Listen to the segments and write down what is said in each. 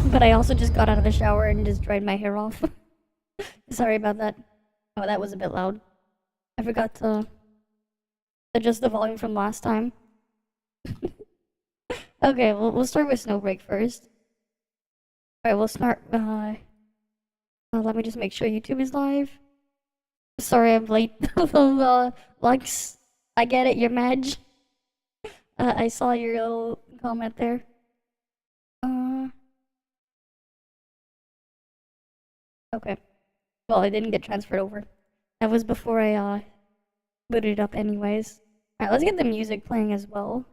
But I also just got out of the shower and just dried my hair off. Sorry about that. Oh, that was a bit loud. I forgot to adjust the volume from last time. Okay, we'll start with Snowbreak first. Alright, we'll start, let me just make sure YouTube is live. Sorry I'm late. Lux, I get it, you're mad. I saw your little comment there. Okay. Well, I didn't get transferred over. That was before I, booted it up anyways. Alright, let's get the music playing as well.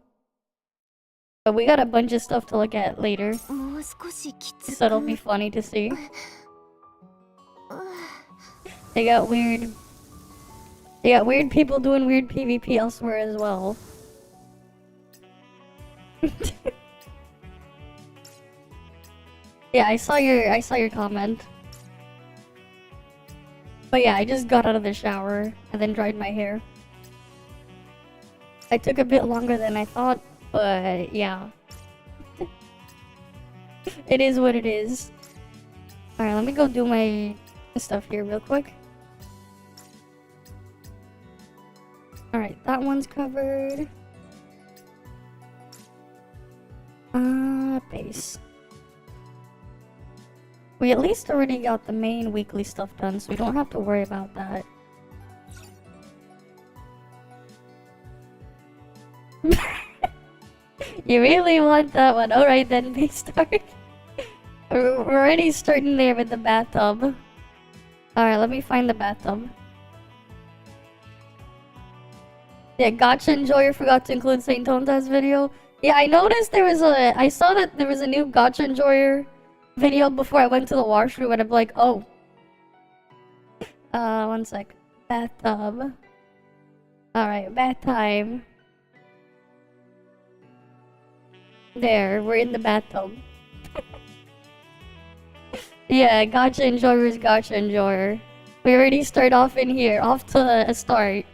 But we got a bunch of stuff to look at later. So it'll be funny to see. They got weird people doing weird PvP elsewhere as well. Yeah, I saw your comment. But yeah, I just got out of the shower and then dried my hair. I took a bit longer than I thought, but yeah. It is what it is. Alright, let me go do my stuff here real quick. Alright, that one's covered. Base. We at least already got the main weekly stuff done, so we don't have to worry about that. You really want that one? Alright then, big start. We're already starting there with the bathtub. Alright, let me find the bathtub. Yeah, Gacha Enjoyer forgot to include Saint Tonta's video. Yeah, I noticed I saw that there was a new Gacha Enjoyer video before I went to the washroom and I'm like, oh. One sec. Bathtub. Alright, bath time. There, we're in the bathtub. Yeah, Gacha Enjoyer is Gacha Enjoyer. We already start off in here, off to a start.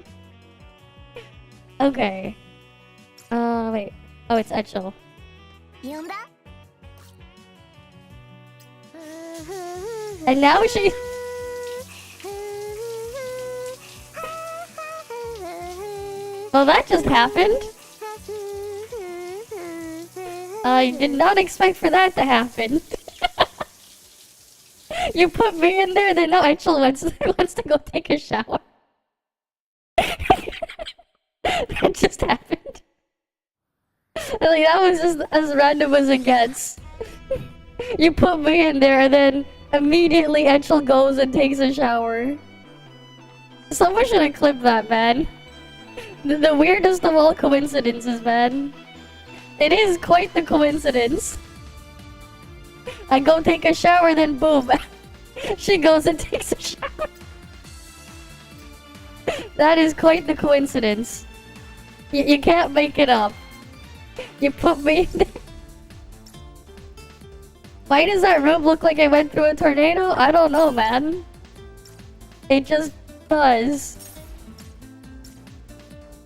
Okay. Wait. Oh, it's Etchel. And now she... Well, that just happened. I did not expect for that to happen. You put me in there, then now Etchel wants to go take a shower. That just happened. Like, that was just as random as it gets. You put me in there, and then immediately Etchel goes and takes a shower. Someone should have clipped that, man. The weirdest of all coincidences, man. It is quite the coincidence. I go take a shower, then boom. She goes and takes a shower. That is quite the coincidence. You can't make it up. You put me in there. Why does that room look like I went through a tornado? I don't know, man. It just does.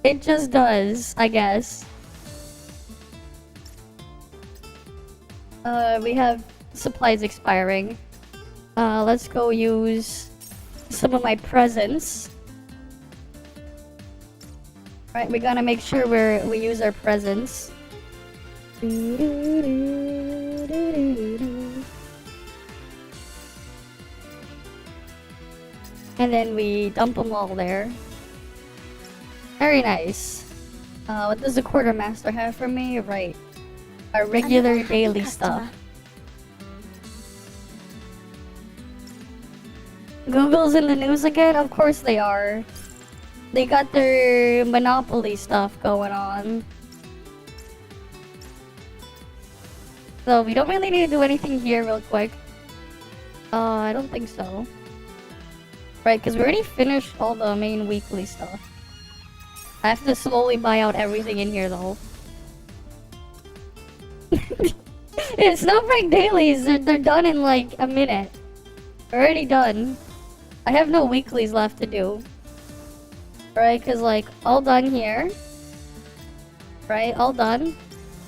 It just does, I guess. We have supplies expiring. Let's go use some of my presents. Right, we gotta make sure we use our presents. And then we dump them all there. Very nice. What does the quartermaster have for me? Right. Our regular daily stuff. Google's in the news again? Of course they are. They got their monopoly stuff going on. So we don't really need to do anything here real quick. I don't think so. Right, because we already finished all the main weekly stuff. I have to slowly buy out everything in here though. It's Snowbreak dailies, they're done in like a minute. Already done. I have no weeklies left to do. Right, because like, all done here. Right, all done.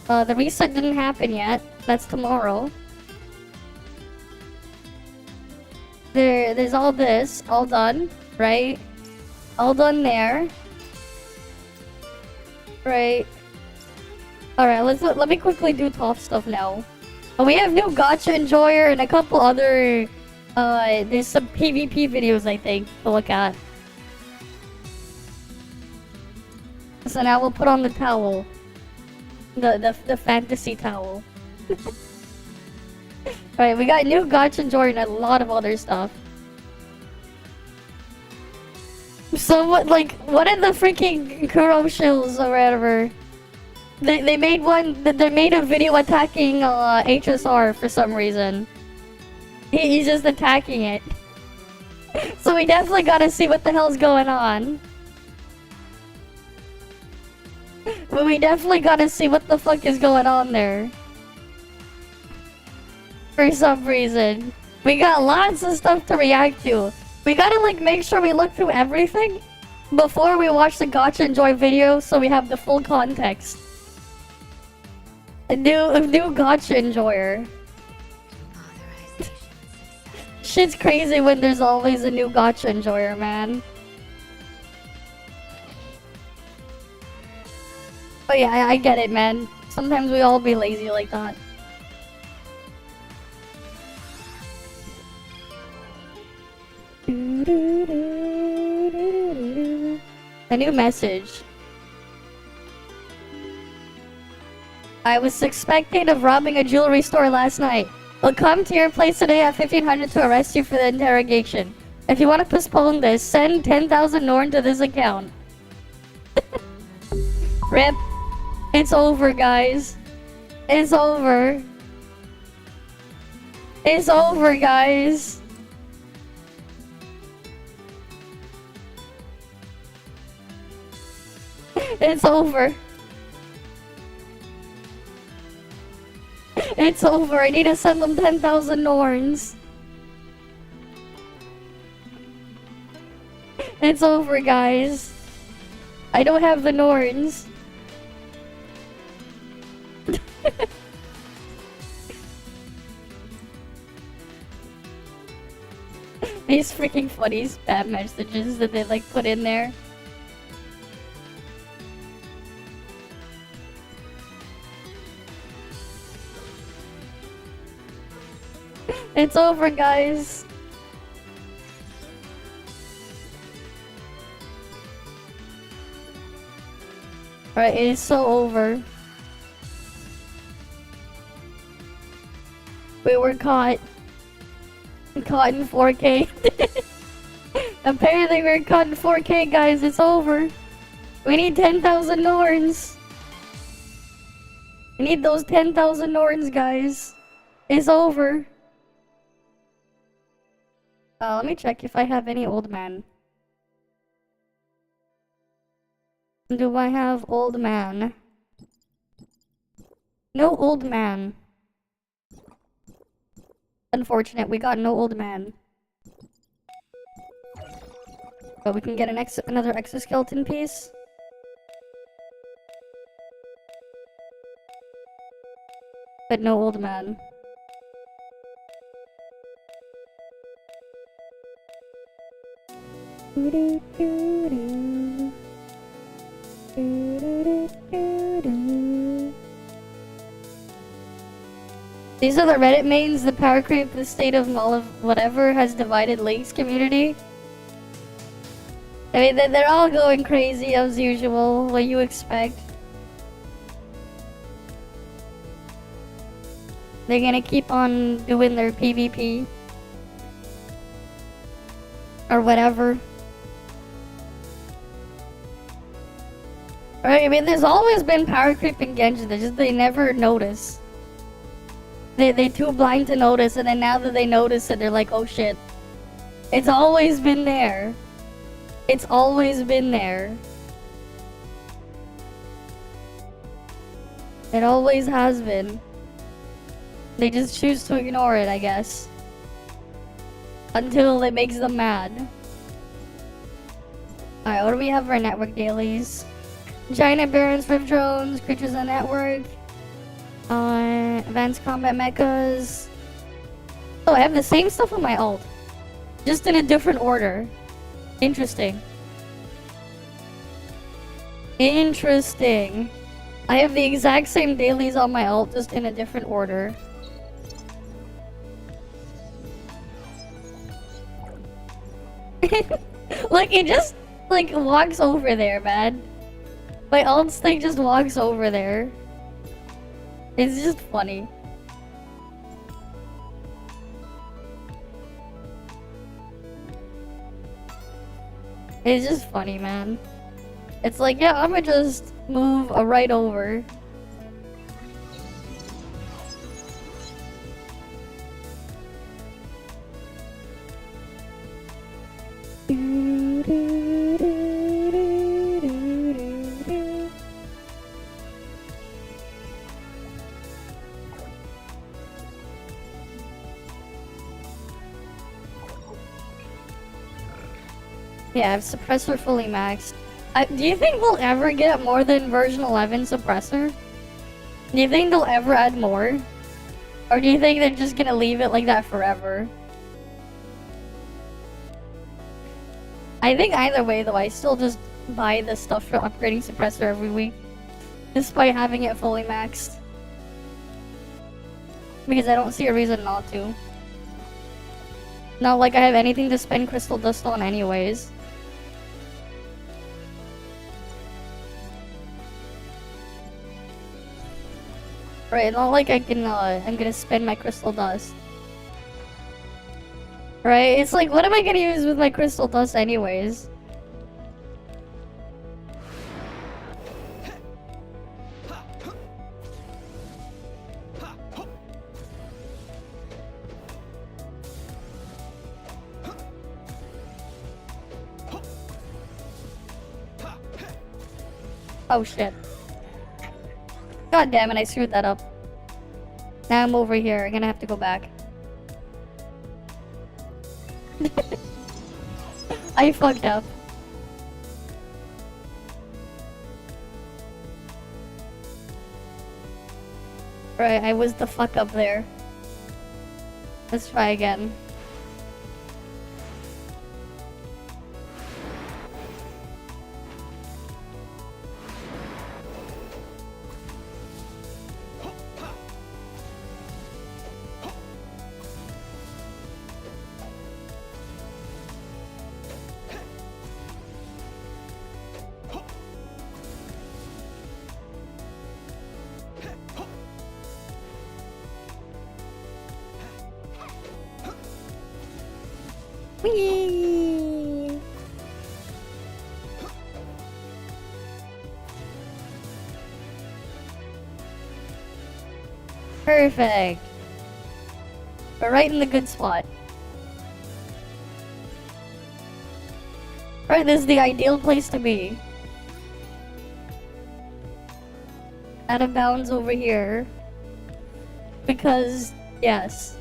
The reset didn't happen yet. That's tomorrow. There's all this, all done, right? All done there. Right. Alright, let me quickly do top stuff now. We have new Gacha Enjoyer and a couple other there's some PvP videos I think to look at. So now we'll put on the towel. The fantasy towel. Alright, we got new Gacha Enjoyer and a lot of other stuff. So what are the freaking Kuro shills or whatever? They made one, they made a video attacking HSR for some reason. He's just attacking it. So we definitely gotta see what the hell's going on. But we definitely gotta see what the fuck is going on there. For some reason. We got lots of stuff to react to. We gotta make sure we look through everything before we watch the Gacha Enjoy video so we have the full context. A new Gacha Enjoyer. Shit's crazy when there's always a new Gacha Enjoyer, man. But yeah, I get it, man. Sometimes we all be lazy like that. A new message. I was suspected of robbing a jewelry store last night. We'll come to your place today at 1500 to arrest you for the interrogation. If you want to postpone this, send 10,000 Norn to this account. RIP. It's over, guys. It's over. It's over, guys. It's over. It's over. I need to send them 10,000 Norns. It's over, guys. I don't have the Norns. These freaking funny spam messages that they put in there. It's over, guys. Alright, it is so over. We were caught. Caught in 4K. Apparently we're caught in 4K, guys. It's over. We need 10,000 Norns. We need those 10,000 Norns, guys. It's over. Let me check if I have any old man. Do I have old man? No old man. Unfortunate, we got no old man. But we can get another exoskeleton piece. But no old man. These are the Reddit mains. The power creep, the state of whatever has divided Link's community. I mean, they're all going crazy as usual. What you expect? They're gonna keep on doing their PvP or whatever. Right, I mean, there's always been power creep in Genshin, they never notice. They're too blind to notice, and then now that they notice it, they're like, oh shit. It's always been there. It's always been there. It always has been. They just choose to ignore it, I guess. Until it makes them mad. Alright, what do we have for our network dailies? Giant Barons, Rift Drones, Creatures on Network, Advanced Combat Mechas. Oh, I have the same stuff on my alt. Just in a different order. Interesting. Interesting. I have the exact same dailies on my alt, just in a different order. Look, it just, like, walks over there, man. My alt thing just walks over there. It's just funny. It's just funny, man. It's like, yeah, I'm gonna just move right over. Yeah, I have suppressor fully maxed. Do you think we'll ever get more than version 11 suppressor? Do you think they'll ever add more? Or do you think they're just gonna leave it like that forever? I think either way though, I still just buy the stuff for upgrading suppressor every week. Despite having it fully maxed. Because I don't see a reason not to. Not like I have anything to spend crystal dust on anyways. Right, not like I can, I'm gonna spend my crystal dust. Right, it's like, what am I gonna use with my crystal dust anyways? Oh shit. God damn it, I screwed that up. Now I'm over here, I'm gonna have to go back. I fucked up. Right, I was the fuck up there. Let's try again. Whee! Perfect. We're right in the good spot. Right, this is the ideal place to be. Out of bounds over here. Because, yes.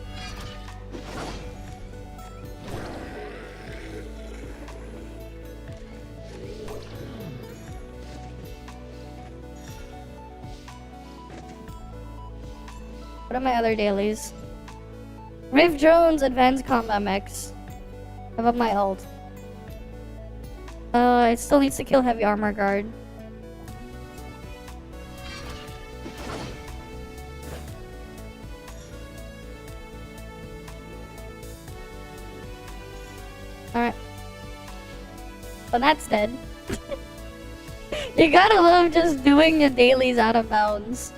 What are my other dailies? Rift drones, advanced combat mechs. How about my ult? It still needs to kill heavy armor guard. Alright. Well, that's dead. You gotta love just doing the dailies out of bounds.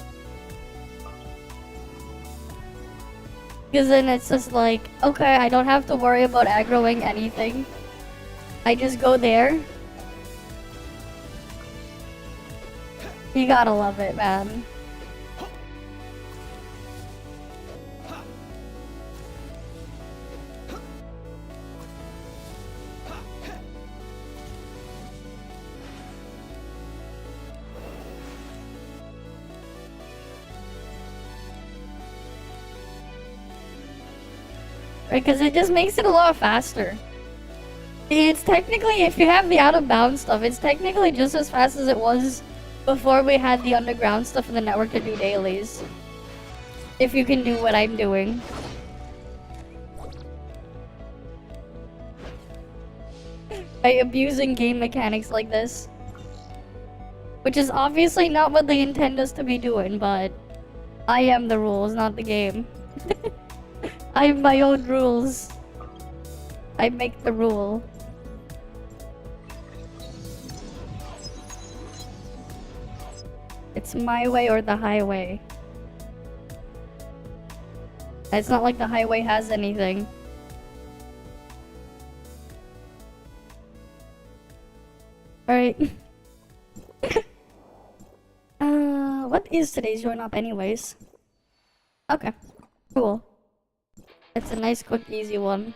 Because then it's just like, okay, I don't have to worry about aggroing anything. I just go there. You gotta love it, man. Right, because it just makes it a lot faster. It's technically, if you have the out-of-bounds stuff, it's technically just as fast as it was before we had the underground stuff in the network to do dailies. If you can do what I'm doing. by abusing game mechanics like this. Which is obviously not what they intend us to be doing, but I am the rules, not the game. I have my own rules. I make the rule. It's my way or the highway. It's not like the highway has anything. Alright. What is today's join up anyways? Okay, cool. It's a nice, quick, easy one.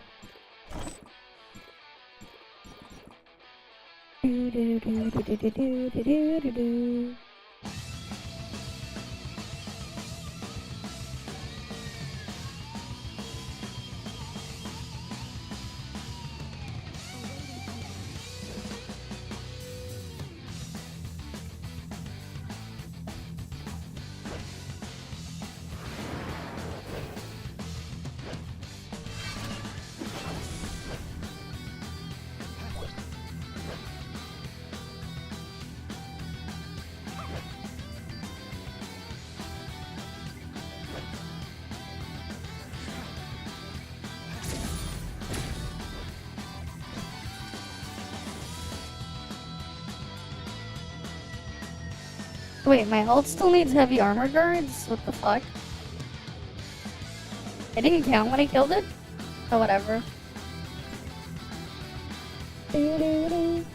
Wait, my ult still needs heavy armor guards? What the fuck? It didn't count when I killed it? Oh, whatever. And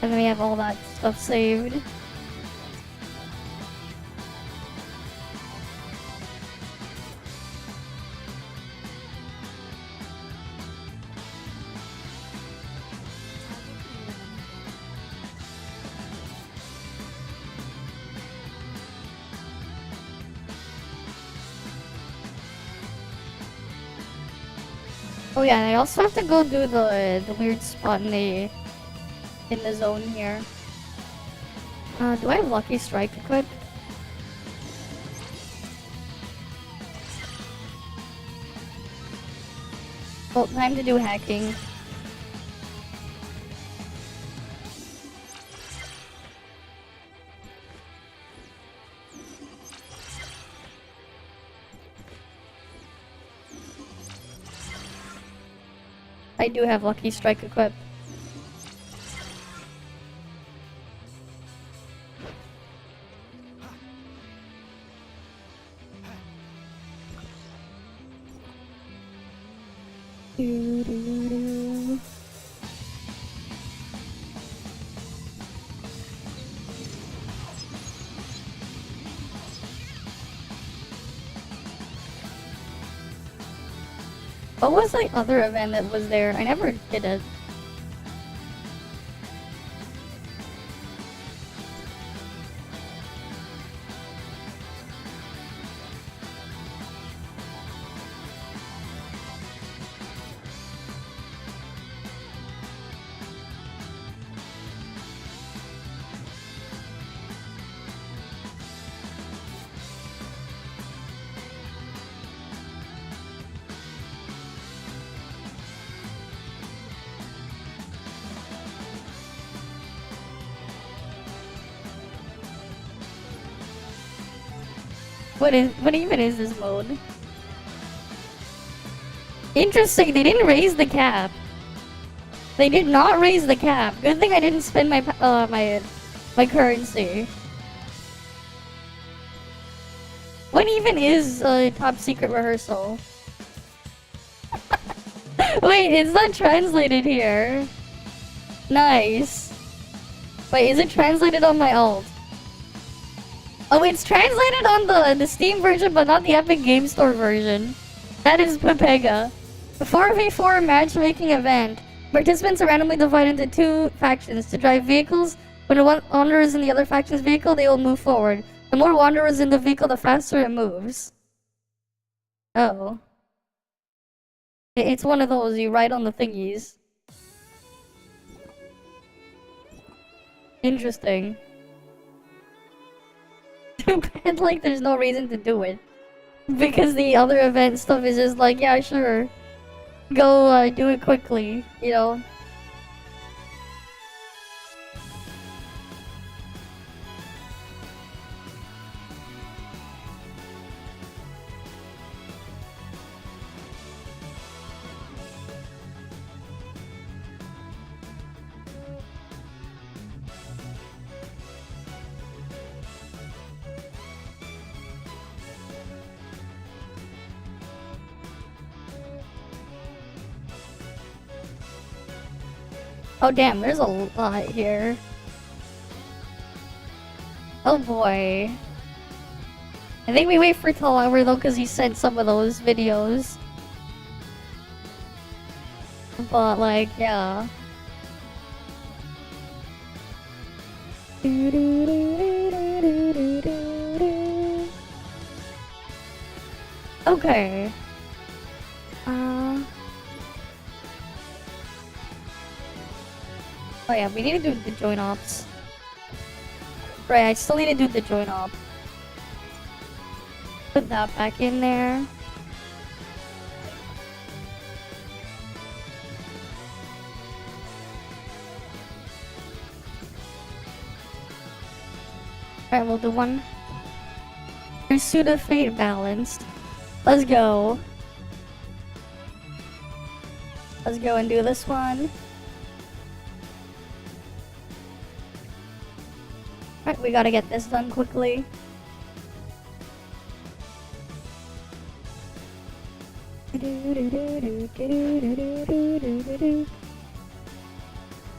then we have all that stuff saved. Oh yeah, and I also have to go do the weird spot in the zone here. Do I have Lucky Strike equipped? Well, time to do hacking. I do have Lucky Strike equipped. What was the other event that was there? I never did it. What even is this mode? Interesting, they didn't raise the cap. They did not raise the cap. Good thing I didn't spend my my currency. What even is top secret rehearsal? Wait, it's not translated here. Nice. Wait, is it translated on my alt? Oh, it's translated on the Steam version, but not the Epic Game Store version. That is Pepega. The 4v4 matchmaking event. Participants are randomly divided into two factions to drive vehicles. When one wanderer is in the other faction's vehicle, they will move forward. The more wanderers in the vehicle, the faster it moves. Oh. It's one of those, you ride on the thingies. Interesting. Too bad, like, there's no reason to do it. Because the other event stuff is just like, yeah, sure. Go do it quickly, you know? Oh damn, there's a lot here. Oh boy. I think we wait for ToFLive though, because he sent some of those videos. But like, yeah. Okay. Oh yeah, we need to do the join ops. Right, I still need to do the join op. Put that back in there. Alright, we'll do one. Pursuit of Fate balanced. Let's go. Let's go and do this one. Alright, we gotta get this done quickly.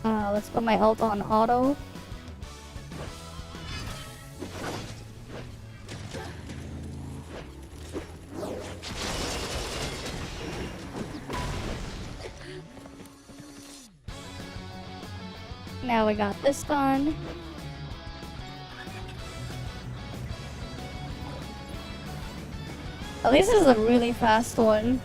Let's put my ult on auto. Now we got this done. At least this is a really fast one.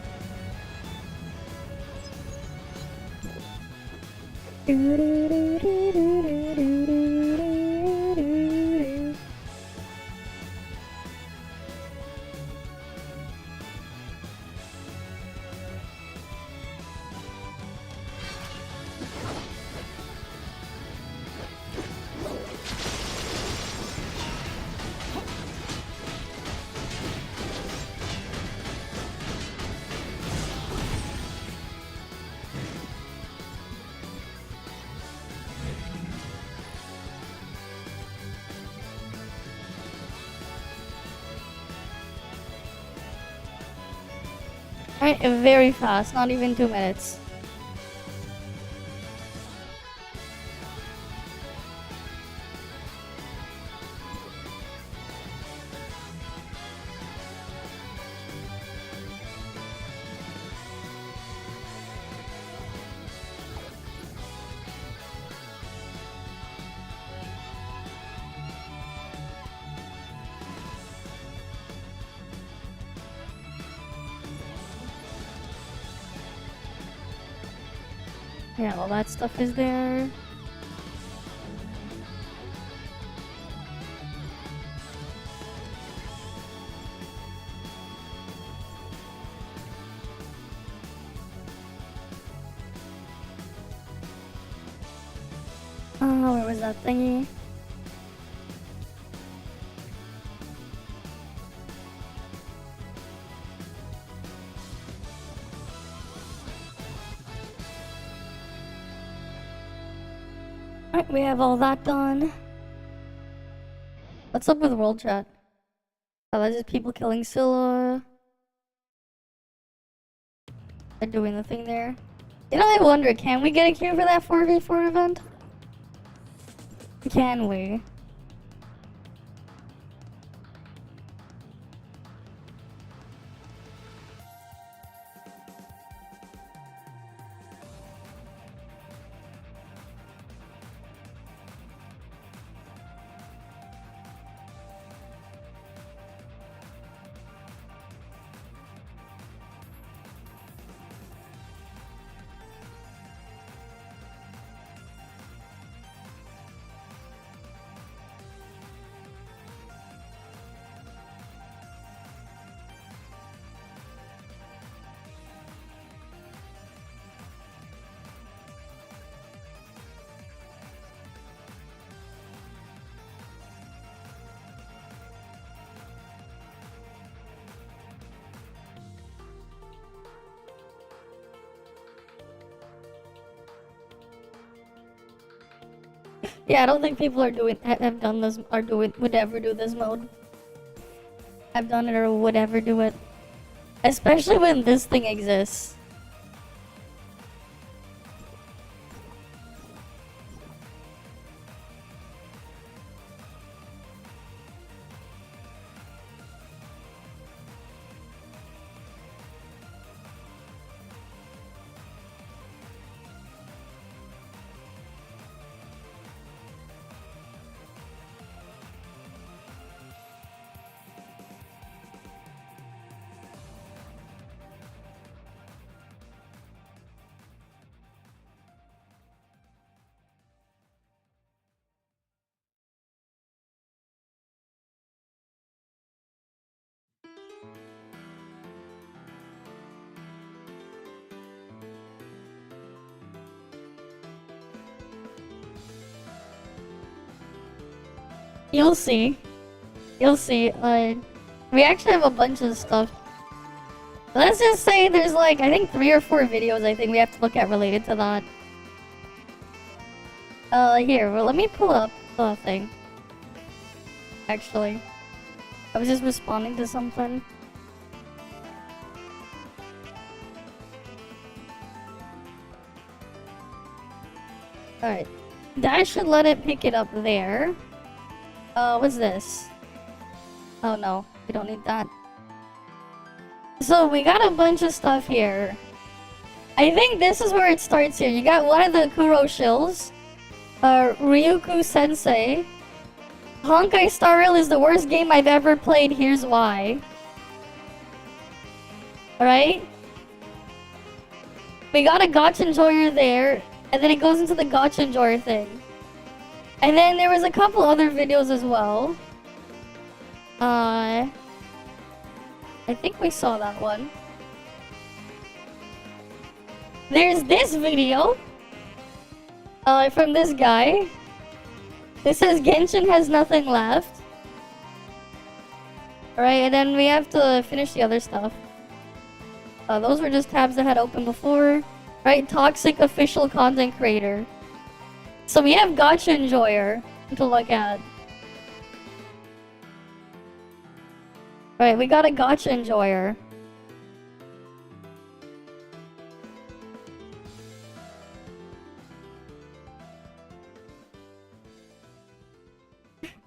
Right, very fast, not even 2 minutes. Yeah, all that stuff is there. Oh, where was that thingy? Alright, we have all that done. What's up with world chat? Oh, that's just people killing Scylla. They're doing the thing there. You know, I wonder, can we get a queue for that 4v4 event? Can we? Yeah, I don't think people are have done this or would ever do this mode. I've done it or would ever do it. Especially when this thing exists. You'll see. You'll see. We actually have a bunch of stuff. Let's just say there's like, I think 3 or 4 videos I think we have to look at related to that. Here, well, let me pull up the thing. Actually. I was just responding to something. Alright. That should let it pick it up there. What's this? Oh no, we don't need that. So we got a bunch of stuff here. I think this is where it starts here. You got one of the Kuro shills. Ryuku Sensei. Honkai Star Rail is the worst game I've ever played, here's why. Alright? We got a Gacha Enjoyer there, and then it goes into the Gacha Enjoyer thing. And then there was a couple other videos as well. I think we saw that one. There's this video. From this guy. It says Genshin has nothing left. Alright, and then we have to finish the other stuff. Those were just tabs that had opened before. Right, Toxic Official Content Creator. So we have Gacha Enjoyer to look at. Right, we got a Gacha Enjoyer.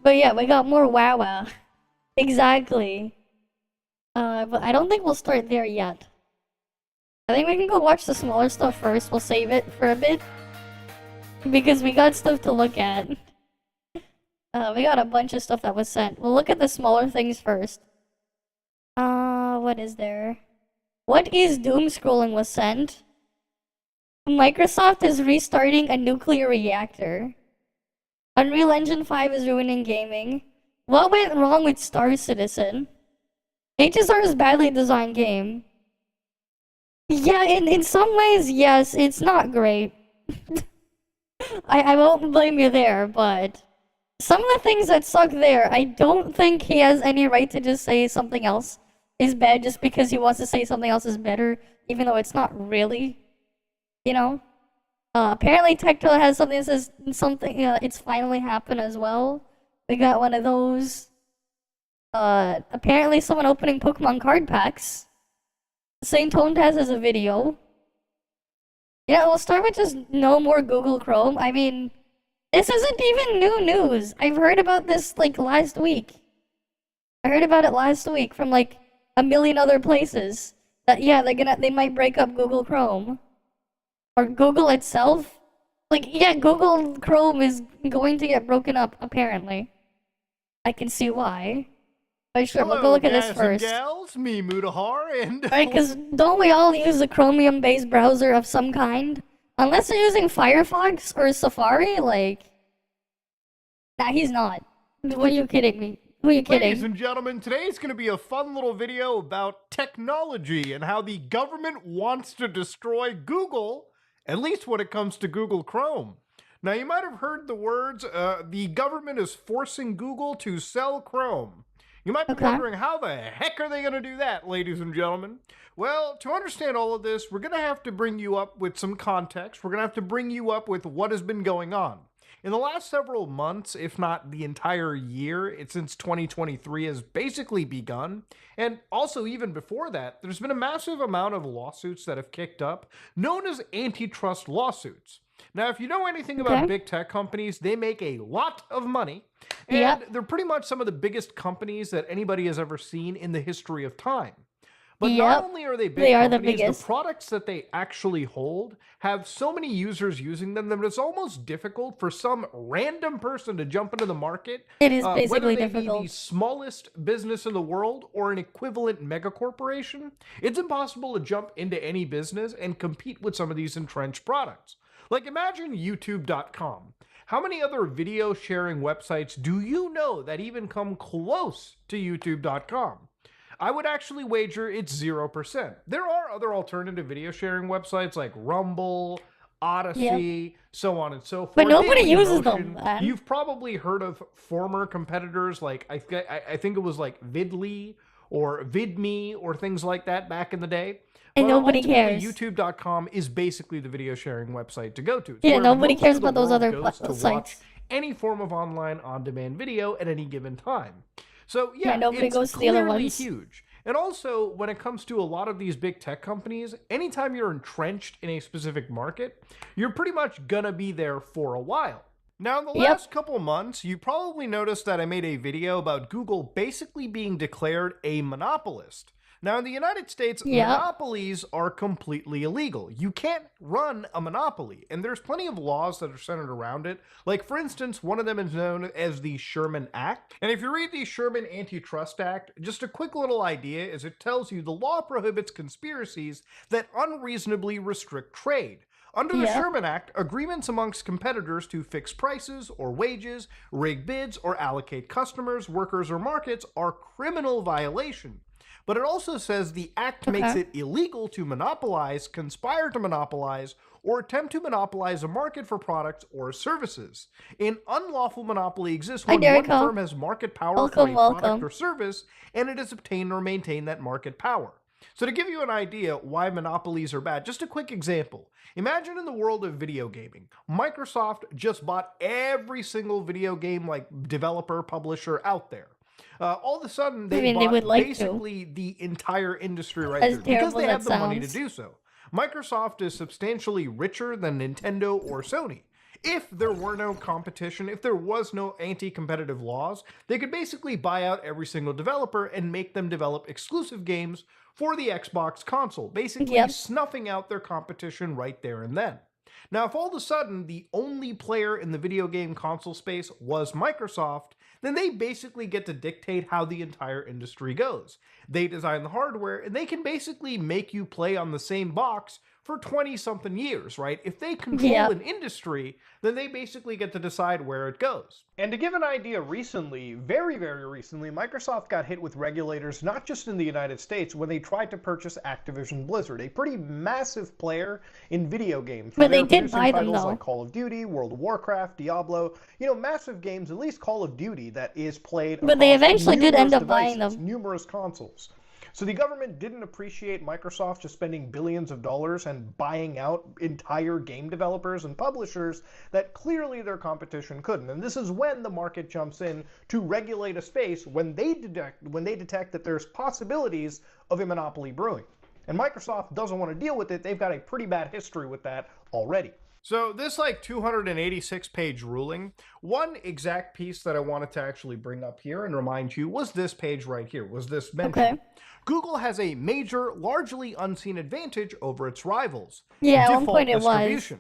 But yeah, we got more Wawa. Exactly. But I don't think we'll start there yet. I think we can go watch the smaller stuff first. We'll save it for a bit. Because we got stuff to look at. We got a bunch of stuff that was sent. We'll look at the smaller things first. What is there? What is doom scrolling was sent? Microsoft is restarting a nuclear reactor. Unreal Engine 5 is ruining gaming. What went wrong with Star Citizen? HSR's badly designed game. Yeah, in some ways, yes, it's not great. I won't blame you there, but some of the things that suck there, I don't think he has any right to just say something else is bad just because he wants to say something else is better, even though it's not really, you know? Apparently Tecto has something that says something, it's finally happened as well. We got one of those. Apparently someone opening Pokemon card packs. Saint Tone Taz has a video. Yeah, we'll start with just no more Google Chrome. I mean, this isn't even new news. I've heard about this, like, last week. I heard about it last week from, like, a million other places. That, yeah, they might break up Google Chrome. Or Google itself. Like, yeah, Google Chrome is going to get broken up, apparently. I can see why. But sure, we'll go look at this first. Gals, me Mutahar, and... Right, because don't we all use a Chromium-based browser of some kind? Unless you're using Firefox or Safari, like... Nah, he's not. What are you kidding me? Who are you kidding? Ladies and gentlemen, today's going to be a fun little video about technology and how the government wants to destroy Google, at least when it comes to Google Chrome. Now, you might have heard the words, the government is forcing Google to sell Chrome. You might be wondering, how the heck are they going to do that, ladies and gentlemen? Well, to understand all of this, we're going to have to bring you up with some context. We're going to have to bring you up with what has been going on. In the last several months, if not the entire year, since 2023 has basically begun, and also even before that, there's been a massive amount of lawsuits that have kicked up, known as antitrust lawsuits. Now, if you know anything about big tech companies, they make a lot of money, and they're pretty much some of the biggest companies that anybody has ever seen in the history of time. But not only are they big companies, the products that they actually hold have so many users using them that it's almost difficult for some random person to jump into the market. It is basically whether they difficult. be the smallest business in the world or an equivalent mega corporation, it's impossible to jump into any business and compete with some of these entrenched products. Like imagine YouTube.com. How many other video sharing websites do you know that even come close to YouTube.com? I would actually wager it's 0%. There are other alternative video sharing websites like Rumble, Odyssey, so on and so forth. But nobody uses them, man. You've probably heard of former competitors like, I think it was like Vidly or VidMe or things like that back in the day. And nobody cares. YouTube.com is basically the video sharing website to go to. Yeah, nobody cares about those other sites. Watch any form of online on-demand video at any given time. So yeah, nobody it's goes to the other ones. Huge. And also, when it comes to a lot of these big tech companies, anytime you're entrenched in a specific market, you're pretty much gonna be there for a while. Now, in the last couple months, you probably noticed that I made a video about Google basically being declared a monopolist. Now, in the United States, monopolies are completely illegal. You can't run a monopoly, and there's plenty of laws that are centered around it. Like, for instance, one of them is known as the Sherman Act. And if you read the Sherman Antitrust Act, just a quick little idea is it tells you the law prohibits conspiracies that unreasonably restrict trade. Under the Sherman Act, agreements amongst competitors to fix prices or wages, rig bids, or allocate customers, workers, or markets are criminal violation. But it also says the act makes it illegal to monopolize, conspire to monopolize, or attempt to monopolize a market for products or services. An unlawful monopoly exists when one firm has market power for a product or service, and it has obtained or maintained that market power. So to give you an idea why monopolies are bad, just a quick example. Imagine in the world of video gaming, Microsoft just bought every single video game like developer, publisher out there. All of a sudden, they bought basically the entire industry right there because they have the money to do so. Microsoft is substantially richer than Nintendo or Sony. If there were no competition, if there was no anti-competitive laws, they could basically buy out every single developer and make them develop exclusive games for the Xbox console, basically snuffing out their competition right there and then. Now, if all of a sudden the only player in the video game console space was Microsoft, then they basically get to dictate how the entire industry goes. They design the hardware, and they can basically make you play on the same box for 20-something years, right? If they control an industry, then they basically get to decide where it goes. And to give an idea, recently, very, very recently, Microsoft got hit with regulators, not just in the United States, when they tried to purchase Activision Blizzard, a pretty massive player in video games. But they did buy them, though. Like Call of Duty, World of Warcraft, Diablo, you know, massive games, at least Call of Duty, that is played But they eventually did end up buying them. Numerous consoles. So the government didn't appreciate Microsoft just spending billions of dollars and buying out entire game developers and publishers that clearly their competition couldn't. And this is when the market jumps in to regulate a space when they detect that there's possibilities of a monopoly brewing. And Microsoft doesn't want to deal with it. They've got a pretty bad history with that already. So this 286-page ruling, one exact piece that I wanted to actually bring up here and remind you was this page right here, was this mention. Google has a major, largely unseen advantage over its rivals. Yeah, at one point it was.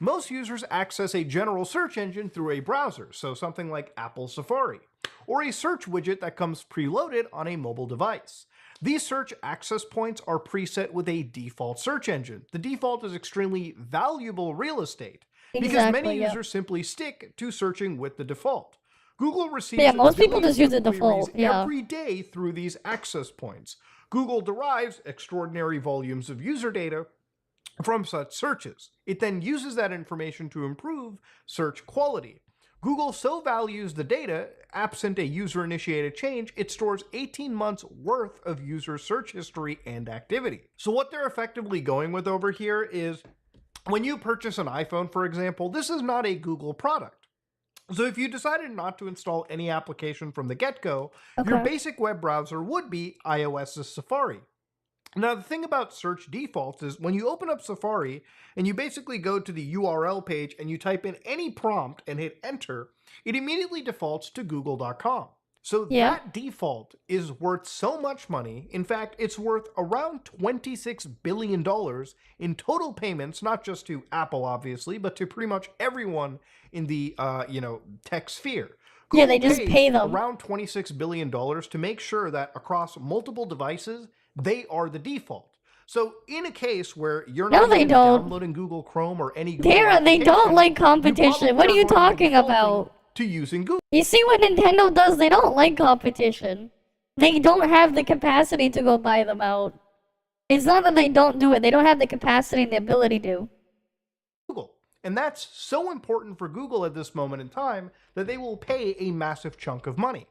Most users access a general search engine through a browser, so something like Apple Safari, or a search widget that comes preloaded on a mobile device. These search access points are preset with a default search engine. The default is extremely valuable real estate because many users simply stick to searching with the default. Google receives most people just use the default every day through these access points. Google derives extraordinary volumes of user data from such searches. It then uses that information to improve search quality. Google so values the data, absent a user-initiated change, it stores 18 months worth of user search history and activity. So what they're effectively going with over here is when you purchase an iPhone, for example, this is not a Google product. So if you decided not to install any application from the get-go, your Okay. basic web browser would be iOS's Safari. Now, the thing about search defaults is when you open up Safari and you basically go to the URL page and you type in any prompt and hit enter, it immediately defaults to google.com. So Yeah. that default is worth so much money. In fact, it's worth around $26 billion in total payments, not just to Apple, obviously, but to pretty much everyone in the, tech sphere. Yeah, Google they just pays pay them. around $26 billion to make sure that across multiple devices, they are the default. So in a case where you're No, not they even don't. downloading Google Chrome or any Google They don't application, like you competition. What are probably you are going to be talking defaulting about? to using Google. You see what Nintendo does? They don't like competition. They don't have the capacity to go buy them out. It's not that they don't do it. They don't have the capacity and the ability to. Google. And that's so important for Google at this moment in time that they will pay a massive chunk of money.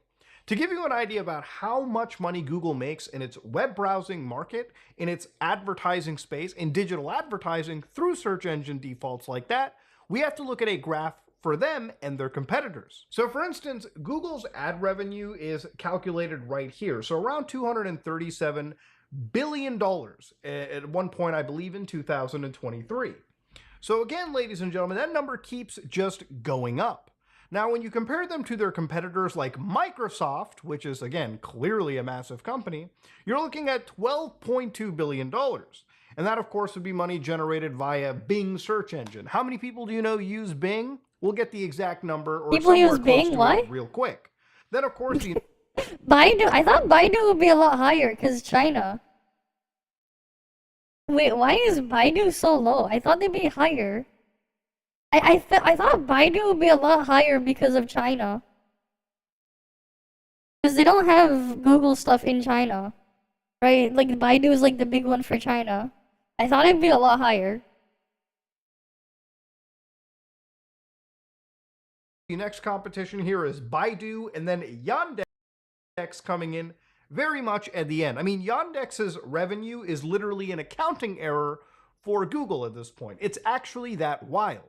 To give you an idea about how much money Google makes in its web browsing market, in its advertising space, in digital advertising through search engine defaults like that, we have to look at a graph for them and their competitors. So for instance, Google's ad revenue is calculated right here. So around $237 billion at one point, I believe in 2023. So again, ladies and gentlemen, that number keeps just going up. Now, when you compare them to their competitors like Microsoft, which is, again, clearly a massive company, you're looking at $12.2 billion. And that, of course, would be money generated via Bing search engine. How many people do you know use Bing? We'll get the exact number or People somewhere use close Bing? to Why? it real quick. Then, of course, the Baidu? I thought Baidu would be a lot higher because China. Wait, why is Baidu so low? I thought they'd be higher. I thought Baidu would be a lot higher because of China. Because they don't have Google stuff in China. Right? Like Baidu is like the big one for China. I thought it'd be a lot higher. The next competition here is Baidu and then Yandex coming in very much at the end. I mean, Yandex's revenue is literally an accounting error for Google at this point. It's actually that wild.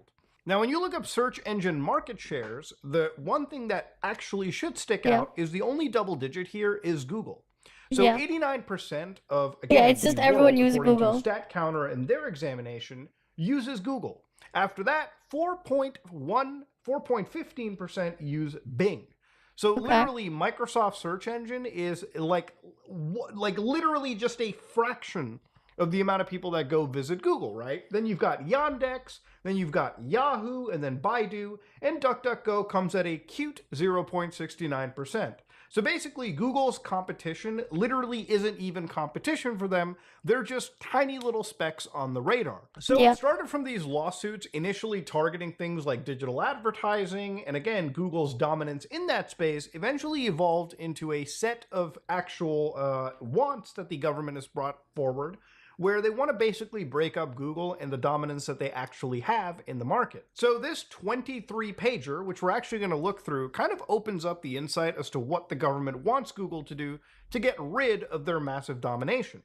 Now, when you look up search engine market shares, the one thing that actually should stick out is the only double digit here is Google. So 89% of, again, it's just the everyone world, using according Google. to Stat Counter and their examination, uses Google. After that, 4.15% use Bing. So literally, Microsoft search engine is like literally just a fraction of the amount of people that go visit Google, right? Then you've got Yandex, then you've got Yahoo, and then Baidu, and DuckDuckGo comes at a cute 0.69%. So basically, Google's competition literally isn't even competition for them. They're just tiny little specks on the radar. So it started from these lawsuits initially targeting things like digital advertising, and again, Google's dominance in that space eventually evolved into a set of actual wants that the government has brought forward, where they want to basically break up Google and the dominance that they actually have in the market. So this 23-pager, which we're actually going to look through, kind of opens up the insight as to what the government wants Google to do to get rid of their massive domination.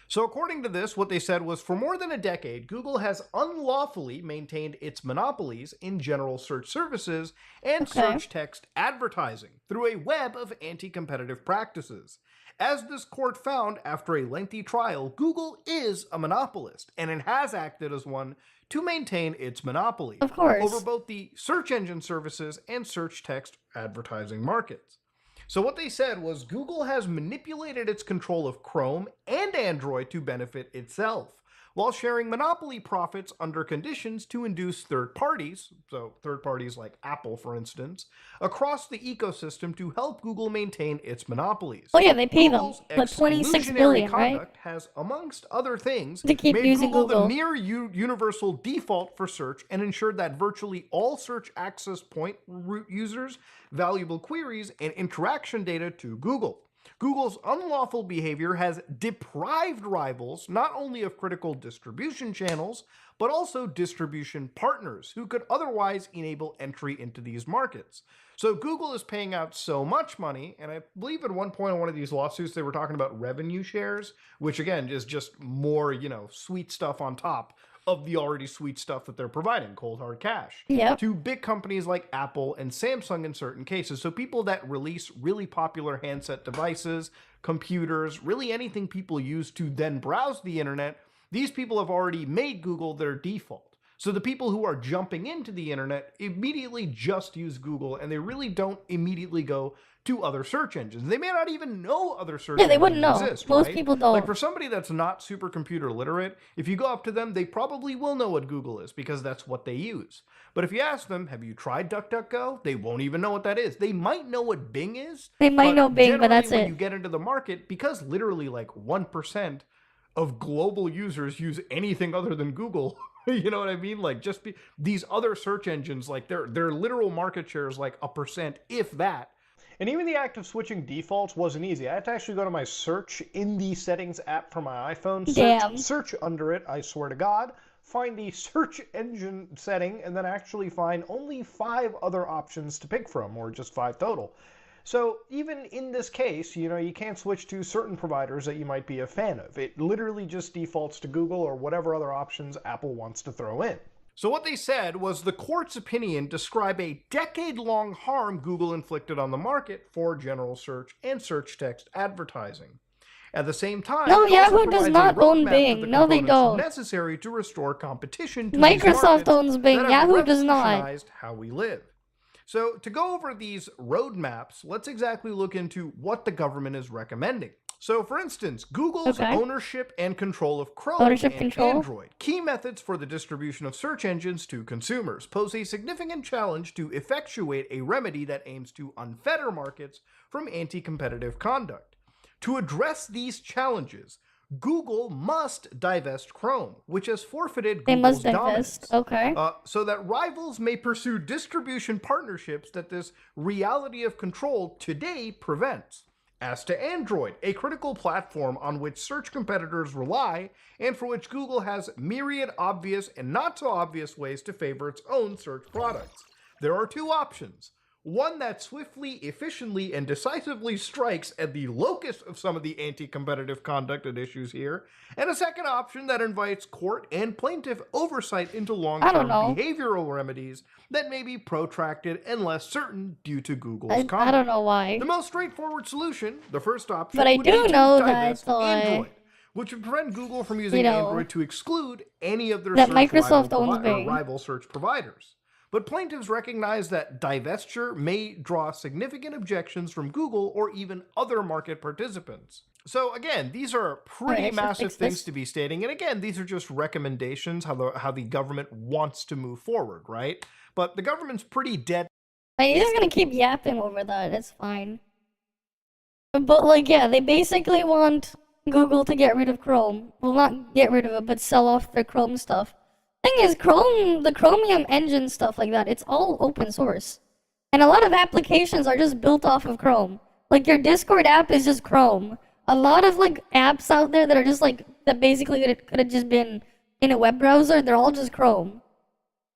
So according to this, what they said was, for more than a decade, Google has unlawfully maintained its monopolies in general search services and search text advertising through a web of anti-competitive practices. As this court found after a lengthy trial, Google is a monopolist, and it has acted as one to maintain its monopoly over both the search engine services and search text advertising markets. So what they said was Google has manipulated its control of Chrome and Android to benefit itself, while sharing monopoly profits under conditions to induce third parties, so third parties like Apple, for instance, across the ecosystem to help Google maintain its monopolies. Oh yeah, they pay them. Google's But 26 billion, conduct right? has, amongst other things, To keep made using Google the near universal default for search and ensured that virtually all search access point root users valuable queries and interaction data to Google. Google's unlawful behavior has deprived rivals not only of critical distribution channels, but also distribution partners who could otherwise enable entry into these markets. So Google is paying out so much money, and I believe at one point in one of these lawsuits they were talking about revenue shares, which again is just more, sweet stuff on top of the already sweet stuff that they're providing, cold hard cash, Yep. to big companies like Apple and Samsung in certain cases. So people that release really popular handset devices, computers, really anything people use to then browse the internet, these people have already made Google their default. So the people who are jumping into the internet immediately just use Google, and they really don't immediately go to other search engines. They may not even know other search engines they wouldn't know. exist, Most right? people don't. Like for somebody that's not super computer literate, if you go up to them, they probably will know what Google is because that's what they use. But if you ask them, have you tried DuckDuckGo? They won't even know what that is. They might know what Bing is. They might know Bing, but that's when it. you get into the market, because literally like 1% of global users use anything other than Google, you know what I mean? Like these other search engines, like their literal market share is like 1%, if that. And even the act of switching defaults wasn't easy. I had to actually go to my search in the settings app for my iPhone, search under it, I swear to God, find the search engine setting, and then actually find only 5 other options to pick from, or just 5 total. So even in this case, you can't switch to certain providers that you might be a fan of. It literally just defaults to Google or whatever other options Apple wants to throw in. So what they said was the court's opinion described a decade-long harm Google inflicted on the market for general search and search text advertising. At the same time, no, Yahoo does not own Bing. No, they don't. Necessary to restore competition to Microsoft owns Bing. Yahoo does not. How we live. So to go over these roadmaps, let's exactly look into what the government is recommending. So for instance, Google's ownership and control of Chrome and Android, key methods for the distribution of search engines to consumers, pose a significant challenge to effectuate a remedy that aims to unfetter markets from anti-competitive conduct. To address these challenges, Google must divest Chrome, which has forfeited Google's dominance. So that rivals may pursue distribution partnerships that this reality of control today prevents. As to Android, a critical platform on which search competitors rely, and for which Google has myriad obvious and not so obvious ways to favor its own search products. There are 2 options. One that swiftly, efficiently, and decisively strikes at the locus of some of the anti-competitive conduct at issues here, and a second option that invites court and plaintiff oversight into long-term behavioral remedies that may be protracted and less certain due to Google's conduct. I don't know why. The most straightforward solution, the first option, but I would do be know to that divest Android, which would prevent Google from using Android to exclude any of their rival search providers. But plaintiffs recognize that divestiture may draw significant objections from Google or even other market participants. So again, these are pretty massive things to be stating. And again, these are just recommendations, how the government wants to move forward, right? But the government's pretty dead. You're just gonna keep yapping over that, it's fine. But like, yeah, they basically want Google to get rid of Chrome. Well, not get rid of it, but sell off their Chrome stuff. Thing is, Chrome, the Chromium engine stuff like that, it's all open source. And a lot of applications are just built off of Chrome. Like your Discord app is just Chrome. A lot of like apps out there that are just like, that basically could have just been in a web browser, they're all just Chrome.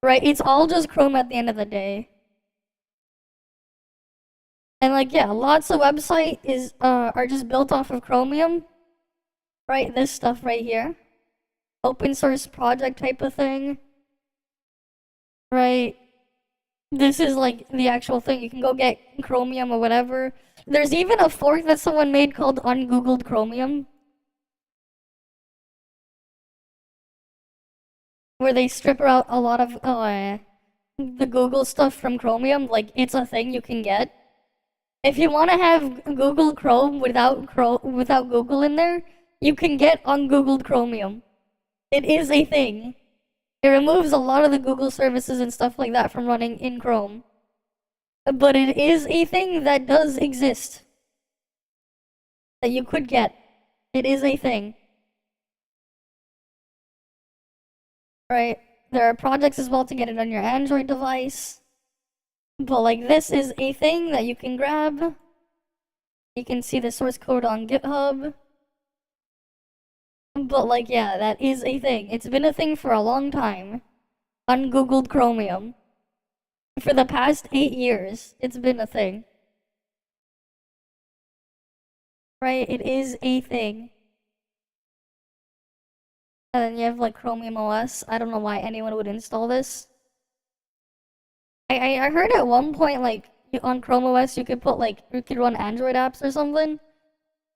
Right? It's all just Chrome at the end of the day. And like, yeah, lots of websites are just built off of Chromium. Right? This stuff right here. Open source project type of thing. Right? This is like the actual thing. You can go get Chromium or whatever. There's even a fork that someone made called Ungoogled Chromium, where they strip out a lot of the Google stuff from Chromium. Like, it's a thing you can get. If you want to have Google Chrome without Google in there, you can get Ungoogled Chromium. It is a thing. It removes a lot of the Google services and stuff like that from running in Chrome. But it is a thing that does exist. That you could get. It is a thing. Right? There are projects as well to get it on your Android device. But like, this is a thing that you can grab. You can see the source code on GitHub. But like, yeah, that is a thing. It's been a thing for a long time. Ungoogled Chromium. For the past 8 years, it's been a thing. Right? It is a thing. And then you have like Chromium OS. I don't know why anyone would install this. I heard at one point like on Chrome OS you could put like you could run Android apps or something.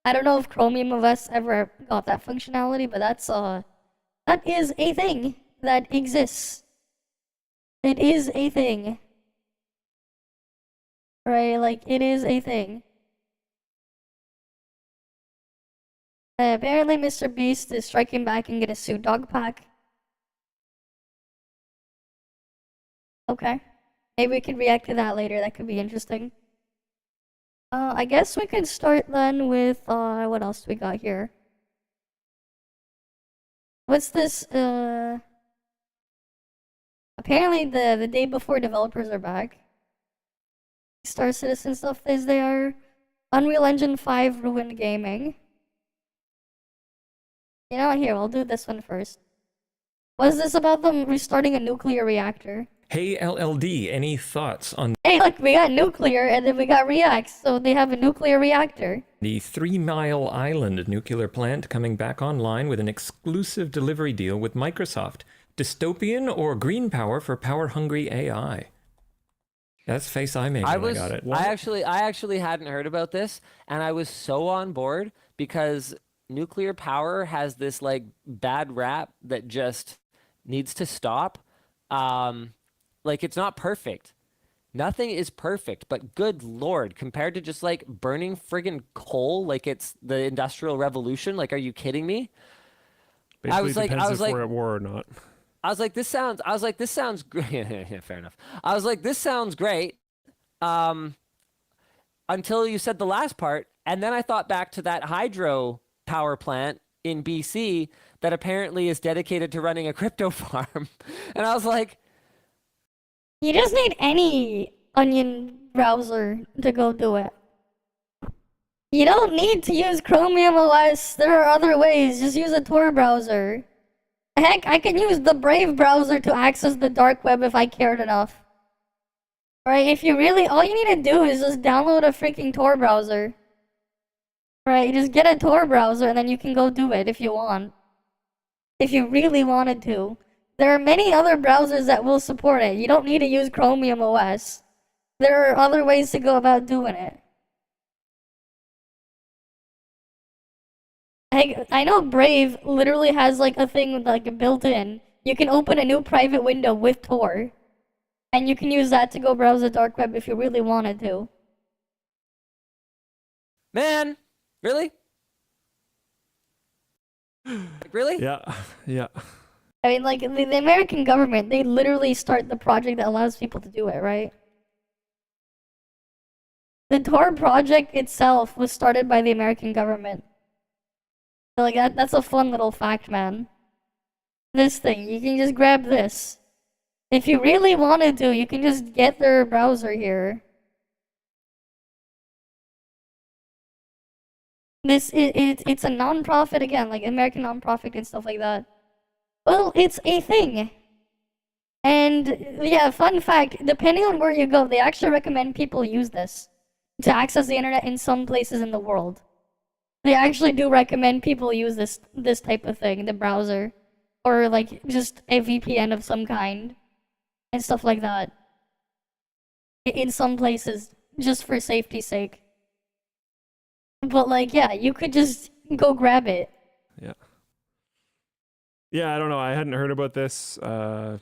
I don't know if Chromium OS ever got that functionality, but that is a thing that exists. It is a thing. Right, like it is a thing. Apparently Mr. Beast is striking back and gonna sue Dogpack. Okay. Maybe we can react to that later, that could be interesting. I guess we can start then with, what else we got here? What's this, apparently the day before developers are back. Star Citizen stuff is there. Unreal Engine 5 ruined gaming. You know what, here, we'll do this one first. Was this about them restarting a nuclear reactor? Hey LLD, any thoughts on Hey, look, we got nuclear and then we got Reinx, so they have a nuclear reactor. the 3 Mile Island nuclear plant coming back online with an exclusive delivery deal with Microsoft? Dystopian or green power for power-hungry AI? That's face I made when I got it. I actually hadn't heard about this, and I was so on board because nuclear power has this like bad rap that just needs to stop. Like it's not perfect. Nothing is perfect, but good lord, compared to just like burning friggin' coal like it's the Industrial Revolution, like are you kidding me? Basically, depends if we're at war or not. I was like, this sounds great. Yeah, fair enough. I was like, this sounds great. Until you said the last part, and then I thought back to that hydro power plant in BC that apparently is dedicated to running a crypto farm. And I was like, You just need any onion browser to go do it. You don't need to use Chromium OS. There are other ways. Just use a Tor browser. Heck, I can use the Brave browser to access the dark web if I cared enough. Right, if you really, all you need to do is just download a freaking Tor browser. Right, you just get a Tor browser and then you can go do it if you want. If you really wanted to. There are many other browsers that will support it. You don't need to use Chromium OS. There are other ways to go about doing it. I know Brave literally has like a thing like built in. You can open a new private window with Tor. And you can use that to go browse the dark web if you really wanted to. man, really? Like, really? Yeah. I mean, like, the American government, they literally start the project that allows people to do it, right? The Tor project itself was started by the American government. So, like, that's a fun little fact, man. This thing, you can just grab this. If you really wanted to, you can just get their browser here. It's a non-profit, again, like American non-profit and stuff like that. Well, it's a thing. And yeah, fun fact, depending on where you go, they actually recommend people use this to access the internet in some places in the world. They actually do recommend people use this type of thing, the browser, or like just a VPN of some kind and stuff like that. In some places, just for safety's sake. But like, yeah, you could just go grab it. Yeah, I don't know. I hadn't heard about this. I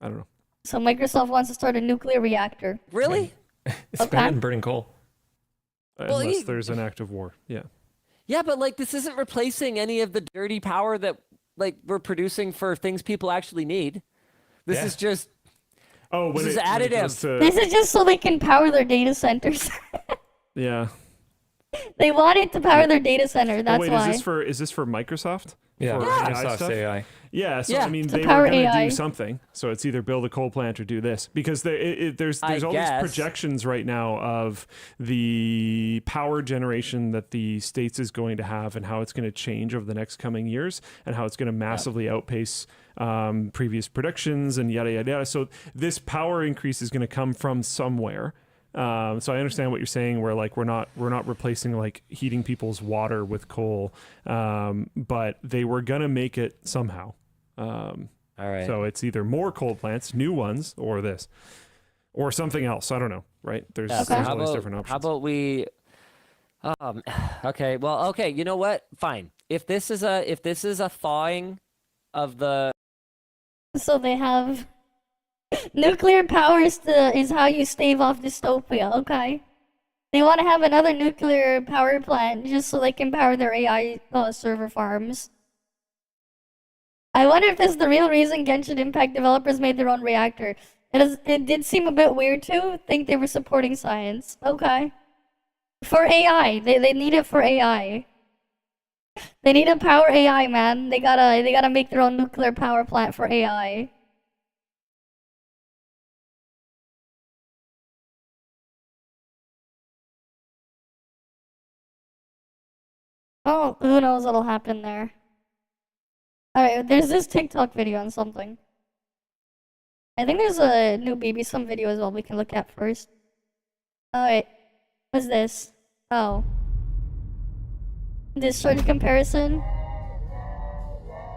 don't know. So Microsoft wants to start a nuclear reactor. Really? It's Okay. better than burning coal. Well, Unless there's an active war. Yeah. Yeah, but like this isn't replacing any of the dirty power that like we're producing for things people actually need. This is just Oh, This is when it additive. goes to- This is just so they can power their data centers. yeah. They want it to power their data center, that's Oh, wait, why. is this for Microsoft? Yeah, For AI Microsoft's stuff? AI. Yeah, so Yeah, I mean, to they power were going to AI. do something. So it's either build a coal plant or do this, because there's I all guess. these projections right now of the power generation that the states is going to have and how it's going to change over the next coming years and how it's going to massively outpace previous predictions and yada yada yada. So this power increase is going to come from somewhere. So I understand what you're saying, where like we're not replacing like heating people's water with coal, but they were gonna make it somehow. All right. So it's either more coal plants, new ones, or this, or something else. I don't know. Right? There's Yeah, so there's how all these about, different options. how about we? Okay. Well, okay. You know what? Fine. If this is a thawing of the So they have nuclear power is how you stave off dystopia. Okay. They want to have another nuclear power plant just so they can power their AI server farms. I wonder if this is the real reason Genshin Impact developers made their own reactor. It did seem a bit weird to think they were supporting science. Okay. For AI. They need it for AI. They need to power AI, man. They gotta make their own nuclear power plant for AI. Oh, who knows what'll happen there. Alright, there's this TikTok video on something. I think there's a new BB-Some video as well we can look at first. Alright, what's this? Oh. Discharge comparison?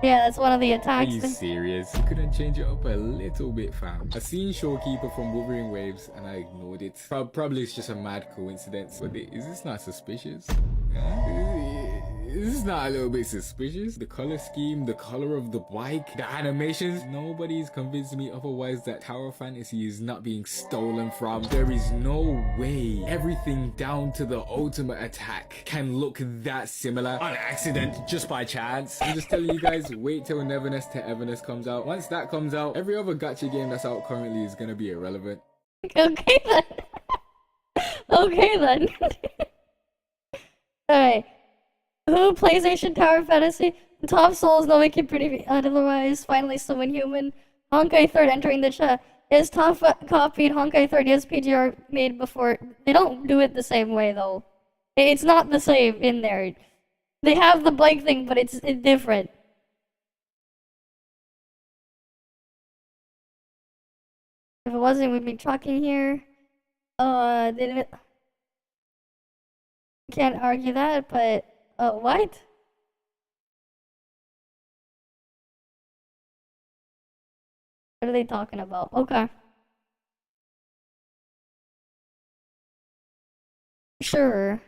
Yeah, that's one of the Are attacks. you serious? You couldn't change it up a little bit, fam. I seen Showkeeper from Wuthering Waves and I ignored it. Probably it's just a mad coincidence. But is this not suspicious? Is this not a little bit suspicious? The color scheme, the color of the bike, the animations. Nobody's convinced me otherwise that Tower Fantasy is not being stolen from. There is no way everything down to the ultimate attack can look that similar on accident, just by chance. I'm just telling you guys, wait till Neverness to Everness comes out. Once that comes out, every other gacha game that's out currently is gonna be irrelevant. Okay then. Okay then. Alright. Who? PlayStation Tower Fantasy? Top Souls, no make it pretty otherwise. Finally, someone human. Honkai 3rd entering the chat. Is Top copied Honkai 3rd? Yes, PGR made before. They don't do it the same way though. It's not the same in there. They have the bike thing, but it's different. If it wasn't, we'd be trucking here. Can't argue that, but what? What are they talking about? Okay. Sure.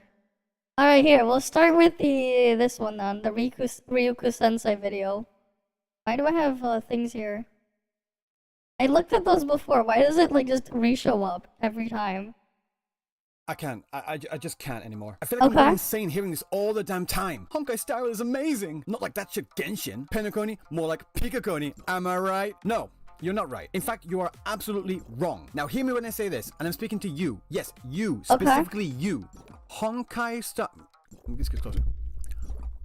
Alright, here, we'll start with this one then, the Ryuku Sensei video. Why do I have things here? I looked at those before, why does it like just re-show up every time? I can't. I just can't anymore. I feel like I'm going insane hearing this all the damn time. Honkai Star Rail is amazing. Not like that shit Genshin. Penacony, more like Pikacony. Am I right? No. You're not right. In fact, you are absolutely wrong. Now, hear me when I say this, and I'm speaking to you. Yes, you. Specifically you. Honkai Star... This gets closer.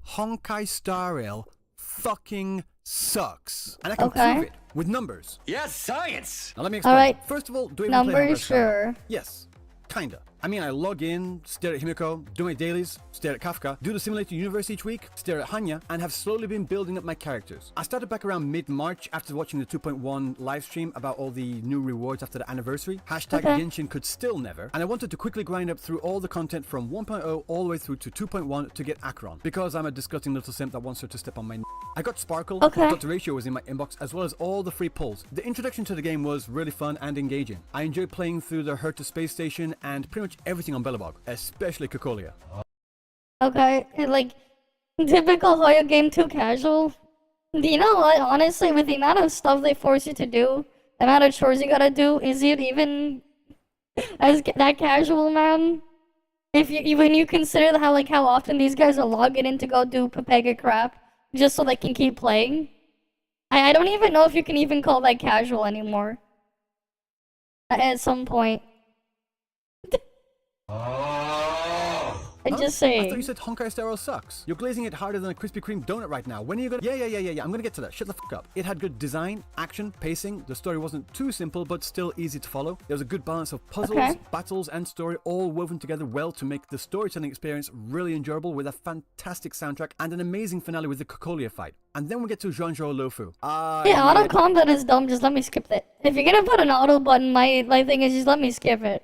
Honkai Star Rail fucking sucks. And I can prove it with numbers. Yes, science! Now, let me explain. Alright. First of all, do I even play Honkai Numbers, Star Rail? sure. Yes. Kinda. I mean, I log in, stare at Himiko, do my dailies, stare at Kafka, do the simulated universe each week, stare at Hanya, and have slowly been building up my characters. I started back around mid-March after watching the 2.1 live stream about all the new rewards after the anniversary. Hashtag Genshin could still never. And I wanted to quickly grind up through all the content from 1.0 all the way through to 2.1 to get Akron. Because I'm a disgusting little simp that wants her to step on my I got Sparkle, Dr. Ratio was in my inbox, as well as all the free pulls. The introduction to the game was really fun and engaging. I enjoyed playing through the Herta space station and pretty much everything on Bellabog, especially Kokolia. Okay, like, typical Hoyo game, too casual. You know what, honestly, with the amount of stuff they force you to do, the amount of chores you gotta do, is it even as that casual, man? When you consider how often these guys are logging in to go do Pepega crap, just so they can keep playing. I don't even know if you can even call that casual anymore. At some point. I'm just saying. I thought you said Honkai Star Rail sucks. You're glazing it harder than a Krispy Kreme donut right now. When are you gonna... Yeah. I'm gonna get to that. Shut the fuck up. It had good design, action, pacing. The story wasn't too simple, but still easy to follow. There was a good balance of puzzles, battles, and story all woven together well to make the storytelling experience really enjoyable with a fantastic soundtrack and an amazing finale with the Kokolia fight. And then we get to Jean-Joe Lofu. Yeah, auto combat is dumb. Just let me skip it. If you're gonna put an auto button, my thing is just let me skip it.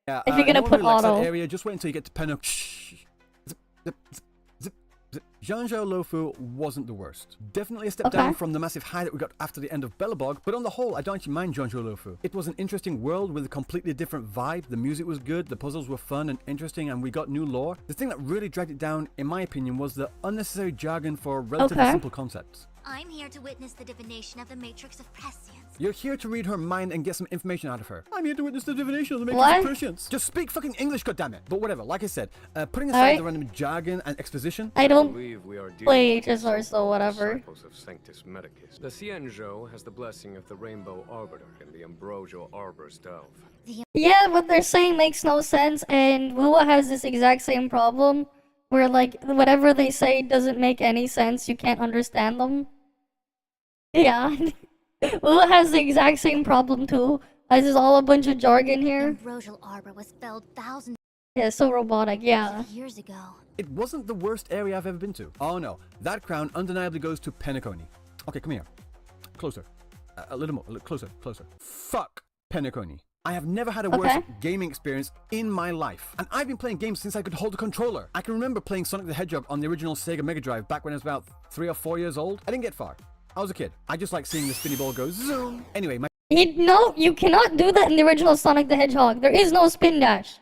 Yeah, If you're gonna no one put really likes that auto. area, just wait until you get to Penno. Zip, zip, zip, zip, zip. Zhangzhou Lofu wasn't the worst. Definitely a step down from the massive high that we got after the end of Belobog, but on the whole, I don't actually mind Zhangzhou Lofu. It was an interesting world with a completely different vibe. The music was good, the puzzles were fun and interesting, and we got new lore. The thing that really dragged it down, in my opinion, was the unnecessary jargon for relatively simple concepts. I'm here to witness the divination of the Matrix of Prescience. You're here to read her mind and get some information out of her. I'm here to witness the divination of the Matrix of Prescience. Just speak fucking English, goddammit. But whatever, like I said, putting aside the random jargon and exposition. I don't play HSR, so whatever. Of Sanctus Medicus. The Xianzhou has the blessing of the Rainbow Arbiter and the Ambrosial Arbor's dove. Yeah, what they're saying makes no sense, and Lua has this exact same problem, where like whatever they say doesn't make any sense. You can't understand them. Yeah, Lua has the exact same problem too. This is all a bunch of jargon here. Ambrosial Arbor was felled thousands Yeah, so robotic. Yeah. of years ago. It wasn't the worst area I've ever been to. Oh no, that crown undeniably goes to Penacony. Okay, come here. Closer. A little more. A little closer. Closer. Fuck Penacony. I have never had a worse gaming experience in my life. And I've been playing games since I could hold a controller. I can remember playing Sonic the Hedgehog on the original Sega Mega Drive back when I was about 3 or 4 years old. I didn't get far. I was a kid. I just like seeing the spinny ball go zoom. Anyway, my... No, you cannot do that in the original Sonic the Hedgehog. There is no spin dash.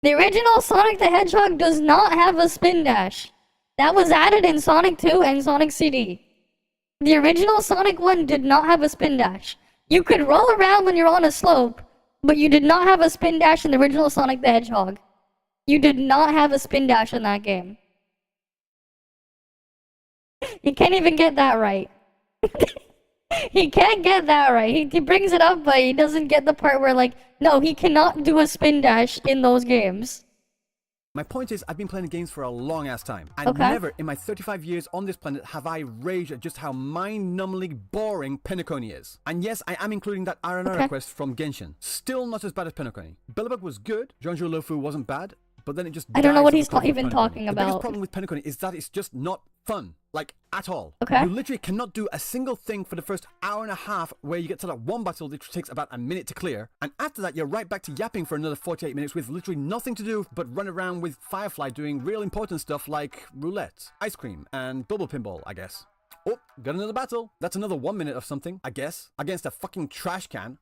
The original Sonic the Hedgehog does not have a spin dash. That was added in Sonic 2 and Sonic CD. The original Sonic 1 did not have a spin dash. You could roll around when you're on a slope, but you did not have a spin dash in the original Sonic the Hedgehog. You did not have a spin dash in that game. You can't even get that right. He can't get that right. He brings it up, but he doesn't get the part where, like, no, he cannot do a spin dash in those games. My point is, I've been playing games for a long ass time, and never in my 35 years on this planet have I raged at just how mind-numbingly boring Penacony is. And yes, I am including that Aranara quest from Genshin. Still not as bad as Penacony. Belobog was good, Zhangzhou Lofu wasn't bad, but then it just I don't know dies what at he's the top of even Penacony. talking The about. biggest problem with Penacony is that it's just not fun. Like, at all. Okay. You literally cannot do a single thing for the first hour and a half where you get to that one battle which takes about a minute to clear. And after that, you're right back to yapping for another 48 minutes with literally nothing to do but run around with Firefly doing real important stuff like roulette, ice cream, and bubble pinball, I guess. Oh, got another battle. That's another 1 minute of something, I guess, against a fucking trash can.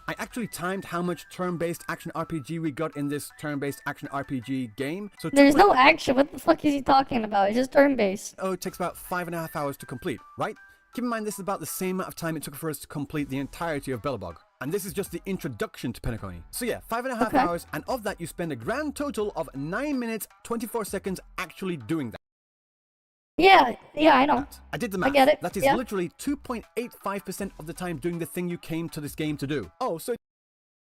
I actually timed how much turn-based action RPG we got in this turn-based action RPG game. So There's no action. What the fuck is he talking about? It's just turn-based. Oh, it takes about 5.5 hours to complete, right? Keep in mind this is about the same amount of time it took for us to complete the entirety of Belobog. And this is just the introduction to Penacony. So yeah, 5.5 hours, and of that you spend a grand total of 9 minutes, 24 seconds actually doing that. Yeah, I know. I did the math. I get it. That is literally 2.85% of the time doing the thing you came to this game to do. Oh, so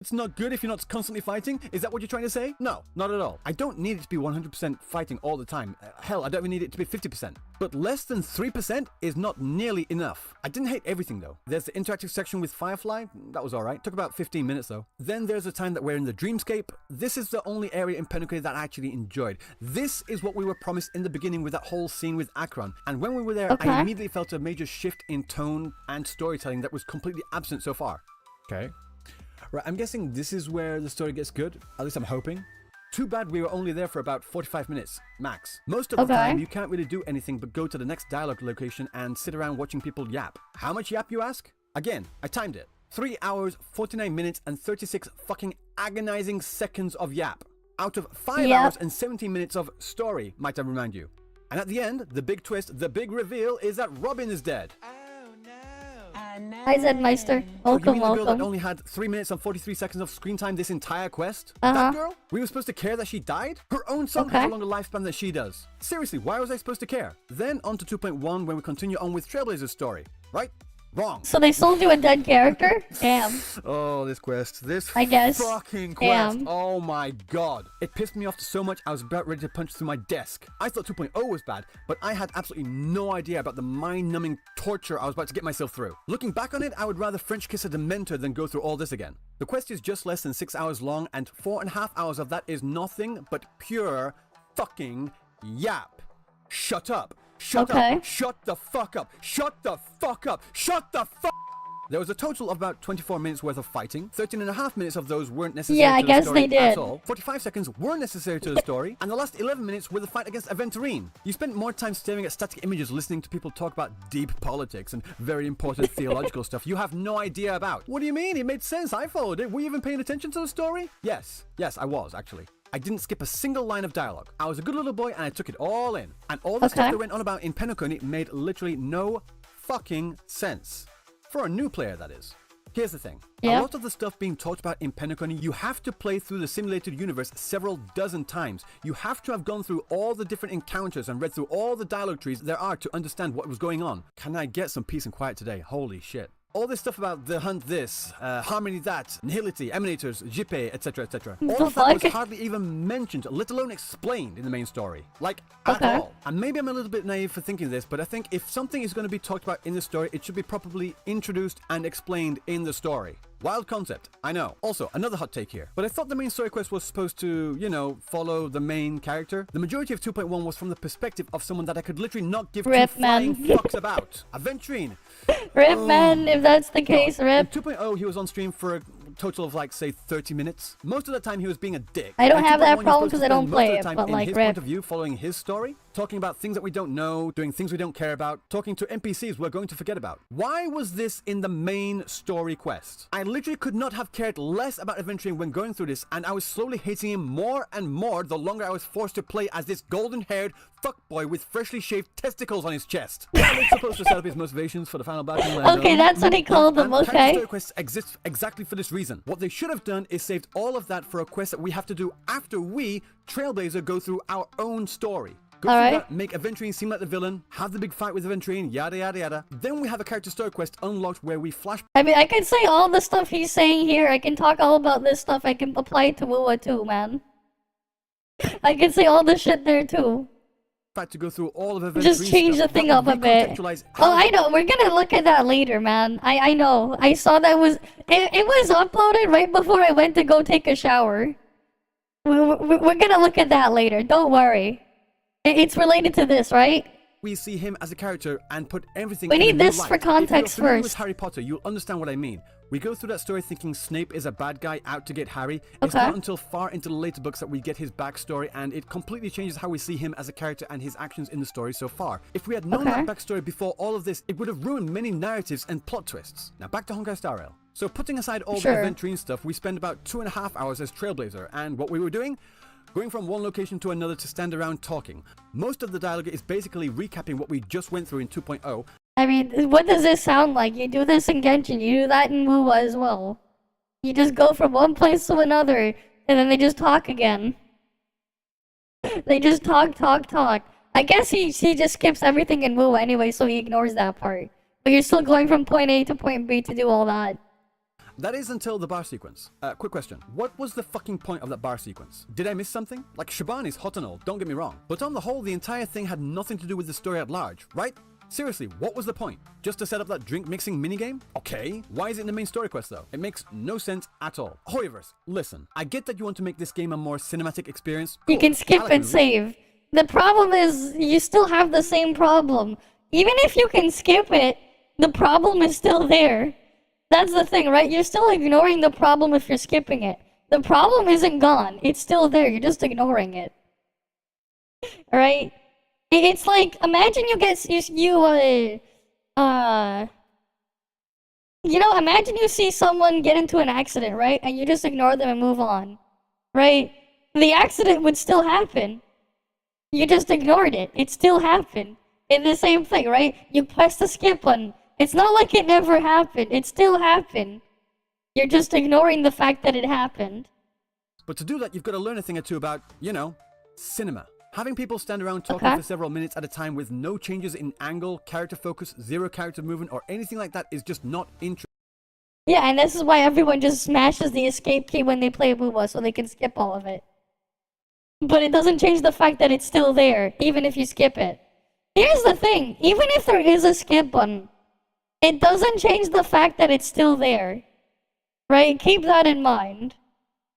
it's not good if you're not constantly fighting? Is that what you're trying to say? No, not at all. I don't need it to be 100% fighting all the time. Hell, I don't even need it to be 50%. But less than 3% is not nearly enough. I didn't hate everything though. There's the interactive section with Firefly. That was alright. Took about 15 minutes though. Then there's the time that we're in the Dreamscape. This is the only area in Penacony that I actually enjoyed. This is what we were promised in the beginning with that whole scene with Akron. And when we were there, I immediately felt a major shift in tone and storytelling that was completely absent so far. Okay. Right, I'm guessing this is where the story gets good. At least I'm hoping. Too bad we were only there for about 45 minutes, max. Most of the time, you can't really do anything but go to the next dialogue location and sit around watching people yap. How much yap, you ask? Again, I timed it. 3 hours, 49 minutes, and 36 fucking agonizing seconds of yap. Out of 5 hours and 17 minutes of story, might I remind you. And at the end, the big twist, the big reveal is that Robin is dead. Hi, Zedmeister. Welcome, you mean the girl that welcome. only had 3 minutes and 43 seconds of screen time this entire quest? That girl? We were supposed to care that she died? Her own son has a longer lifespan than she does. Seriously, why was I supposed to care? Then on to 2.1 when we continue on with Trailblazer's story. Right? Wrong. So they sold you a dead character? Damn. Oh, this quest. This I guess. fucking quest. Damn. Oh my god. It pissed me off so much I was about ready to punch through my desk. I thought 2.0 was bad, but I had absolutely no idea about the mind-numbing torture I was about to get myself through. Looking back on it, I would rather French kiss a Dementor than go through all this again. The quest is just less than 6 hours long, and 4.5 hours of that is nothing but pure fucking yap. Shut up. Shut up. Shut the fuck up. Shut the fuck up. Shut the fuck There was a total of about 24 minutes worth of fighting. 13.5 minutes of those weren't necessary Yeah, I to the guess story they did. at all. 45 seconds were necessary to the story. And the last 11 minutes were the fight against Aventurine. You spent more time staring at static images listening to people talk about deep politics and very important theological stuff you have no idea about. What do you mean? It made sense. I followed it. Were you even paying attention to the story? Yes, I was actually. I didn't skip a single line of dialogue. I was a good little boy and I took it all in. And all the stuff that went on about in Penacony made literally no fucking sense. For a new player, that is. Here's the thing. A lot of the stuff being talked about in Penacony, you have to play through the simulated universe several dozen times. You have to have gone through all the different encounters and read through all the dialogue trees there are to understand what was going on. Can I get some peace and quiet today? Holy shit. All this stuff about the hunt this, harmony that, nihility, emanators, jipe, etc, etc. All of that was hardly even mentioned, let alone explained in the main story. Like, at all. And maybe I'm a little bit naive for thinking this, but I think if something is going to be talked about in the story, it should be properly introduced and explained in the story. Wild concept, I know. Also, another hot take here. But I thought the main story quest was supposed to, you know, follow the main character. The majority of 2.1 was from the perspective of someone that I could literally not give two flying fucks about. Aventurine. Rip, man, if that's the case, rip. In 2.0, he was on stream for a total of like, say, 30 minutes. Most of the time, he was being a dick. I don't have that problem because I don't play it, but like, his point of view, following his story, talking about things that we don't know, doing things we don't care about, talking to NPCs we're going to forget about. Why was this in the main story quest? I literally could not have cared less about Aventurine when going through this, and I was slowly hating him more and more the longer I was forced to play as this golden-haired fuckboy with freshly shaved testicles on his chest. It's supposed to set up his motivations for the final battle. Okay, that's what he called them, okay. Story quests exist exactly for this reason. What they should have done is saved all of that for a quest that we have to do after we, Trailblazer, go through our own story. Go through that, make Aventurine seem like the villain, have the big fight with Aventurine, yada yada yada. Then we have a character story quest unlocked where we flash. I mean, I can say all the stuff he's saying here. I can talk all about this stuff. I can apply it to Wuwa too, man. I can say all the shit there too. To go through all of Aventurine just change the thing up a bit. Oh, I know. We're gonna look at that later, man. I know. I saw that was it was uploaded right before I went to go take a shower. We're gonna look at that later. Don't worry. It's related to this, right? We see him as a character and put everything. We need this for context if you're familiar first. With Harry Potter, you'll understand what I mean. We go through that story thinking Snape is a bad guy out to get Harry. It's not until far into the later books that we get his backstory, and it completely changes how we see him as a character and his actions in the story so far. If we had known that backstory before all of this, it would have ruined many narratives and plot twists. Now back to Honkai Star Rail. So putting aside all the Aventurine stuff, we spent about 2.5 hours as Trailblazer, and what we were doing? Going from one location to another to stand around talking. Most of the dialogue is basically recapping what we just went through in 2.0. I mean, what does this sound like? You do this in Genshin, you do that in Wuwa as well. You just go from one place to another, and then they just talk again. They just talk. I guess he just skips everything in Wuwa anyway, so he ignores that part. But you're still going from point A to point B to do all that. That is until the bar sequence. Quick question. What was the fucking point of that bar sequence? Did I miss something? Like, Shaban is hot and all, don't get me wrong. But on the whole, the entire thing had nothing to do with the story at large, right? Seriously, what was the point? Just to set up that drink mixing minigame? Okay. Why is it in the main story quest though? It makes no sense at all. Hoyoverse, listen. I get that you want to make this game a more cinematic experience. Cool. You can skip and save. The problem is, you still have the same problem. Even if you can skip it, the problem is still there. That's the thing, right? You're still ignoring the problem if you're skipping it. The problem isn't gone. It's still there. You're just ignoring it. Alright? It's like, imagine you get, imagine you see someone get into an accident, right? And you just ignore them and move on. Right? The accident would still happen. You just ignored it. It still happened. It's the same thing, right? You press the skip button. It's not like it never happened. It still happened. You're just ignoring the fact that it happened. But to do that, you've got to learn a thing or two about, cinema. Having people stand around talking for several minutes at a time with no changes in angle, character focus, zero character movement, or anything like that is just not interesting. Yeah, and this is why everyone just smashes the escape key when they play Wuwa, so they can skip all of it. But it doesn't change the fact that it's still there, even if you skip it. Here's the thing, even if there is a skip button, it doesn't change the fact that it's still there. Right? Keep that in mind.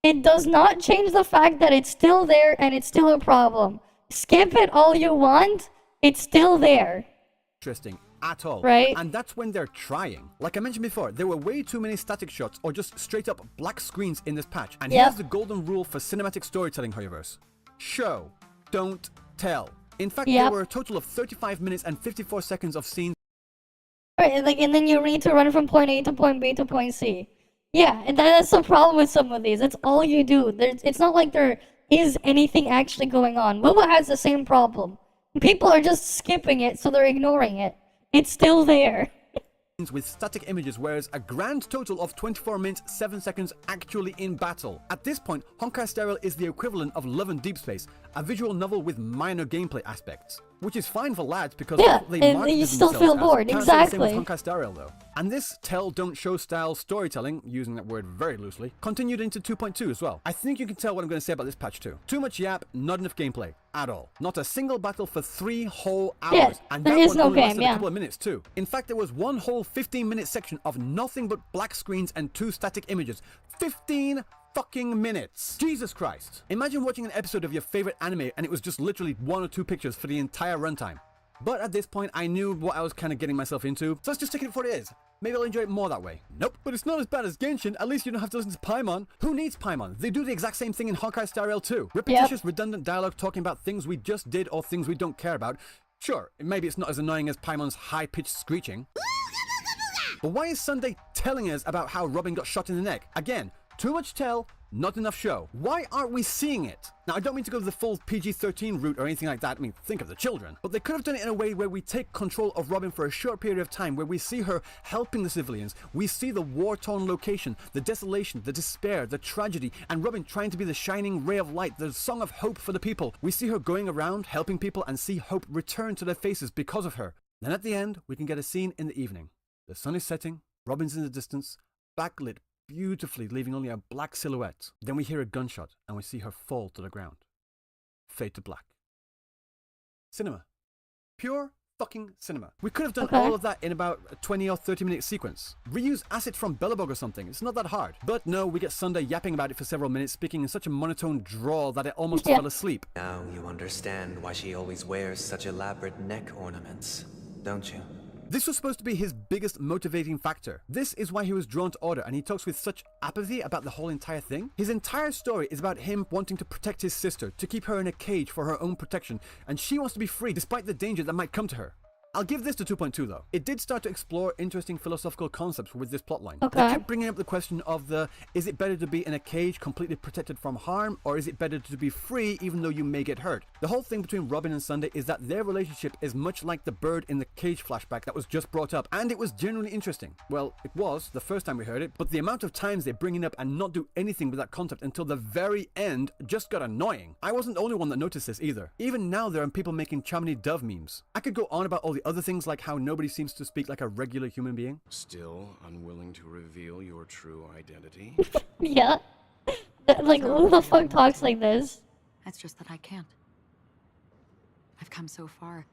It does not change the fact that it's still there and it's still a problem. Skip it all you want, it's still there. Interesting. at all. Right. And that's when they're trying. Like I mentioned before, there were way too many static shots or just straight up black screens in this patch. And here's the golden rule for cinematic storytelling, Hoyoverse. Show, don't tell. In fact, there were a total of 35 minutes and 54 seconds of scenes. Right, like, and then you need to run from point A to point B to point C. Yeah, and that's the problem with some of these. That's all you do. It's not like there is anything actually going on. Momo has the same problem. People are just skipping it, so they're ignoring it. It's still there. With static images, whereas a grand total of 24 minutes 7 seconds actually in battle. At this point, Honkai Star Rail is the equivalent of Love and Deep Space, a visual novel with minor gameplay aspects, which is fine for lads because they market you still feel bored. Exactly. Same with Honkai Star Rail though. And this tell don't show style storytelling, using that word very loosely, continued into 2.2 as well. I think you can tell what I'm going to say about this patch too. Too much yap, not enough gameplay at all. Not a single battle for 3 whole hours. Yeah, and there that is one no only game, lasted a couple of minutes too. In fact, there was one whole 15-minute section of nothing but black screens and 2 static images. 15 fucking minutes. Jesus Christ. Imagine watching an episode of your favorite anime and it was just literally 1 or 2 pictures for the entire runtime. But at this point, I knew what I was kind of getting myself into, so let's just take it for what it is. Maybe I'll enjoy it more that way. Nope. But it's not as bad as Genshin. At least you don't have to listen to Paimon. Who needs Paimon? They do the exact same thing in Honkai Star Rail too. Repetitious, redundant dialogue talking about things we just did or things we don't care about. Sure, maybe it's not as annoying as Paimon's high-pitched screeching. But why is Sunday telling us about how Robin got shot in the neck? Again, too much tell, not enough show. Why aren't we seeing it? Now, I don't mean to go the full PG-13 route or anything like that. I mean, think of the children. But they could have done it in a way where we take control of Robin for a short period of time, where we see her helping the civilians. We see the war-torn location, the desolation, the despair, the tragedy, and Robin trying to be the shining ray of light, the song of hope for the people. We see her going around, helping people, and see hope return to their faces because of her. Then at the end, we can get a scene in the evening. The sun is setting, Robin's in the distance, backlit beautifully, leaving only a black silhouette. Then we hear a gunshot, and we see her fall to the ground. Fade to black. Cinema. Pure fucking cinema. We could have done all of that in about a 20 or 30 minute sequence. Reuse assets from Bellabog or something. It's not that hard. But no, we get Sunday yapping about it for several minutes, speaking in such a monotone drawl that it almost fell asleep. Now you understand why she always wears such elaborate neck ornaments, don't you? This was supposed to be his biggest motivating factor. This is why he was drawn to Order, and he talks with such apathy about the whole entire thing. His entire story is about him wanting to protect his sister, to keep her in a cage for her own protection, and she wants to be free despite the danger that might come to her. I'll give this to 2.2 though. It did start to explore interesting philosophical concepts with this plotline. They kept bringing up the question of is it better to be in a cage completely protected from harm, or is it better to be free even though you may get hurt? The whole thing between Robin and Sunday is that their relationship is much like the bird in the cage flashback that was just brought up, and it was genuinely interesting. Well, it was the first time we heard it, but the amount of times they bring it up and not do anything with that concept until the very end just got annoying. I wasn't the only one that noticed this either. Even now there are people making Chamini Dove memes. I could go on about all the other things like how nobody seems to speak like a regular human being. Still unwilling to reveal your true identity? Yeah. Like, who the fuck talks like this? It's just that I can't. I've come so far,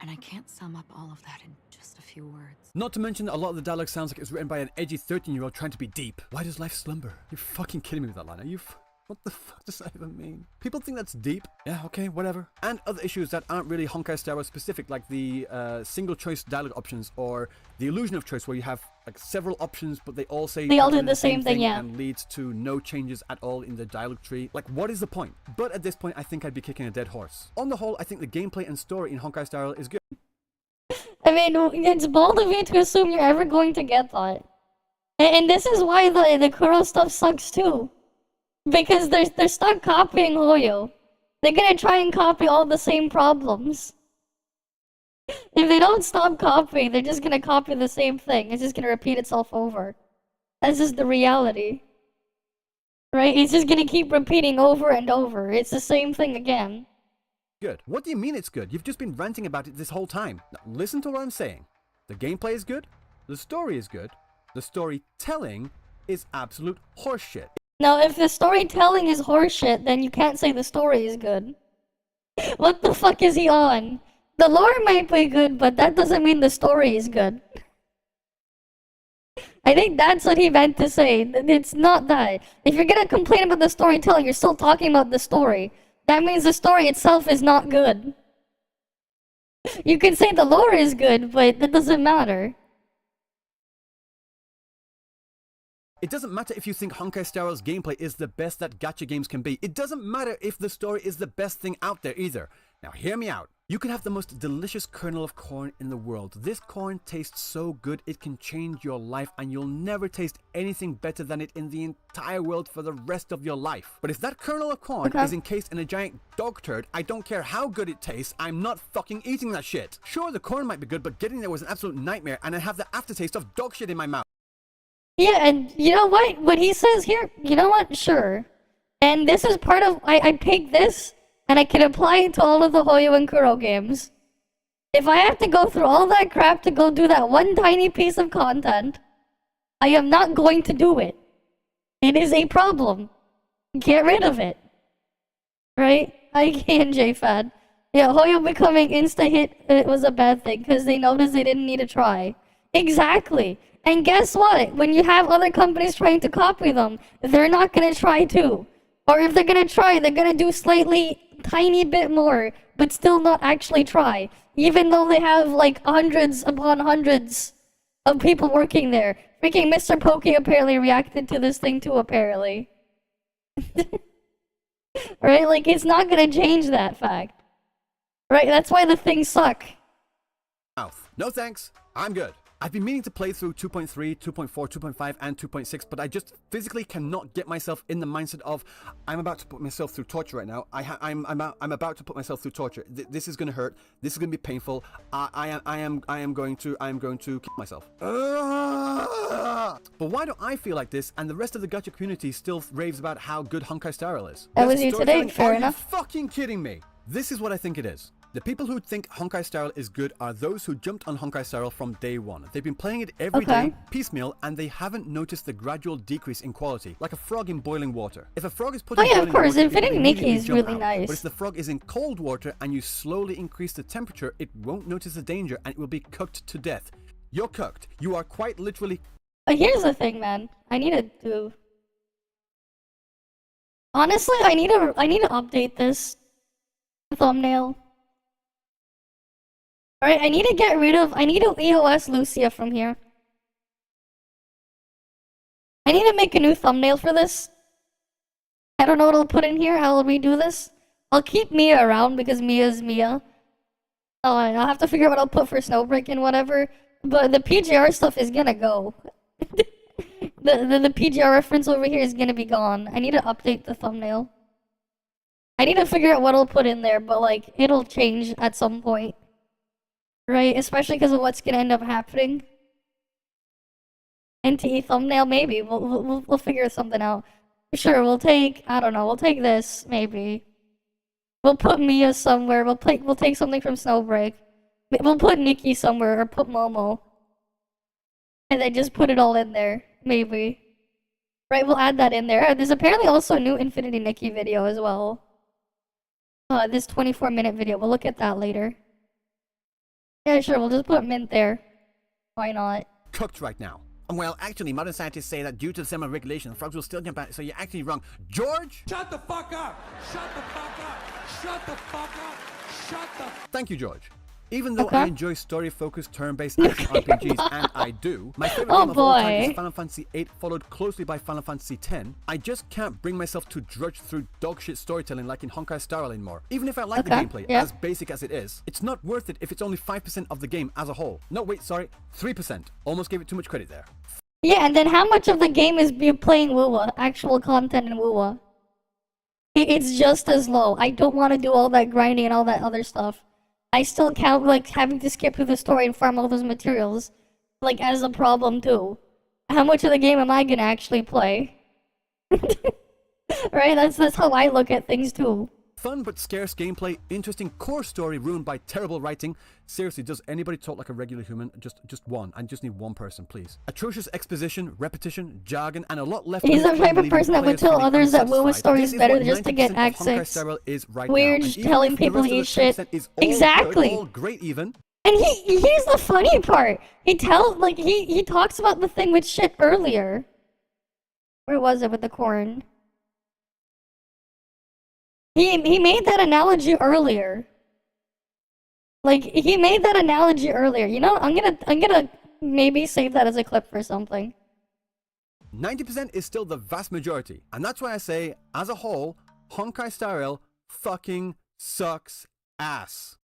and I can't sum up all of that in just a few words. Not to mention that a lot of the dialogue sounds like it's written by an edgy 13-year-old trying to be deep. Why does life slumber? You're fucking kidding me with that line, are you? What the fuck does that even mean? People think that's deep. Yeah, okay, whatever. And other issues that aren't really Honkai Star Rail specific, like the single choice dialogue options, or the illusion of choice, where you have like several options, but they all say they all do the same thing, yeah, and leads to no changes at all in the dialogue tree. Like, what is the point? But at this point, I think I'd be kicking a dead horse. On the whole, I think the gameplay and story in Honkai Star Rail is good. I mean, it's bold of you to assume you're ever going to get that. And this is why the Kuro stuff sucks too. Because they're stuck copying Hoyo. They're gonna try and copy all the same problems. If they don't stop copying, they're just gonna copy the same thing. It's just gonna repeat itself over. That's just the reality. Right? It's just gonna keep repeating over and over. It's the same thing again. Good. What do you mean it's good? You've just been ranting about it this whole time. Now, listen to what I'm saying. The gameplay is good. The story is good. The storytelling is absolute horseshit. Now, if the storytelling is horseshit, then you can't say the story is good. What the fuck is he on? The lore might be good, but that doesn't mean the story is good. I think that's what he meant to say. It's not that. If you're gonna complain about the storytelling, you're still talking about the story. That means the story itself is not good. You can say the lore is good, but that doesn't matter. It doesn't matter if you think Honkai Star Rail's gameplay is the best that gacha games can be. It doesn't matter if the story is the best thing out there either. Now hear me out. You can have the most delicious kernel of corn in the world. This corn tastes so good it can change your life and you'll never taste anything better than it in the entire world for the rest of your life. But if that kernel of corn is encased in a giant dog turd, I don't care how good it tastes, I'm not fucking eating that shit. Sure, the corn might be good, but getting there was an absolute nightmare and I have the aftertaste of dog shit in my mouth. Yeah, and you know what? What he says here, you know what? Sure. And this is part of, I picked this, and I can apply it to all of the Hoyo and Kuro games. If I have to go through all that crap to go do that one tiny piece of content, I am not going to do it. It is a problem. Get rid of it. Right? I can, JFAD. Yeah, Hoyo becoming insta-hit, it was a bad thing, because they noticed they didn't need to try. Exactly. And guess what? When you have other companies trying to copy them, they're not going to try too. Or if they're going to try, they're going to do slightly tiny bit more, but still not actually try. Even though they have like hundreds upon hundreds of people working there. Freaking Mr. Pokey apparently reacted to this thing too, apparently. Right? Like, it's not going to change that fact. Right? That's why the things suck. No thanks. I'm good. I've been meaning to play through 2.3, 2.4, 2.5, and 2.6, but I just physically cannot get myself in the mindset of I'm about to put myself through torture right now. I'm about to put myself through torture. This is gonna hurt. This is gonna be painful. I am going to kill myself. But why do I feel like this, and the rest of the gacha community still raves about how good Honkai Star Rail is? That was you today. Fair enough. Are you fucking kidding me? This is what I think it is. The people who think Honkai Star Rail is good are those who jumped on Honkai Star Rail from day one. They've been playing it every day, piecemeal, and they haven't noticed the gradual decrease in quality, like a frog in boiling water. If a frog is put in boiling water, Infinity Nikki is really nice. But if the frog is in cold water and you slowly increase the temperature, it won't notice the danger and it will be cooked to death. You're cooked. You are quite literally... Here's the thing, man. I need to do... Honestly, I need to update this thumbnail. Alright, I need to get rid of... I need to EOS Lucia from here. I need to make a new thumbnail for this. I don't know what I'll put in here. I'll redo this. I'll keep Mia around because Mia's Mia. Oh, I'll have to figure out what I'll put for Snowbreak and whatever. But the PGR stuff is gonna go. the PGR reference over here is gonna be gone. I need to update the thumbnail. I need to figure out what I'll put in there, but like, it'll change at some point. Right? Especially because of what's gonna end up happening. NTE thumbnail, maybe. We'll figure something out. Sure, we'll take, I don't know, we'll take this, maybe. We'll put Mia somewhere, we'll take something from Snowbreak. We'll put Nikki somewhere, or put Momo. And then just put it all in there, maybe. Right, we'll add that in there. There's apparently also a new Infinity Nikki video as well. This 24-minute video, we'll look at that later. Yeah, sure, we'll just put Mint there. Why not? Cooked right now. Well, actually, modern scientists say that due to the semi-regulation, frogs will still jump out, so you're actually wrong. George? Shut the fuck up! Shut the fuck up! Shut the fuck up! Shut the... Thank you, George. Even though I enjoy story-focused turn-based action RPGs, and I do, my favorite game of all time is Final Fantasy VIII, followed closely by Final Fantasy X. I just can't bring myself to drudge through dogshit storytelling like in Honkai Star Rail anymore. Even if I like the gameplay, as basic as it is, it's not worth it if it's only 5% of the game as a whole. No, wait, sorry, 3%. Almost gave it too much credit there. Yeah, and then how much of the game is you playing WoWa? Actual content in WoWa? It's just as low. I don't want to do all that grinding and all that other stuff. I still count, like, having to skip through the story and farm all those materials, like, as a problem, too. How much of the game am I gonna actually play? Right? That's how I look at things, too. Fun but scarce gameplay, interesting core story ruined by terrible writing. Seriously, does anybody talk like a regular human? Just one. I just need one person, please. Atrocious exposition, repetition, jargon, and a lot left. He's the type of person that would tell others that WoW's story is better just to get access. Weird, telling people he shit. Exactly. All great even. And here's the funny part. He talks about the thing with shit earlier. Where was it with the corn? He made that analogy earlier. Like, he made that analogy earlier. You know, I'm gonna maybe save that as a clip for something. 90% is still the vast majority. And that's why I say, as a whole, Honkai Star Rail fucking sucks ass.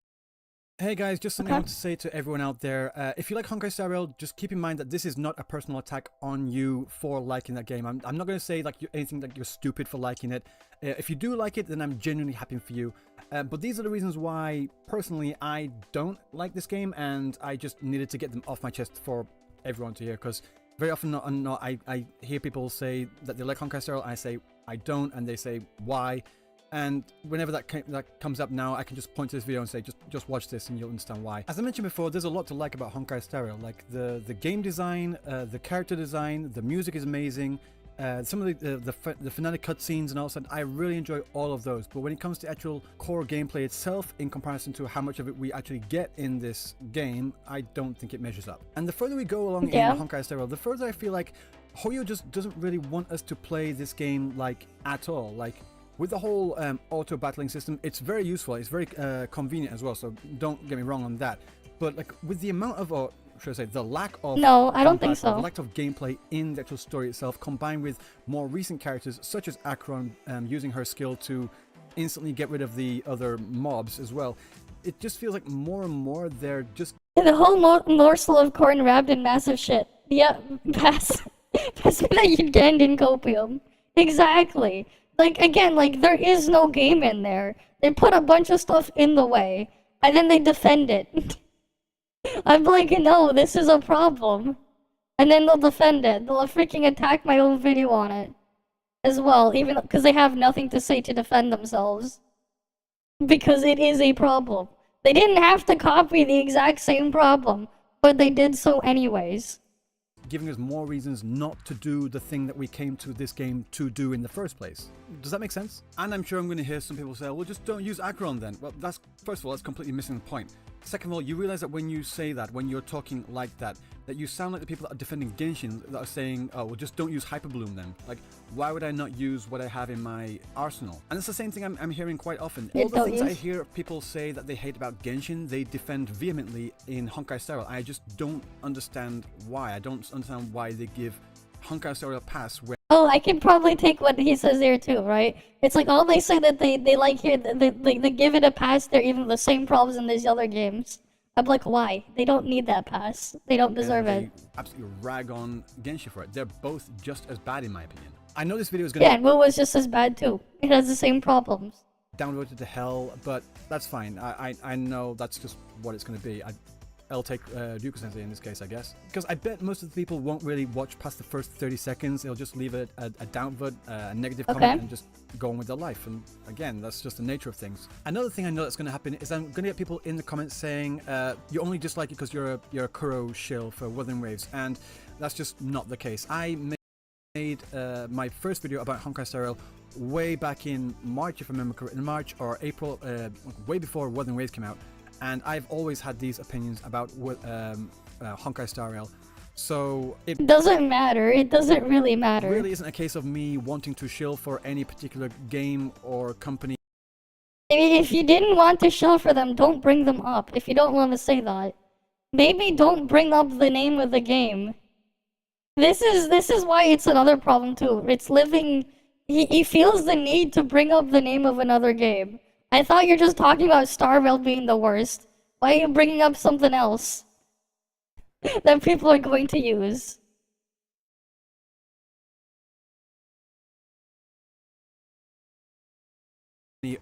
Hey guys, just something I want to say to everyone out there. If you like Honkai Star Rail, just keep in mind that this is not a personal attack on you for liking that game. I'm not going to say like anything like you're stupid for liking it. If you do like it, then I'm genuinely happy for you. But these are the reasons why, personally, I don't like this game, and I just needed to get them off my chest for everyone to hear, because very often I hear people say that they like Honkai Star Rail, I say I don't, and they say why. And whenever that comes up now, I can just point to this video and say, just watch this and you'll understand why. As I mentioned before, there's a lot to like about Honkai Star Rail. Like the game design, the character design, the music is amazing. Some of the finale cutscenes and all that, I really enjoy all of those. But when it comes to actual core gameplay itself, in comparison to how much of it we actually get in this game, I don't think it measures up. And the further we go along in Honkai Star Rail, the further I feel like Hoyo just doesn't really want us to play this game like at all. Like, with the whole auto battling system, it's very useful. It's very convenient as well, so don't get me wrong on that. But like with the amount of, or should I say, the lack of no, I don't think so. The lack of gameplay in the actual story itself, combined with more recent characters such as Akron using her skill to instantly get rid of the other mobs as well, it just feels like more and more they're just the whole morsel of corn wrapped in massive shit. Yeah, pass in copium. Exactly. Like, again, like, there is no game in there. They put a bunch of stuff in the way, and then they defend it. I'm like, no, this is a problem. And then they'll defend it. They'll freaking attack my own video on it. As well, even because they have nothing to say to defend themselves. Because it is a problem. They didn't have to copy the exact same problem, but they did so anyways. Giving us more reasons not to do the thing that we came to this game to do in the first place. Does that make sense? And I'm sure I'm going to hear some people say, well, just don't use Akron then. Well, that's, first of all, that's completely missing the point. Second of all, you realize that when you say that, when you're talking like that you sound like the people that are defending Genshin that are saying, oh, well, just don't use Hyperbloom then. Like, why would I not use what I have in my arsenal? And it's the same thing I'm hearing quite often. All the things I hear people say that they hate about Genshin, they defend vehemently in Honkai Star Rail. I just don't understand why. I don't understand why they give Honkai Star Rail a pass where... Oh, I can probably take what he says here too, right? It's like all they say that they like here, they give it a pass, they're even the same problems in these other games. I'm like, why? They don't need that pass. They don't deserve it. Absolutely rag on Genshin for it. They're both just as bad in my opinion. I know this video is going to... Yeah, and Wu was just as bad too. It has the same problems. Downvoted to hell, but that's fine. I know that's just what it's going to be. I'll take Ryuko-sensei in this case, I guess. Because I bet most of the people won't really watch past the first 30 seconds. They'll just leave it a downvote, a negative comment, and just go on with their life. And again, that's just the nature of things. Another thing I know that's going to happen is I'm going to get people in the comments saying, you only dislike it because you're a Kuro shill for Wuthering Waves. And that's just not the case. I made my first video about Honkai Star Rail way back in March, if I remember correctly, in March or April, way before Wuthering Waves came out. And I've always had these opinions about Honkai Star Rail. So it doesn't matter. It doesn't really matter. It really isn't a case of me wanting to shill for any particular game or company. I mean, if you didn't want to shill for them, don't bring them up. If you don't want to say that, maybe don't bring up the name of the game. This is why it's another problem too. It's living. He feels the need to bring up the name of another game. I thought you're just talking about Star Rail being the worst. Why are you bringing up something else that people are going to use?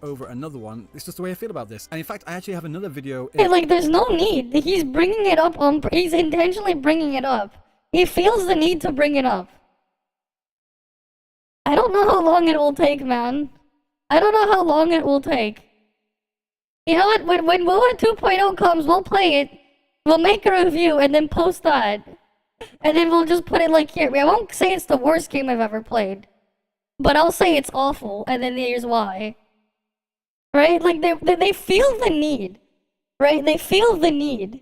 Over another one. It's just the way I feel about this. And in fact, I actually have another video. Hey, like, there's no need. He's bringing it up on. He's intentionally bringing it up. He feels the need to bring it up. I don't know how long it will take, man. I don't know how long it will take. You know what? When Wuha 2.0 comes, we'll play it. We'll make a review and then post that. And then we'll just put it like here. I won't say it's the worst game I've ever played. But I'll say it's awful, and then here's why. Right? Like, they feel the need. Right? They feel the need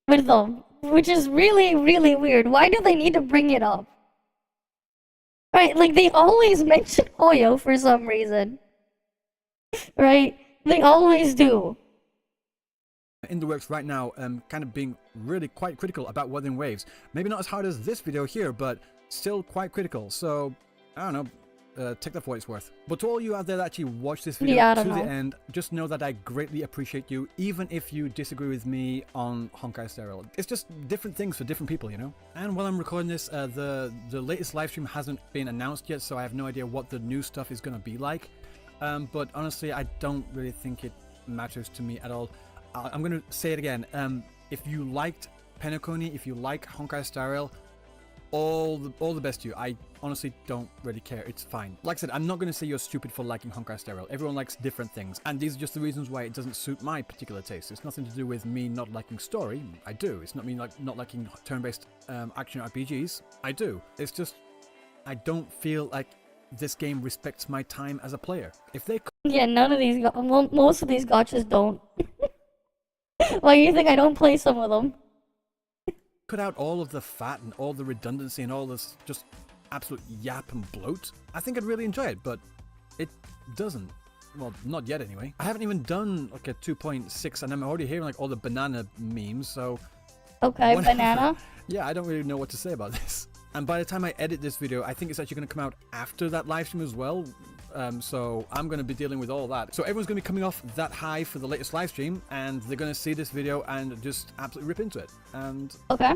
with them. Which is really, really weird. Why do they need to bring it up? Right? Like, they always mention Hoyo for some reason. Right? They always do. in the works right now, kind of being really quite critical about Wuthering Waves. Maybe not as hard as this video here, but still quite critical. So, I don't know, take that for what it's worth. But to all you out there that actually watch this video to the end, just know that I greatly appreciate you, even if you disagree with me on Honkai Star Rail. It's just different things for different people, you know? And while I'm recording this, the latest live stream hasn't been announced yet, so I have no idea what the new stuff is going to be like. But honestly, I don't really think it matters to me at all. I'm going to say it again. If you liked Penacony, if you like Honkai Star Rail, all the best to you. I honestly don't really care. It's fine. Like I said, I'm not going to say you're stupid for liking Honkai Star Rail. Everyone likes different things, and these are just the reasons why it doesn't suit my particular taste. It's nothing to do with me not liking story. I do. It's not me not liking turn-based action RPGs. I do. It's just I don't feel like this game respects my time as a player. If they none of these most of these gachas don't. Why do you think I don't play some of them? cut out all of the fat and all the redundancy and all this just absolute yap and bloat, I think I'd really enjoy it, but it doesn't. Well, not yet anyway. I haven't even done like a 2.6 and I'm already hearing like all the banana memes, so... Okay, banana? Yeah, I don't really know what to say about this. And by the time I edit this video, I think it's actually going to come out after that live stream as well. So I'm going to be dealing with all that. So everyone's going to be coming off that high for the latest live stream, and they're going to see this video and just absolutely rip into it. And okay,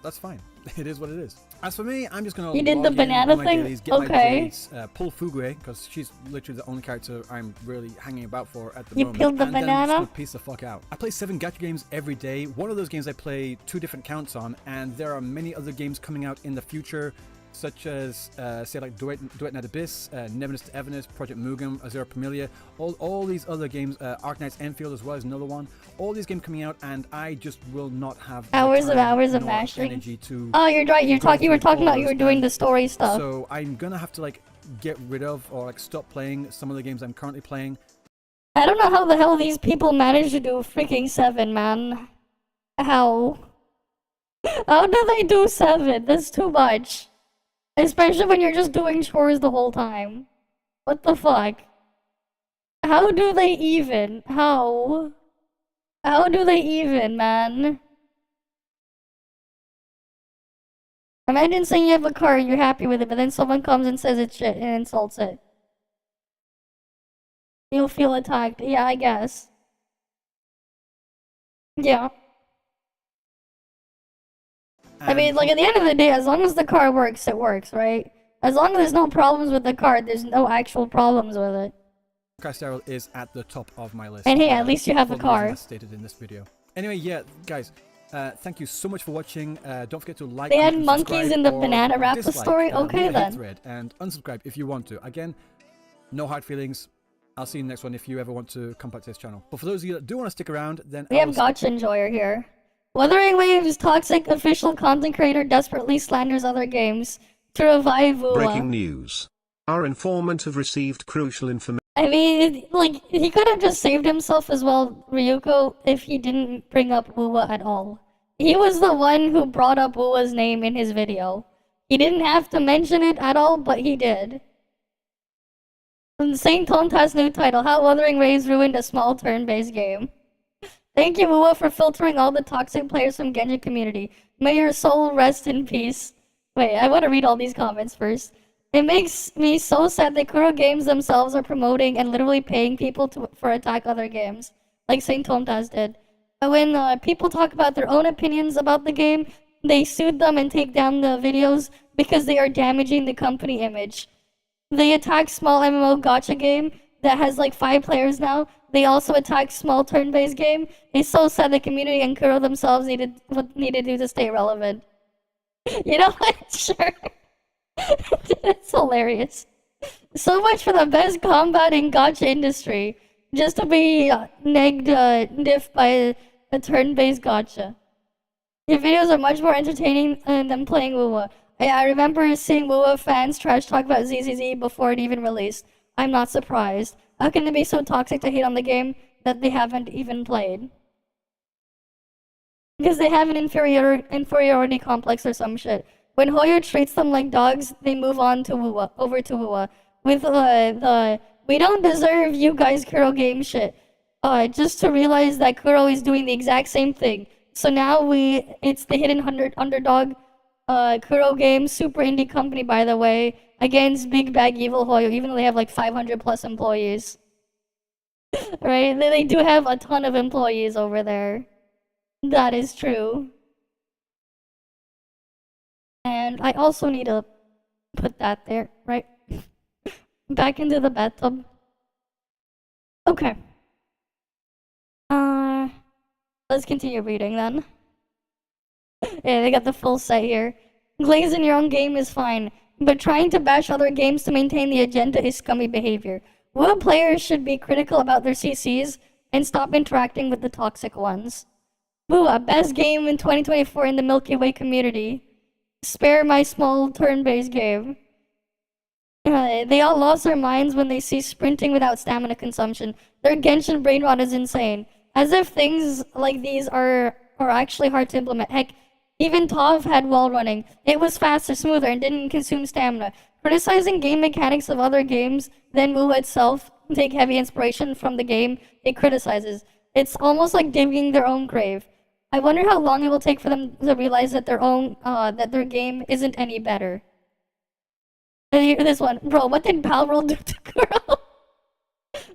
that's fine. It is what it is. As for me, I'm just going to You did the banana thing? Dailies, get my dailies, pull Fugue, because she's literally the only character I'm really hanging about for at the moment. You peeled the and banana? Then piece the fuck out. I play 7 gacha games every day. One of those games I play 2 different counts on, and there are many other games coming out in the future, such as, say, like Duet Night Abyss, Neverness to Everness, Project Mugen, Azura Familia, all these other games, Arknights Enfield as well is another one. All these games coming out, and I just will not have hours of mastering. Energy to. Oh, you're right. You were talking about you were doing the story stuff. So I'm gonna have to like get rid of or like stop playing some of the games I'm currently playing. I don't know how the hell these people manage to do freaking 7, man. How? How do they do 7? That's too much. Especially when you're just doing chores the whole time. What the fuck? How do they even? How? How do they even, man? Imagine saying you have a car and you're happy with it, but then someone comes and says it's shit and insults it. You'll feel attacked. Yeah, I guess. Yeah. I mean, like, at the end of the day, as long as the car works, it works, right? As long as there's no problems with the car, there's no actual problems with it. Honkai Star Rail is at the top of my list. And hey, at least you have a car. As stated in this video. Anyway, yeah, guys, thank you so much for watching. Don't forget to like. They had monkeys in the banana wrap the story? Okay, then. Thread and unsubscribe if you want to. Again, no hard feelings. I'll see you in the next one if you ever want to come back to this channel. But for those of you that do want to stick around, then we have Gacha Enjoyer here. Wuthering Waves toxic official content creator desperately slanders other games to revive Wuwa. Breaking news. Our informant have received crucial information. I mean, like, he could have just saved himself as well, Ryuko, if he didn't bring up Wuwa at all. He was the one who brought up Wuwa's name in his video. He didn't have to mention it at all, but he did. Saint Tonta's new title, How Wuthering Waves Ruined a Small Turn-Based Game. Thank you, Wuwa, for filtering all the toxic players from Genji community. May your soul rest in peace. Wait, I want to read all these comments first. It makes me so sad that Kuro Games themselves are promoting and literally paying people for attack other games, like Saint Tontas did. But when people talk about their own opinions about the game, they sued them and take down the videos because they are damaging the company image. They attack small MMO gacha game that has like 5 players now. They also attack small turn-based game. It's so sad the community and Kuro themselves needed to do to stay relevant. You know what? Sure. It's hilarious. So much for the best combat in gacha industry, just to be niffed by a turn-based gacha. Your videos are much more entertaining than playing Wuwa. I remember seeing Wuwa fans trash talk about ZZZ before it even released. I'm not surprised. How can they be so toxic to hate on the game that they haven't even played? Because they have an inferiority complex or some shit. When Hoyo treats them like dogs, they move on to Wuwa, over to Wuwa. With the we don't deserve you guys Kuro game shit. just to realize that Kuro is doing the exact same thing. So now it's the hidden underdog, Kuro Games, super indie company, by the way, against Big Bag Evil Hoyo, even though they have like 500 plus employees. Right? They do have a ton of employees over there. That is true. And I also need to put that there, right? Back into the bathtub. Okay. Let's continue reading then. Yeah, they got the full set here. Glazing your own game is fine, but trying to bash other games to maintain the agenda is scummy behavior. What players should be critical about their CCs and stop interacting with the toxic ones. Boo, best game in 2024 in the Milky Way community. Spare my small turn-based game. They all lost their minds when they see sprinting without stamina consumption. Their Genshin brain rot is insane. As if things like these are actually hard to implement. Heck, even ToF had wall running. It was faster, smoother, and didn't consume stamina. Criticizing game mechanics of other games, then WoW itself take heavy inspiration from the game it criticizes. It's almost like digging their own grave. I wonder how long it will take for them to realize that their game isn't any better. This one, bro. What did Palworld do to Kuro?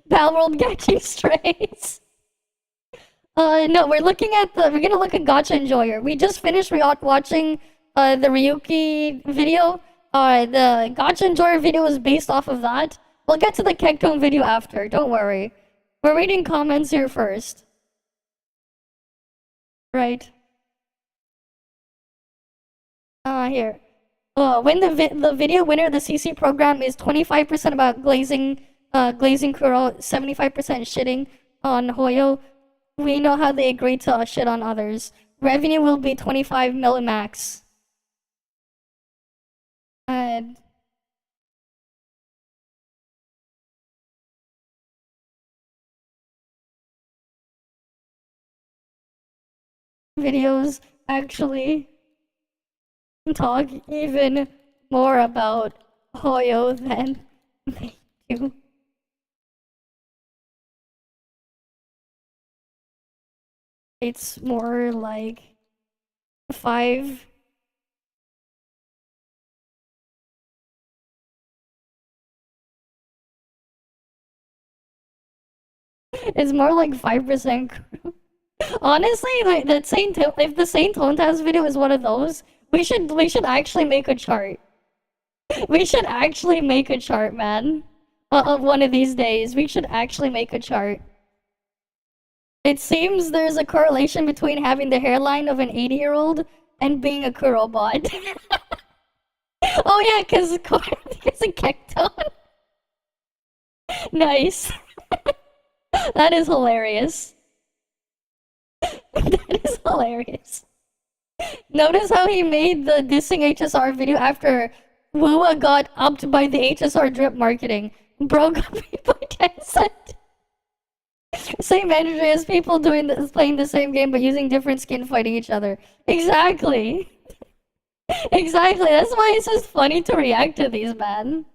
Palworld catching strays. No, we're gonna look at Gacha Enjoyer. We just finished watching the Ryuki video. The Gacha Enjoyer video is based off of that. We'll get to the Kegtone video after. Don't worry. We're reading comments here first. Right. Here. When the video winner of the CC program is 25% about glazing Kuro, 75% shitting on Hoyo, we know how they agreed to shit on others. Revenue will be 25 mil max. And videos actually talk even more about Hoyo than they do. It's more like 5. It's more like 5%. Honestly, like if the Saint Tontas video is one of those, we should actually make a chart. We should actually make a chart, man. Of one of these days, we should actually make a chart. It seems there's a correlation between having the hairline of an 80-year-old and being a Kuro bot. Oh yeah, because of Kegtone. Nice. That is hilarious. That is hilarious. Notice how he made the dissing HSR video after Wua got upped by the HSR drip marketing. Bro got paid by Tencent. Same energy as people playing the same game but using different skin fighting each other. Exactly. Exactly. That's why it's just funny to react to these, man.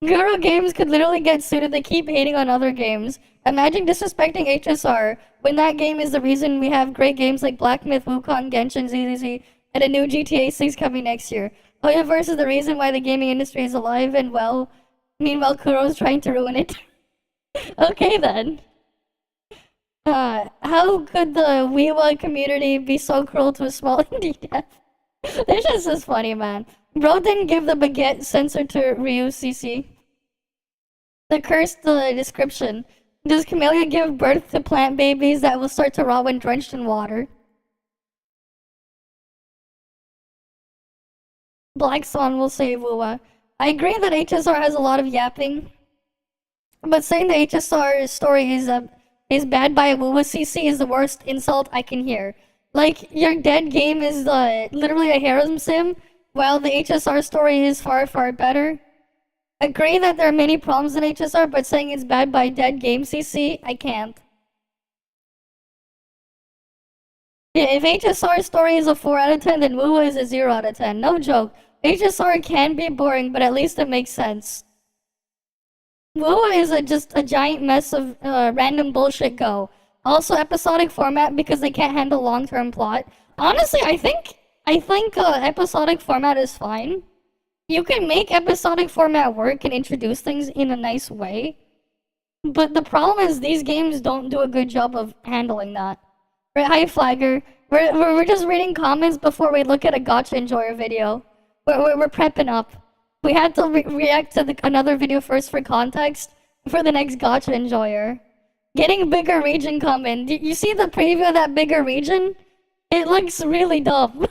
Kuro games could literally get sued if they keep hating on other games. Imagine disrespecting HSR when that game is the reason we have great games like Black Myth, Wukong, Genshin, ZZZ, and a new GTA 6 coming next year. Hoyoverse is the reason why the gaming industry is alive and well. Meanwhile, Kuro's trying to ruin it. Okay then. How could the Wiwa community be so cruel to a small indie dev? This is just funny, man. Bro didn't give the baguette sensor to Ryu CC. The cursed description. Does Camellia give birth to plant babies that will start to rot when drenched in water? Black Swan will save Wua. I agree that HSR has a lot of yapping, but saying the HSR story is bad by a Wua CC is the worst insult I can hear. Like, your dead game is literally a harem sim, while the HSR story is far, far better. Agree that there are many problems in HSR, but saying it's bad by dead game CC, I can't. Yeah, if HSR story is a 4 out of 10, then Wua is a 0 out of 10. No joke. HSR can be boring, but at least it makes sense. WoW is just a giant mess of random bullshit go. Also episodic format because they can't handle long-term plot. Honestly, I think episodic format is fine. You can make episodic format work and introduce things in a nice way. But the problem is these games don't do a good job of handling that. Right, hi Flagger. We're just reading comments before we look at a Gacha Enjoyer video. We're prepping up. We had to react to another video first for context for the next Gacha Enjoyer. Getting bigger region comment. You see the preview of that bigger region? It looks really dumb.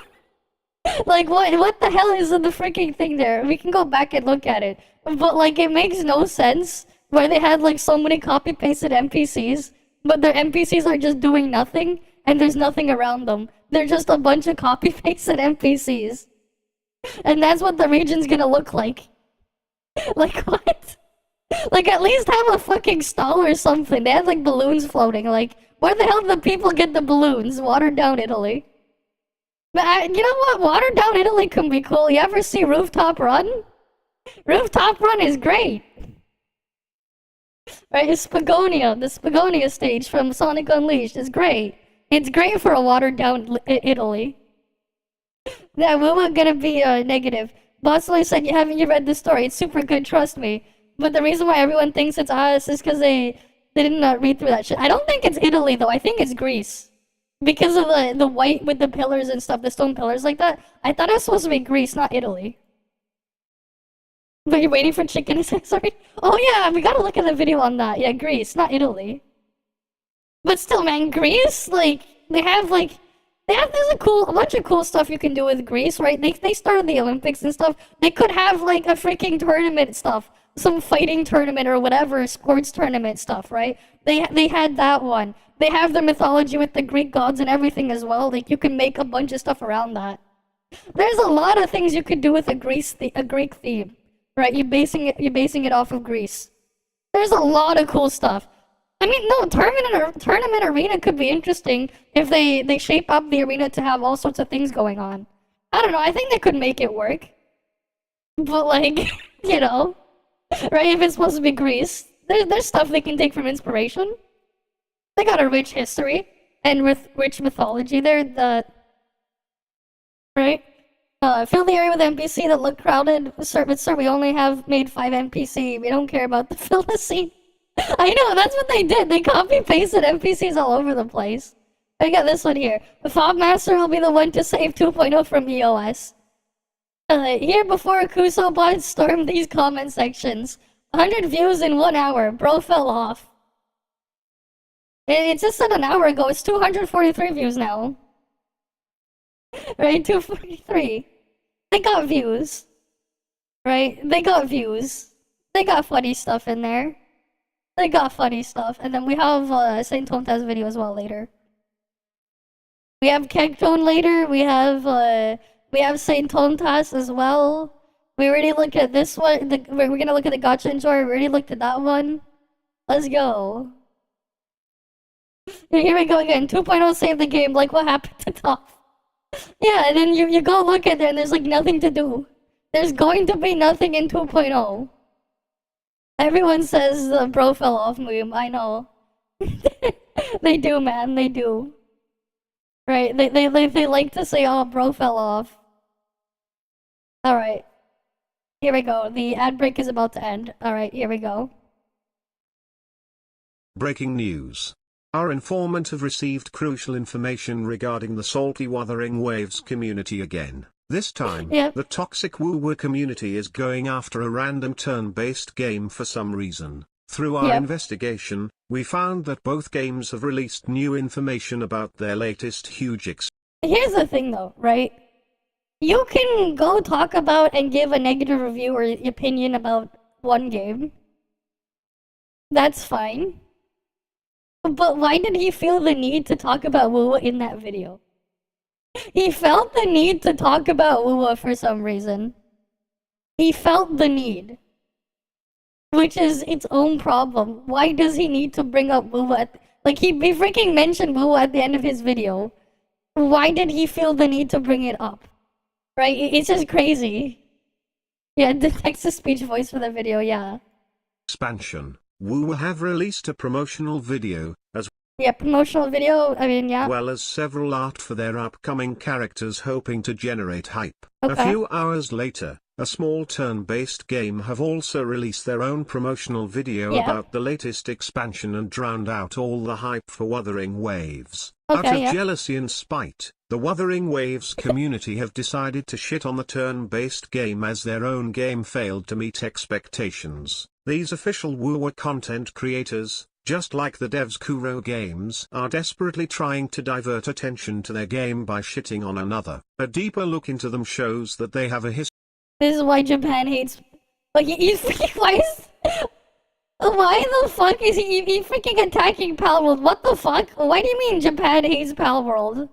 Like what the hell is in the freaking thing there? We can go back and look at it. But like it makes no sense where they had like so many copy pasted NPCs, but their NPCs are just doing nothing and there's nothing around them. They're just a bunch of copy pasted NPCs. And that's what the region's gonna look like. Like what? Like at least have a fucking stall or something. They had like balloons floating. Like where the hell did the people get the balloons? Watered down Italy. But you know what? Watered down Italy can be cool. You ever see Rooftop Run? Rooftop Run is great. Right, it's Spagonia. The Spagonia stage from Sonic Unleashed is great. It's great for a watered down Italy. Yeah, we weren't gonna be negative. Bosley said, haven't you read the story? It's super good, trust me. But the reason why everyone thinks it's us is because they didn't read through that shit. I don't think it's Italy, though. I think it's Greece. Because of the white with the pillars and stuff, the stone pillars like that. I thought it was supposed to be Greece, not Italy. But you're waiting for chicken sorry? Oh yeah, we gotta look at the video on that. Yeah, Greece, not Italy. But still, man, Greece, like, there's a bunch of cool stuff you can do with Greece, right? They started the Olympics and stuff. They could have, like, a freaking tournament stuff. Some fighting tournament or whatever, sports tournament stuff, right? They had that one. They have their mythology with the Greek gods and everything as well. Like, you can make a bunch of stuff around that. There's a lot of things you could do with a Greek theme, right? You're basing it off of Greece. There's a lot of cool stuff. I mean, no, tournament arena could be interesting if they shape up the arena to have all sorts of things going on. I don't know, I think they could make it work. But like, you know, right, if it's supposed to be Greece, there's stuff they can take from inspiration. They got a rich history and with rich mythology there, right? Fill the area with NPC that look crowded. Sir, we only have made 5 NPC. We don't care about the fill the scene. I know, that's what they did. They copy-pasted NPCs all over the place. I got this one here. The Fob Master will be the one to save 2.0 from EOS. Here before Kuso bots stormed these comment sections. 100 views in 1 hour. Bro fell off. It just said an hour ago. It's 243 views now. Right? 243. They got views. Right? They got views. They got funny stuff in there. They got funny stuff. And then we have Saint Tonta's video as well later. We have Kegtone later. We have Saint Tontas as well. We already looked at this one. We're gonna look at the Gacha Enjoyer. We already looked at that one. Let's go. Here we go again. 2.0 saved the game. Like what happened to Top? Yeah, and then you go look at it and there's like nothing to do. There's going to be nothing in 2.0. Everyone says the bro fell off meme. I know. They do, man. They do. Right? They like to say, oh, bro fell off. Alright. Here we go. The ad break is about to end. Alright, here we go. Breaking news. Our informant have received crucial information regarding the Salty Wuthering Waves community again. This time, the toxic woo-woo community is going after a random turn-based game for some reason. Through our investigation, we found that both games have released new information about their latest huge Here's the thing though, right? You can go talk about and give a negative review or opinion about one game. That's fine. But why did he feel the need to talk about woo-woo in that video? He felt the need to talk about woo-woo for some reason. He felt the need. Which is its own problem. Why does he need to bring up woo-woo like he freaking mentioned woo-woo at the end of his video. Why did he feel the need to bring it up? Right? It's just crazy. Yeah, the text-to-speech voice for the video, yeah. expansion, Woo have released a promotional video, as Yeah, promotional video, I mean, yeah. well as several art for their upcoming characters hoping to generate hype. Okay. A few hours later, a small turn-based game have also released their own promotional video about the latest expansion and drowned out all the hype for Wuthering Waves. Out of jealousy and spite, the Wuthering Waves community have decided to shit on the turn-based game as their own game failed to meet expectations. These official Woo content creators, just like the devs Kuro Games, are desperately trying to divert attention to their game by shitting on another. A deeper look into them shows that they have a history. This is why Japan hates. Like, he's freaking. Why the fuck is he freaking attacking Palworld? What the fuck? Why do you mean Japan hates Palworld?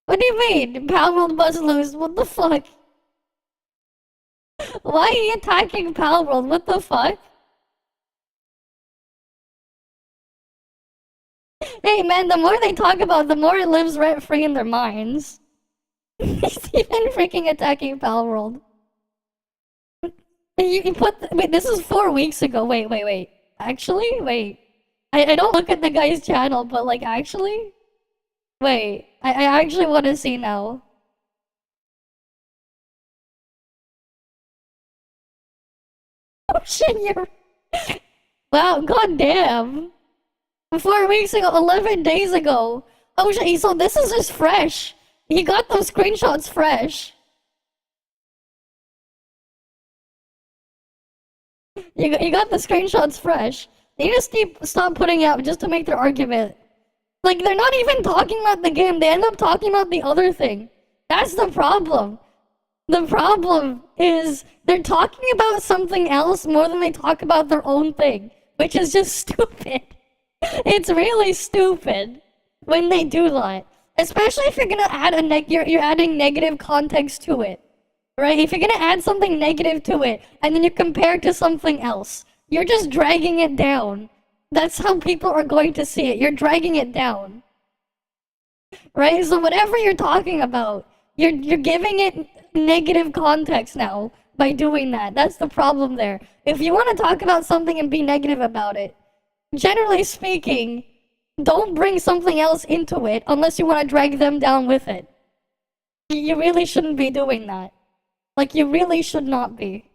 What do you mean? Palworld must lose? What the fuck? Why are you attacking Palworld? What the fuck? Hey man, the more they talk about it, the more it lives rent-free in their minds. He's even freaking attacking Palworld. You put wait, this is 4 weeks ago. Wait. Actually, wait. I don't look at the guy's channel, but like actually, wait. I actually want to see now. Oh shit! You're wow. Goddamn. 4 weeks ago, 11 days ago. Oh shit! So this is just fresh. He got those screenshots fresh. You got the screenshots fresh. They just stop putting out just to make their argument. Like, they're not even talking about the game. They end up talking about the other thing. That's the problem. The problem is they're talking about something else more than they talk about their own thing, which is just stupid. It's really stupid when they do that. Especially if you're gonna add you're adding negative context to it. Right? If you're gonna add something negative to it, and then you compare it to something else, you're just dragging it down. That's how people are going to see it. You're dragging it down. Right? So whatever you're talking about, you're giving it negative context now by doing that. That's the problem there. If you want to talk about something and be negative about it, generally speaking, don't bring something else into it unless you want to drag them down with it. You really shouldn't be doing that. Like, you really should not be.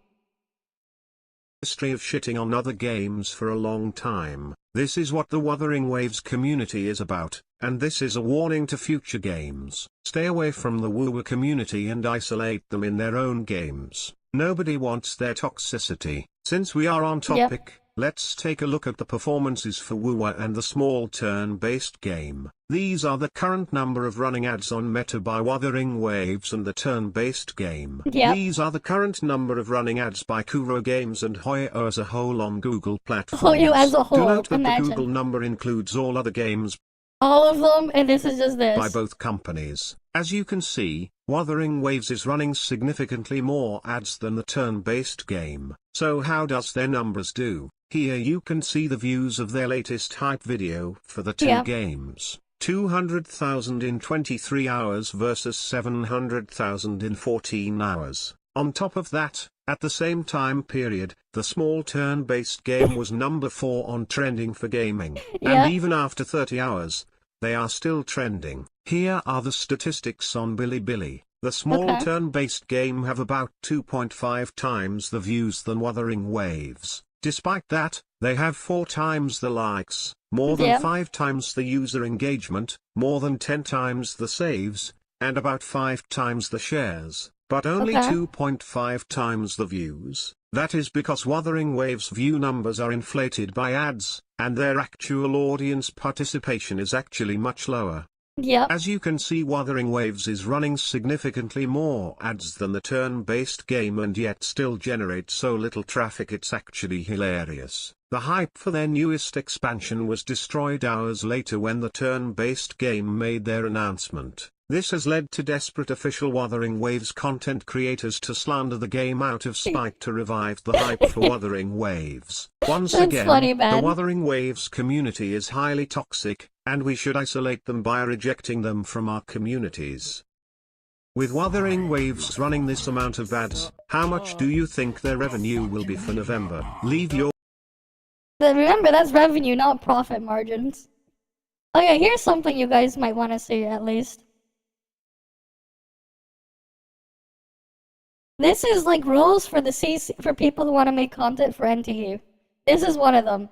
History of shitting on other games for a long time. This is what the Wuthering Waves community is about, and this is a warning to future games. Stay away from the Woo community and isolate them in their own games. Nobody wants their toxicity. Since we are on topic, let's take a look at the performances for Woo and the small turn-based game. These are the current number of running ads on Meta by Wuthering Waves and the turn-based game. These are the current number of running ads by Kuro Games and Hoyo as a whole on Google platforms. Hoyo as a whole, Do note that imagine. the Google number includes all other games. All of them, and this is just this. By both companies. As you can see, Wuthering Waves is running significantly more ads than the turn-based game. So how does their numbers do? Here you can see the views of their latest hype video for the two games. 200,000 in 23 hours versus 700,000 in 14 hours. On top of that, at the same time period, the small turn-based game was number 4 on trending for gaming. And even after 30 hours, they are still trending. Here are the statistics on Bilibili. The small turn-based game have about 2.5 times the views than Wuthering Waves. Despite that, they have 4 times the likes, more than 5 times the user engagement, more than 10 times the saves, and about 5 times the shares, but only 2.5 times the views. That is because Wuthering Waves view numbers are inflated by ads, and their actual audience participation is actually much lower. As you can see, Wuthering Waves is running significantly more ads than the turn-based game and yet still generates so little traffic it's actually hilarious. The hype for their newest expansion was destroyed hours later when the turn-based game made their announcement. This has led to desperate official Wuthering Waves content creators to slander the game out of spite to revive the hype for Wuthering Waves. Once again, the Wuthering Waves community is highly toxic, and we should isolate them by rejecting them from our communities. With Wuthering Waves running this amount of ads, how much do you think their revenue will be for November? Leave your But remember, that's revenue, not profit margins. Okay, here's something you guys might want to see at least. This is like rules for the CC for people who want to make content for NTE. This is one of them.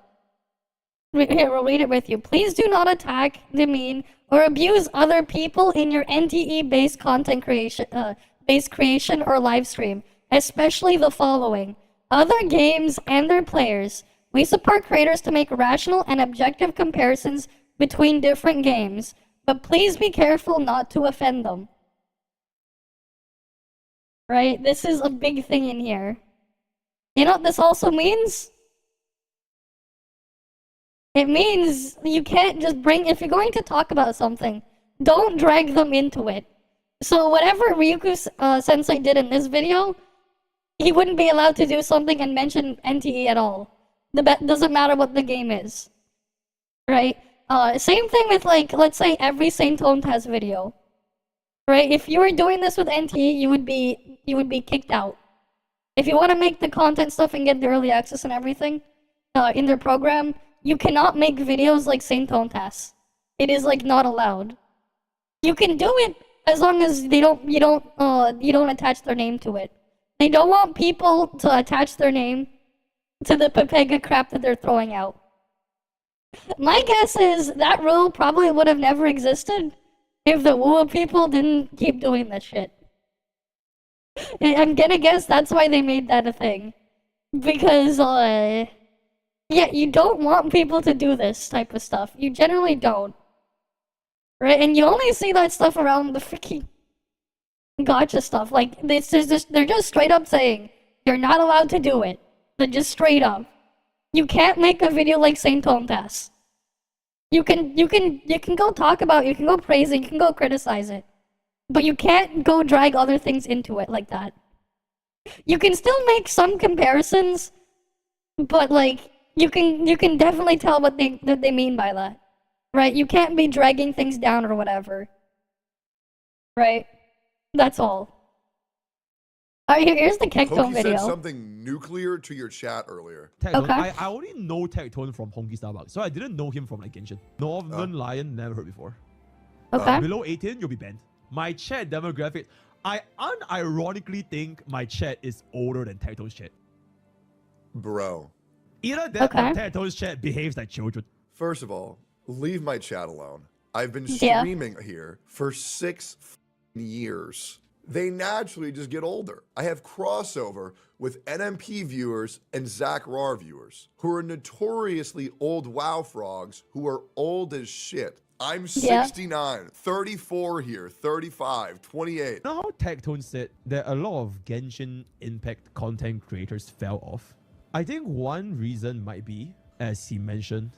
Here, we'll read it with you. Please do not attack, demean, or abuse other people in your NTE-based content creation or live stream, especially the following: other games and their players. We support creators to make rational and objective comparisons between different games, but please be careful not to offend them. Right? This is a big thing in here. You know what this also means? It means you can't just bring, if you're going to talk about something, don't drag them into it. So whatever Ryuku Sensei did in this video, he wouldn't be allowed to do something and mention NTE at all. Doesn't matter what the game is. Right? Same thing with, like, let's say every Saint Taz video. Right? If you were doing this with NTE, you would be kicked out. If you want to make the content stuff and get the early access and everything in their program, you cannot make videos like Saint Taz. It is like not allowed. You can do it as long as you don't attach their name to it. They don't want people to attach their name to the Pepega crap that they're throwing out. My guess is that rule probably would have never existed if the Wu people didn't keep doing that shit. I'm gonna guess that's why they made that a thing. Because, yeah, you don't want people to do this type of stuff. You generally don't. Right? And you only see that stuff around the freaking Gacha stuff. Like, they're just straight up saying, you're not allowed to do it. They're just straight up. You can't make a video like Saint Taz. You can go talk about it, you can go praise it, you can go criticize it. But you can't go drag other things into it like that. You can still make some comparisons, but like, you can definitely tell what they mean by that. Right? You can't be dragging things down or whatever. Right? That's all. Alright, here's the Kekton video. said something nuclear to your chat earlier. Okay. I only know Tectone from Honky Starbucks, so I didn't know him from like Genshin. Northern Lion, never heard before. Okay. Below 18, you'll be banned. My chat demographic, I unironically think my chat is older than Tectone's chat. Bro. Either that or Tectone's chat behaves like children. First of all, leave my chat alone. I've been streaming here for 6 years. They naturally just get older. I have crossover with NMP viewers and Zach Rar viewers who are notoriously old WoW frogs who are old as shit. I'm 69, 34 here, 35, 28. You know how Tectone said that a lot of Genshin Impact content creators fell off? I think one reason might be, as he mentioned,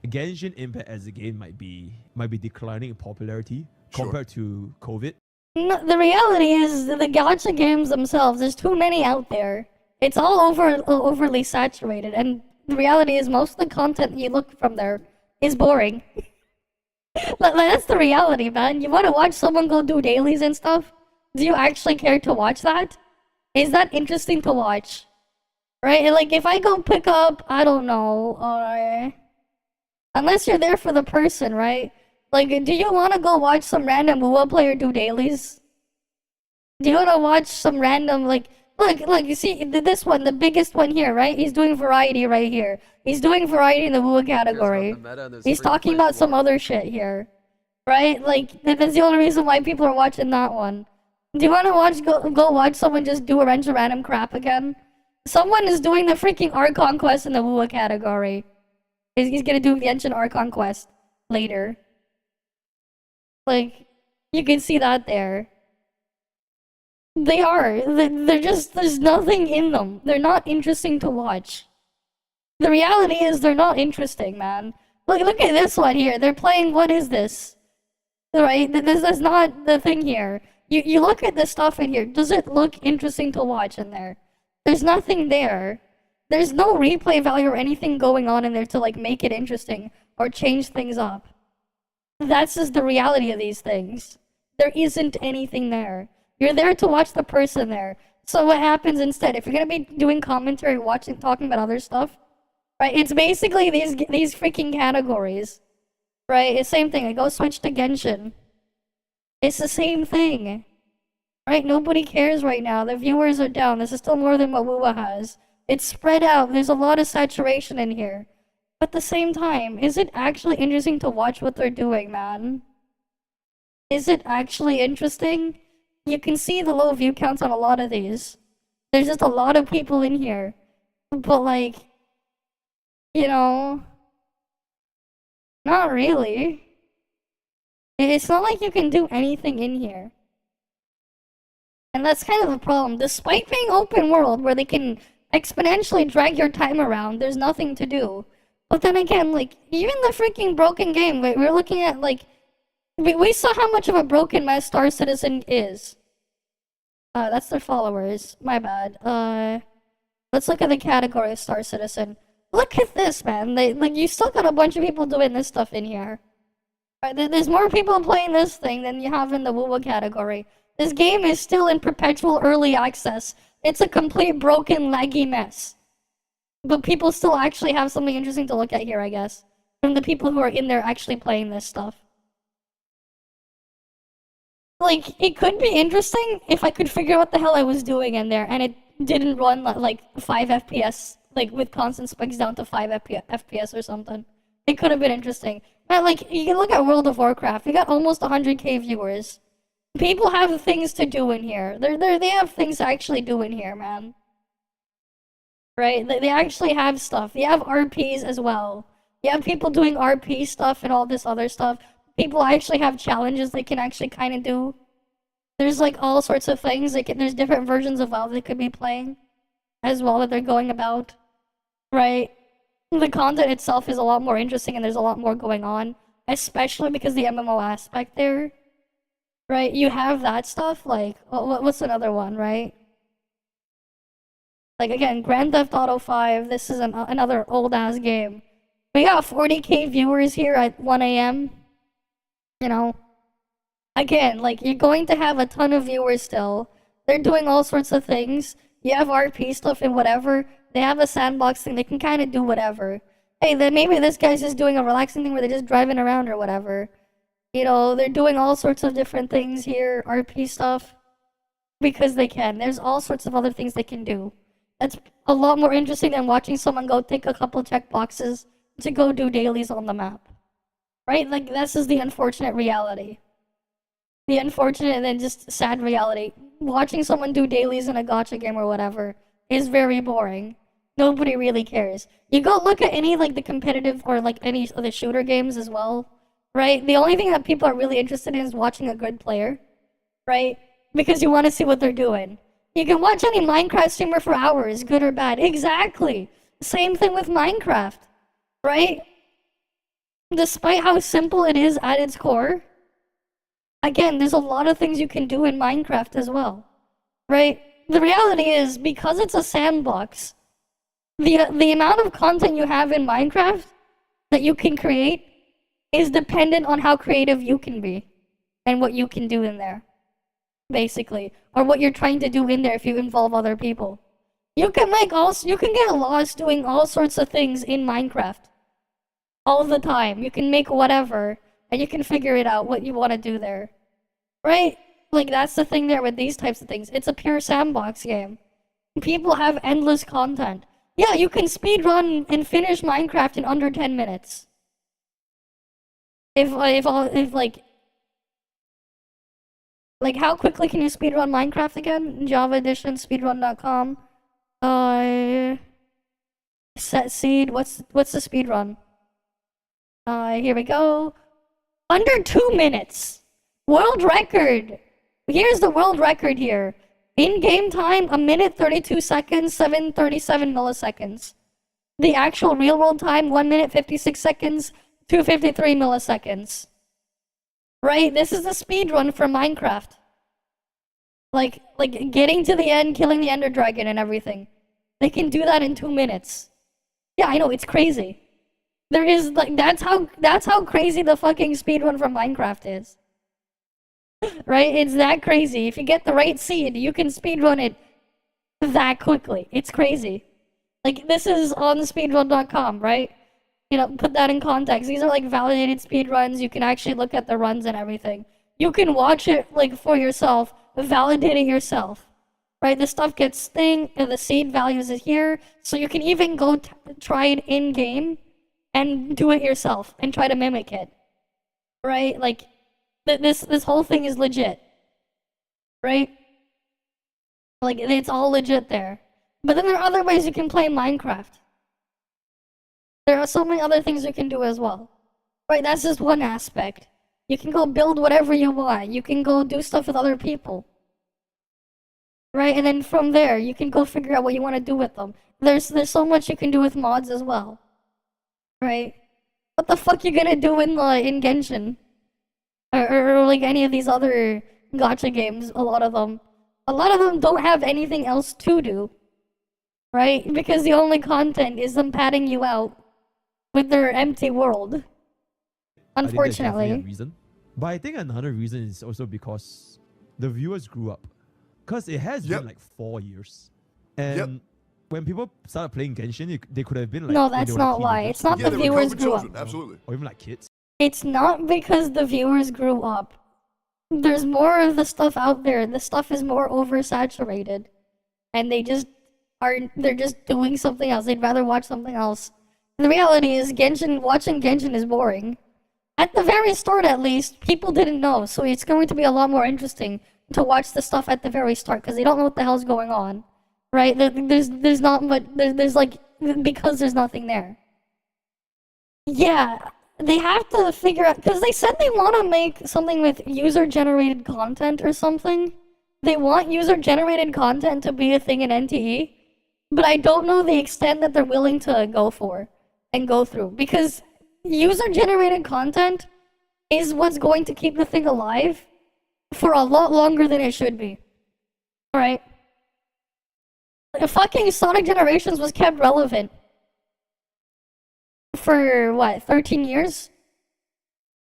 Genshin Impact as a game might be declining in popularity compared to COVID. No, the reality is the gacha games themselves, there's too many out there. It's all overly saturated, and the reality is most of the content you look from there is boring. That's the reality, man. You want to watch someone go do dailies and stuff? Do you actually care to watch that? Is that interesting to watch? Right? Like, if I go pick up, I don't know, unless you're there for the person, right? Like, do you want to go watch some random WoW player do dailies? Do you want to watch some random, like, look, you see, this one, the biggest one here, right? He's doing variety right here. He's doing variety in the WoW category. He's talking about some other shit here. Right? Like, that's the only reason why people are watching that one. Do you want to go watch someone just do a bunch of random crap again? Someone is doing the freaking Archon quest in the WoW category. He's gonna do the Genshin Archon quest later. Like, you can see that there. They are. They're just, there's nothing in them. They're not interesting to watch. The reality is they're not interesting, man. Look at this one here. They're playing, what is this? Right? This is not the thing here. You look at this stuff in here. Does it look interesting to watch in there? There's nothing there. There's no replay value or anything going on in there to like make it interesting or change things up. That's just the reality of these things. There isn't anything there. You're there to watch the person there. So what happens instead? If you're gonna be doing commentary, talking about other stuff, Right? It's basically these freaking categories. Right? It's the same thing. I go switch to Genshin. It's the same thing. Right? Nobody cares right now. The viewers are down. This is still more than what WoWa has. It's spread out. There's a lot of saturation in here. But at the same time, is it actually interesting to watch what they're doing, man? Is it actually interesting? You can see the low view counts on a lot of these. There's just a lot of people in here. But like, you know, not really. It's not like you can do anything in here. And that's kind of the problem. Despite being open world, where they can exponentially drag your time around, there's nothing to do. But then again, like, even the freaking broken game, we're looking at, like, we saw how much of a broken mess Star Citizen is. That's their followers. My bad. Let's look at the category of Star Citizen. Look at this, man. You still got a bunch of people doing this stuff in here. Right, there's more people playing this thing than you have in the WoWa category. This game is still in perpetual early access. It's a complete broken, laggy mess. But people still actually have something interesting to look at here, I guess. From the people who are in there actually playing this stuff. Like, it could be interesting if I could figure out what the hell I was doing in there and it didn't run like 5 FPS, like with constant spikes down to 5 FPS or something. It could have been interesting. But like, you can look at World of Warcraft. We got almost 100k viewers. People have things to do in here. They have things to actually do in here, man. Right? They actually have stuff. You have RPs as well. You have people doing RP stuff and all this other stuff. People actually have challenges they can actually kind of do. There's like all sorts of things. There's different versions of WoW they could be playing as well that they're going about. Right? The content itself is a lot more interesting and there's a lot more going on. Especially because the MMO aspect there. Right? You have that stuff. Like, what's another one, right? Like, again, Grand Theft Auto 5. This is another old-ass game. We got 40k viewers here at 1 a.m. You know? Again, like, you're going to have a ton of viewers still. They're doing all sorts of things. You have RP stuff and whatever. They have a sandbox thing. They can kind of do whatever. Hey, then maybe this guy's just doing a relaxing thing where they're just driving around or whatever. You know, they're doing all sorts of different things here. RP stuff. Because they can. There's all sorts of other things they can do. That's a lot more interesting than watching someone go take a couple checkboxes to go do dailies on the map. Right? Like, this is the unfortunate reality. The unfortunate and then just sad reality. Watching someone do dailies in a gacha game or whatever is very boring. Nobody really cares. You go look at any, like, the competitive or, like, any of the shooter games as well. Right? The only thing that people are really interested in is watching a good player. Right? Because you want to see what they're doing. You can watch any Minecraft streamer for hours, good or bad. Exactly. Same thing with Minecraft. Right? Despite how simple it is at its core, again, there's a lot of things you can do in Minecraft as well. Right? The reality is, because it's a sandbox, the amount of content you have in Minecraft that you can create is dependent on how creative you can be and what you can do in there. Basically, or what you're trying to do in there if you involve other people. You can get lost doing all sorts of things in Minecraft. All the time. You can make whatever, and you can figure it out what you want to do there. Right? Like, that's the thing there with these types of things. It's a pure sandbox game. People have endless content. Yeah, you can speedrun and finish Minecraft in under 10 minutes. If how quickly can you speedrun Minecraft again? Java Edition, speedrun.com. Set seed. What's the speedrun? Here we go. Under 2 minutes. World record. Here's the world record here. In-game time, 1 minute 32 seconds, 737 milliseconds. The actual real-world time, 1 minute 56 seconds, 253 milliseconds. Right? This is the speedrun for Minecraft. Like getting to the end, killing the Ender Dragon and everything. They can do that in 2 minutes. Yeah, I know, it's crazy. There is, like, that's how crazy the fucking speedrun from Minecraft is. Right? It's that crazy. If you get the right seed, you can speedrun it that quickly. It's crazy. Like, this is on speedrun.com, right? You know, put that in context. These are like validated speedruns. You can actually look at the runs and everything. You can watch it like for yourself, validate it yourself. Right, the stuff gets sting, and the seed values is here, so you can even go try it in-game and do it yourself and try to mimic it. Right, like, this whole thing is legit. Right? Like, it's all legit there. But then there are other ways you can play Minecraft. There are so many other things you can do as well. Right, that's just one aspect. You can go build whatever you want. You can go do stuff with other people. Right, and then from there, you can go figure out what you want to do with them. There's so much you can do with mods as well. Right? What the fuck you gonna do in Genshin? Or like any of these other gacha games, a lot of them don't have anything else to do. Right? Because the only content is them padding you out with their empty world. Unfortunately. I think that's definitely a reason. But I think another reason is also because the viewers grew up. Because it has been like 4 years. And when people started playing Genshin, they could have been like... No, that's not why. It's not the viewers grew up. Absolutely. Or even like kids. It's not because the viewers grew up. There's more of the stuff out there. The stuff is more oversaturated. And they're just doing something else. They'd rather watch something else. The reality is watching Genshin is boring. At the very start, at least, people didn't know. So it's going to be a lot more interesting to watch the stuff at the very start, because they don't know what the hell's going on, right? There's not much, there's like, because there's nothing there. Yeah, they have to figure out, because they said they want to make something with user-generated content or something. They want user-generated content to be a thing in NTE, but I don't know the extent that they're willing to go for and go through, because user-generated content is what's going to keep the thing alive for a lot longer than it should be. Alright? Fucking Sonic Generations was kept relevant for, what, 13 years?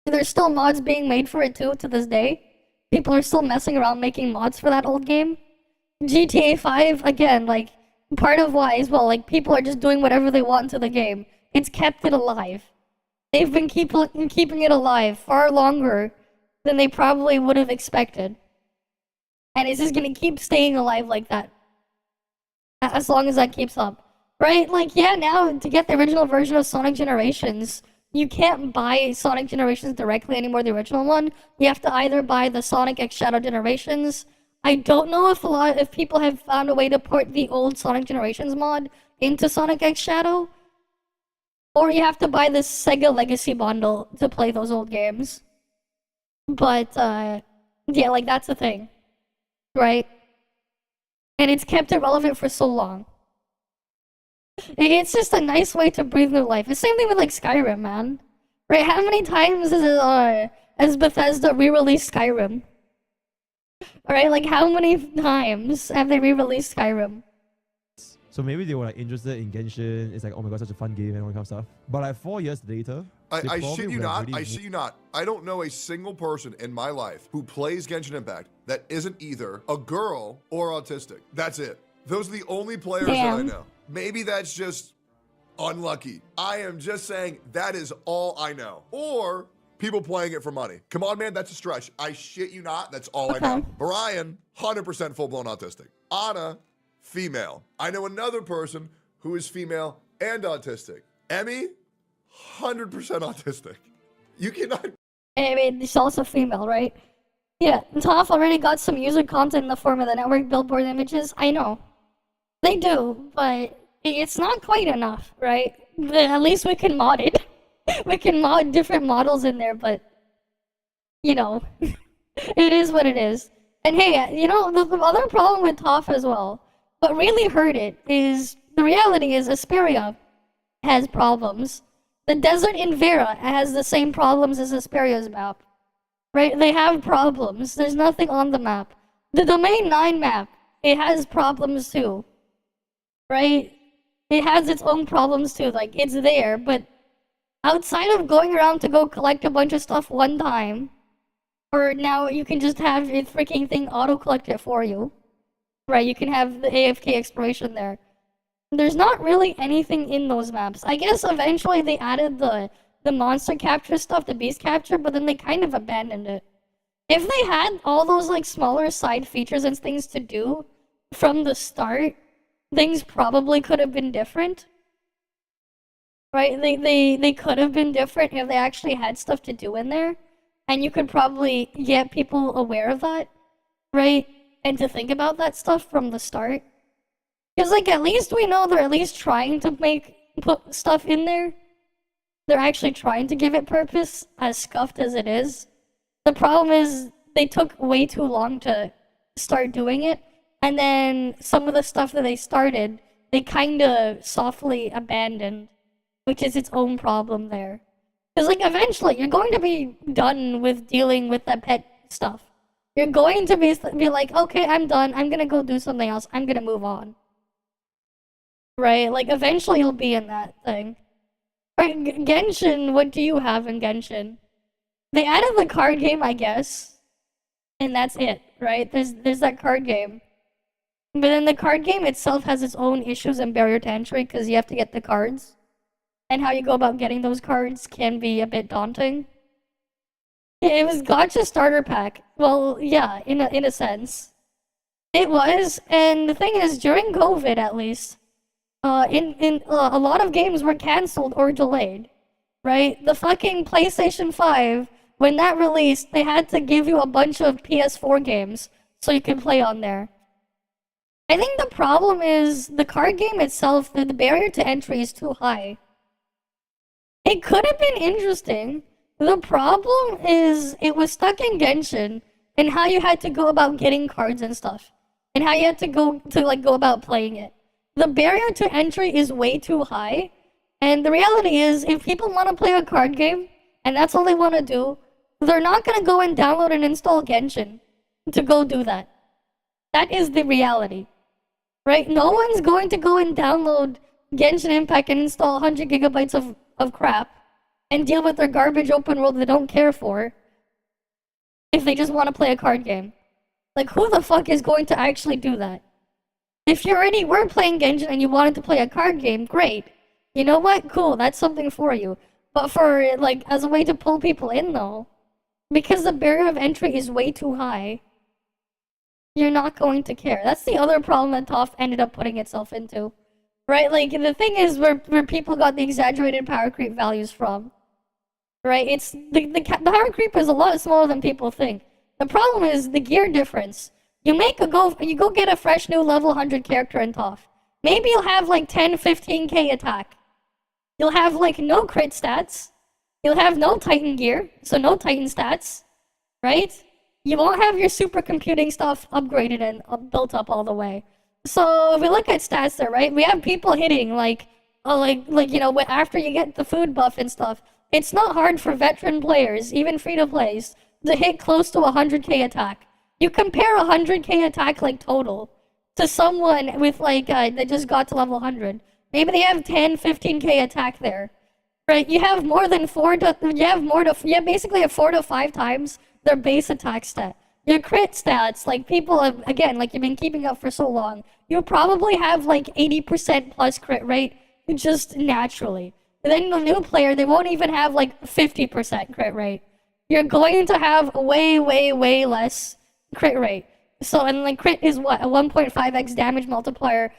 There's still mods being made for it too, to this day. People are still messing around making mods for that old game. GTA 5, again, like, part of why as well, like, people are just doing whatever they want to the game. It's kept it alive. They've been keeping it alive far longer than they probably would have expected. And it's just gonna keep staying alive like that. As long as that keeps up. Right? Like, yeah, now, to get the original version of Sonic Generations, you can't buy Sonic Generations directly anymore, the original one. You have to either buy the Sonic X Shadow Generations. I don't know if people have found a way to port the old Sonic Generations mod into Sonic X Shadow. Or you have to buy this Sega Legacy bundle to play those old games. But, yeah, like, that's the thing. Right? And it's kept it relevant for so long. It's just a nice way to breathe new life. The same thing with, like, Skyrim, man. Right? How many times has Bethesda re-released Skyrim? Alright, like, how many times have they re-released Skyrim? So maybe they were like interested in Genshin. It's like, oh my god, such a fun game and all that kind of stuff. But like 4 years later, I shit you not. I shit you not. I don't know a single person in my life who plays Genshin Impact that isn't either a girl or autistic. That's it. Those are the only players that I know. Maybe that's just unlucky. I am just saying that is all I know. Or people playing it for money. Come on, man, that's a stretch. I shit you not. That's all I know. Brian, 100% full-blown autistic. Anna, female. I know another person who is female and autistic. Emmy, 100% autistic. You cannot... I mean, she's also female, right? Yeah, ToF already got some user content in the form of the network billboard images. I know. They do, but it's not quite enough, right? At least we can mod it. We can mod different models in there, but... You know. It is what it is. And hey, you know, the other problem with ToF as well, what really hurt it is, the reality is Asperia has problems. The desert in Vera has the same problems as Asperia's map. Right? They have problems. There's nothing on the map. The Domain 9 map, it has problems too. Right? It has its own problems too. Like, it's there, but outside of going around to go collect a bunch of stuff one time, or now you can just have a freaking thing auto-collect it for you. Right, you can have the AFK exploration there. There's not really anything in those maps. I guess eventually they added the monster capture stuff, the beast capture, but then they kind of abandoned it. If they had all those like smaller side features and things to do from the start, things probably could have been different. Right? They could have been different if they actually had stuff to do in there. And you could probably get people aware of that, right? And to think about that stuff from the start. Because, like, at least we know they're at least trying to put stuff in there. They're actually trying to give it purpose, as scuffed as it is. The problem is, they took way too long to start doing it. And then some of the stuff that they started, they kind of softly abandoned. Which is its own problem there. Because, like, eventually, you're going to be done with dealing with that pet stuff. You're going to be like, okay, I'm done. I'm gonna go do something else. I'm gonna move on. Right? Like, eventually you'll be in that thing. Right, Genshin, what do you have in Genshin? They added the card game, I guess. And that's it, right? There's that card game. But then the card game itself has its own issues and barrier to entry because you have to get the cards. And how you go about getting those cards can be a bit daunting. It was Gacha starter pack. Well, yeah, in a sense. It was, and the thing is, during COVID at least, a lot of games were cancelled or delayed, right? The fucking PlayStation 5, when that released, they had to give you a bunch of PS4 games so you could play on there. I think the problem is the card game itself, the barrier to entry is too high. It could have been interesting. The problem is it was stuck in Genshin and how you had to go about getting cards and stuff. And how you had to go about playing it. The barrier to entry is way too high. And the reality is, if people want to play a card game, and that's all they want to do, they're not going to go and download and install Genshin to go do that. That is the reality. Right? No one's going to go and download Genshin Impact and install 100 gigabytes of crap and deal with their garbage open world they don't care for if they just want to play a card game. Like, who the fuck is going to actually do that? If you already were playing Genshin and you wanted to play a card game, great. You know what? Cool, that's something for you. But for, like, as a way to pull people in, though, because the barrier of entry is way too high, you're not going to care. That's the other problem that ToF ended up putting itself into. Right? Like, the thing is where people got the exaggerated power creep values from. Right? It's the power creep is a lot smaller than people think. The problem is the gear difference. You go get a fresh new level 100 character in ToF. Maybe you'll have like 10, 15k attack. You'll have like no crit stats. You'll have no Titan gear, so no Titan stats. Right? You won't have your supercomputing stuff upgraded and built up all the way. So if we look at stats there, right? We have people hitting after you get the food buff and stuff. It's not hard for veteran players, even free-to-plays, to hit close to 100k attack. You compare 100k attack like total to someone with that just got to level 100. Maybe they have 10, 15k attack there, right? You have basically 4 to 5 times their base attack stat. Your crit stats, like people have, again, like you've been keeping up for so long, you probably have like 80% plus crit rate just naturally. And then the new player, they won't even have like 50% crit rate. You're going to have way, way, way less crit rate. So, and like crit is what? A 1.5x damage multiplier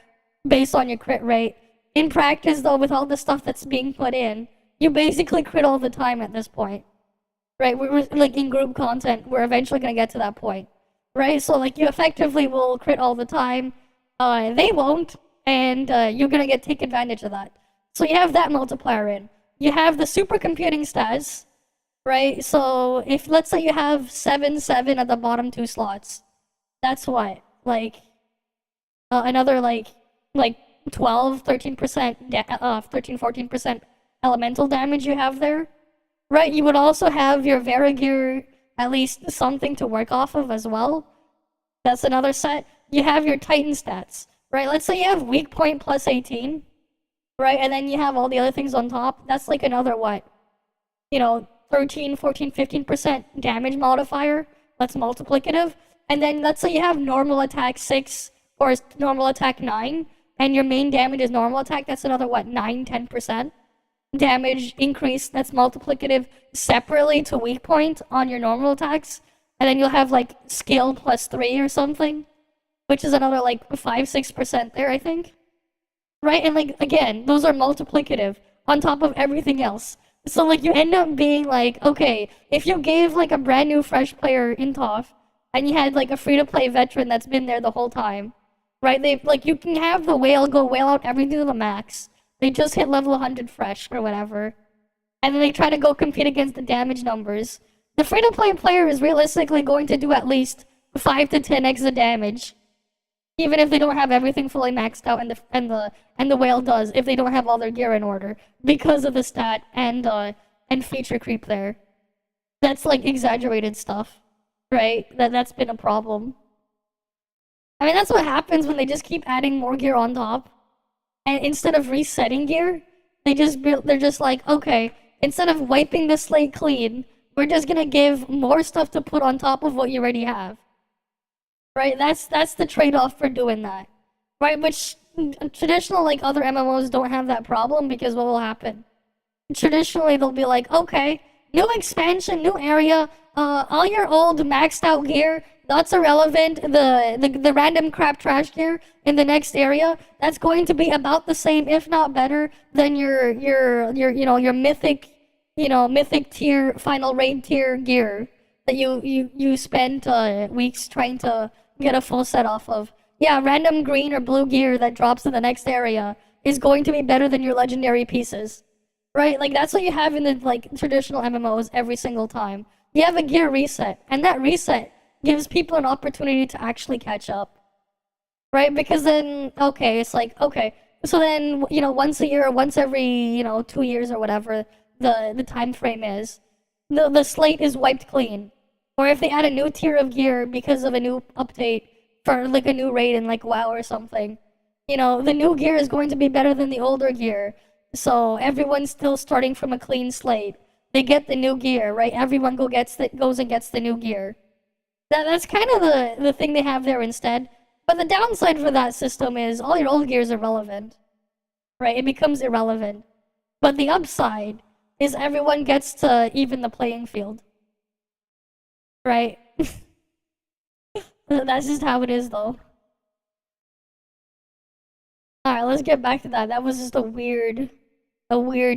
based on your crit rate. In practice though, with all the stuff that's being put in, you basically crit all the time at this point. Right, we're like in group content, we're eventually gonna get to that point, right? So like you effectively will crit all the time, they won't, and you're gonna take advantage of that. So you have that multiplier in. You have the supercomputing stats, right? So if let's say you have 7/7 at the bottom 2 slots, that's what another like 12, 13%, 13-14% elemental damage you have there. Right, you would also have your Vera gear, at least something to work off of as well. That's another set. You have your Titan stats, right? Let's say you have weak point plus 18, right? And then you have all the other things on top. That's like another 13, 14, 15% damage modifier. That's multiplicative. And then let's say you have normal attack 6 or normal attack 9. and your main damage is normal attack, that's another, what, 9-10% damage increase that's multiplicative separately to weak point on your normal attacks. And then you'll have, like, skill +3 or something, which is another, like, 5-6% there, I think. Right? And, like, again, those are multiplicative on top of everything else. So, like, you end up being like, okay, if you gave, like, a brand new fresh player in ToF, and you had, like, a free-to-play veteran that's been there the whole time, right? They, like, you can have the whale go whale out everything to the max. They just hit level 100 fresh or whatever. And then they try to go compete against the damage numbers. The free-to-play player is realistically going to do at least 5 to 10x the damage. Even if they don't have everything fully maxed out, and the whale does, if they don't have all their gear in order, because of the stat and feature creep there. That's like exaggerated stuff, right? That's been a problem. I mean, that's what happens when they just keep adding more gear on top, and instead of resetting gear, they're just like, okay, instead of wiping the slate clean, we're just gonna give more stuff to put on top of what you already have. Right, that's the trade-off for doing that, right? Which traditional, like, other MMOs don't have that problem, because what will happen? Traditionally, they'll be like, okay, new expansion, new area, all your old maxed out gear, that's irrelevant. The random crap trash gear in the next area, that's going to be about the same, if not better, than your mythic, mythic tier, final raid tier gear that you spent weeks trying to get a full set off of. Yeah, random green or blue gear that drops in the next area is going to be better than your legendary pieces. Right? Like, that's what you have in the, like, traditional MMOs every single time. You have a gear reset, and that reset gives people an opportunity to actually catch up. Right? Because then, okay, it's like, okay, so then, once a year or once every, 2 years or whatever the time frame is, the slate is wiped clean. Or if they add a new tier of gear because of a new update for, like, a new raid in, like, WoW or something, the new gear is going to be better than the older gear. So everyone's still starting from a clean slate. They get the new gear, right? Everyone goes and gets the new gear. That's kind of the thing they have there instead. But the downside for that system is all your old gear is irrelevant. Right? It becomes irrelevant. But the upside is everyone gets to even the playing field. Right? That's just how it is, though. Alright, let's get back to that. That was just a weird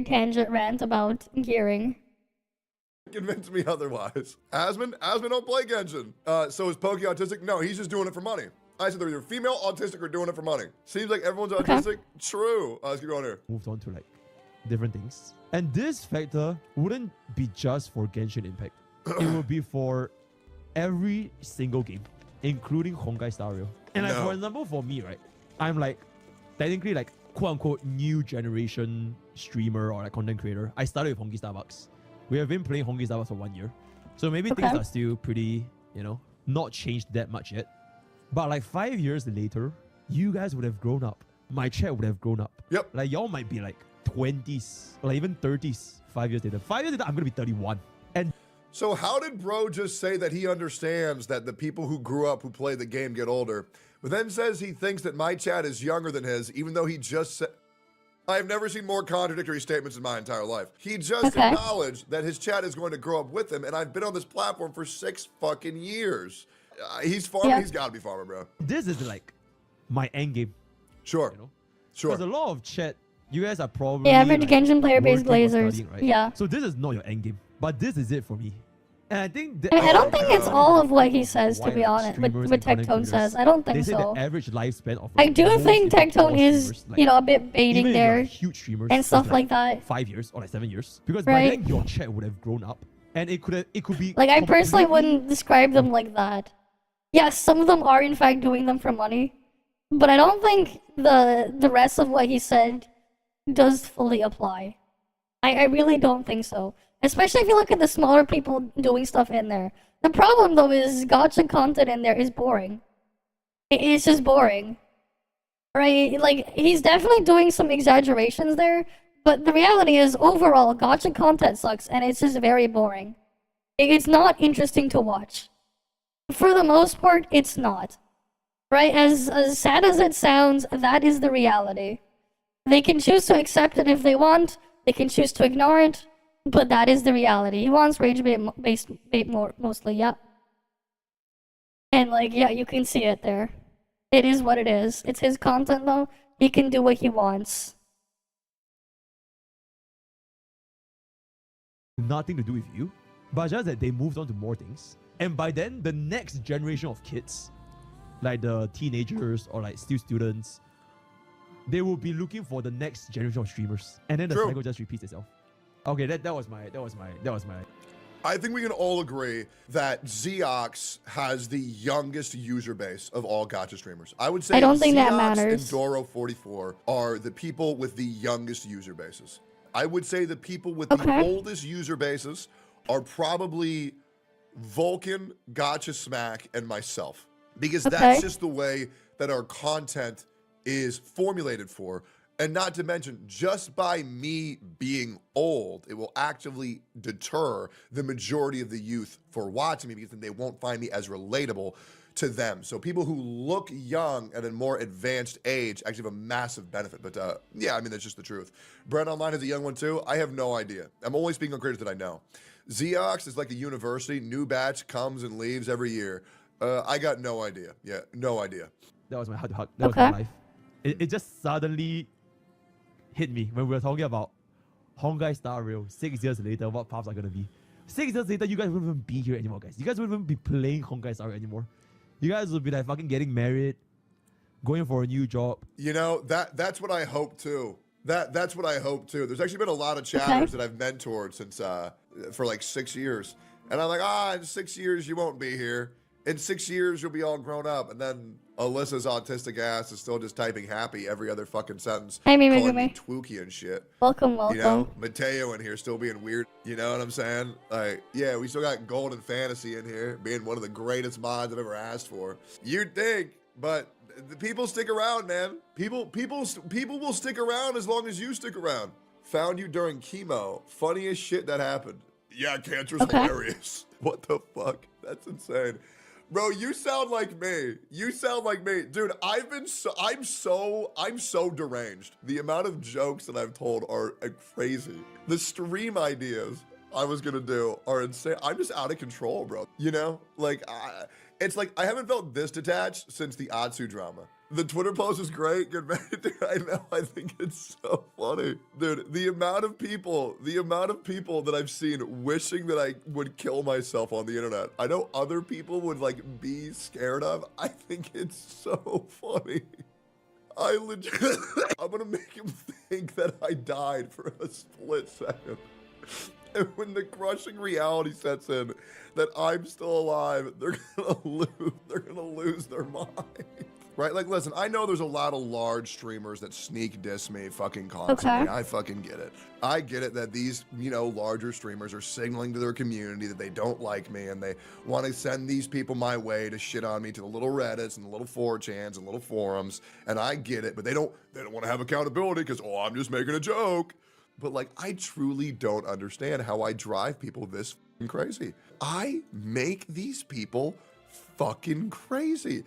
tangent rant about gearing. Convince me otherwise. Asmon don't play Genshin. So is Pokey autistic? No, he's just doing it for money. I said they're either female, autistic, or doing it for money. Seems like everyone's autistic. True. Let's keep going here. Moved on to, like, different things. And this factor wouldn't be just for Genshin Impact. It would be for every single game, including Honkai Star Rail. And, like, for example, for me, right, I'm, like, technically, like, quote-unquote new generation streamer or, like, content creator. I started with Honkai Starbucks. We have been playing Honkai Starbucks for 1 year. So maybe things are still pretty, not changed that much yet. But, like, 5 years later, you guys would have grown up. My chat would have grown up. Yep. Like, y'all might be, like, 20s or, like, even 30s 5 years later. 5 years later, I'm going to be 31. And so how did bro just say that he understands that the people who grew up who play the game get older, but then says he thinks that my chat is younger than his, even though he just said... I've never seen more contradictory statements in my entire life. He just acknowledged that his chat is going to grow up with him, and I've been on this platform for 6 fucking years. He's farming. He's got to be farming, bro. This is, like, my end game. Sure. Sure. Because a lot of chat, you guys are probably... Yeah, average Genshin player base Glazers. Studying, right? Yeah. So this is not your end game, but this is it for me. And I think that I don't think it's all of what he says, to be honest, what Tectone says. I don't think they so. say the average lifespan of... I do think Tectone is, like, a bit baiting even there. Huge streamers and stuff like that. 5 years or, like, 7 years. Because by then your chat would have grown up. And it could be... Like, I personally wouldn't describe them like that. Yes, some of them are in fact doing them for money. But I don't think the rest of what he said does fully apply. I really don't think so. Especially if you look at the smaller people doing stuff in there. The problem, though, is gacha content in there is boring. It's just boring. Right? Like, he's definitely doing some exaggerations there, but the reality is, overall, gacha content sucks, and it's just very boring. It's not interesting to watch. For the most part, it's not. Right? As sad as it sounds, that is the reality. They can choose to accept it if they want. They can choose to ignore it. But that is the reality. He wants rage bait mostly, yeah. And like, yeah, you can see it there. It is what it is. It's his content though. He can do what he wants. Nothing to do with you, but just that they moved on to more things. And by then, the next generation of kids, like the teenagers or like still students, they will be looking for the next generation of streamers. And then the cycle just repeats itself. Okay, that was my. I think we can all agree that Zeox has the youngest user base of all Gacha streamers. I would say I don't think that Zeox matters. and Doro44 are the people with the youngest user bases. I would say the people with the oldest user bases are probably Vulcan, Gacha Smack, and myself. Because that's just the way that our content is formulated for. And not to mention, just by me being old, it will actively deter the majority of the youth for watching me because then they won't find me as relatable to them. So people who look young at a more advanced age actually have a massive benefit. But yeah, I mean, that's just the truth. Brent Online is a young one too. I have no idea. I'm only speaking on creators that I know. Zeox is like a university. New batch comes and leaves every year. I got no idea. Yeah, no idea. That was my heart to heart. That was my life. It just suddenly hit me when we were talking about Honkai Star Rail 6 years later, what paths are going to be. 6 years later, you guys won't even be here anymore, guys. You guys won't even be playing Honkai Star Rail anymore. You guys will be like fucking getting married, going for a new job. You know, that's what I hope too. That's what I hope too. There's actually been a lot of chatters that I've mentored since for like 6 years. And I'm like, in 6 years you won't be here. In 6 years you'll be all grown up. And then Alyssa's autistic ass is still just typing happy every other fucking sentence. Calling me Twookie and shit. Welcome. You know, Mateo in here still being weird. You know what I'm saying? Like, yeah, we still got Golden Fantasy in here being one of the greatest mods I've ever asked for. You'd think, but the people stick around, man. People will stick around as long as you stick around. Found you during chemo. Funniest shit that happened. Yeah, cancer's hilarious. What the fuck? That's insane. Bro, you sound like me. You sound like me. Dude, I'm so deranged. The amount of jokes that I've told are crazy. The stream ideas I was gonna do are insane. I'm just out of control, bro. You know? Like, it's like I haven't felt this detached since the Atsu drama. The Twitter post is great. Good man. Dude, I know. I think it's so funny. Dude, the amount of people that I've seen wishing that I would kill myself on the internet. I know other people would like be scared of. I think it's so funny. I'm gonna make him think that I died for a split second. And when the crushing reality sets in that I'm still alive, they're gonna lose their mind. Right? Like, listen, I know there's a lot of large streamers that sneak diss me fucking constantly. I fucking get it. I get it that these, you know, larger streamers are signaling to their community that they don't like me and they want to send these people my way to shit on me to the little Reddits and the little 4chans and little forums. And I get it, but they don't want to have accountability because, I'm just making a joke. But like, I truly don't understand how I drive people this fucking crazy. I make these people fucking crazy.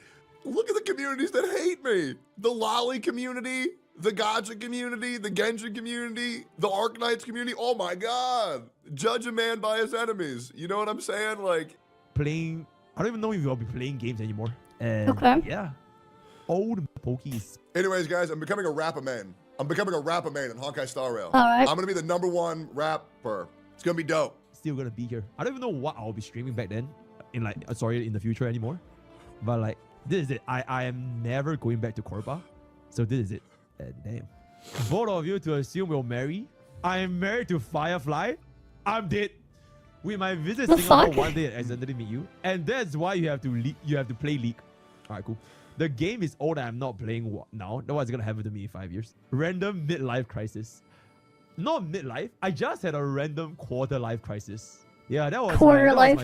Look at the communities that hate me. The Lolly community, the Gacha community, the Genshin community, the Arknights community. Oh my God. Judge a man by his enemies. You know what I'm saying? Like, playing, I don't even know if you'll be playing games anymore. And yeah. Old pokies. Anyways, guys, I'm becoming a rapper man. I'm becoming a rapper man in Honkai Star Rail. All right. I'm gonna be the #1 rapper. It's gonna be dope. Still gonna be here. I don't even know what I'll be streaming back then. In the future anymore. But like, this is it. I am never going back to Korba. So this is it. And damn. Both of you to assume we'll marry. I am married to Firefly. I'm dead. We might visit Singapore one day and accidentally meet you. And that's why you have to play League. Alright, cool. The game is old and I'm not playing now. That's what's gonna happen to me in 5 years. Random midlife crisis. Not midlife. I just had a random quarter life crisis. Yeah, that was quarter life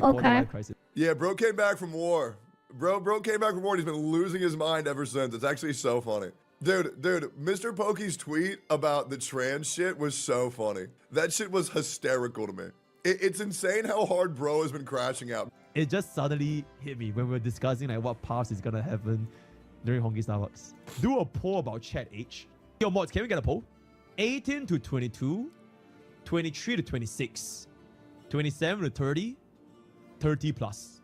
crisis. Yeah, bro came back from war. Bro came back from war and he's been losing his mind ever since. It's actually so funny. Dude, Mr. Pokey's tweet about the trans shit was so funny. That shit was hysterical to me. It's insane how hard bro has been crashing out. It just suddenly hit me when we were discussing like what paths is gonna happen during Honky Starbucks. Do a poll about chat age. Yo, mods, can we get a poll? 18 to 22, 23 to 26, 27 to 30, 30 plus.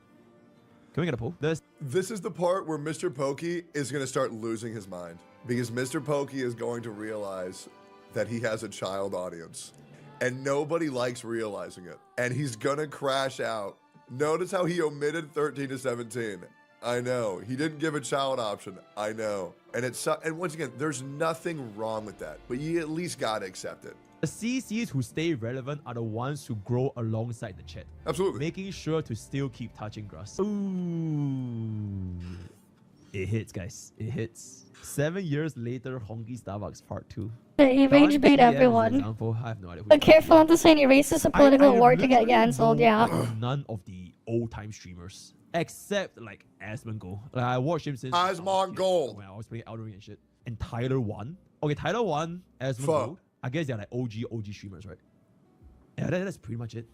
Can we get a poll? This is the part where Mr. Pokey is going to start losing his mind. Because Mr. Pokey is going to realize that he has a child audience. And nobody likes realizing it. And he's going to crash out. Notice how he omitted 13 to 17. I know. He didn't give a child option. I know. And once again, there's nothing wrong with that. But you at least got to accept it. The CCs who stay relevant are the ones who grow alongside the chat. Absolutely. Making sure to still keep touching grass. Ooh. It hits, guys. It hits. 7 years later, Honky Starbucks Part 2. He rage bait everyone. I have no idea. But careful not to say any racist or political war to get cancelled, yeah. None of the old-time streamers. Except, like, Asmongold. Like, I watched him since... Asmongold. When I was playing Elden Ring and shit. And Tyler 1. Okay, Tyler 1, Asmongold. I guess they're like OG streamers, right? Yeah, that's pretty much it.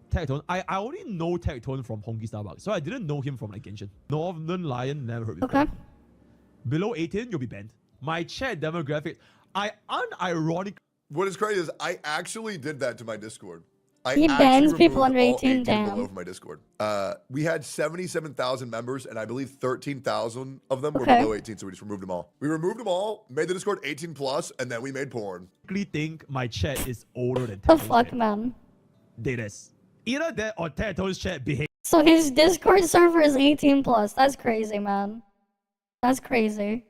Tectone. I only know Tectone from Honky Starbucks, so I didn't know him from like Genshin. Northern Lion, never heard before. Okay. Below 18, you'll be banned. My chat demographic, I unironically... What is crazy is I actually did that to my Discord. He bans people under 18, damn. Below my Discord. We had 77,000 members, and I believe 13,000 of them were Okay. below 18, so we just removed them all. We removed them all, made the Discord 18 plus, and then we made porn. I think my chat is older than The Tectone's fuck, chat. man. Deadass. Either that or Tectone's chat behaves So his Discord server is 18 plus. That's crazy, man. That's crazy.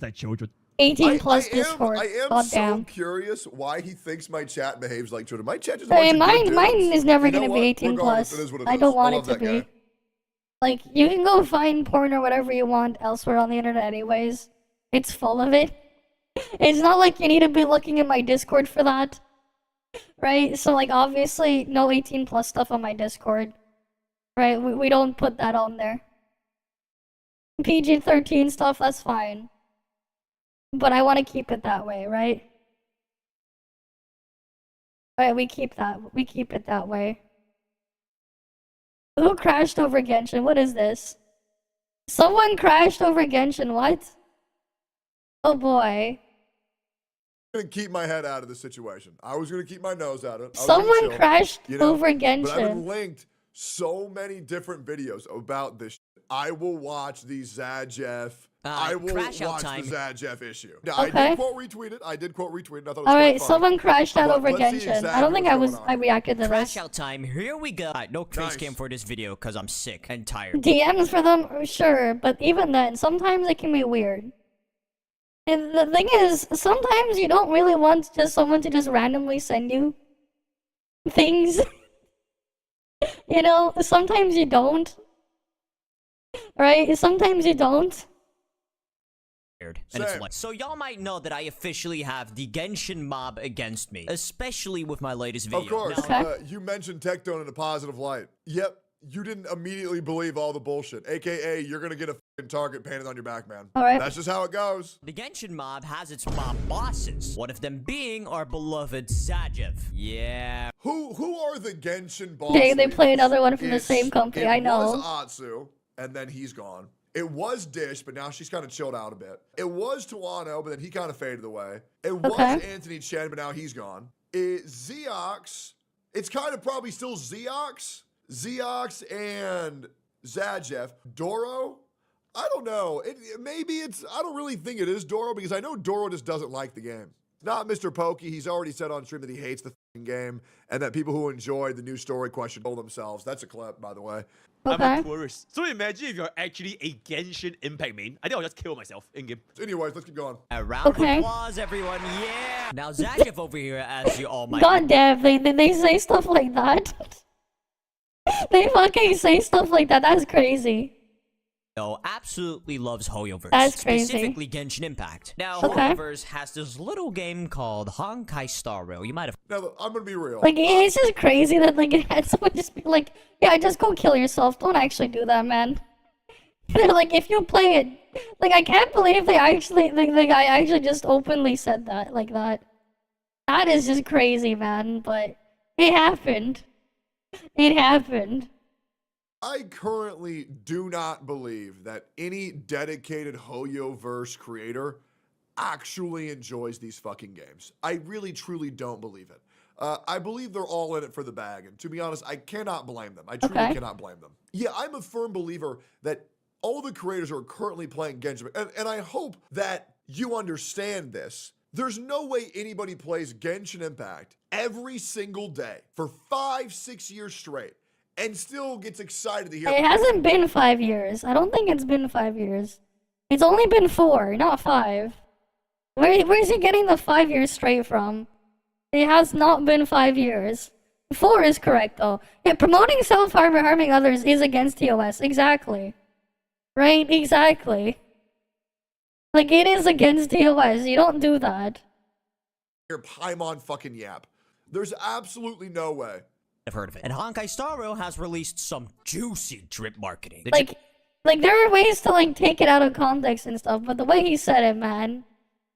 like children. 18 plus Discord. I am Goddamn. so curious why he thinks my chat behaves like children. My chat just Hey, wants mine is never You know gonna what? be 18 Regardless, plus. it is what it I is. don't want I it love to that be. guy. Like, you can go find porn or whatever you want elsewhere on the internet anyways. It's full of it. It's not like you need to be looking in my Discord for that. Right? So, like, obviously, no 18 plus stuff on my Discord. Right? We don't put that on there. PG-13 stuff, that's fine. But I want to keep it that way, right? Right, we keep it that way. Who crashed over Genshin? What is this? Someone crashed over Genshin, what? Oh boy. I'm gonna keep my head out of the situation. I was gonna keep my nose out of it. Someone crashed over But I've been Genshin. linked so many different videos about this. I will watch the Zajeff. I will crash out watch time. the Zajeff issue. Now, Okay. I did quote retweet it. I thought it was Alright, quite funny. someone crashed out But over let's see Genshin. I exactly don't think what's going I on. reacted to Crash this. out time. Here we go. No Chris cam for this video because I'm sick and tired. DMs for them, sure, but even then, sometimes it can be weird. And the thing is, sometimes you don't really want just someone to just randomly send you things. You know, sometimes you don't. Right? Sometimes you don't. And it's like, so y'all might know that I officially have the Genshin mob against me, especially with my latest video. Of course. Now, You mentioned Tectone in a positive light. Yep. You didn't immediately believe all the bullshit. AKA, you're gonna get a fucking target painted on your back, man. All right. That's just how it goes. the Genshin mob has its mob bosses. One of them being our beloved Sajev. Yeah. Who are the Genshin bosses? They play another one from the same company, I It know. was Atsu, and then he's gone. It was Dish, but now she's kind of chilled out a bit. It was Tuano, but then he kind of faded away. It was Anthony Chen, but now he's gone. Zeox, it's kind of probably still Zeox. Zeox and Zajeff. Doro, I don't know. Maybe it's, I don't really think it is Doro because I know Doro just doesn't like the game. It's not Mr. Pokey. He's already said on stream that he hates the game and that people who enjoy the new story quest should kill themselves. That's a clip, by the way. I'm a tourist. So imagine if you're actually a Genshin Impact main. I think I'll just kill myself in game. Anyways, let's keep going. A round of applause, everyone. Yeah. Now Zajev over here, as you all might. God damn, they say stuff like that. They fucking say stuff like that. That's crazy. Absolutely loves Hoyoverse. That's crazy. Specifically Genshin Impact. Now, Okay. Hoyoverse has this little game called Honkai Star Rail. You might have. Now, I'm gonna be real. Like, it's just crazy that, like, it had someone just be like, yeah, just go kill yourself. Don't actually do that, man. They're like, if you play it, like, I can't believe they actually, the guy actually just openly said that, like that. That is just crazy, man, but it happened. It happened. I currently do not believe that any dedicated Hoyoverse creator actually enjoys these fucking games. I really, truly don't believe it. I believe they're all in it for the bag, and to be honest, I cannot blame them. I truly cannot blame them. Yeah, I'm a firm believer that all the creators who are currently playing Genshin, and I hope that you understand this. There's no way anybody plays Genshin Impact every single day for 5-6 years straight and still gets excited to hear. It hasn't been 5 years. I don't think it's been 5 years. It's only been 4, not 5. Where is he getting the 5 years straight from? It has not been 5 years. 4 is correct, though. Yeah, promoting self-harm or harming others is against TOS. Exactly. Right? Exactly. Like, it is against TOS. You don't do that. Your Paimon fucking yap. There's absolutely no way. I've heard of it. And Honkai Star Rail has released some juicy drip marketing. Like, there are ways to, like, take it out of context and stuff, but the way he said it, man.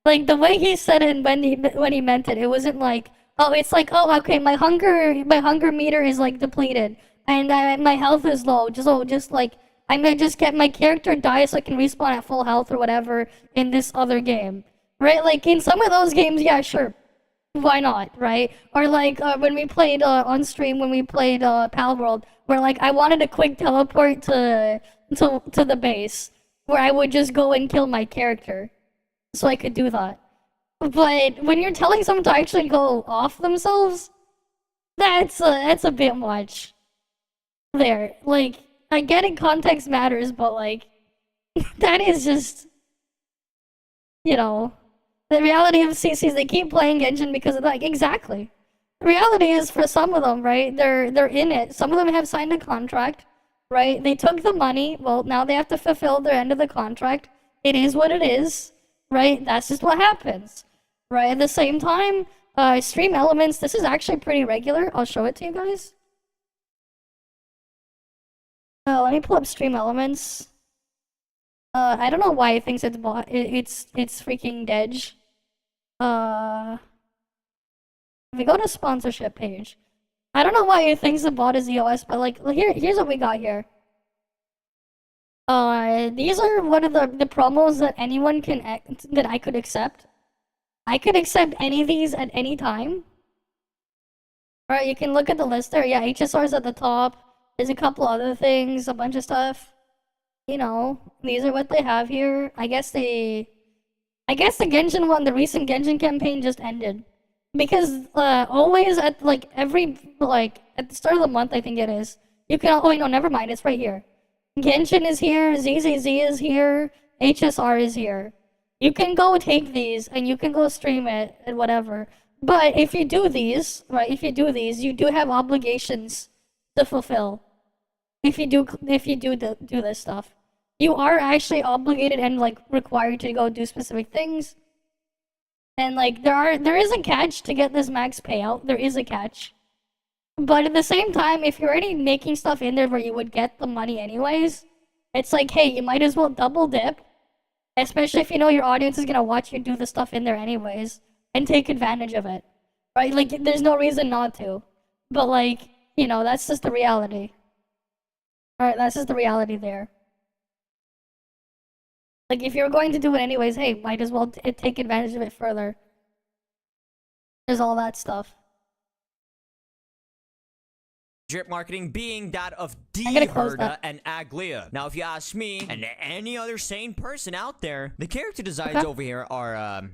Like, the way he said it when he meant it, it wasn't like, oh, it's like, oh, okay, my hunger meter is, like, depleted, and my health is low, just like, I'm gonna just get my character die so I can respawn at full health or whatever in this other game, right? Like, in some of those games, yeah, sure, why not, right? Or, like, when we played on stream, when we played Pal World, where, like, I wanted a quick teleport to the base, where I would just go and kill my character. So I could do that. But when you're telling someone to actually go off themselves, that's a bit much. There, like, I get it, context matters, but like, that is just, you know, the reality of CCs. They keep playing Genshin because of that. Like, exactly. The reality is, for some of them, right? They're in it. Some of them have signed a contract, right? They took the money. Well, now they have to fulfill their end of the contract. It is what it is. Right? That's just what happens. Right? At the same time, stream elements, this is actually pretty regular. I'll show it to you guys. Let me pull up stream elements. I don't know why it thinks it's bot. It's freaking dead. If we go to sponsorship page, I don't know why it thinks the bot is EOS, but like, here's what we got here. These are one of the promos that anyone that I could accept. I could accept any of these at any time. Alright, you can look at the list there. Yeah, HSR's at the top. There's a couple other things, a bunch of stuff. You know, these are what they have here. I guess the Genshin one, the recent Genshin campaign just ended. Because, always at, like, at the start of the month, I think it is. You can, oh wait, no, never mind, it's right here. Genshin is here, ZZZ is here, HSR is here. You can go take these, and you can go stream it, and whatever. But if you do these, right, you do have obligations to fulfill. If you do this stuff. You are actually obligated and, like, required to go do specific things. And, like, there is a catch to get this max payout. There is a catch. But at the same time, if you're already making stuff in there where you would get the money anyways, it's like, hey, you might as well double dip. Especially if you know your audience is gonna watch you do the stuff in there anyways, and take advantage of it. Right? Like, there's no reason not to. But, like, you know, that's just the reality. Alright, that's just the reality there. Like, if you're going to do it anyways, hey, might as well take advantage of it further. There's all that stuff. Drip marketing being that of Herda and Aglia. Now, if you ask me, and any other sane person out there, the character designs over here are,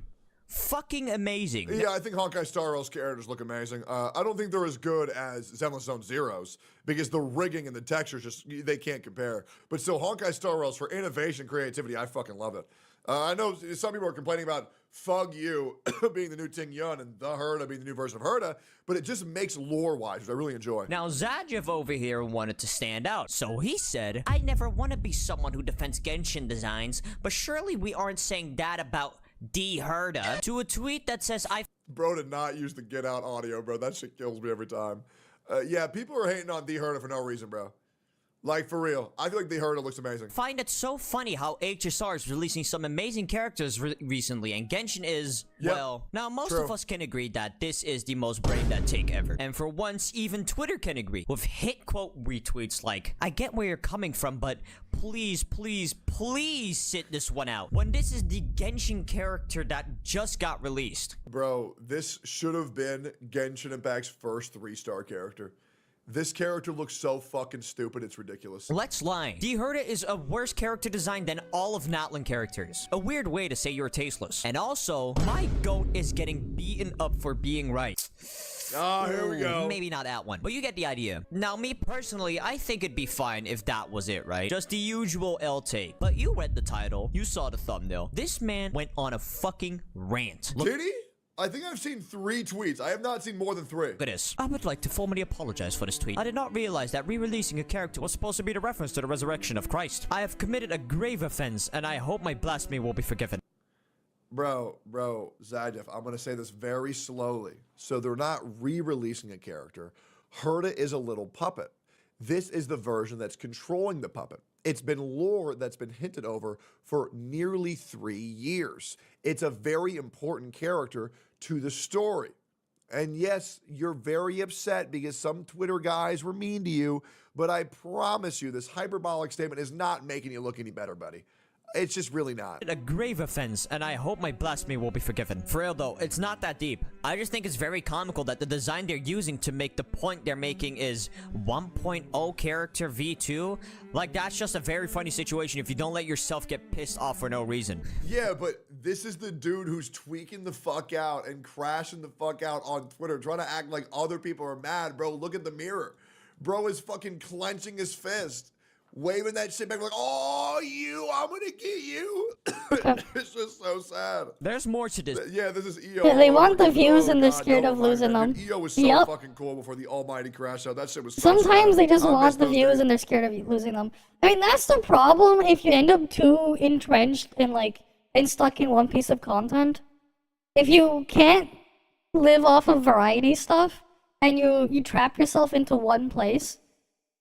fucking amazing. Yeah, I think Honkai Star Rail's characters look amazing. I don't think they're as good as Zenless Zone Zero's, because the rigging and the textures just, they can't compare. But still, Honkai Star Rail's, for innovation, creativity, I fucking love it. I know some people are complaining about Fug You being the new Ting Yun and the Herda being the new version of Herda, but it just makes lore-wise, which I really enjoy. Now, Zajev over here wanted to stand out, so he said, I never want to be someone who defends Genshin designs, but surely we aren't saying that about Herda, to a tweet that says, Bro did not use the get out audio, bro. That shit kills me every time. Yeah, people are hating on Herda for no reason, bro. Like, for real. I feel like the Herda looks amazing. Find it so funny how HSR is releasing some amazing characters recently, and Genshin is, well, now most of us can agree that this is the most brain-dead take ever. And for once, even Twitter can agree, with hit quote retweets like, I get where you're coming from, but please, please, please sit this one out. When this is the Genshin character that just got released. Bro, this should have been Genshin Impact's first 3-star character. This character looks so fucking stupid, it's ridiculous. Let's lie. D. Herda is a worse character design than all of Natlan characters. A weird way to say you're tasteless. And also, my goat is getting beaten up for being right. Oh, here we go. Maybe not that one, but you get the idea. Now, me personally, I think it'd be fine if that was it, right? Just the usual L take. But you read the title, you saw the thumbnail. This man went on a fucking rant. Did he? I think I've seen 3 tweets. I have not seen more than 3. Look at this. I would like to formally apologize for this tweet. I did not realize that re-releasing a character was supposed to be the reference to the resurrection of Christ. I have committed a grave offense, and I hope my blasphemy will be forgiven. Bro, Zadif, I'm going to say this very slowly. So they're not re-releasing a character. Herda is a little puppet. This is the version that's controlling the puppet. It's been lore that's been hinted over for nearly 3 years. It's a very important character to the story. And yes, you're very upset because some Twitter guys were mean to you, but I promise you this hyperbolic statement is not making you look any better, buddy. It's just really not. A grave offense, and I hope my blasphemy will be forgiven. For real though, it's not that deep. I just think it's very comical that the design they're using to make the point they're making is 1.0 character V2. Like, that's just a very funny situation if you don't let yourself get pissed off for no reason. Yeah, but this is the dude who's tweaking the fuck out and crashing the fuck out on Twitter, trying to act like other people are mad. Bro, look at the mirror. Bro is fucking clenching his fist, waving that shit back like, oh, you, I'm gonna get you. It's just so sad. There's more to this. Yeah, this is EO. Yeah, they want the views and they're scared of losing them. EO was so fucking cool before the almighty crash out. That shit was so Sometimes sad. they just want the views and they're scared of losing them. I mean, that's the problem if you end up too entrenched in and stuck in one piece of content. If you can't live off of variety stuff and you trap yourself into one place,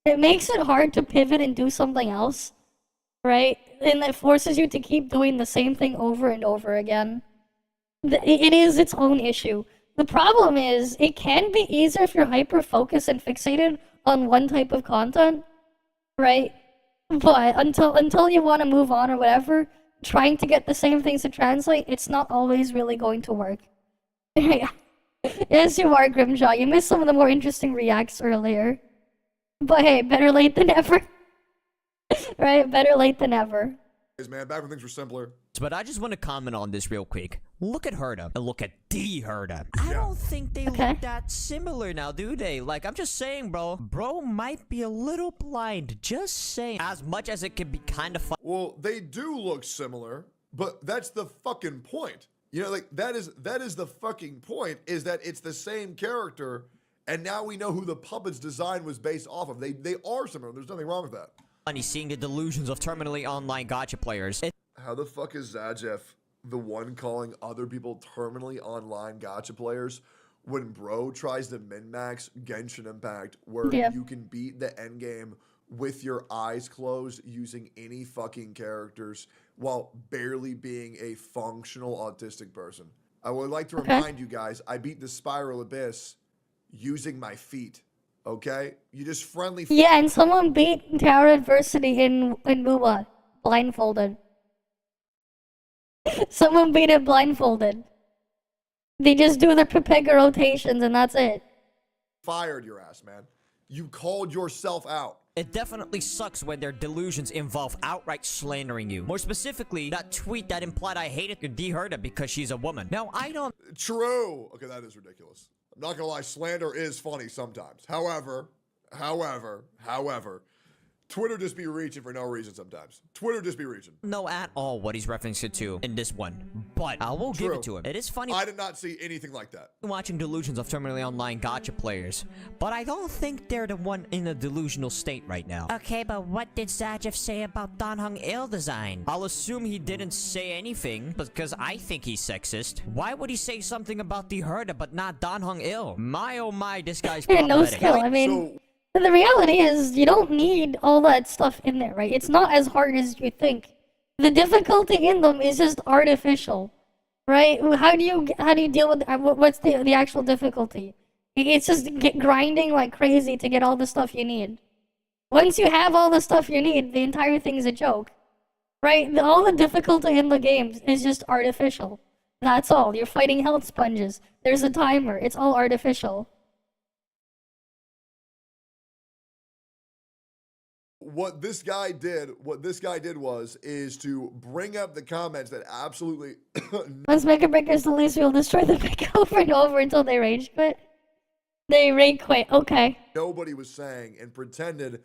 it makes it hard to pivot and do something else, right? And it forces you to keep doing the same thing over and over again. It is its own issue. The problem is, it can be easier if you're hyper-focused and fixated on one type of content, right? But until you want to move on or whatever, trying to get the same things to translate, it's not always really going to work. Yes, you are, Grimjaw. You missed some of the more interesting reacts earlier. But hey, better late than never. Right? Better late than never. Man, back when things were simpler. But I just want to comment on this real quick. Look at Herda and look at D. Herda. I don't think they look that similar now, do they? Like, I'm just saying, bro. Bro might be a little blind. Just saying. As much as it can be kind of fun. Well, they do look similar, but that's the fucking point. You know, like, that is the fucking point, is that it's the same character, and now we know who the puppet's design was based off of. They are similar. There's nothing wrong with that. Funny seeing the delusions of terminally online gacha players. How the fuck is Zajef the one calling other people terminally online gacha players when bro tries to min-max Genshin Impact where you can beat the endgame with your eyes closed using any fucking characters while barely being a functional autistic person? I would like to remind you guys, I beat the Spiral Abyss using my feet. Okay? You just friendly... Yeah, and someone beat Tower Adversity in MUBA, blindfolded. Someone beat it blindfolded. They just do their Pepega rotations and that's it. Fired your ass, man. You called yourself out. It definitely sucks when their delusions involve outright slandering you. More specifically, that tweet that implied I hated D. Herda because she's a woman. Now, I don't... True. Okay, that is ridiculous. I'm not gonna lie, slander is funny sometimes. However, Twitter just be reaching for no reason sometimes. Twitter just be reaching. No at all what he's referencing to in this one, but I will give it to him. It is funny. I did not see anything like that. Watching delusions of terminally online gacha players, but I don't think they're the one in a delusional state right now. Okay, but what did Zajef say about Danhong Il design? I'll assume he didn't say anything because I think he's sexist. Why would he say something about the Herda but not Danhong Il? My oh my, this guy's problematic. No skill. I mean, But the reality is, you don't need all that stuff in there, right? It's not as hard as you think. The difficulty in them is just artificial, right? How do you deal with what's the actual difficulty? It's just grinding like crazy to get all the stuff you need. Once you have all the stuff you need, the entire thing's a joke, right? All the difficulty in the games is just artificial. That's all. You're fighting health sponges. There's a timer. It's all artificial. What this guy did is to bring up the comments that absolutely Once Mega Breakers release, we'll destroy the pick over and over until they rage quit. They rage quit, okay. nobody was saying and pretended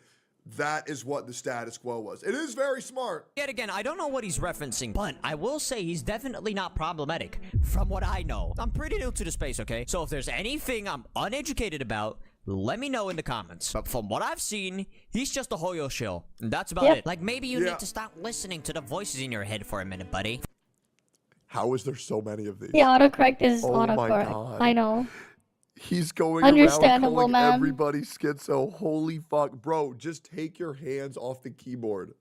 that is what the status quo was. It is very smart. Yet again, I don't know what he's referencing, but I will say he's definitely not problematic. From what I know, I'm pretty new to the space, okay? So if there's anything I'm uneducated about, let me know in the comments. But from what I've seen, he's just a Hoyo shill. And that's about it. Like, maybe you need to stop listening to the voices in your head for a minute, buddy. How is there so many of these? Yeah, autocorrect is Oh my autocorrect. God. I know. He's going Understandable, around calling man. everybody schizo. Holy fuck. Bro, just take your hands off the keyboard.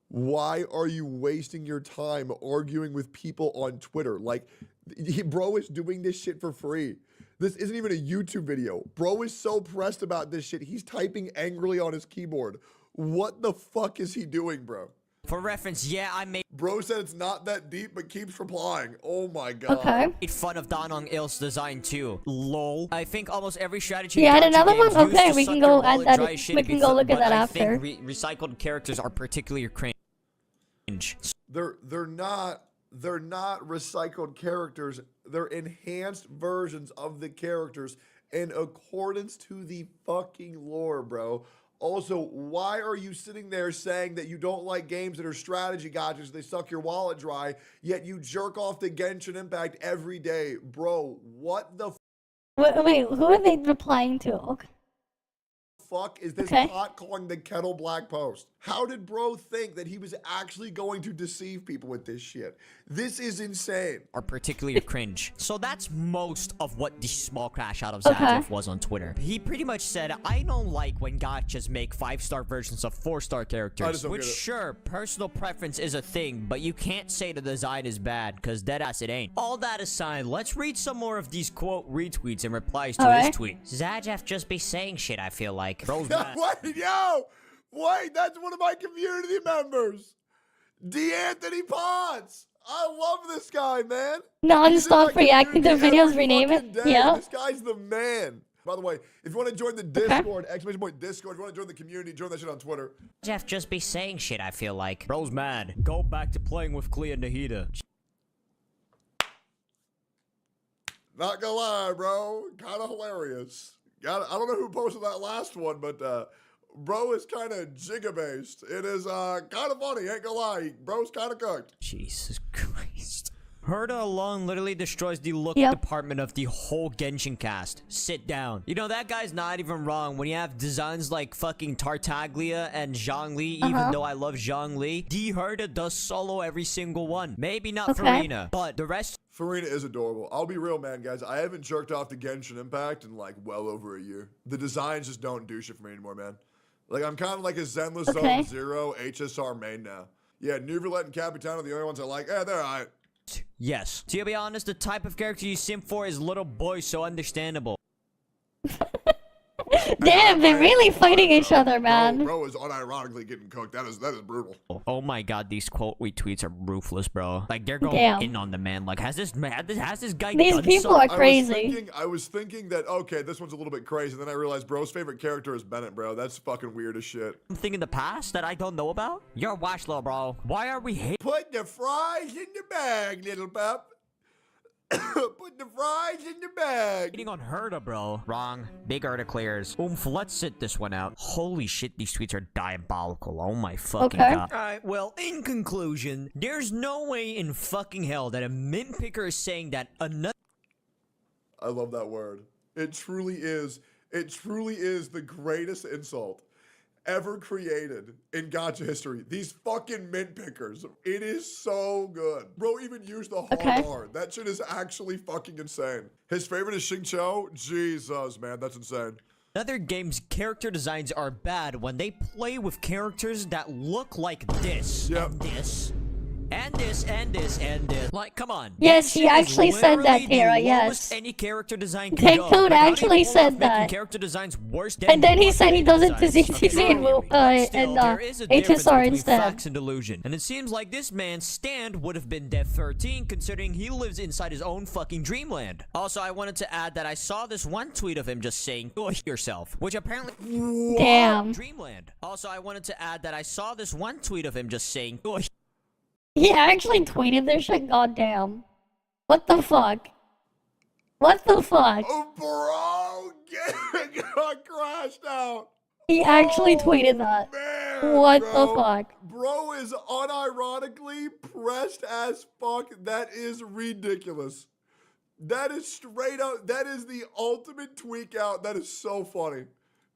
Why are you wasting your time arguing with people on Twitter? Like, bro is doing this shit for free. This isn't even a YouTube video. Bro is so pressed about this shit. He's typing angrily on his keyboard. What the fuck is he doing, bro? For reference, yeah, I made Bro said it's not that deep, but keeps replying. Oh my god. Okay. fun of Danong Il's design too. Lol. I think almost every strategy. You had Gacha another games one? used Okay, to we suck can your go add wallet that. dry shit We to can be go fun, look at but that I after. think recycled characters are particularly cringe. They're not recycled characters. They're enhanced versions of the characters in accordance to the fucking lore, bro. Also, why are you sitting there saying that you don't like games that are strategy gachas, they suck your wallet dry, yet you jerk off the Genshin Impact every day? Bro, what the Wait, who are they replying to? Okay. fuck is this Okay. pot calling the kettle black post? How did bro think that he was actually going to deceive people with this shit? This is insane. Are particularly cringe. So that's most of what the small crash out of Okay. Zajeff was on Twitter. He pretty much said, I don't like when gachas make 5-star versions of 4-star I characters. just don't Which, get it. sure, personal preference is a thing, but you can't say the design is bad, because deadass it ain't. All that aside, let's read some more of these quote retweets and replies to his tweet. Zajeff just be saying shit, I feel like. Bro's mad. Wait, that's one of my community members. D'Anthony Potts. I love this guy, man. Non-stop reacting to videos, rename it. Fucking day. Yeah. This guy's the man. By the way, if you want to join the Discord, exclamation point Discord, if you want to join the community, join that shit on Twitter. Jeff just be saying shit, I feel like. Bro's mad. Go back to playing with Clea Nahida. Not gonna lie, bro. Kind of hilarious. I don't know who posted that last one, but bro is kind of Giga-based. It is kind of funny, ain't gonna lie. Bro's kind of cooked. Jesus Christ. Herda alone literally destroys the look department of the whole Genshin cast. Sit down. You know, that guy's not even wrong. When you have designs like fucking Tartaglia and Zhongli, even though I love Zhongli, D Herda does solo every single one. Maybe not Farina, but the rest... Farina is adorable. I'll be real, man, guys. I haven't jerked off the Genshin Impact in like well over a year. The designs just don't do shit for me anymore, man. Like, I'm kind of like a Zenless Zone Zero HSR main now. Yeah, Nuverlet and Capitano are the only ones I like. Yeah, they're alright. Yes. To be honest, the type of character you simp for is little boys, so understandable. Damn, they're really fighting each other, man. Bro is unironically getting cooked. That is brutal. Oh my god, these quote retweets are ruthless, bro. Like, they're going in on the man. Like, has this guy These done people so? are crazy. I was thinking that, okay, this one's a little bit crazy. And then I realized bro's favorite character is Bennett, bro. That's fucking weird as shit. Something in the past that I don't know about? You're watch low, bro. Why are we hating? Put the fries in the bag, little pup. Put the fries in the bag. Hating on Herda, bro. Wrong. Big Herda clears. Oomph, let's sit this one out. Holy shit, these tweets are diabolical. Oh my fucking god. Alright, well, in conclusion, there's no way in fucking hell that a mint picker is saying that another... I love that word. It truly is the greatest insult ever created in gacha history. These fucking mint pickers. It is so good. Bro even used the hard R. That shit is actually fucking insane. His favorite is Xingqiu. Jesus, man, that's insane. Other games' character designs are bad when they play with characters that look like this. Yep. And this. And this, and this, and this. Like, come on. Yes, he Genshin is actually said that, literally Tara, the yes. lowest any character design can Take go. Code Like, how do you actually pull said off making that. character designs worse than And then he said he does it to designs? ZTZ and There is a difference HSR between instead. facts and delusion. And it seems like this man's stand would have been Death 13 considering he lives inside his own fucking dreamland. Also, I wanted to add that I saw this one tweet of him just saying, "Go yourself," which apparently... Damn. Dreamland. Also, I wanted to add that I saw this one tweet of him just saying, "Go." He actually tweeted this shit, goddamn. What the fuck? What the fuck? Oh, bro, got crashed out. He actually tweeted that. Man, What bro. the fuck? Bro is unironically pressed as fuck. That is ridiculous. That is straight up. That is the ultimate tweak out. That is so funny.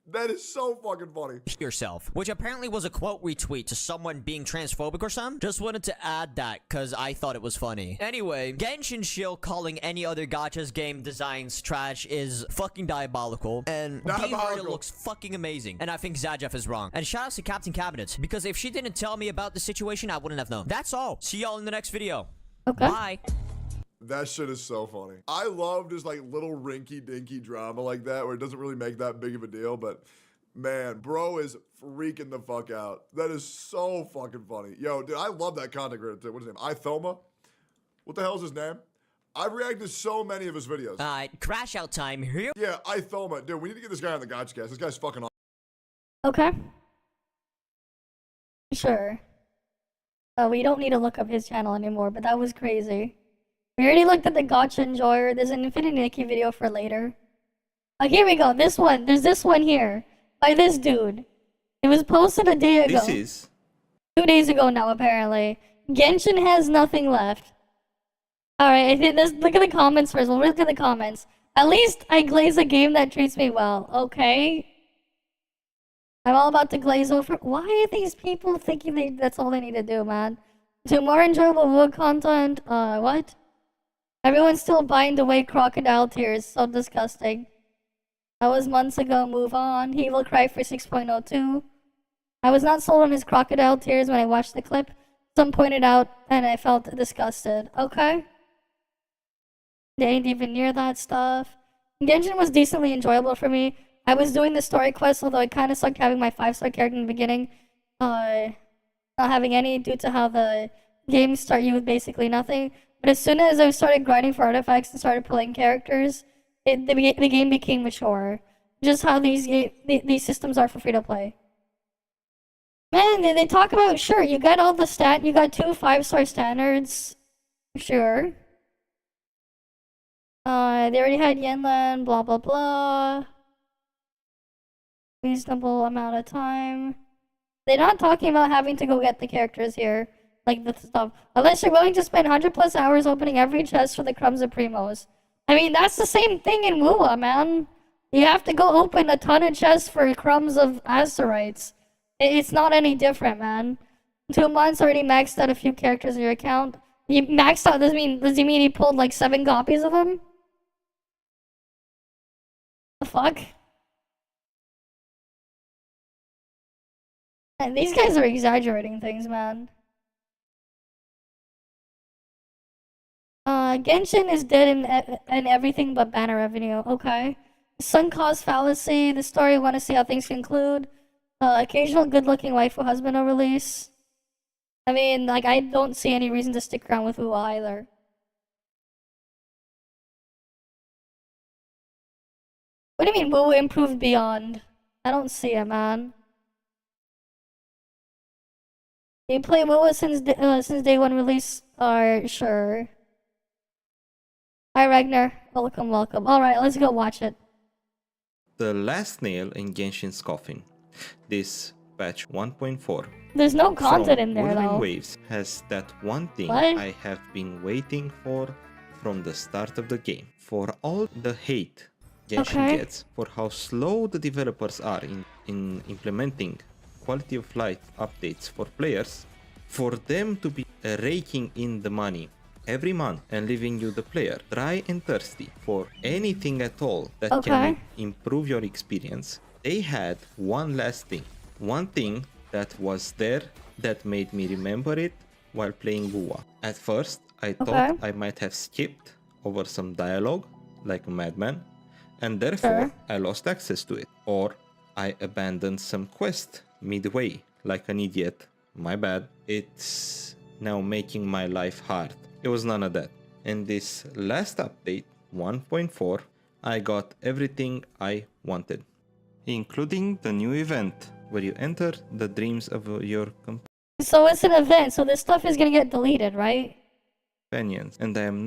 That is so fucking funny. Yourself, which apparently was a quote retweet to someone being transphobic or something. Just wanted to add that because I thought it was funny. Anyway, Genshin Shield calling any other Gacha's game designs trash is fucking diabolical. And Vtuber looks fucking amazing. And I think Zajeff is wrong. And shout out to Captain Cabinet, because if she didn't tell me about the situation, I wouldn't have known. That's all. See y'all in the next video. Okay. Bye. That shit is so funny. I love just like little rinky-dinky drama like that where it doesn't really make that big of a deal, but man, bro is freaking the fuck out. That is so fucking funny. Yo, dude, I love that content creator too. What's his name? iThoma? What the hell is his name? I've reacted to so many of his videos. Crash out time here. Yeah, iThoma. Dude, we need to get this guy on the Gacha cast. This guy's fucking awesome. Okay. Sure. We don't need to look up his channel anymore, but that was crazy. We already looked at the Gacha Enjoyer. There's an Infinite Nikki video for later. Here we go. This one. There's this one here. By this dude. It was posted a day ago. This is 2 days ago now, apparently. Genshin has nothing left. Alright, look at the comments first. We'll look at the comments. At least I glaze a game that treats me well. Okay. I'm all about to glaze over. Why are these people thinking that's all they need to do, man? To more enjoyable wood content, what? Everyone's still buying away crocodile tears. So disgusting. That was months ago. Move on. He will cry for 6.02. I was not sold on his crocodile tears when I watched the clip. Some pointed out, and I felt disgusted. Okay. They ain't even near that stuff. Genshin was decently enjoyable for me. I was doing the story quest, although I kind of sucked having my 5-star character in the beginning. Not having any due to how the games start you with basically nothing. But as soon as I started grinding for artifacts and started playing characters, the game became mature. Just how these systems are for free to play. Man, they talk about, sure, you got all the you got 2 5-star standards. Sure. They already had Yenland, blah blah blah. Reasonable amount of time. They're not talking about having to go get the characters here. Like the stuff. Unless you're willing to spend 100+ hours opening every chest for the crumbs of primos. I mean, that's the same thing in WUA, man. You have to go open a ton of chests for crumbs of asteroids. It's not any different, man. 2 months already maxed out a few characters in your account. You maxed out, does he mean he pulled like 7 copies of them? The fuck? And these guys are exaggerating things, man. Genshin is dead in everything but banner revenue. Okay. Sunk cost fallacy. The story, want to see how things conclude. Occasional good-looking waifu husband will release. I mean, like, I don't see any reason to stick around with Wu either. What do you mean Wu improved beyond? I don't see it, man. You play WoW since day 1 release? Sure. Hi Ragnar, welcome. Alright, let's go watch it. the last nail in Genshin's coffin. This patch 1.4 There's no content in there Wuthering though. Waves has that one thing What? I have been waiting for from the start of the game. For all the hate Genshin gets for how slow the developers are in implementing quality of life updates for players, for them to be raking in the money every month and leaving you the player dry and thirsty for anything at all that can improve your experience. They had one last thing, one thing that was there that made me remember it while playing Bua. At first, I thought I might have skipped over some dialogue like a madman, and therefore I lost access to it, or I abandoned some quest midway like an idiot. My bad. It's now making my life hard. It was none of that. In this last update, 1.4, I got everything I wanted, including the new event where you enter the dreams of your So it's an event, so this stuff is gonna get deleted, right? companions, and I am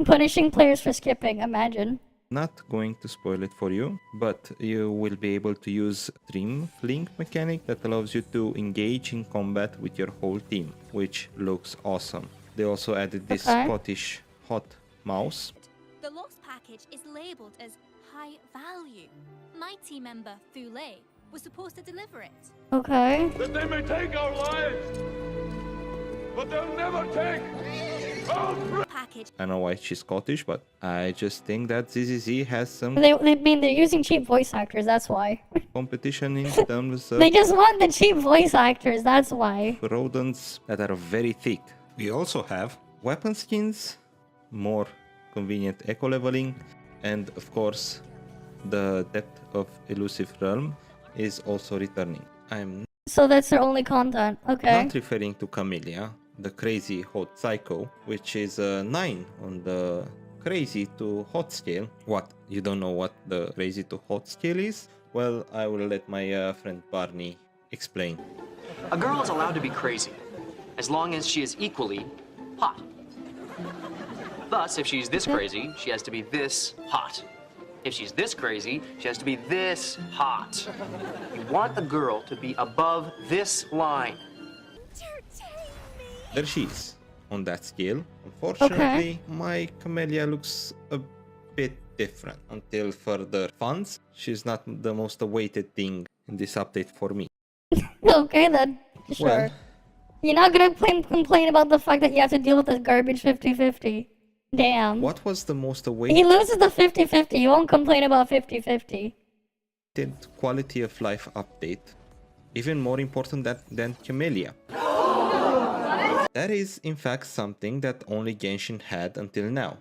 Punishing players for skipping, imagine. not going to spoil it for you, but you will be able to use Dream Link mechanic that allows you to engage in combat with your whole team, which looks awesome. They also added this Scottish hot mouse. The lost package is labeled as high value. My team member, Thule, was supposed to deliver it. Okay. That they may take our lives, but they'll never take our package. I don't know why she's Scottish, but I just think that ZZZ has some They mean they're using cheap voice actors, that's why. competition in terms of They just want the cheap voice actors, that's why. rodents that are very thick. We also have weapon skins, more convenient eco leveling, and of course the depth of elusive realm is also returning. I'm So that's their only content, okay. not referring to Camellia, the crazy hot psycho, which is a 9 on the crazy to hot scale. What? You don't know what the crazy to hot scale is? Well, I will let my friend Barney explain. A girl is allowed to be crazy, as long as she is equally hot. Thus, if she's this crazy, she has to be this hot. If she's this crazy, she has to be this hot. You want a girl to be above this line. There she is, on that scale. Unfortunately, my Camellia looks a bit different. Until further funds, she's not the most awaited thing in this update for me. Okay then, sure. Well, You're not gonna complain about the fact that you have to deal with this garbage 50-50. Damn. what was the most He awaited loses the 50-50, you won't complain about 50-50. quality of life update? Even more important than Camellia. That is, in fact, something that only Genshin had until now.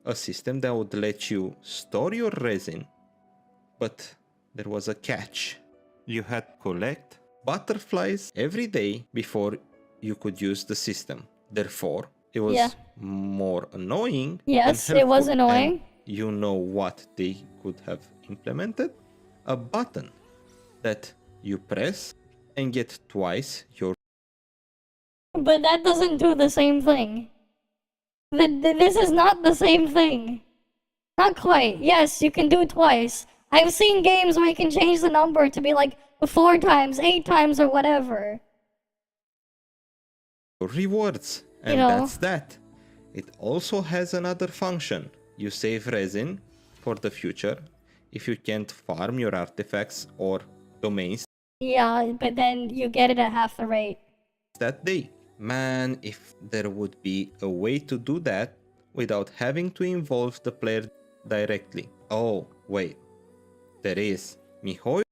A system that would let you store your resin, but there was a catch. You had to collect butterflies every day before you could use the system. Therefore, it was more annoying. Yes, than it was helpful. annoying. And you know what they could have implemented? A button that you press and get twice your. But that doesn't do the same thing. This is not the same thing. Not quite. Yes, you can do it twice. I've seen games where you can change the number to be like 4 times, 8 times, or whatever. Rewards, and You know. that's that. It also has another function. You save resin for the future if you can't farm your artifacts or domains Yeah, but then you get it at half the rate. that day. Man, if there would be a way to do that without having to involve the player directly. Oh, wait. There is. MiHoYo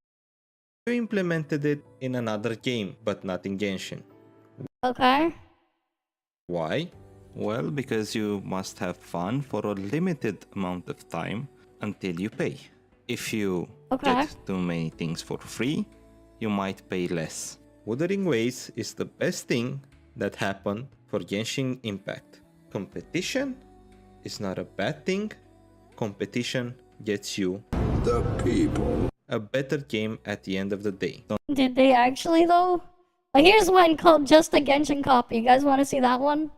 implemented it in another game, but not in Genshin. Okay. Why? Well, because you must have fun for a limited amount of time until you pay. If you get too many things for free, you might pay less. Wuthering Waves is the best thing that happened for Genshin Impact. Competition is not a bad thing. Competition gets you the people a better game at the end of the day. Did they actually though? Here's one called Just a Genshin Copy. You guys want to see that one?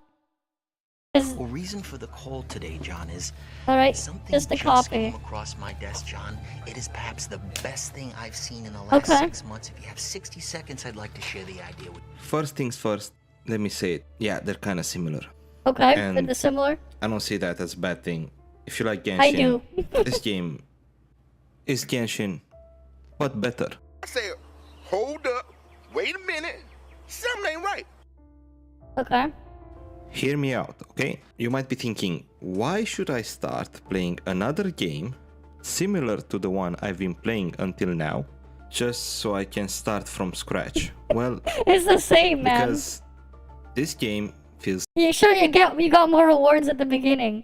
The reason for the call today, John, is Alright, something just a copy. came across my desk, John. It is perhaps the best thing I've seen in the last 6 months. If you have 60 seconds, I'd like to share the idea with you. First things first, let me say it. Yeah, they're kind of similar. Okay, And they're similar. I don't see that as a bad thing. If you like Genshin, I do. this game is Genshin, but better. I say, hold up, wait a minute, something ain't right. Okay. Hear me out, okay? You might be thinking, why should I start playing another game similar to the one I've been playing until now, just so I can start from scratch? Well, it's the same, man. Because this game feels... You sure you got more rewards at the beginning,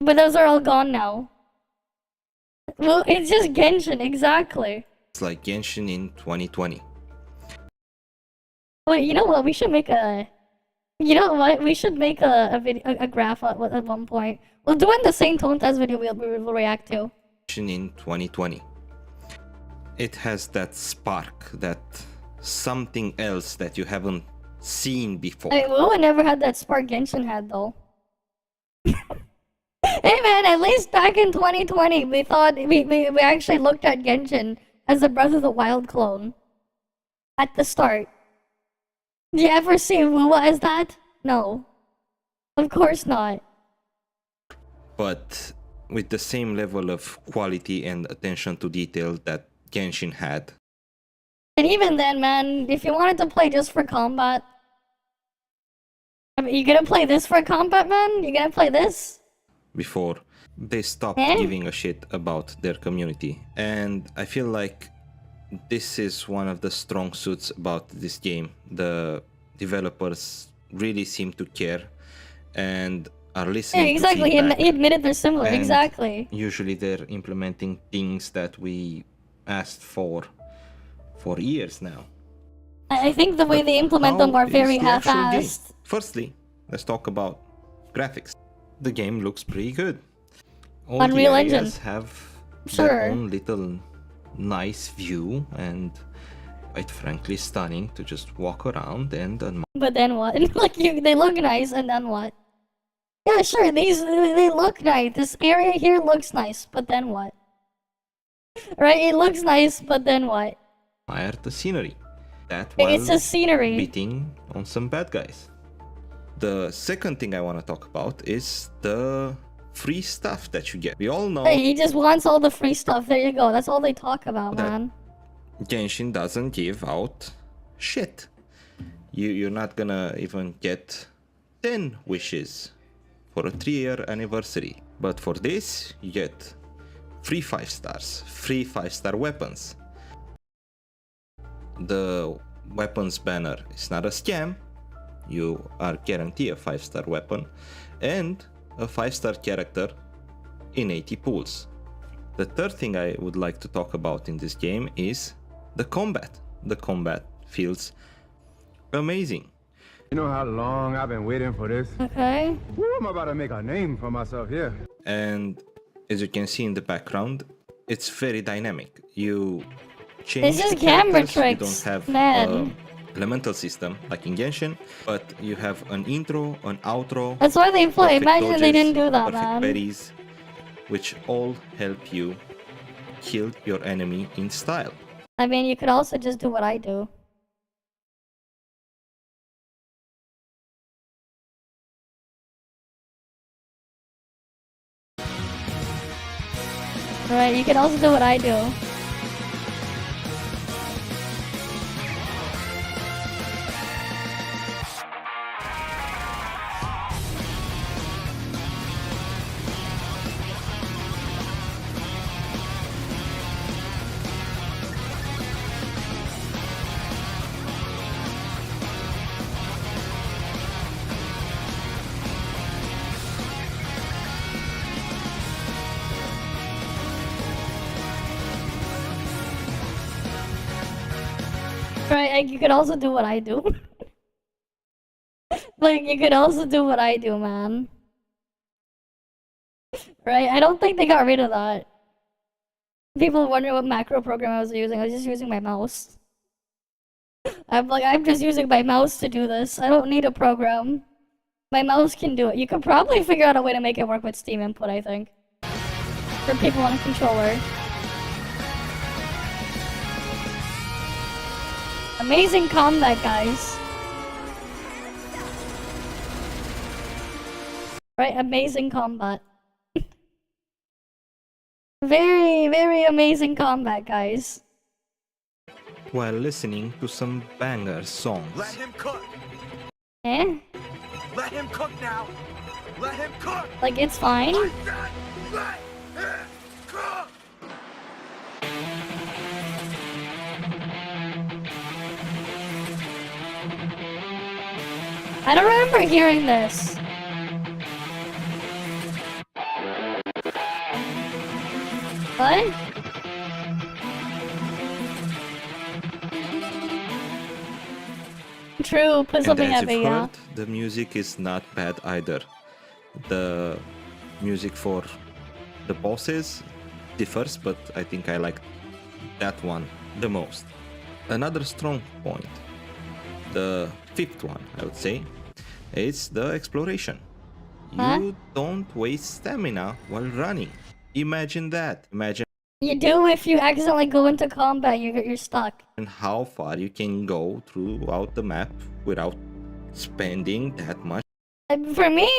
but those are all gone now. Well, it's just Genshin, exactly. It's like Genshin in 2020. Wait, you know what? We should make a... You know what? We should make a video, a graph at one point. We'll do it in the same tone as video we will react to. In 2020. It has that spark, that something else that you haven't seen before. Hey, we never had that spark Genshin had, though. Hey man, at least back in 2020, we thought we actually looked at Genshin as a Breath of the Wild clone. At the start. Did you ever see Wuwa as that? No. Of course not. But with the same level of quality and attention to detail that Genshin had. And even then, man, if you wanted to play just for combat... I mean, you gonna play this for combat, man? You gonna play this? Before they stopped giving a shit about their community. And I feel like this is one of the strong suits about this game. The developers really seem to care and are listening. Yeah, exactly. To feedback. He admitted they're similar. And exactly. Usually they're implementing things that we asked for years now. I think the way they implement them are very half-assed. Firstly, let's talk about graphics. The game looks pretty good. All Unreal the Engine. areas have their own little nice view and quite frankly stunning to just walk around and admire. But then what? Like they look nice, and then what? Yeah, sure. They look nice. This area here looks nice, but then what? Right? It looks nice, but then what? Admire the scenery. That It's a scenery. Beating on some bad guys. The second thing I want to talk about is the free stuff that you get. We all know Hey, he just wants all the free stuff. There you go. That's all they talk about, man. Genshin doesn't give out shit. You're not gonna even get 10 wishes for a 3-year anniversary. But for this, you get free 5 stars, free 5-star weapons. The weapons banner is not a scam. You are guaranteed a 5-star weapon and a 5-star character in 80 pools. The third thing I would like to talk about in this game is the combat. The combat feels amazing. You know how long I've been waiting for this? Okay. Woo, I'm about to make a name for myself here. And as you can see in the background, it's very dynamic. You change It's just the camera characters. tricks, You don't have man. elemental system like in Genshin, but you have an intro, an outro. That's why they play. perfect Imagine they dodges, didn't do that, perfect man. parries, which all help you kill your enemy in style. I mean, you could also just do what I do. Right, you can also do what I do. Right, you could also do what I do. Like, you could also do what I do, man. Right, I don't think they got rid of that. People wonder what macro program I was using. I was just using my mouse. I'm just using my mouse to do this. I don't need a program. My mouse can do it. You could probably figure out a way to make it work with Steam input, I think. For people on a controller. Amazing combat, guys. Right, amazing combat. Very, very amazing combat, guys. While listening to some banger songs. Eh? Let him cook now. Let him cook. Like, it's fine. Let him cook. I don't remember hearing this. What? True, put And something as heavy, you've yeah. heard, the music is not bad either. The music for the bosses differs, but I think I like that one the most. Another strong point, the fifth one, I would say, is the exploration. You don't waste stamina while running. Imagine that. Imagine You do if you accidentally go into combat, you're stuck. how far you can go throughout the map without spending that much. For me,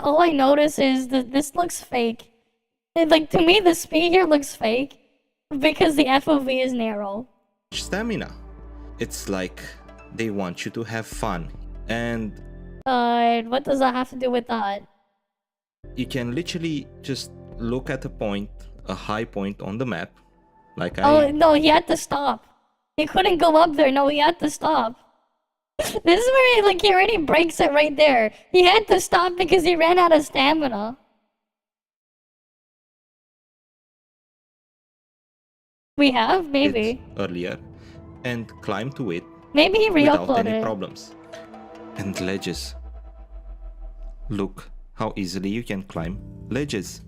all I notice is that this looks fake. Like, to me, the speed here looks fake because the FOV is narrow. Stamina. It's like they want you to have fun, and What does that have to do with that? you can literally just look at a high point on the map, like Oh, no, he had to stop. He couldn't go up there. No, he had to stop. This is where he already breaks it right there. He had to stop because he ran out of stamina. We have? Maybe. earlier, and climb to it Maybe he without any re-uploaded. problems. And ledges. Look how easily you can climb ledges.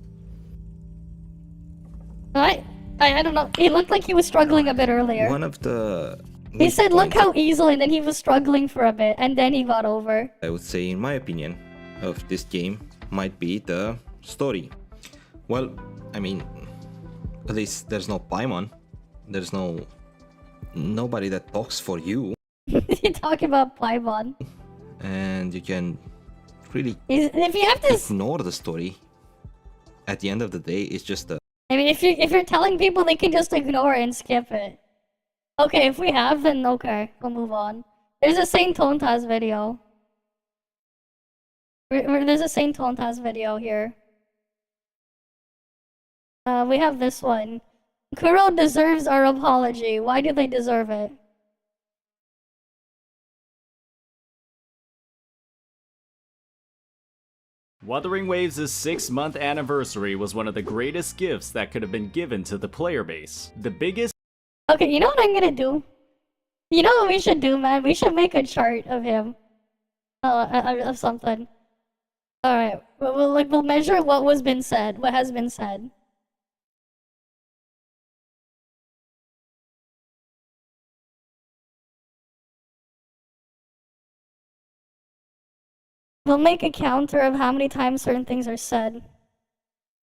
I don't know. He looked like he was struggling a bit earlier. One of the He said, look how easily, and then he was struggling for a bit, and then he got over. I would say, in my opinion, of this game might be the story. Well, I mean, at least there's no Paimon. There's nobody that talks for you. You talk about Paimon. And you can really If you have to, ignore the story. At the end of the day, it's just a... I mean, if you're telling people, they can just ignore it and skip it. Okay, if we have, then okay, we'll move on. There's a Saint Tontas video. There's a Saint Tontas video here. We have this one. Kuro deserves our apology. Why do they deserve it? Wuthering Waves' 6-month anniversary was one of the greatest gifts that could have been given to the player base. The biggest... Okay, you know what I'm gonna do? You know what we should do, man? We should make a chart of him. Of something. Alright, we'll measure what has been said. We'll make a counter of how many times certain things are said.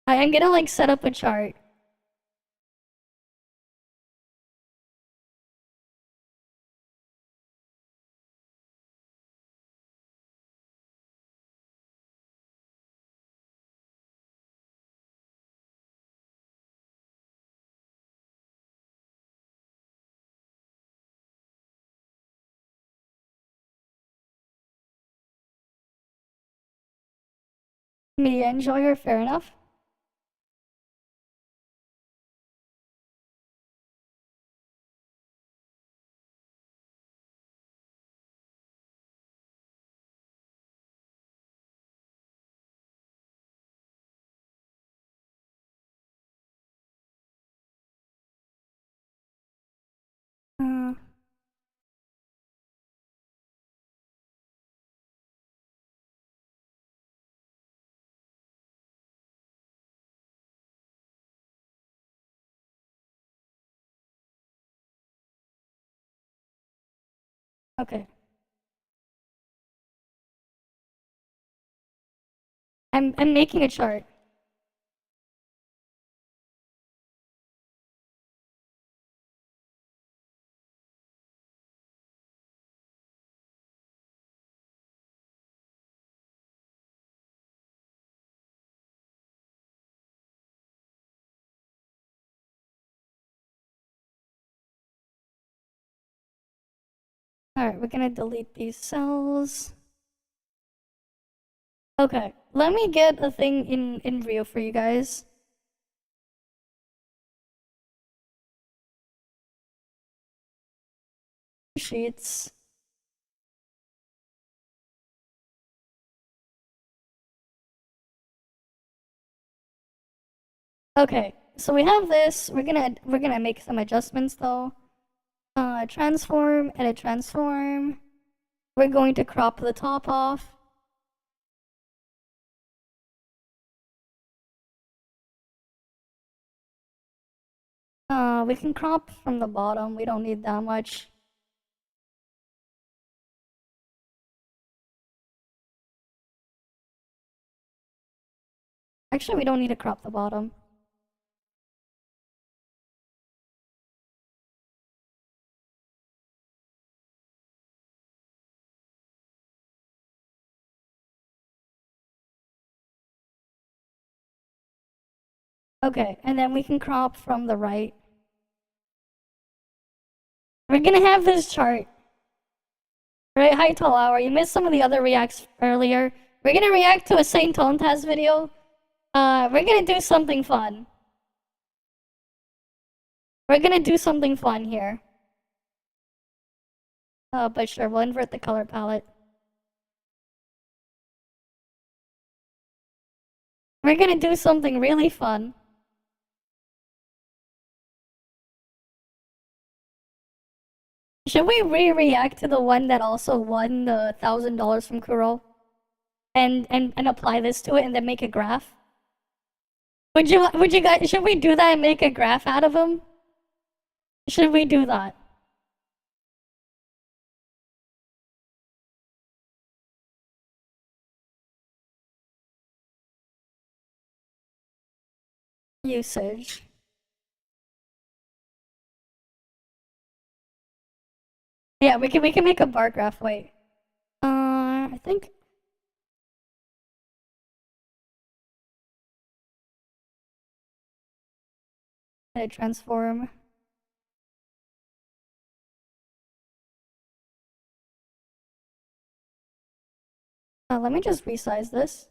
I'm gonna set up a chart. Me enjoyer, fair enough. Okay. I'm making a chart. Alright, we're gonna delete these cells. Okay, let me get a thing in Rio for you guys. Sheets. Okay, so we have this. We're gonna make some adjustments though. Transform, edit transform. We're going to crop the top off. We can crop from the bottom. We don't need that much. Actually, we don't need to crop the bottom. Okay, and then we can crop from the right. We're gonna have this chart. Right, hi Tall Hour. You missed some of the other reacts earlier. We're gonna react to a Saint Tontaz video. We're gonna do something fun. We're gonna do something fun here. But sure, we'll invert the color palette. We're gonna do something really fun. Should we re-react to the one that also won the $1,000 from Kuro? And apply this to it and then make a graph? Would you guys, should we do that and make a graph out of him? Should we do that? Usage. Yeah, we can make a bar graph. Wait. I think. Transform. Let me just resize this.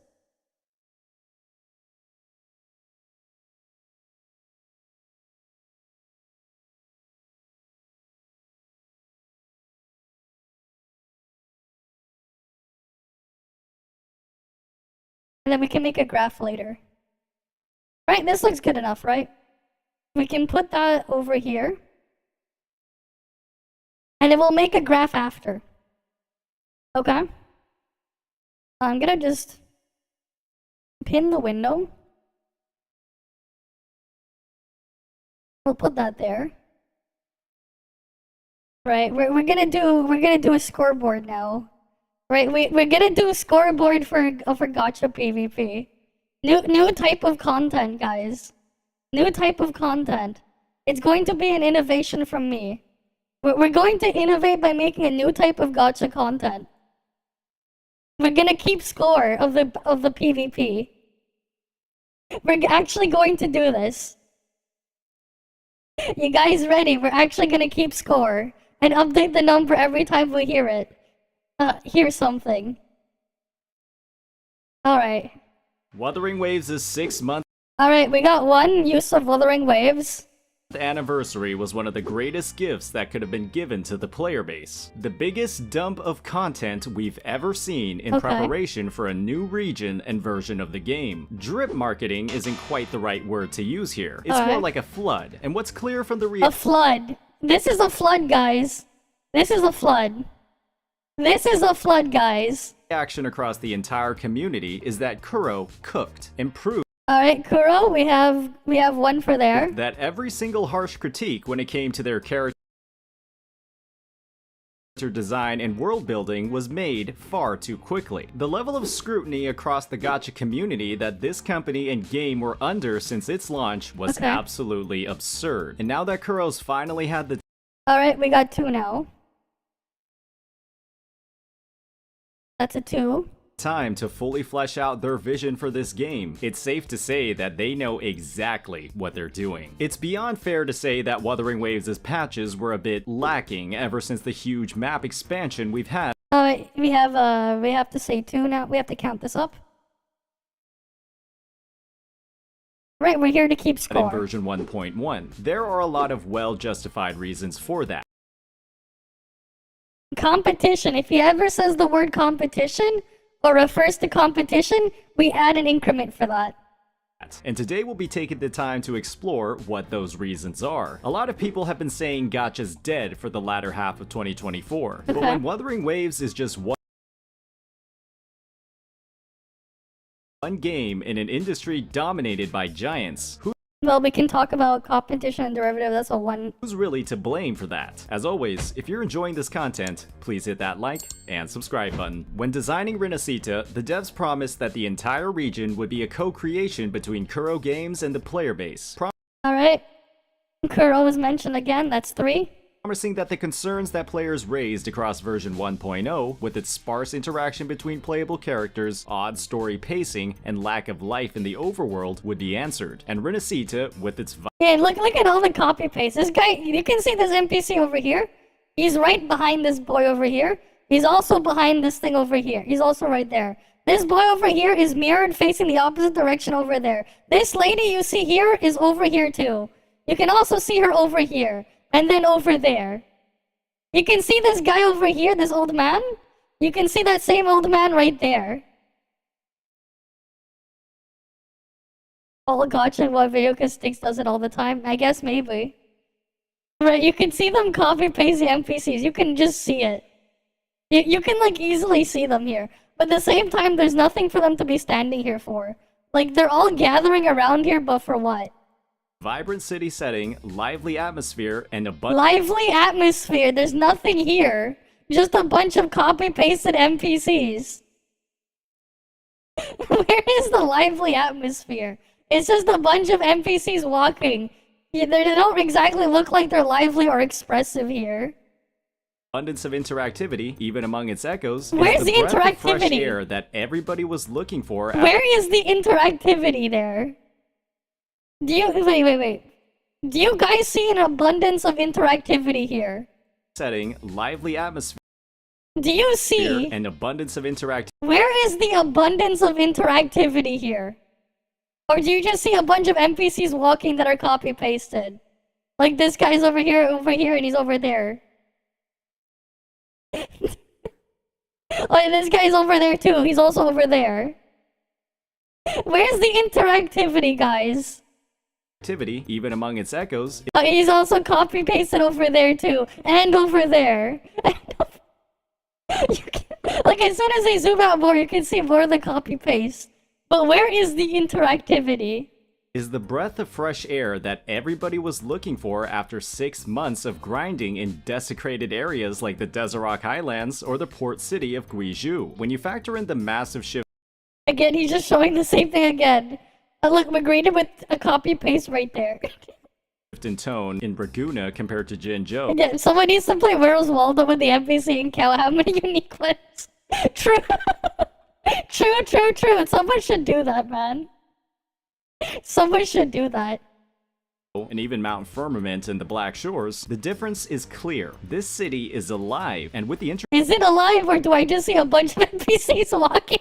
And then we can make a graph later. Right, this looks good enough, right? We can put that over here. And it will make a graph after. Okay? I'm gonna just pin the window. We'll put that there. Right, we're gonna do a scoreboard now. Right, we're gonna do a scoreboard for Gacha PvP. New type of content, guys. New type of content. It's going to be an innovation from me. We're going to innovate by making a new type of Gacha content. We're gonna keep score of the PvP. We're actually going to do this. You guys ready? We're actually gonna keep score and update the number every time we hear it. Hear something. Alright. Wuthering Waves is 6 months. Alright, we got one use of Wuthering Waves. The anniversary was one of the greatest gifts that could have been given to the player base. The biggest dump of content we've ever seen in preparation for a new region and version of the game. Drip marketing isn't quite the right word to use here. It's more like a flood. And what's clear from the A flood. This is a flood, guys. This is a flood. This is a flood, guys. Reaction across the entire community is that Kuro cooked, improved. Alright, Kuro, we have one for there. That every single harsh critique when it came to their character design and world building was made far too quickly. The level of scrutiny across the Gacha community that this company and game were under since its launch was absolutely absurd. And now that Kuro's finally had the Alright, we got two now. That's a 2. time to fully flesh out their vision for this game, it's safe to say that they know exactly what they're doing. It's beyond fair to say that Wuthering Waves' patches were a bit lacking ever since the huge map expansion we've had. We have to say 2 now. We have to count this up. Right, we're here to keep in score. version 1.1. There are a lot of well-justified reasons for that. Competition. If he ever says the word competition or refers to competition, we add an increment for that. And today we'll be taking the time to explore what those reasons are. A lot of people have been saying Gacha's dead for the latter half of 2024, but when Wuthering Waves is just one game in an industry dominated by giants, Well, we can talk about competition and derivative. That's a one. who's really to blame for that? As always, if you're enjoying this content, please hit that like and subscribe button. When designing Renacita, the devs promised that the entire region would be a co-creation between Kuro Games and the player base. Alright. Kuro was mentioned again, that's 3. Promising that the concerns that players raised across version 1.0, with its sparse interaction between playable characters, odd story pacing, and lack of life in the overworld, would be answered. And Renacita, with its Yeah, look at all the copy paste. This guy, you can see this NPC over here. He's right behind this boy over here. He's also behind this thing over here. He's also right there. This boy over here is mirrored facing the opposite direction over there. This lady you see here is over here too. You can also see her over here. And then over there. You can see this guy over here, this old man. You can see that same old man right there. All Gacha what video cause Sticks does it all the time. I guess maybe. Right, you can see them copy paste the NPCs. You can just see it. You can like easily see them here. But at the same time, there's nothing for them to be standing here for. Like they're all gathering around here, but for what? vibrant city setting, lively atmosphere, and lively atmosphere. There's nothing here. Just a bunch of copy-pasted NPCs. Where is the lively atmosphere? It's just a bunch of NPCs walking. They don't exactly look like they're lively or expressive here. abundance of interactivity, even among its echoes. Where's the breath of fresh interactivity? air that everybody was looking for. Where is the interactivity there? Do you wait? Do you guys see an abundance of interactivity here? Setting, lively atmosphere. Do you see an abundance of interactivity? Where is the abundance of interactivity here? Or do you just see a bunch of NPCs walking that are copy-pasted? Like this guy's over here, and he's over there. Oh, and this guy's over there too. He's also over there. Where's the interactivity, guys? Activity, even among its echoes. Oh, he's also copy-pasted over there too. And over there. Like, as soon as they zoom out more, you can see more of the copy-paste. But where is the interactivity? Is the breath of fresh air that everybody was looking for after 6 months of grinding in desecrated areas like the Desert Highlands or the port city of Guizhou. When you factor in the massive shift Again, he's just showing the same thing again. Look, McGreedy with a copy-paste right there. in tone in Raguna compared to Jinzhou. Yeah, someone needs to play Where's Waldo with the NPC and count how many unique ones. True. True. Someone should do that, man. Someone should do that. And even Mount Firmament and the Black Shores, the difference is clear. This city is alive, and with the Is it alive, or do I just see a bunch of NPCs walking?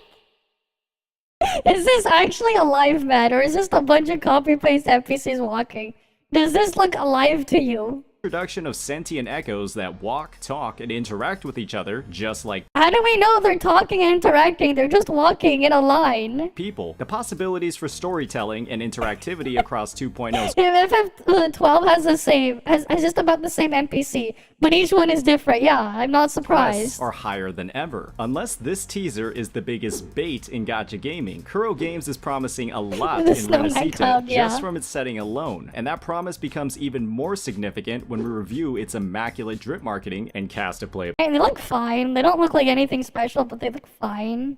Is this actually alive, man, or is this a bunch of copy-paste NPCs walking? Does this look alive to you? introduction of sentient echoes that walk, talk, and interact with each other, just like How do we know they're talking and interacting? They're just walking in a line. people. The possibilities for storytelling and interactivity across 2.0's If 12 has the same, has just about the same NPC, but each one is different, yeah, I'm not surprised. are higher than ever. Unless this teaser is the biggest bait in gacha gaming, Kuro Games is promising a lot The in snowman Renacita cloud, yeah. just from its setting alone, and that promise becomes even more significant when we review its immaculate drip marketing and cast of playable Hey, they look fine. They don't look like anything special, but they look fine.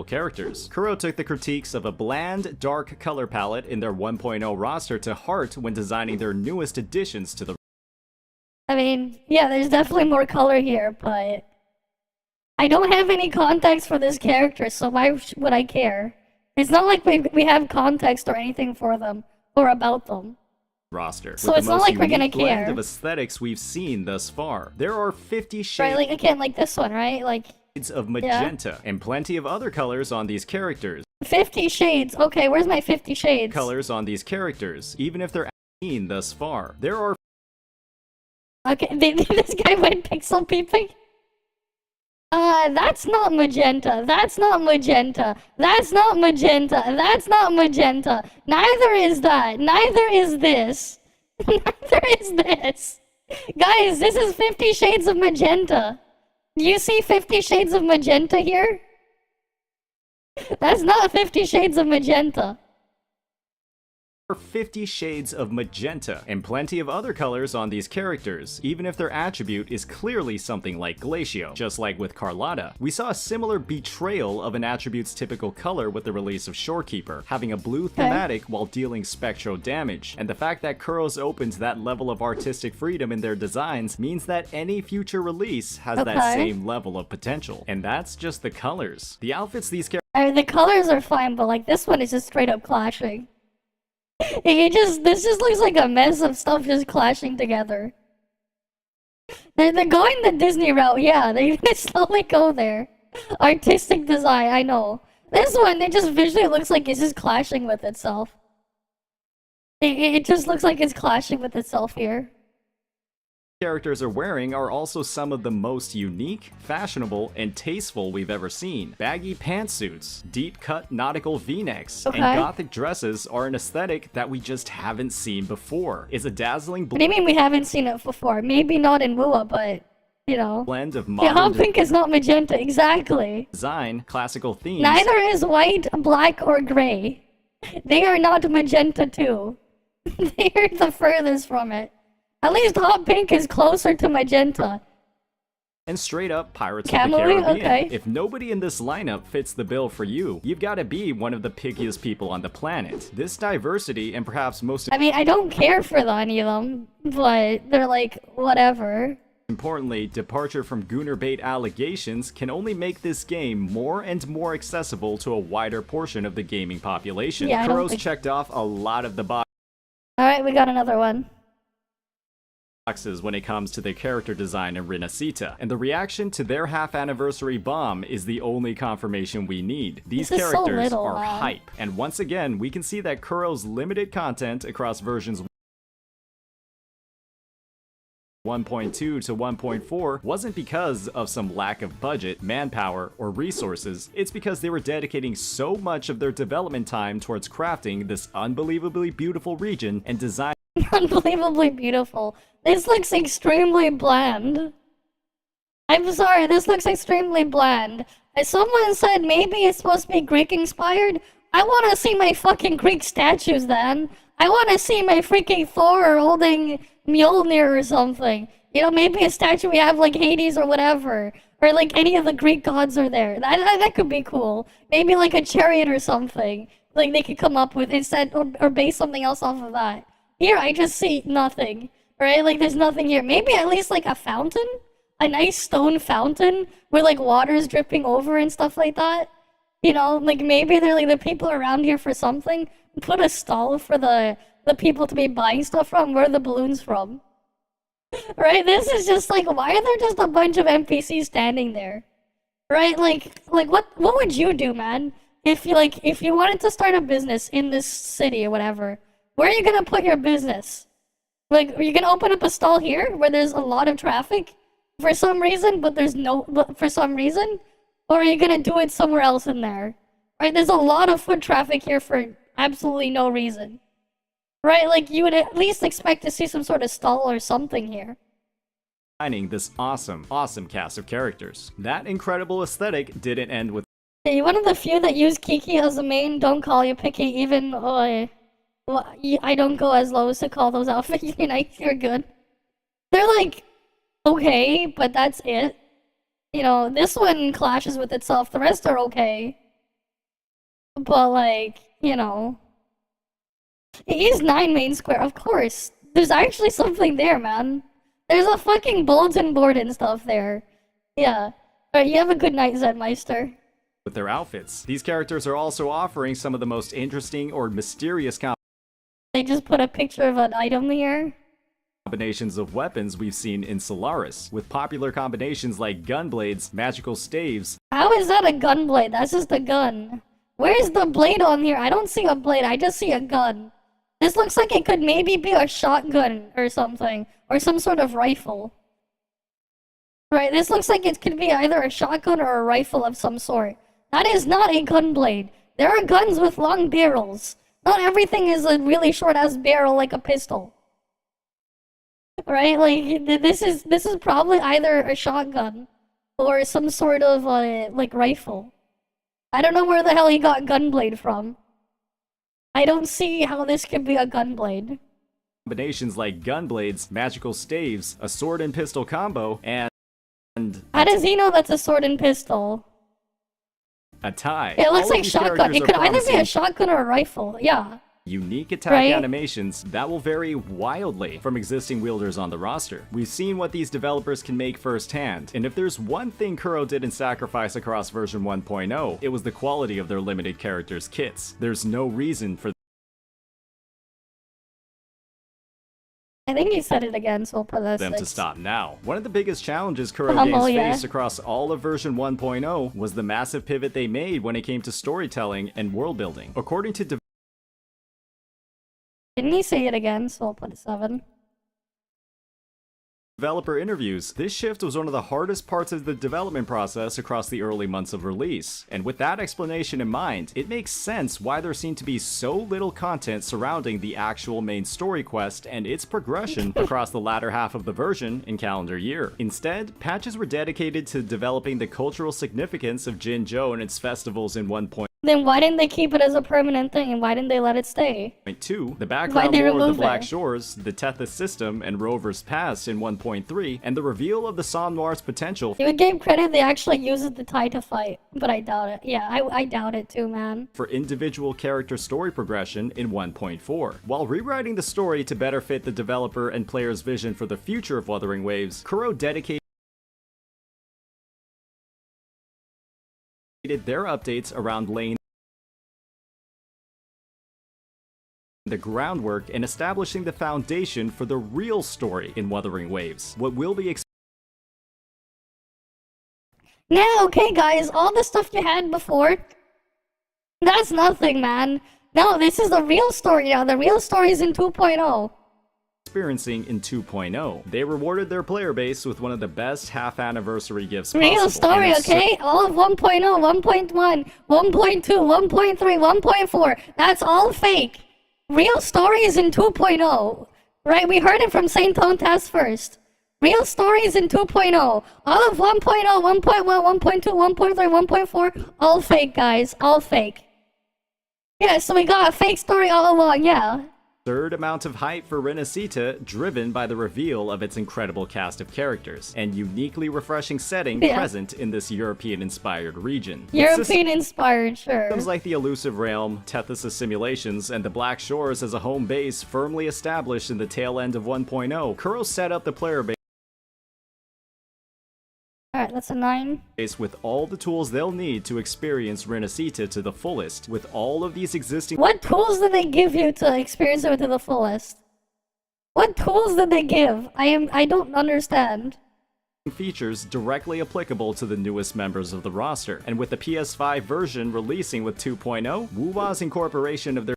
characters. Kuro took the critiques of a bland, dark color palette in their 1.0 roster to heart when designing their newest additions to the I mean, yeah, there's definitely more color here, but I don't have any context for this character, so why would I care? It's not like we have context or anything for them or about them. roster. So with it's the not most like we're gonna unique blend care. of aesthetics we've seen thus far. There are 50 Right, shades like again, like this one, right? Like of magenta and plenty of other colors on these characters. 50 Shades. Okay, where's my 50 Shades? Colors on these characters, even if they're mean thus far. There are. Okay, this guy went pixel peeping. That's not magenta. That's not magenta. That's not magenta. That's not magenta. Neither is that. Neither is this. Neither is this. Guys, this is 50 Shades of Magenta. Do you see 50 Shades of Magenta here? That's not 50 Shades of Magenta. 50 shades of magenta, and plenty of other colors on these characters, even if their attribute is clearly something like Glacio. Just like with Carlotta, we saw a similar betrayal of an attribute's typical color with the release of Shorekeeper, having a blue thematic while dealing spectral damage, and the fact that Kuros opens that level of artistic freedom in their designs means that any future release has that same level of potential. And that's just the colors. The outfits these characters... The colors are fine, but like this one is just straight up clashing. This just looks like a mess of stuff just clashing together. They're going the Disney route, yeah, they're gonna slowly go there. Artistic design, I know. This one, it just visually looks like it's just clashing with itself. It just looks like it's clashing with itself here. Characters are wearing are also some of the most unique, fashionable, and tasteful we've ever seen. Baggy pantsuits, deep-cut nautical v-necks, and gothic dresses are an aesthetic that we just haven't seen before. It's a dazzling What do you mean we haven't seen it before? Maybe not in Wua, but, you know. Blend of modern hot pink is not magenta, exactly. Design, classical themes. Neither is white, black, or gray. They are not magenta too. They are the furthest from it. At least hot pink is closer to magenta. And straight up Pirates of the Caribbean. Okay. If nobody in this lineup fits the bill for you, you've got to be one of the pickiest people on the planet. This diversity and perhaps most... I mean, I don't care for any of them, but they're like, whatever. Importantly, departure from Gooner bait allegations can only make this game more and more accessible to a wider portion of the gaming population. Yeah, Kuros checked off a lot of the Alright, we got another one. Boxes when it comes to their character design in Renacita, and the reaction to their half-anniversary bomb is the only confirmation we need. These characters are hype, and once again, we can see that Kuro's limited content across versions 1.2 to 1.4 wasn't because of some lack of budget, manpower, or resources. It's because they were dedicating so much of their development time towards crafting this unbelievably beautiful region and design. Unbelievably beautiful. This looks extremely bland. I'm sorry, this looks extremely bland. As someone said maybe it's supposed to be Greek inspired, I want to see my fucking Greek statues then. I want to see my freaking Thor holding Mjolnir or something. You know, maybe a statue we have like Hades or whatever. Or like any of the Greek gods are there. That could be cool. Maybe like a chariot or something. Like they could come up with instead or base something else off of that. Here I just see nothing. Right? Like there's nothing here. Maybe at least like a fountain? A nice stone fountain where like water's dripping over and stuff like that. You know, like maybe they're like the people around here for something. Put a stall for the people to be buying stuff from. Where are the balloons from? Right? This is just like, why are there just a bunch of NPCs standing there? Right? Like what would you do, man? If you wanted to start a business in this city or whatever, where are you gonna put your business? Like, are you gonna open up a stall here where there's a lot of traffic for some reason, but for some reason? Or are you gonna do it somewhere else in there? Right? There's a lot of foot traffic here for absolutely no reason. Right? Like, you would at least expect to see some sort of stall or something here. Designing this awesome cast of characters. That incredible aesthetic didn't end with... Hey, one of the few that use Kiki as a main, don't call you picky, even well, I don't go as low as to call those outfits nice. You're good. They're like, okay, but that's it. You know, this one clashes with itself. The rest are okay. But like, you know, it is 9 main square, of course. There's actually something there, man. There's a fucking bulletin board and stuff there. Yeah. Alright, you have a good night, Zedmeister. With their outfits. These characters are also offering some of the most interesting or mysterious They just put a picture of an item here. Combinations of weapons we've seen in Solaris, with popular combinations like gunblades, magical staves. How is that a gunblade? That's just a gun. Where's the blade on here? I don't see a blade, I just see a gun. This looks like it could maybe be a shotgun or something, or some sort of rifle. Right, this looks like it could be either a shotgun or a rifle of some sort. That is not a gun blade. There are guns with long barrels. Not everything is a really short-ass barrel like a pistol. Right, like, this is probably either a shotgun or some sort of, like, rifle. I don't know where the hell he got gunblade from. I don't see how this could be a gunblade. Combinations like gunblades, magical staves, a sword and pistol combo, and how does he know that's a sword and pistol? a tie. It looks All of like these shotgun. characters It are could either be a promising shotgun or a rifle. Yeah. unique attack Right? animations that will vary wildly from existing wielders on the roster. We've seen what these developers can make firsthand, and if there's one thing Kuro didn't sacrifice across version 1.0, it was the quality of their limited characters' kits. There's no reason for I think you said it again, so I'll put this. them to stop now. One of the biggest challenges Kuro Humble, games yeah. faced across all of version 1.0 was the massive pivot they made when it came to storytelling and world building. According to Didn't he say it again, so I'll put a 7. developer interviews, this shift was one of the hardest parts of the development process across the early months of release. And with that explanation in mind, it makes sense why there seemed to be so little content surrounding the actual main story quest and its progression across the latter half of the version in calendar year. Instead, patches were dedicated to developing the cultural significance of Jinzhou and its festivals in 1.2, Then why didn't they keep it as a permanent thing, and why didn't they let it stay? the background they lore of the remove Black it? Shores, the Tethys system, and Rover's Past in 1.3, and the reveal of the Somme Noir's potential You would give credit they actually used the tie to fight, but I doubt it. Yeah, I doubt it too, man. for individual character story progression in 1.4. While rewriting the story to better fit the developer and player's vision for the future of Wuthering Waves, Kuro dedicated their updates around laying the groundwork and establishing the foundation for the real story in Wuthering Waves. What will be Now, okay, guys, all the stuff you had before, that's nothing, man. No, this is the real story now. The real story is in 2.0. experiencing in 2.0. They rewarded their player base with one of the best half-anniversary gifts Real possible. story, and it's okay? All of 1.0, 1.1, 1.2, 1.3, 1.4. That's all fake. Real story is in 2.0. Right? We heard it from Saint Tone Task first. Real story is in 2.0. All of 1.0, 1.1, 1.2, 1.3, 1.4, all fake, guys. All fake. Yeah, so we got a fake story all along, yeah. absurd amount of hype for Renacita, driven by the reveal of its incredible cast of characters and uniquely refreshing setting Yeah. present in this European-inspired region. With European-inspired, sure. systems like the Elusive Realm, Tethys' simulations, and the Black Shores as a home base firmly established in the tail end of 1.0, Kuro set up the player base Alright, that's a 9. with all the tools they'll need to experience Renacita to the fullest. With all of these existing What tools did they give you to experience it to the fullest? What tools did they give? I don't understand. features directly applicable to the newest members of the roster. And with the PS5 version releasing with 2.0, Wuwa's incorporation of their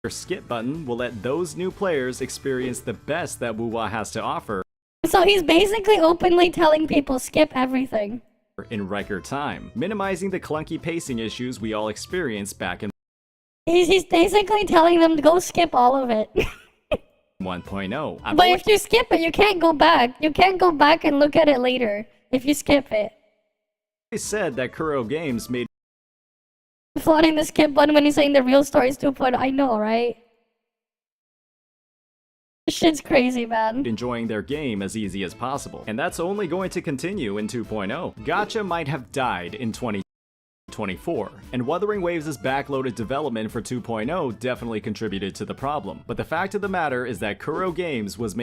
skip button will let those new players experience the best that Wuwa has to offer So he's basically openly telling people skip everything. in record time, minimizing the clunky pacing issues we all experienced back in He's basically telling them to go skip all of it. 1.0. I've But always if you skip it, you can't go back. You can't go back and look at it later if you skip it. said that Kuro Games made Flaunting the skip button when he's saying the real story is 2.0. I know, right? This shit's crazy, man. enjoying their game as easy as possible. And that's only going to continue in 2.0. Gacha might have died in 2024, and Wuthering Waves' backloaded development for 2.0 definitely contributed to the problem. But the fact of the matter is that Kuro Games was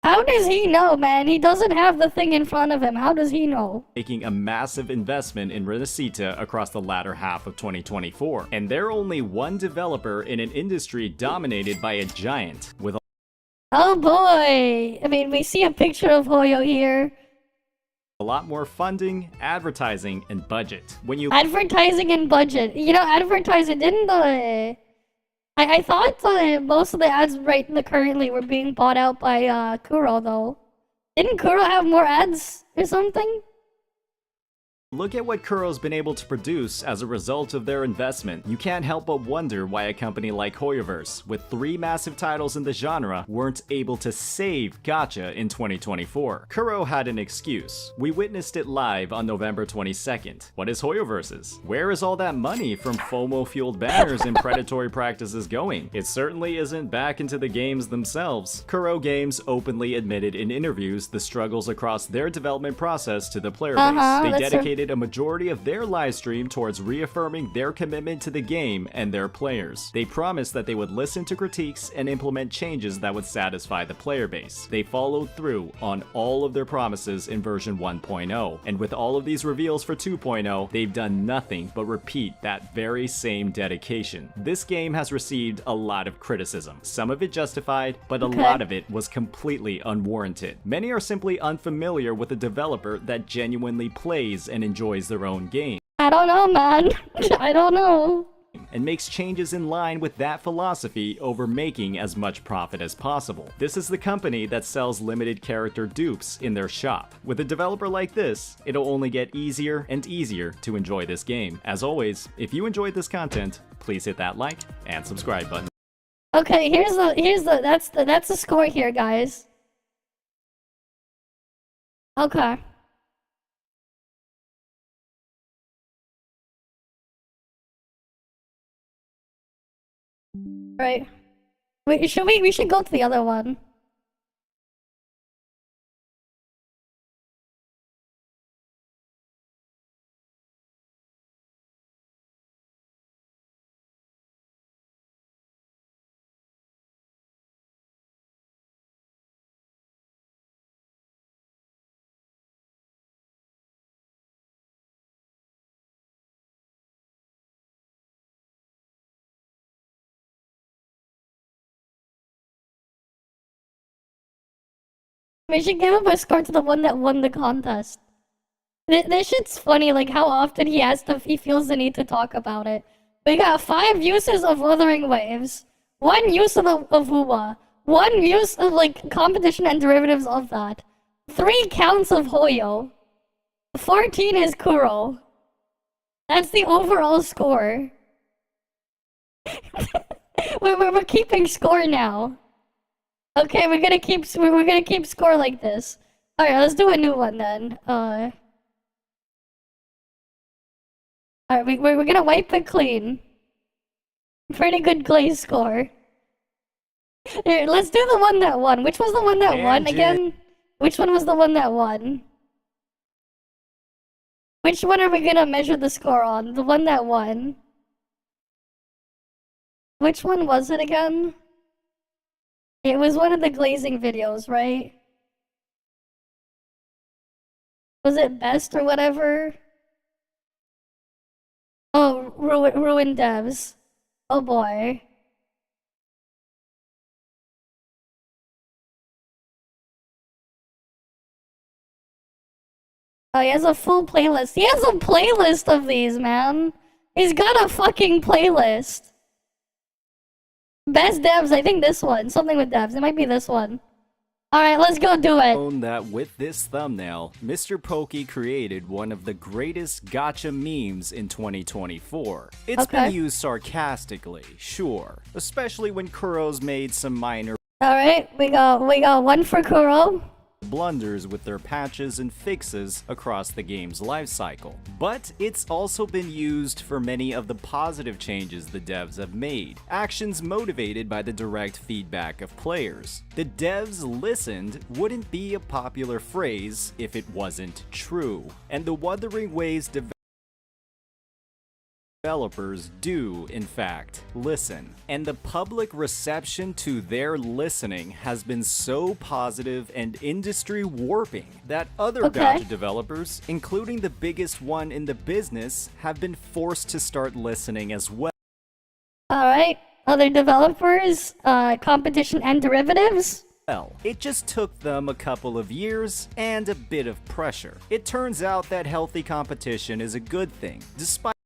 How does he know, man? He doesn't have the thing in front of him. How does he know? making a massive investment in Renacita across the latter half of 2024. And they're only one developer in an industry dominated by a giant with Oh boy! I mean, we see a picture of Hoyo here. a lot more funding, advertising, and budget. When you advertising and budget, you know, advertising didn't I thought most of the ads currently were being bought out by Kuro though. Didn't Kuro have more ads or something? look at what Kuro's been able to produce as a result of their investment, you can't help but wonder why a company like Hoyoverse, with 3 massive titles in the genre, weren't able to save Gacha in 2024. Kuro had an excuse. We witnessed it live on November 22nd. What is Hoyoverse's? Where is all that money from FOMO-fueled banners and predatory practices going? It certainly isn't back into the games themselves. Kuro Games openly admitted in interviews the struggles across their development process to the player base. They dedicated a majority of their livestream towards reaffirming their commitment to the game and their players. They promised that they would listen to critiques and implement changes that would satisfy the player base. They followed through on all of their promises in version 1.0, and with all of these reveals for 2.0, they've done nothing but repeat that very same dedication. This game has received a lot of criticism, some of it justified, but a lot of it was completely unwarranted. Many are simply unfamiliar with a developer that genuinely plays and enjoys their own game. I don't know, man. I don't know. And makes changes in line with that philosophy over making as much profit as possible. This is the company that sells limited character dupes in their shop. With a developer like this, it'll only get easier and easier to enjoy this game. As always, if you enjoyed this content, please hit that like and subscribe button. Okay, that's the score here, guys. Okay. Right. We should go to the other one. We should give him a score to the one that won the contest. This shit's funny, like how often he feels the need to talk about it. We got 5 uses of Wuthering Waves, 1 use of Uwa, 1 use of like competition and derivatives of that, 3 counts of Hoyo, 14 is Kuro. That's the overall score. we're keeping score now. Okay, we're gonna keep score like this. Alright, let's do a new one then. Alright, we're gonna wipe it clean. Pretty good glaze score. Here, let's do the one that won. Which was the one that won again? Which one was the one that won? Which one are we gonna measure the score on? The one that won. Which one was it again? It was one of the glazing videos, right? Was it best or whatever? Oh, ruined devs. Oh boy. Oh, he has a full playlist. He has a playlist of these, man. He's got a fucking playlist. Best devs, I think this one. Something with devs. It might be this one. Alright, let's go do it. Known that with this thumbnail, Mr. Pokey created one of the greatest gacha memes in 2024. It's been used sarcastically, sure, especially when Kuro's made some minor Alright, we got 1 for Kuro. blunders with their patches and fixes across the game's lifecycle. But it's also been used for many of the positive changes the devs have made, actions motivated by the direct feedback of players. The devs listened wouldn't be a popular phrase if it wasn't true, and the Wuthering Waves developers do, in fact, listen. And the public reception to their listening has been so positive and industry warping that other gacha developers, including the biggest one in the business, have been forced to start listening as well. Alright, other developers, competition and derivatives. well. It just took them a couple of years and a bit of pressure. It turns out that healthy competition is a good thing, despite.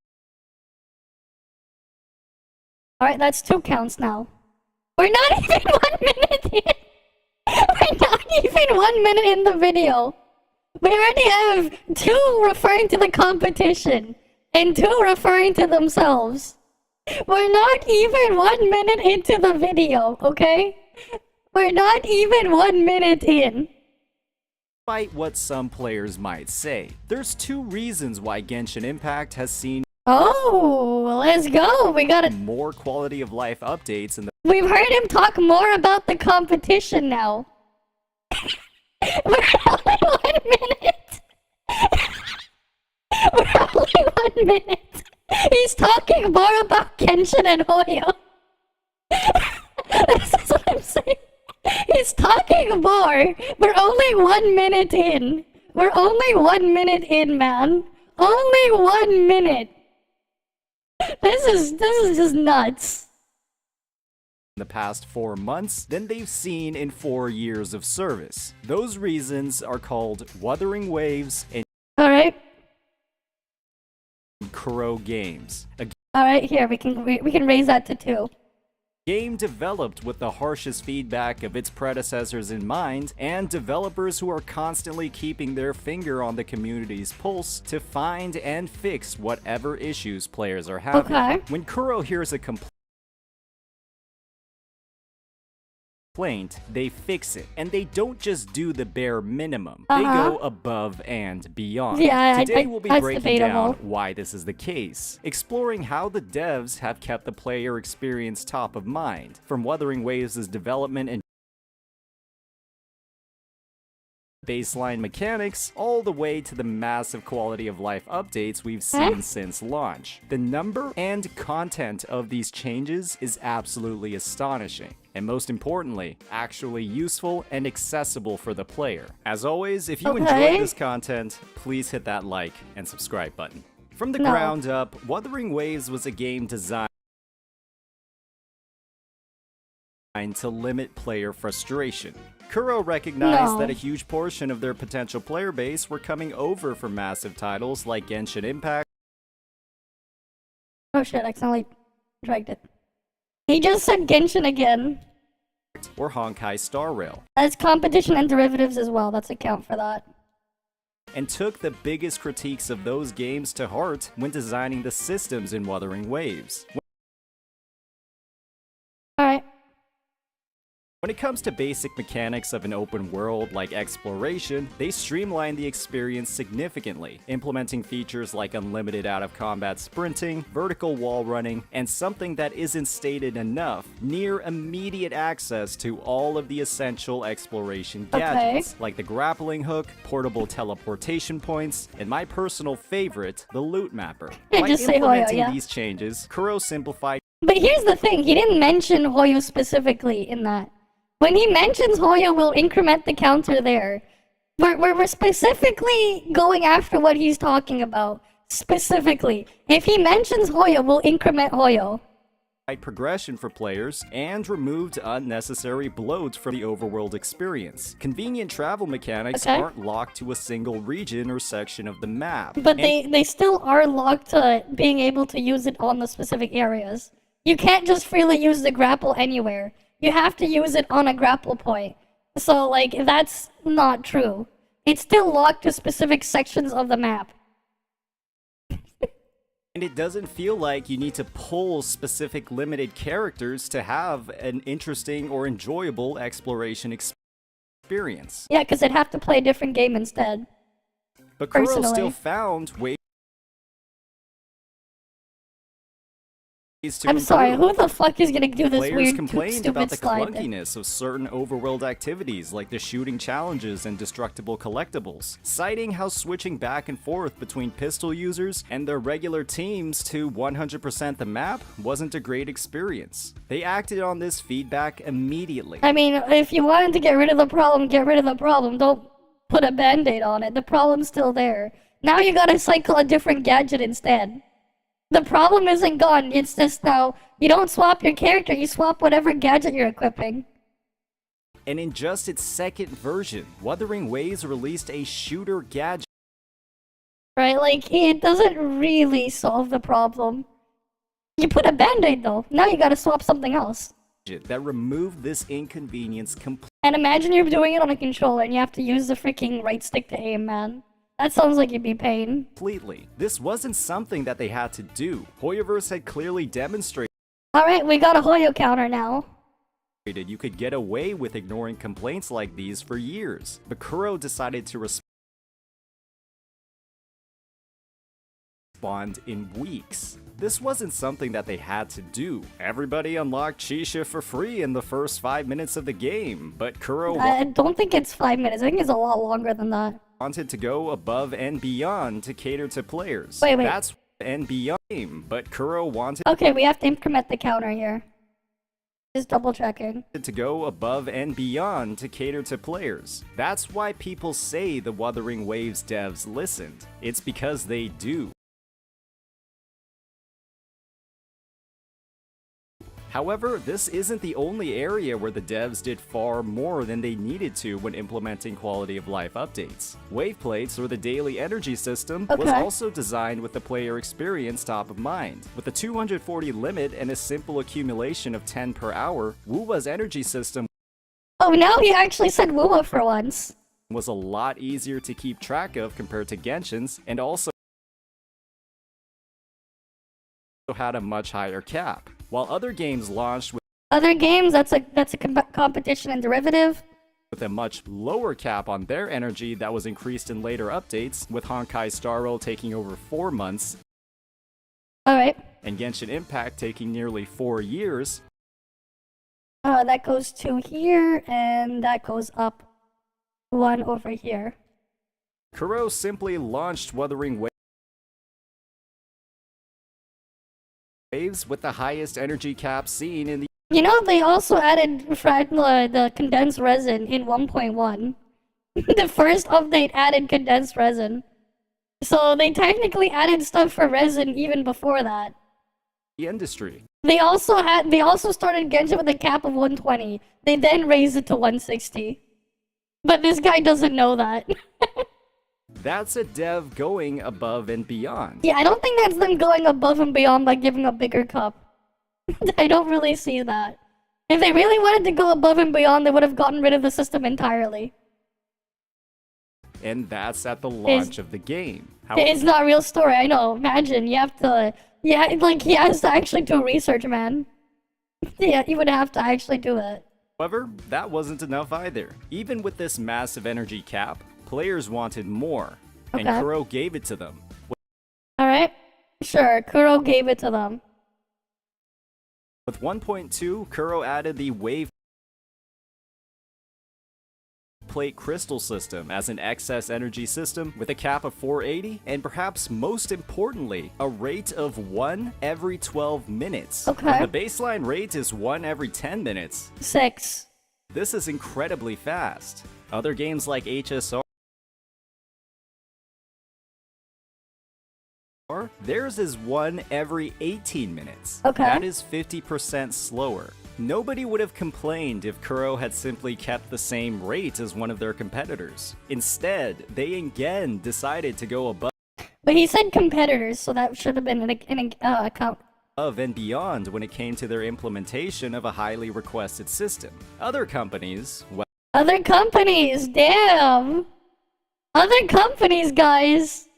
Alright, that's 2 counts now. We're not even 1 minute in! We're not even 1 minute in the video! We already have 2 referring to the competition, and 2 referring to themselves. We're not even 1 minute into the video, okay? We're not even 1 minute in. Despite what some players might say, there's 2 reasons why Genshin Impact has seen let's go. We got more quality of life updates in the. We've heard him talk more about the competition now. We're only 1 minute. We're only 1 minute. He's talking more about Genshin and Hoyo. This is what I'm saying. He's talking more. We're only 1 minute in. We're only 1 minute in, man. Only 1 minute. This is just nuts. In the past 4 months than they've seen in 4 years of service. Those reasons are called Wuthering Waves and Alright. Kuro Games. Alright, here, we can raise that to 2. Game developed with the harshest feedback of its predecessors in mind, and developers who are constantly keeping their finger on the community's pulse to find and fix whatever issues players are having. Okay. When Kuro hears a complaint, they fix it, and they don't just do the bare minimum. They go above and beyond. Yeah, Today we'll be that's breaking debatable. down why this is the case, exploring how the devs have kept the player experience top of mind, from Wuthering Waves' development and baseline mechanics, all the way to the massive quality of life updates we've seen since launch. The number and content of these changes is absolutely astonishing, and most importantly, actually useful and accessible for the player. As always, if you enjoyed this content, please hit that like and subscribe button. From the ground up, Wuthering Waves was a game designed to limit player frustration. Kuro recognized that a huge portion of their potential player base were coming over from massive titles like Genshin Impact. Oh shit, I accidentally dragged it. He just said Genshin again. Or Honkai Star Rail. That's competition and derivatives as well, that's a count for that. And took the biggest critiques of those games to heart when designing the systems in Wuthering Waves. Alright. When it comes to basic mechanics of an open world like exploration, they streamline the experience significantly, implementing features like unlimited out-of-combat sprinting, vertical wall running, and something that isn't stated enough, near immediate access to all of the essential exploration gadgets, like the grappling hook, portable teleportation points, and my personal favorite, the loot mapper. By implementing these changes, Kuro simplified. But here's the thing, he didn't mention Hoyo specifically in that. When he mentions Hoyo will increment the counter there, we're specifically going after what he's talking about. Specifically. If he mentions Hoyo, we'll increment Hoyo. Progression for players and removed unnecessary bloats from the overworld experience. Convenient travel mechanics aren't locked to a single region or section of the map. But they still are locked to being able to use it on the specific areas. You can't just freely use the grapple anywhere. You have to use it on a grapple point. So, like, that's not true. It's still locked to specific sections of the map. And it doesn't feel like you need to pull specific limited characters to have an interesting or enjoyable exploration experience. Yeah, because they'd have to play a different game instead. But Kuro still found ways to I'm sorry, improve. who the fuck is gonna do this Players weird complained stupid about the slide? clunkiness of certain overworld activities like the shooting challenges and destructible collectibles, citing how switching back and forth between pistol users and their regular teams to 100% the map wasn't a great experience. They acted on this feedback immediately. I mean, if you wanted to get rid of the problem, get rid of the problem. Don't put a band-aid on it. The problem's still there. Now you gotta cycle a different gadget instead. The problem isn't gone, it's just now, you don't swap your character, you swap whatever gadget you're equipping. And in just its second version, Wuthering Waves released a shooter gadget. Right, like, it doesn't really solve the problem. You put a band-aid though, now you gotta swap something else. That removed this inconvenience completely. And imagine you're doing it on a controller and you have to use the freaking right stick to aim, man. That sounds like you'd be pain. This wasn't something that they had to do. Hoyoverse had clearly demonstrated Alright, we got a Hoyo counter now. you could get away with ignoring complaints like these for years. But Kuro decided to respond in weeks. This wasn't something that they had to do. Everybody unlocked Chisha for free in the first 5 minutes of the game, but Kuro I don't think it's 5 minutes, I think it's a lot longer than that. wanted to go above and beyond to cater to players. Wait. That's and beyond, but Kuro wanted Okay, we have to increment the counter here. Just double checking. to go above and beyond to cater to players. That's why people say the Wuthering Waves devs listened. It's because they do. However, this isn't the only area where the devs did far more than they needed to when implementing quality of life updates. Wave plates, or the daily energy system, was also designed with the player experience top of mind. With a 240 limit and a simple accumulation of 10 per hour, Wuwa's energy system Oh, now he actually said Wuwa for once. was a lot easier to keep track of compared to Genshin's, and also had a much higher cap. While other games launched with Other games, that's a competition and derivative. a much lower cap on their energy that was increased in later updates, with Honkai Star Rail taking over 4 months, Alright. and Genshin Impact taking nearly 4 years. That goes 2 here, and that goes up 1 over here. Kuro simply launched Wuthering Waves with the highest energy cap seen in the You know, they also added the condensed resin in 1.1. The first update added condensed resin. So they technically added stuff for resin even before that. industry. They also started Genshin with a cap of 120. They then raised it to 160. But this guy doesn't know that. That's a dev going above and beyond. Yeah, I don't think that's them going above and beyond by giving a bigger cup. I don't really see that. If they really wanted to go above and beyond, they would have gotten rid of the system entirely. And that's at the launch of the game. It's not a real story, I know. Imagine, you have to... Yeah, like, he has to actually do research, man. Yeah, he would have to actually do it. However, that wasn't enough either. Even with this massive energy cap, players wanted more, and Okay. Kuro gave it to them. Alright? Sure, Kuro gave it to them. With 1.2, Kuro added the Wave Plate Crystal system as an excess energy system with a cap of 480, and perhaps most importantly, a rate of 1 every 12 minutes. Okay. When the baseline rate is 1 every 10 minutes. 6. This is incredibly fast. Other games like HSR, theirs is 1 every 18 minutes. Okay. That is 50% slower. Nobody would have complained if Kuro had simply kept the same rate as one of their competitors. Instead, they again decided to go above But he said competitors, so that should have been an account. and beyond when it came to their implementation of a highly requested system. Other companies, well, Other companies, damn! Other companies, guys!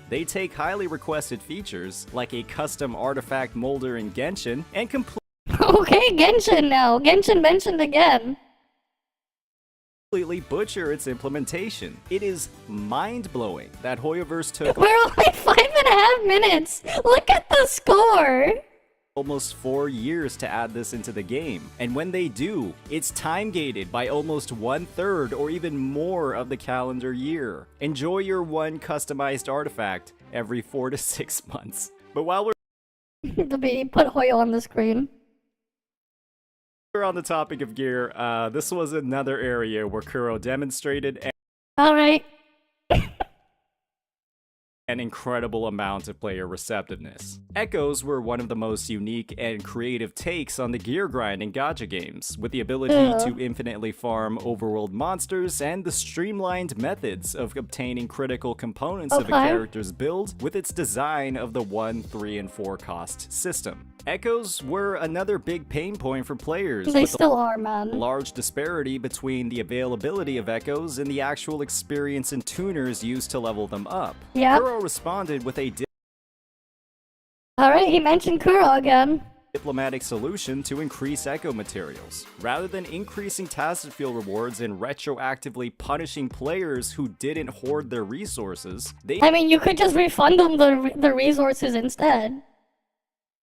they take highly requested features, like a custom artifact molder in Genshin, and Okay, Genshin now. Genshin mentioned again. completely butcher its implementation. It is mind-blowing that Hoyoverse took We're only 5.5 minutes! Look at the score! almost 4 years to add this into the game. And when they do, it's time-gated by almost 1/3 or even more of the calendar year. Enjoy your one customized artifact every 4 to 6 months. But while Put Hoyo on the screen. we're on the topic of gear, this was another area where Kuro demonstrated Alright. an incredible amount of player receptiveness. Echoes were one of the most unique and creative takes on the gear grind in gacha games, with the ability to infinitely farm overworld monsters and the streamlined methods of obtaining critical components of a character's build with its design of the 1, 3, and 4 cost system. Echoes were another big pain point for players. They still are, man. Large disparity between the availability of echoes and the actual experience and tuners used to level them up. Yeah. Kuro responded with a Alright, he mentioned Kuro again. Diplomatic solution to increase echo materials. Rather than increasing tacit field rewards and retroactively punishing players who didn't hoard their resources, I mean, you could just refund them the resources instead.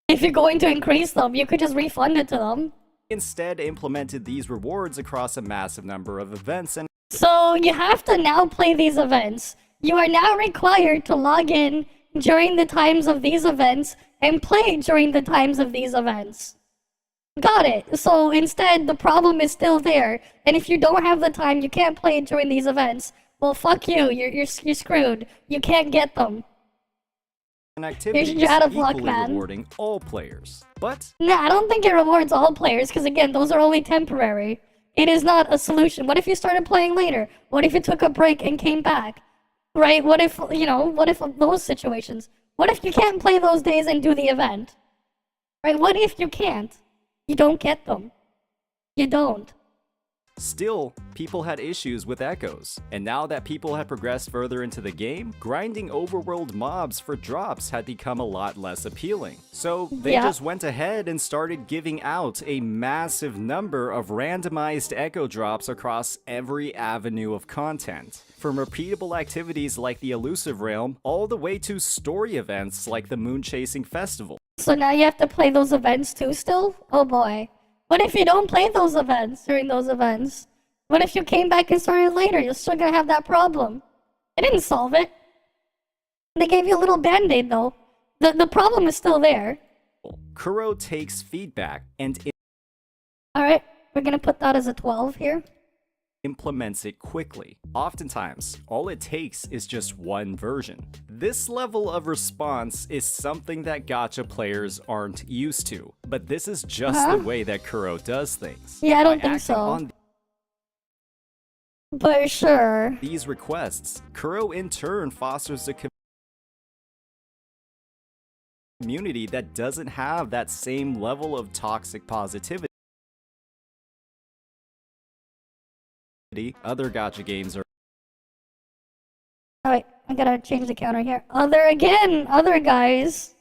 If you're going to increase them, you could just refund it to them. Instead implemented these rewards across a massive number of events and So you have to now play these events. You are now required to log in during the times of these events and play during the times of these events. Got it. So instead, the problem is still there. And if you don't have the time, you can't play during these events. Well, fuck you. You're screwed. You can't get them. activities You're out of luck, equally man. rewarding all players. But Nah, I don't think it rewards all players, because again, those are only temporary. It is not a solution. What if you started playing later? What if you took a break and came back? Right? What if, you know, what if those situations? What if you can't play those days and do the event? Right? What if you can't? You don't get them. You don't. still, people had issues with echoes. And now that people had progressed further into the game, grinding overworld mobs for drops had become a lot less appealing. So they just went ahead and started giving out a massive number of randomized echo drops across every avenue of content. From repeatable activities like the Elusive Realm, all the way to story events like the Moon Chasing Festival. So now you have to play those events too still? Oh boy. What if you don't play those events during those events? What if you came back and started later? You're still gonna have that problem. They didn't solve it. They gave you a little band-aid though. The problem is still there. Kuro takes feedback and Alright, we're gonna put that as a 12 here. Implements it quickly. Oftentimes, all it takes is just one version. This level of response is something that gacha players aren't used to, but this is just the way that Kuro does things. Yeah, I don't By think acting so. on But sure. these requests, Kuro in turn fosters a community that doesn't have that same level of toxic positivity. Other gacha games are Alright, I gotta change the counter here. Other guys.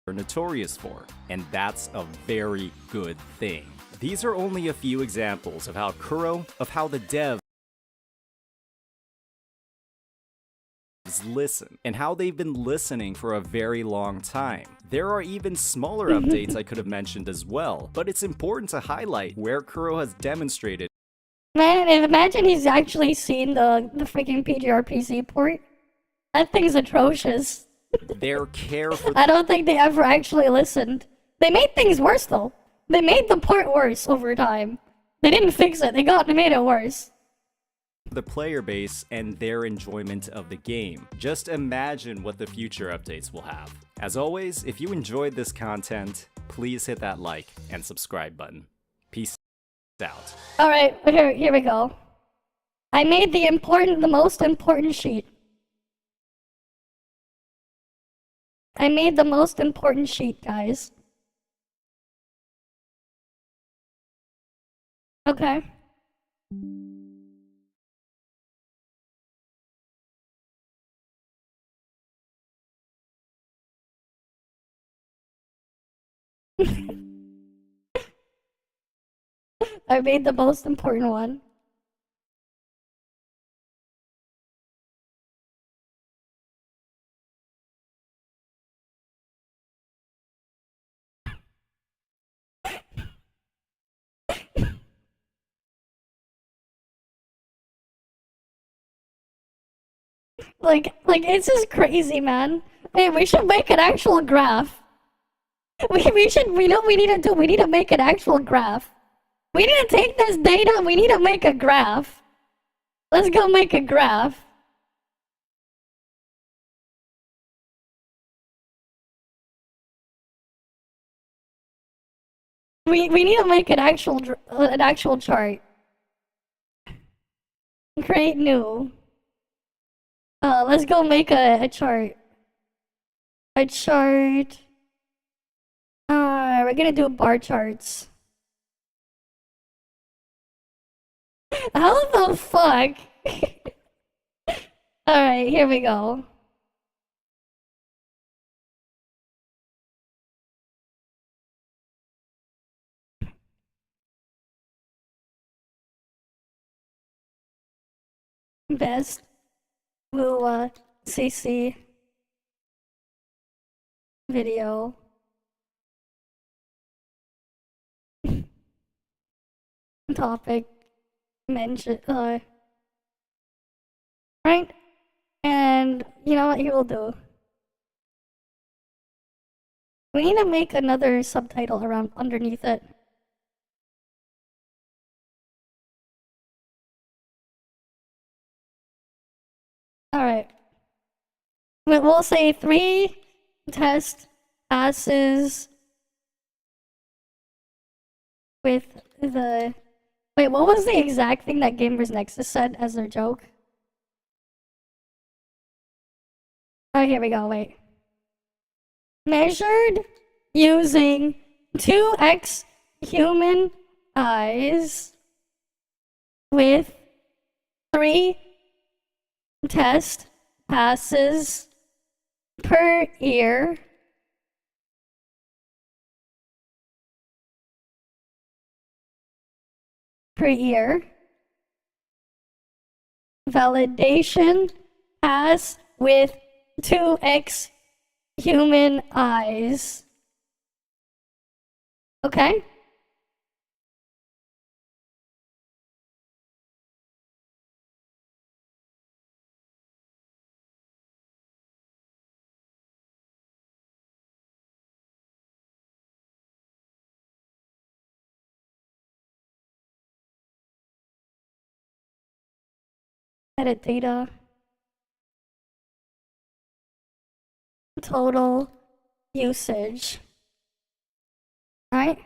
notorious for, and that's a very good thing. These are only a few examples of how the devs listen, and how they've been listening for a very long time. There are even smaller updates I could have mentioned as well, but it's important to highlight where Kuro has demonstrated. Man, imagine he's actually seen the freaking PGRPC port. That thing's atrocious. Their care for I don't think they ever actually listened. They made things worse though. They made the port worse over time. They didn't fix it, they made it worse. the player base and their enjoyment of the game. Just imagine what the future updates will have. As always, if you enjoyed this content, please hit that like and subscribe button. Peace out. Alright, here we go. I made the most important sheet. I made the most important sheet, guys. Okay. I made the most important one. Like, it's just crazy, man. Hey, we should make an actual graph. We know what we need to do. We need to make an actual graph. We need to take this data, we need to make a graph. Let's go make a graph. We need to make an actual chart. Create new. Let's go make a chart. A chart. We're gonna do bar charts. How the fuck? Alright, here we go. Best. We'll CC video. Topic. Mention. Right? And you know what he will do? We need to make another subtitle around underneath it. Alright. We'll say 3 test passes with the... Wait, what was the exact thing that Gamers Nexus said as their joke? Oh, here we go, wait. Measured using 2x human eyes with 3 test passes per year. Validation pass with 2x human eyes. Okay? Edit data. Total usage. Alright?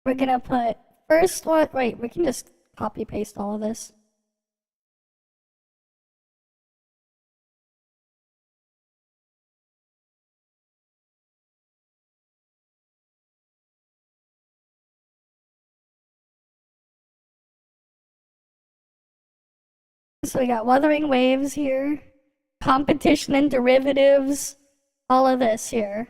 We're gonna put first one. Wait, we can just copy paste all of this. So we got Wuthering Waves here, competition and derivatives, all of this here.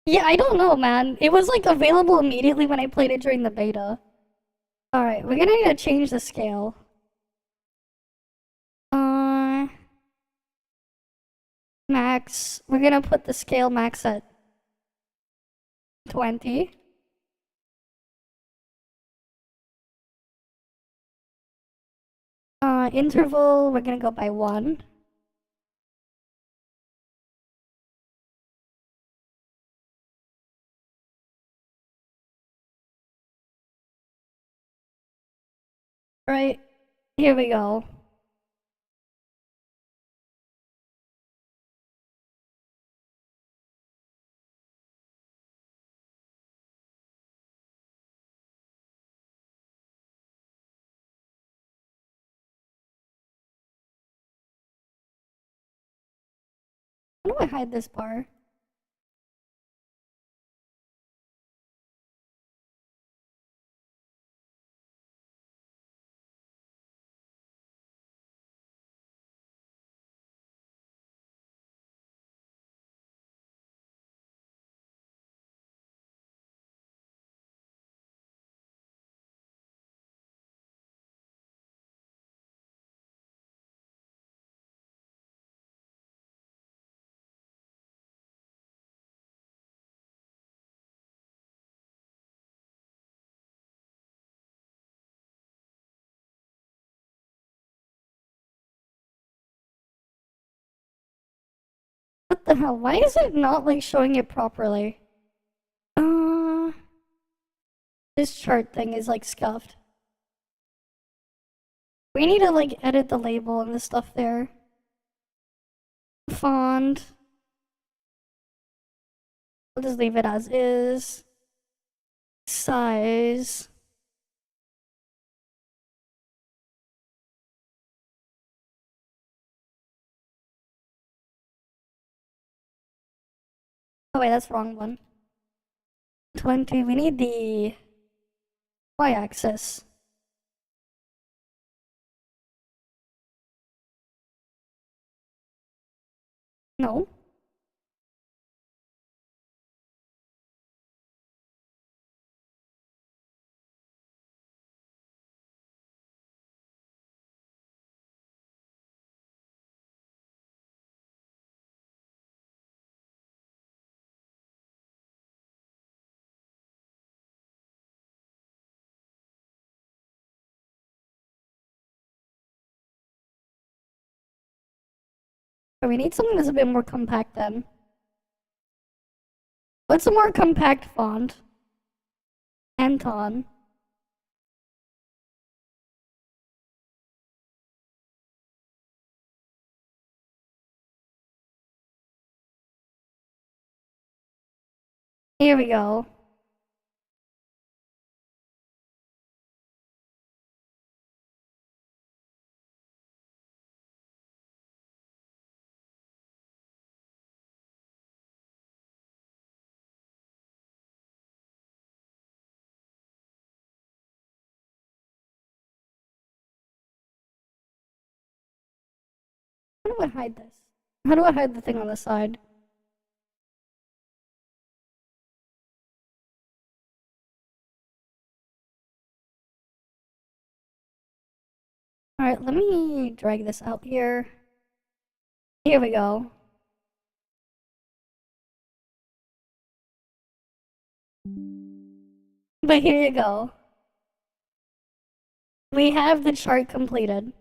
Yeah, I don't know, man. It was like available immediately when I played it during the beta. Alright, we're gonna need to change the scale. Max, we're gonna put the scale max at 20. Interval, we're gonna go by 1. Right, here we go. How do I hide this bar? What the hell? Why is it not like showing it properly? This chart thing is like scuffed. We need to like edit the label and the stuff there. Font. I'll just leave it as is. Size. Oh wait, that's the wrong one. 20, we need the y-axis. No. We need something that's a bit more compact then. What's a more compact font? Anton. Here we go. How do I hide this? How do I hide the thing on the side? Alright, let me drag this out here. Here we go. But here you go. We have the chart completed.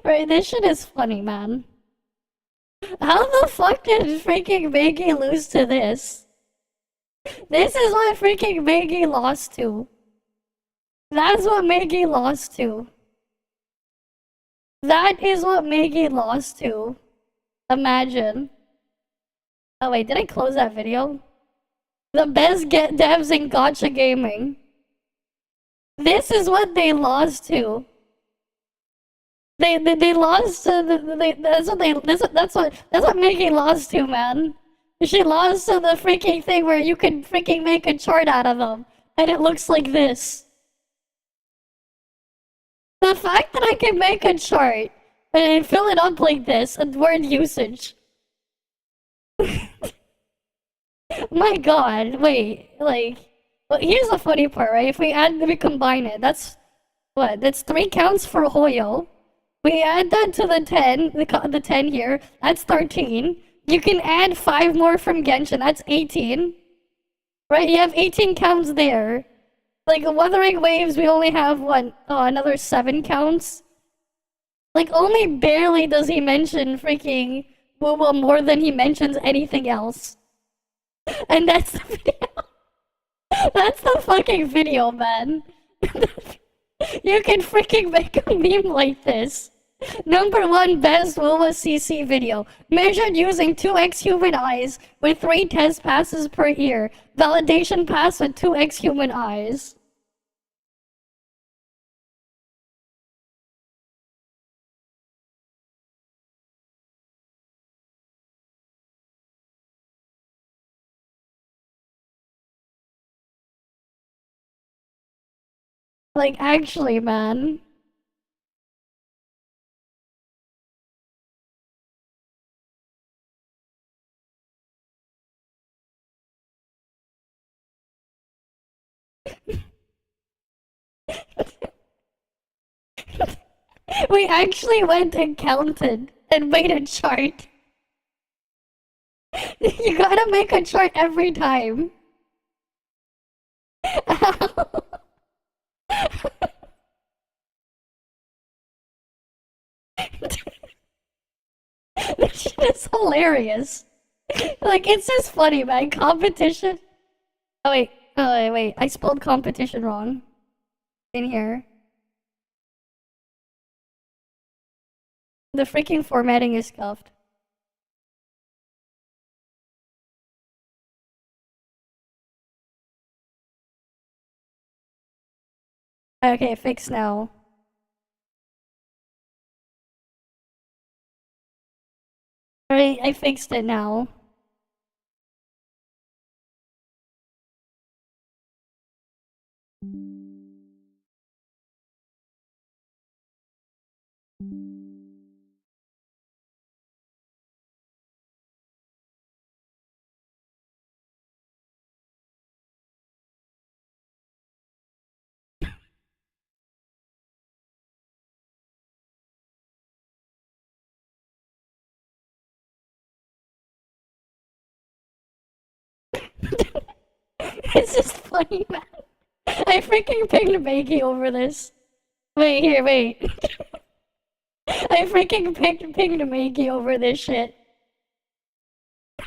Right, this shit is funny, man. How the fuck did freaking Maggie lose to this? This is what freaking Maggie lost to. That's what Maggie lost to. That is what Maggie lost to. Imagine. Oh wait, did I close that video? The best get devs in Gacha gaming. This is what they lost to. They lost to that's what Maggie lost to, man. She lost to the freaking thing where you can freaking make a chart out of them, and it looks like this. The fact that I can make a chart and fill it up like this and word usage. My god, wait, like, well, here's the funny part, right? If we combine it, that's what? That's 3 counts for Hoyo. We add that to the 10, the 10 here, that's 13. You can add 5 more from Genshin, that's 18. Right, you have 18 counts there. Like, Wuthering Waves, we only have, what, another 7 counts? Like, only barely does he mention freaking Woo more than he mentions anything else. And that's the video. That's the fucking video, man. You can freaking make a meme like this. Number 1 best Woowa CC video. Measured using 2x human eyes with 3 test passes per year. Validation pass with 2x human eyes. Like, actually, man. We actually went and counted and made a chart. You gotta make a chart every time. This shit is hilarious. Like, it's just funny, man. Competition. Oh, wait. Oh, wait. I spelled competition wrong. In here. The freaking formatting is scuffed. Okay, fixed now. Alright, I fixed it now. It's just funny, man. I freaking pinged Maggie over this. Wait, here, wait. I freaking pinged Maggie over this shit.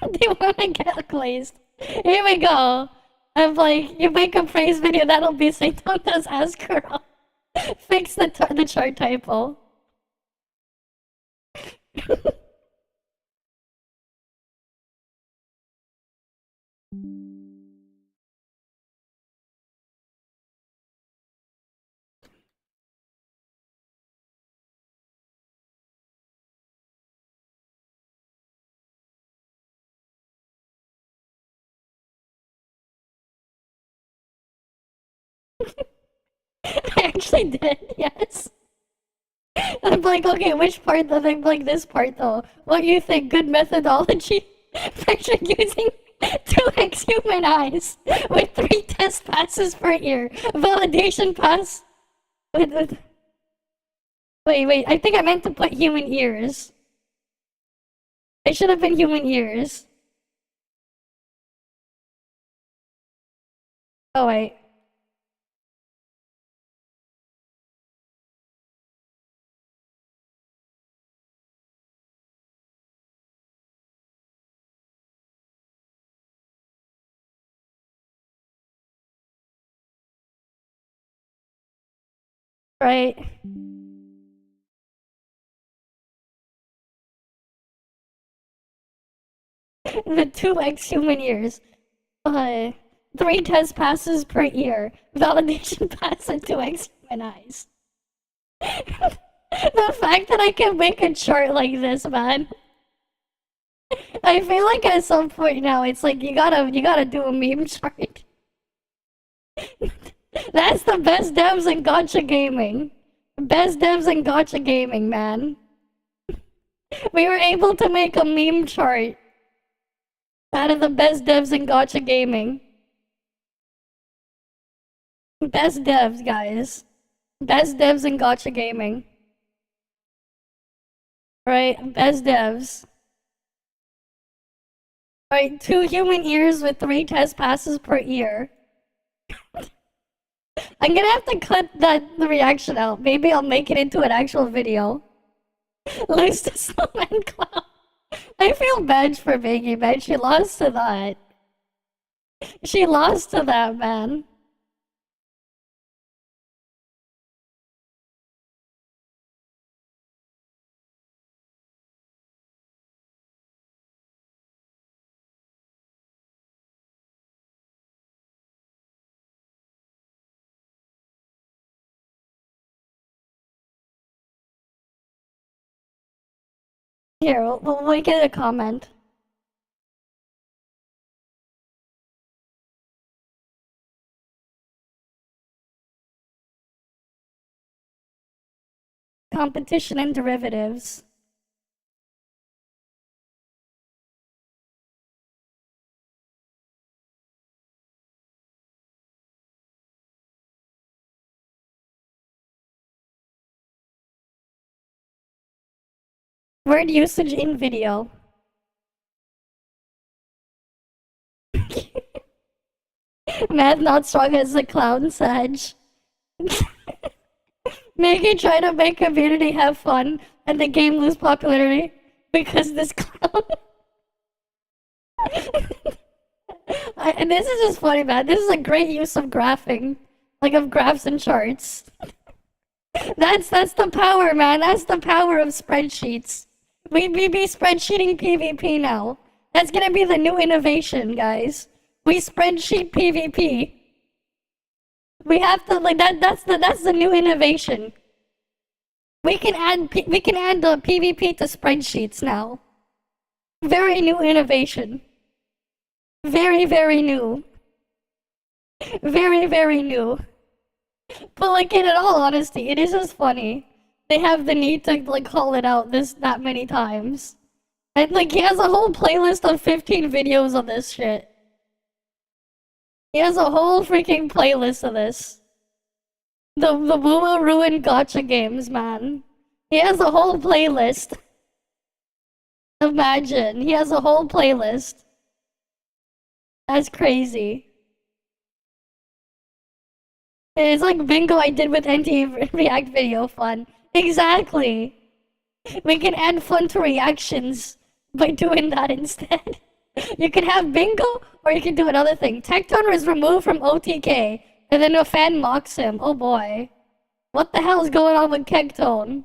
They wanna get glazed. Here we go. I'm like, you make a praise video, that'll be Saitona's ass girl. Fix the chart typo. I actually did, yes. I'm like, okay, which part though? I'm like, this part though. What do you think? Good methodology? Picture using 2x human eyes with 3 test passes per ear. Validation pass with... Wait, I think I meant to put human ears. It should have been human ears. Oh, wait. Right. The 2x human ears. 3 test passes per ear. Validation pass and 2x human eyes. The fact that I can make a chart like this, man. I feel like at some point now, it's like you gotta do a meme chart. That's the best devs in Gacha gaming. Best devs in Gacha gaming, man. We were able to make a meme chart out of the best devs in Gacha gaming. Best devs, guys. Best devs in Gacha gaming. Right, best devs. Right, 2 human ears with 3 test passes per ear. I'm gonna have to cut the reaction out. Maybe I'll make it into an actual video. Lose to Snowman Clown. I feel bad for Maggie, man. She lost to that. She lost to that, man. Here, we'll get a comment. Competition and derivatives. Word usage in video. Math not strong as the clown Sag. Maggie try to make community have fun and the game lose popularity. because this clown. And this is just funny, man. This is a great use of graphing, like of graphs and charts. That's the power, man. That's the power of spreadsheets. We be spreadsheeting PvP now. That's gonna be the new innovation, guys. We spreadsheet PvP. We have to like that. That's the new innovation. We can add the PvP to spreadsheets now. Very new innovation. Very, very new. Very, very new. But like in all honesty, it is just funny. They have the need to like call it out that many times. And like he has a whole playlist of 15 videos on this shit. He has a whole freaking playlist of this. The Woo Ruin Gacha games, man. He has a whole playlist. Imagine, he has a whole playlist. That's crazy. It's like bingo I did with NT React video fun. Exactly. We can add fun to reactions by doing that instead. You can have bingo, or you can do another thing. Tectone was removed from OTK, and then a fan mocks him. Oh boy. What the hell is going on with Kegtone?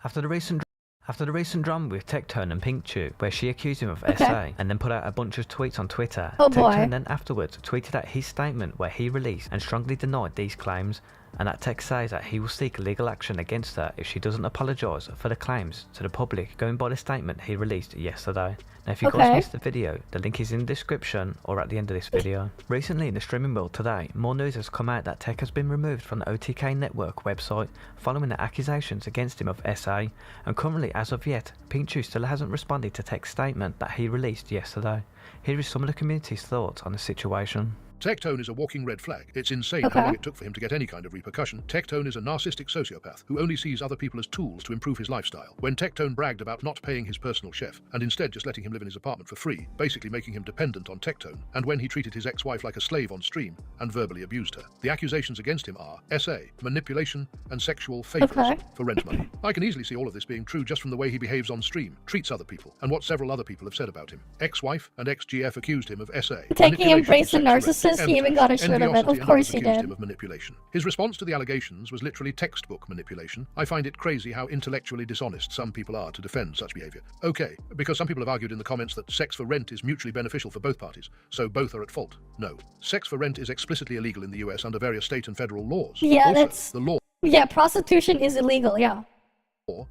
After the recent drama with Tectone and PinkTube, where she accused him of SA and then put out a bunch of tweets on Twitter, Tectone then afterwards tweeted out his statement where he released and strongly denied these claims, and that text says that he will seek legal action against her if she doesn't apologise for the claims to the public, going by the statement he released yesterday. Now if you guys missed the video, the link is in the description or at the end of this video. Recently in the streaming world today, more news has come out that Tech has been removed from the OTK network website following the accusations against him of SA, and currently as of yet, PinkTube still hasn't responded to Tech's statement that he released yesterday. Here is some of the community's thoughts on the situation. Tectone is a walking red flag. It's insane how long it took for him to get any kind of repercussion. Tectone is a narcissistic sociopath who only sees other people as tools to improve his lifestyle. When Tectone bragged about not paying his personal chef, and instead just letting him live in his apartment for free, basically making him dependent on Tectone, and when he treated his ex-wife like a slave on stream and verbally abused her. The accusations against him are SA, manipulation, and sexual favors for rent money. I can easily see all of this being true just from the way he behaves on stream, treats other people, and what several other people have said about him. Ex-wife and ex-GF accused him of SA. Taking embrace the narcissist, he even got a shirt of it. Of course he did. Him of manipulation. His response to the allegations was literally textbook manipulation. I find it crazy how intellectually dishonest some people are to defend such behavior. Okay, because some people have argued in the comments that sex for rent is mutually beneficial for both parties, so both are at fault. No. Sex for rent is explicitly illegal in the US under various state and federal laws. Yeah, also, that's... the law. Yeah, prostitution is illegal, yeah.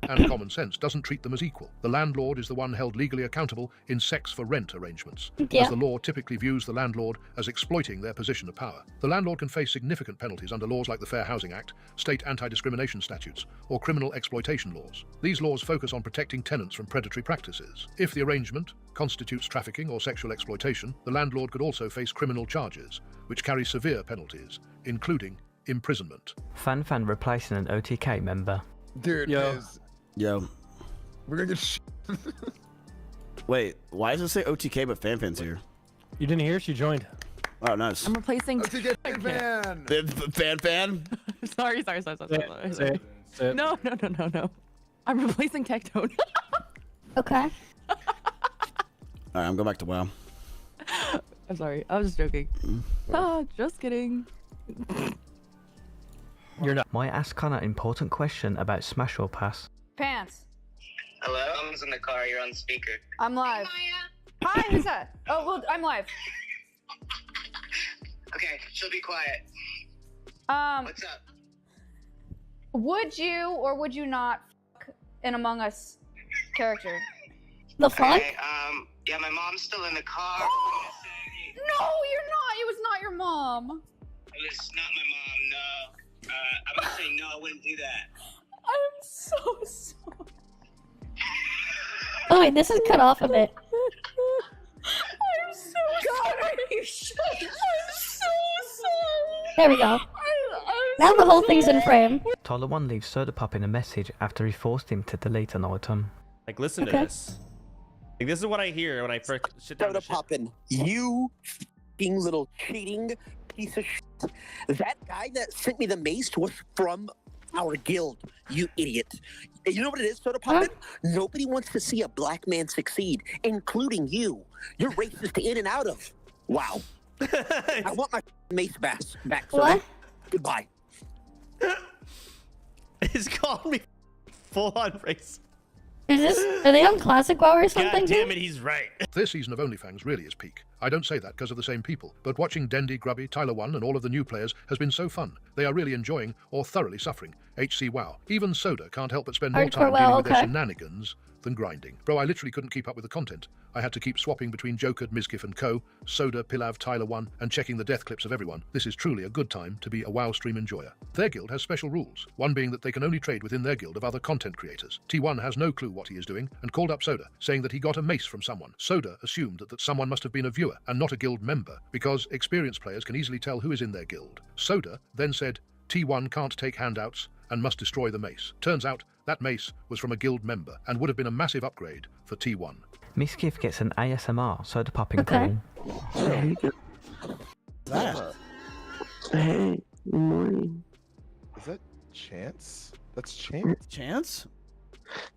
And common sense doesn't treat them as equal. The landlord is the one held legally accountable in sex for rent arrangements, as the law typically views the landlord as exploiting their position of power. The landlord can face significant penalties under laws like the Fair Housing Act, state anti-discrimination statutes, or criminal exploitation laws. These laws focus on protecting tenants from predatory practices. If the arrangement constitutes trafficking or sexual exploitation, the landlord could also face criminal charges, which carry severe penalties, including imprisonment. Fan replacing an OTK member. Dude, Yo. We're gonna get Wait, why does it say OTK but FanFan's here? You didn't hear? She joined. Oh, nice. I'm replacing OTK FanFan. Sorry. Say it. No. I'm replacing Tectone. Okay. Alright, I'm going back to WoW. I'm sorry. I was just joking. Just kidding. You're not. Might ask Connor an important question about Smash or Pass. Pants. Hello? Someone's in the car. You're on speaker. I'm live. Hi, who's that? Oh, well, I'm live. Okay, she'll be quiet. What's up? Would you or would you not fuck an Among Us character? The fuck? Okay, yeah, my mom's still in the car. No, you're not. It was not your mom. It was not my mom, no. I'm gonna say no, I wouldn't do that. I'm so sorry. Oh wait, this is cut off a bit. I'm so sorry. I'm so sorry. There we go. Now the whole thing's in frame. Tyler 1 leaves Soda Pop in a message after he forced him to delete an item. Like, listen to this. Like, this is what I hear when I first sit down. Soda Poppin', you f***ing little cheating piece of shit. That guy that sent me the mace was from our guild, you idiot. You know what it is, Soda Puppet? Nobody wants to see a black man succeed, including you. You're racist in and out of. Wow. I want my mace back, Soda. What? Goodbye. He's called me full-on racist. Are they on Classic WoW or something? God damn it, he's right. This season of OnlyFans really is peak. I don't say that because of the same people, but watching Dendy, Grubby, Tyler One, and all of the new players has been so fun. They are really enjoying or thoroughly suffering HC WoW. Even Soda can't help but spend more time dealing with their shenanigans than grinding. Bro, I literally couldn't keep up with the content. I had to keep swapping between Joker, Mizkif and Co, Soda, Pilav, Tyler One, and checking the death clips of everyone. This is truly a good time to be a WoW stream enjoyer. Their guild has special rules, one being that they can only trade within their guild of other content creators. T1 has no clue what he is doing and called up Soda, saying that he got a mace from someone. Soda assumed that someone must have been a viewer and not a guild member, because experienced players can easily tell who is in their guild. Soda then said T1 can't take handouts and must destroy the mace. Turns out that mace was from a guild member and would have been a massive upgrade for T1. Mizkif gets an ASMR soda popping call. Hey, good morning. Is that Chance? That's Chance? Chance?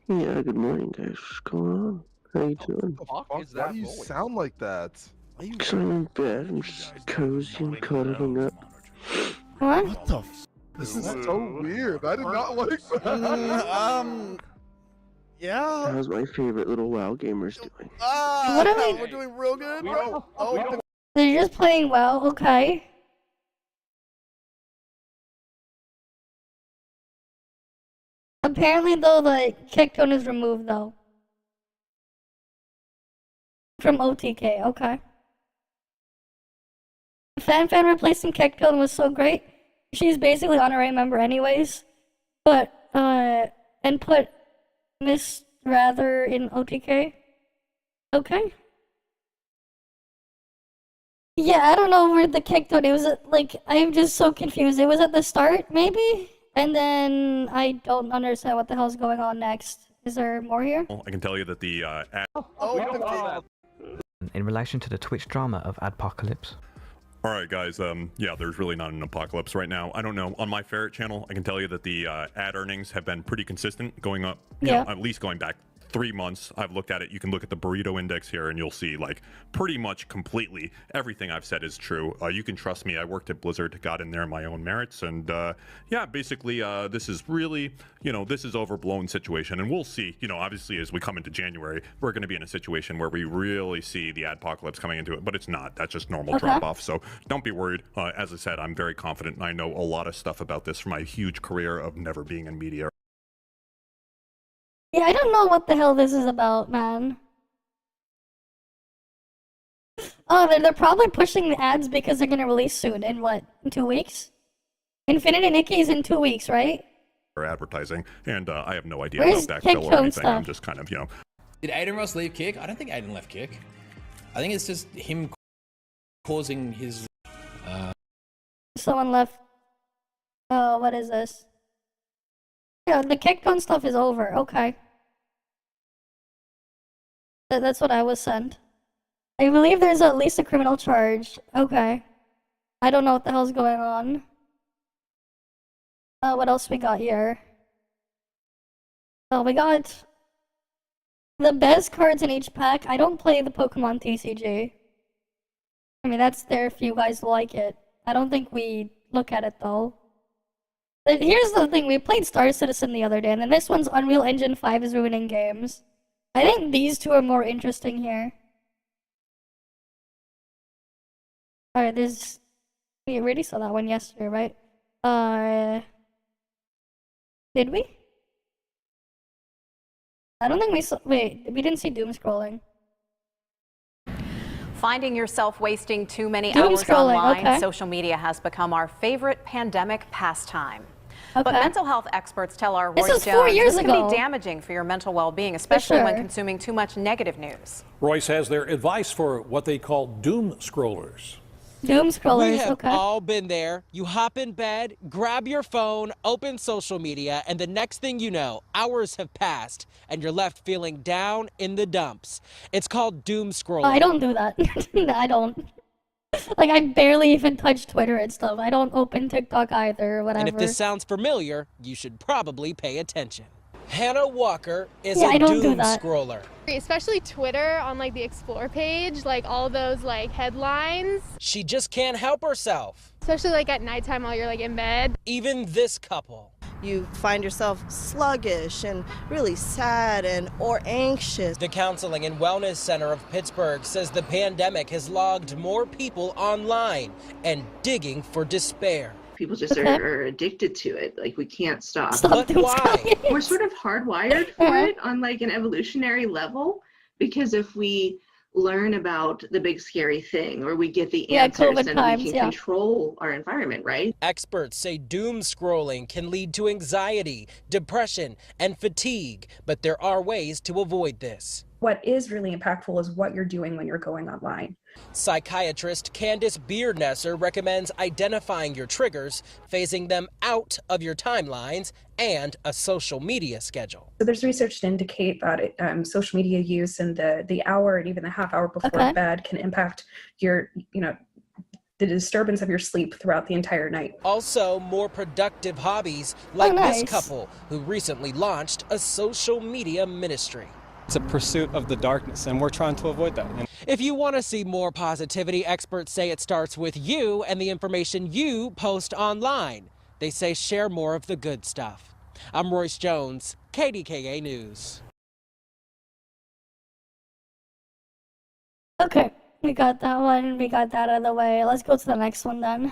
Yeah, good morning, guys. What's going on? How you doing? Why do you sound like that? Because I'm in bed and just cozy and cuddling up. What the This is so weird. I did not like that. Yeah. How's my favorite little WoW gamers doing? What are we? We're doing real good, bro. They're just playing well, okay. Apparently, though, the kick tone is removed, though. From OTK, okay. Fan replacing kick tone was so great. She's basically honorary member anyways. But, and put Miss Rather in OTK. Okay. Yeah, I don't know where the kick tone, it was like, I'm just so confused. It was at the start, maybe? And then I don't understand what the hell's going on next. Is there more here? I can tell you that the ad... In relation to the Twitch drama of Adpocalypse. Alright guys, yeah, there's really not an apocalypse right now. I don't know, on my Ferret channel, I can tell you that the ad earnings have been pretty consistent, going up, you know, at least going back 3 months. I've looked at it. You can look at the burrito index here and you'll see like pretty much completely everything I've said is true. You can trust me. I worked at Blizzard, got in there on my own merits, and yeah, basically this is really, you know, this is overblown situation, and we'll see, you know, obviously as we come into January, we're going to be in a situation where we really see the adpocalypse coming into it, but it's not. That's just normal drop off. So don't be worried. As I said, I'm very confident and I know a lot of stuff about this from my huge career of never being in media. Yeah, I don't know what the hell this is about, man. Oh, they're probably pushing the ads because they're gonna release soon. In what? In 2 weeks? Infinity Nikki's in 2 weeks, right? For advertising, and I have no idea Where's about backfill or anything. stuff? I'm just kind of, you know. Did Aiden Ross leave Kick? I don't think Aiden left Kick. I think it's just him causing his. Someone left. Oh, what is this? Yeah, the kickdown stuff is over. Okay. That's what I was sent. I believe there's at least a criminal charge. Okay. I don't know what the hell's going on. What else we got here? Oh, we got the best cards in each pack. I don't play the Pokemon TCG. I mean, that's there if you guys like it. I don't think we look at it, though. Here's the thing, we played Star Citizen the other day, and then this one's Unreal Engine 5 is ruining games. I think these two are more interesting here. Alright, there's... We already saw that one yesterday, right? Did we? I don't think we saw... Wait, we didn't see doom scrolling. Finding yourself wasting too many Doom hours scrolling, online, okay. social media has become our favorite pandemic pastime. But Okay. mental health experts tell our This Royce is 4 Jones years this can ago. be damaging for your mental well-being, especially when sure. consuming too much negative news. Royce has their advice for what they call doom scrollers. Doom scrollers, We have okay. all been there. You hop in bed, grab your phone, open social media, and the next thing you know, hours have passed, and you're left feeling down in the dumps. It's called doom scrolling. I don't do that. I don't. Like, I barely even touch Twitter and stuff. I don't open TikTok either or whatever. And if this sounds familiar, you should probably pay attention. Hannah Walker is Yeah, I a don't do doom that. scroller. Especially Twitter on like the explore page, like all those like headlines. She just can't help herself. Especially like at nighttime while you're like in bed. Even this couple. You find yourself sluggish and really sad and or anxious. The Counseling and Wellness Center of Pittsburgh says the pandemic has logged more people online and digging for despair. People just are addicted to it. Like, we can't stop. But why? We're sort of hardwired for it on like an evolutionary level, because if we learn about the big scary thing or we get the answers, then we can control our environment, right? Experts say doom scrolling can lead to anxiety, depression, and fatigue, but there are ways to avoid this. What is really impactful is what you're doing when you're going online. Psychiatrist Candace Beardnesser recommends identifying your triggers, phasing them out of your timelines, and a social media schedule. So there's research to indicate that social media use and the hour and even the half hour before bed can impact your, the disturbance of your sleep throughout the entire night. Also, more productive hobbies like this couple who recently launched a social media ministry. It's a pursuit of the darkness, and we're trying to avoid that. If you want to see more positivity, experts say it starts with you and the information you post online. They say share more of the good stuff. I'm Royce Jones, KDKA News. Okay, we got that one. We got that out of the way. Let's go to the next one then.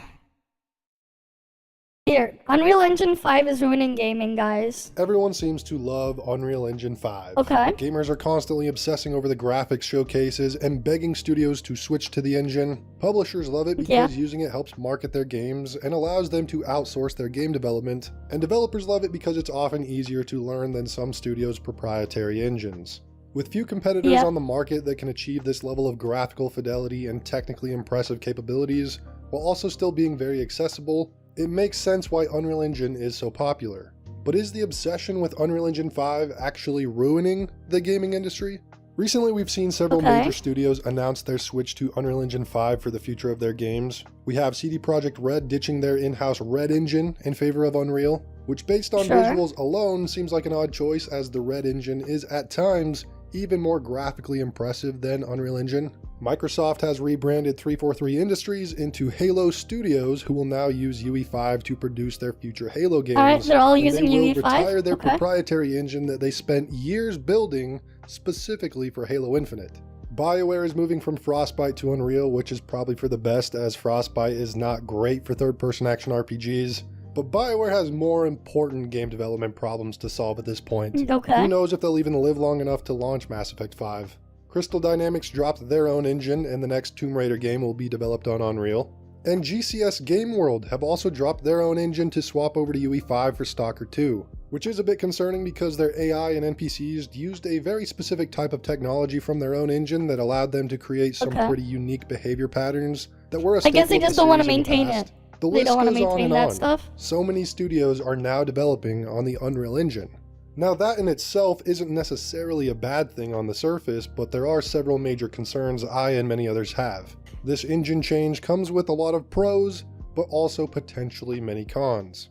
Here, Unreal Engine 5 is ruining gaming, guys. Everyone seems to love Unreal Engine 5. Okay. Gamers are constantly obsessing over the graphics showcases and begging studios to switch to the engine. Publishers love it because using it helps market their games and allows them to outsource their game development. And developers love it because it's often easier to learn than some studios' proprietary engines. With few competitors on the market that can achieve this level of graphical fidelity and technically impressive capabilities, while also still being very accessible, it makes sense why Unreal Engine is so popular. But is the obsession with Unreal Engine 5 actually ruining the gaming industry? Recently, we've seen several major studios announce their switch to Unreal Engine 5 for the future of their games. We have CD Projekt Red ditching their in-house Red engine in favor of Unreal, which based on visuals alone seems like an odd choice, as the Red engine is at times even more graphically impressive than Unreal Engine. Microsoft has rebranded 343 Industries into Halo Studios, who will now use UE5 to produce their future Halo games. Alright, they're all using UE5? They will UE5? retire their proprietary engine that they spent years building specifically for Halo Infinite. BioWare is moving from Frostbite to Unreal, which is probably for the best, as Frostbite is not great for third-person action RPGs. But BioWare has more important game development problems to solve at this point. Who knows if they'll even live long enough to launch Mass Effect 5. Crystal Dynamics dropped their own engine, and the next Tomb Raider game will be developed on Unreal. And GCS Game World have also dropped their own engine to swap over to UE5 for Stalker 2, which is a bit concerning because their AI and NPCs used a very specific type of technology from their own engine that allowed them to create some pretty unique behavior patterns that were a staple. I guess they just don't want to maintain it. The They list don't want to goes on maintain and that on. stuff. So many studios are now developing on the Unreal Engine. Now that in itself isn't necessarily a bad thing on the surface, but there are several major concerns I and many others have. This engine change comes with a lot of pros, but also potentially many cons.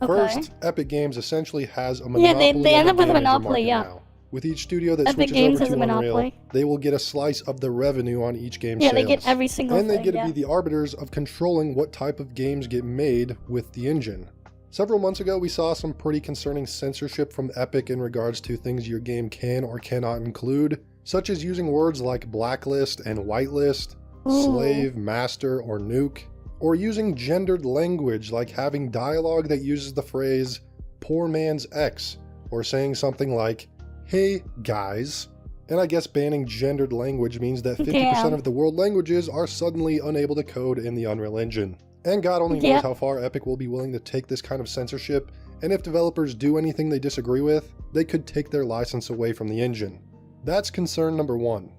First, Epic Games essentially has a monopoly. They end up with a on the game engine monopoly, market now. With each studio that Epic switches Games over has to a Unreal, monopoly. they will get a slice of the revenue on each game's Yeah, sales. they get every single and they thing, get to yeah. be the arbiters of controlling what type of games get made with the engine. Several months ago, we saw some pretty concerning censorship from Epic in regards to things your game can or cannot include, such as using words like blacklist and whitelist, slave, master, or nuke, or using gendered language like having dialogue that uses the phrase poor man's ex, or saying something like, hey guys. And I guess banning gendered language means that 50% of the world languages are suddenly unable to code in the Unreal Engine. And God only knows how far Epic will be willing to take this kind of censorship, and if developers do anything they disagree with, they could take their license away from the engine. That's concern number one.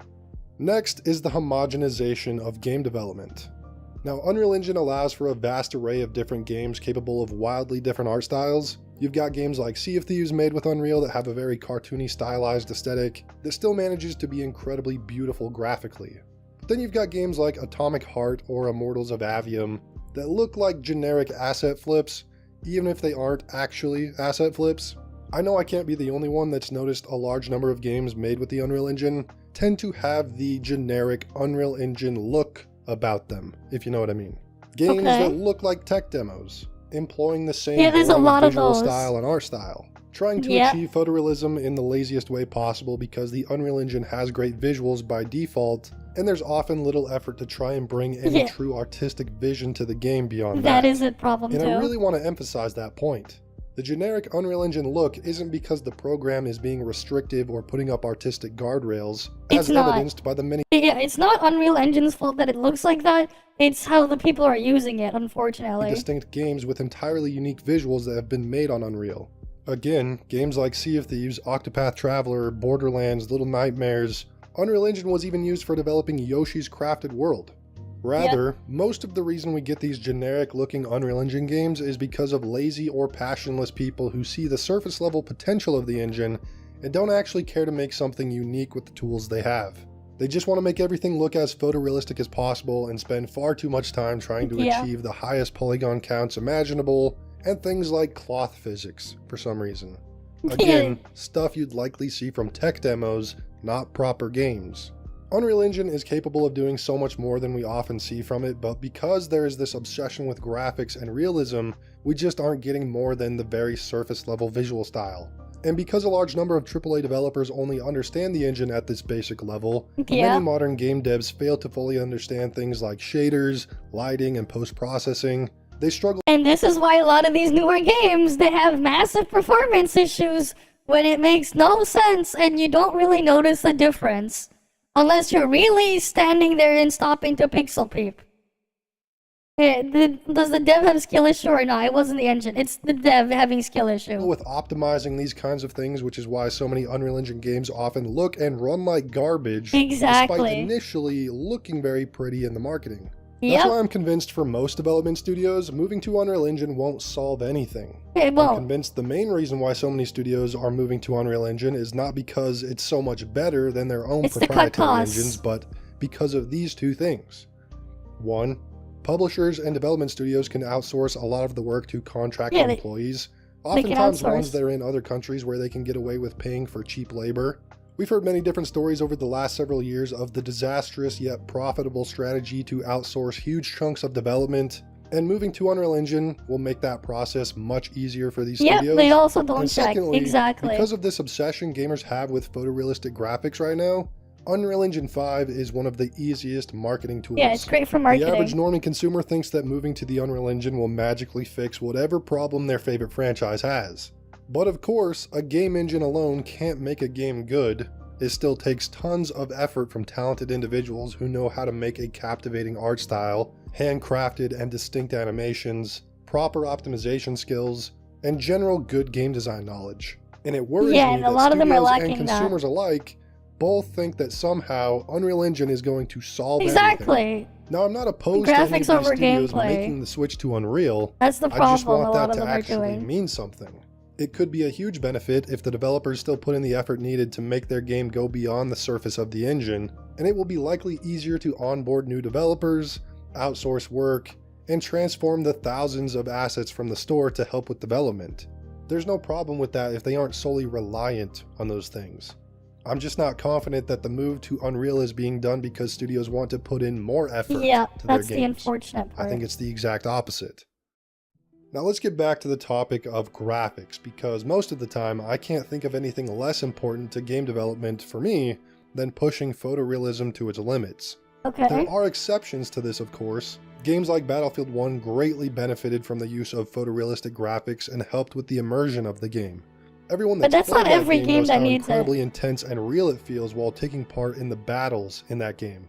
Next is the homogenization of game development. Now, Unreal Engine allows for a vast array of different games capable of wildly different art styles. You've got games like Sea of Thieves made with Unreal that have a very cartoony stylized aesthetic that still manages to be incredibly beautiful graphically. Then you've got games like Atomic Heart or Immortals of Avium that look like generic asset flips, even if they aren't actually asset flips. I know I can't be the only one that's noticed a large number of games made with the Unreal Engine tend to have the generic Unreal Engine look about them, if you know what I mean. Games that look like tech demos, employing the same visual style and art style, trying to achieve photorealism in the laziest way possible because the Unreal Engine has great visuals by default, and there's often little effort to try and bring any true artistic vision to the game beyond that. That is a problem and too. I really want to emphasize that point. The generic Unreal Engine look isn't because the program is being restrictive or putting up artistic guardrails, as evidenced by the many— Yeah, it's not Unreal Engine's fault that it looks like that, it's how the people are using it, unfortunately. distinct games with entirely unique visuals that have been made on Unreal. Again, games like Sea of Thieves, Octopath Traveler, Borderlands, Little Nightmares. Unreal Engine was even used for developing Yoshi's Crafted World. Rather, most of the reason we get these generic-looking Unreal Engine games is because of lazy or passionless people who see the surface-level potential of the engine and don't actually care to make something unique with the tools they have. They just want to make everything look as photorealistic as possible and spend far too much time trying to achieve the highest polygon counts imaginable and things like cloth physics for some reason. Again, stuff you'd likely see from tech demos, not proper games. Unreal Engine is capable of doing so much more than we often see from it, but because there is this obsession with graphics and realism, we just aren't getting more than the very surface level visual style. And because a large number of AAA developers only understand the engine at this basic level, many modern game devs fail to fully understand things like shaders, lighting, and post-processing. They struggle. And this is why a lot of these newer games, they have massive performance issues when it makes no sense and you don't really notice the difference. Unless you're really standing there and stopping to pixel peep. Does the dev have skill issue or not? It wasn't the engine, it's the dev having skill issue. With optimizing these kinds of things, which is why so many Unreal Engine games often look and run like garbage, despite initially looking very pretty in the marketing. That's why I'm convinced for most development studios, moving to Unreal Engine won't solve anything. It won't. I'm convinced the main reason why so many studios are moving to Unreal Engine is not because it's so much better than their own proprietary engines, but because of these two things. One, publishers and development studios can outsource a lot of the work to contracted employees, oftentimes ones that are in other countries where they can get away with paying for cheap labor. We've heard many different stories over the last several years of the disastrous yet profitable strategy to outsource huge chunks of development, and moving to Unreal Engine will make that process much easier for these studios. Yeah, they also don't check. Secondly, exactly. Because of this obsession gamers have with photorealistic graphics right now, Unreal Engine 5 is one of the easiest marketing tools. Yeah, it's great for marketing. The average normie consumer thinks that moving to the Unreal Engine will magically fix whatever problem their favorite franchise has. But of course, a game engine alone can't make a game good. It still takes tons of effort from talented individuals who know how to make a captivating art style, handcrafted and distinct animations, proper optimization skills, and general good game design knowledge. And it worries me that studios and consumers alike both think that somehow Unreal Engine is going to solve everything. Now, I'm not opposed to any of these studios making the switch to Unreal. That's the problem. I just want that to actually mean something. It could be a huge benefit if the developers still put in the effort needed to make their game go beyond the surface of the engine, and it will be likely easier to onboard new developers, outsource work, and transform the thousands of assets from the store to help with development. There's no problem with that if they aren't solely reliant on those things. I'm just not confident that the move to Unreal is being done because studios want to put in more effort to their games. Yeah, that's the unfortunate part. I think it's the exact opposite. Now let's get back to the topic of graphics, because most of the time I can't think of anything less important to game development for me than pushing photorealism to its limits. There are exceptions to this, of course. Games like Battlefield 1 greatly benefited from the use of photorealistic graphics and helped with the immersion of the game. Everyone that's played that game knows how incredibly intense and real it feels while taking part in the battles in that game.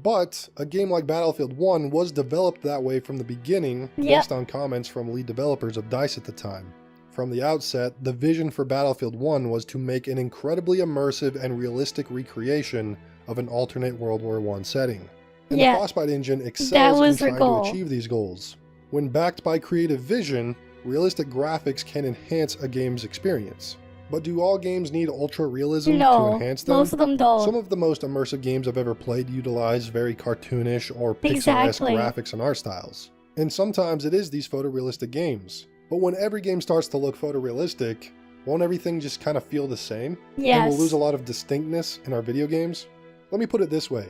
But a game like Battlefield 1 was developed that way from the beginning, based on comments from lead developers of DICE at the time. From the outset, the vision for Battlefield 1 was to make an incredibly immersive and realistic recreation of an alternate World War I setting. And the Frostbite engine excels in trying to achieve these goals. When backed by creative vision, realistic graphics can enhance a game's experience. But do all games need ultra realism No, to enhance them? most of them don't. Some of the most immersive games I've ever played utilize very cartoonish or Pixar-esque graphics and art styles. And sometimes it is these photorealistic games. But when every game starts to look photorealistic, won't everything just kind of feel the same? Yes. And we'll lose a lot of distinctness in our video games? Let me put it this way.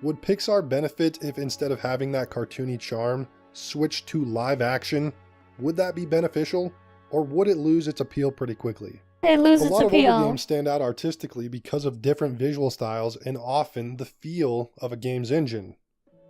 Would Pixar benefit if instead of having that cartoony charm, switched to live action? Would that be beneficial? Or would it lose its appeal pretty quickly? It loses its appeal. A lot of older games stand out artistically because of different visual styles and often the feel of a game's engine.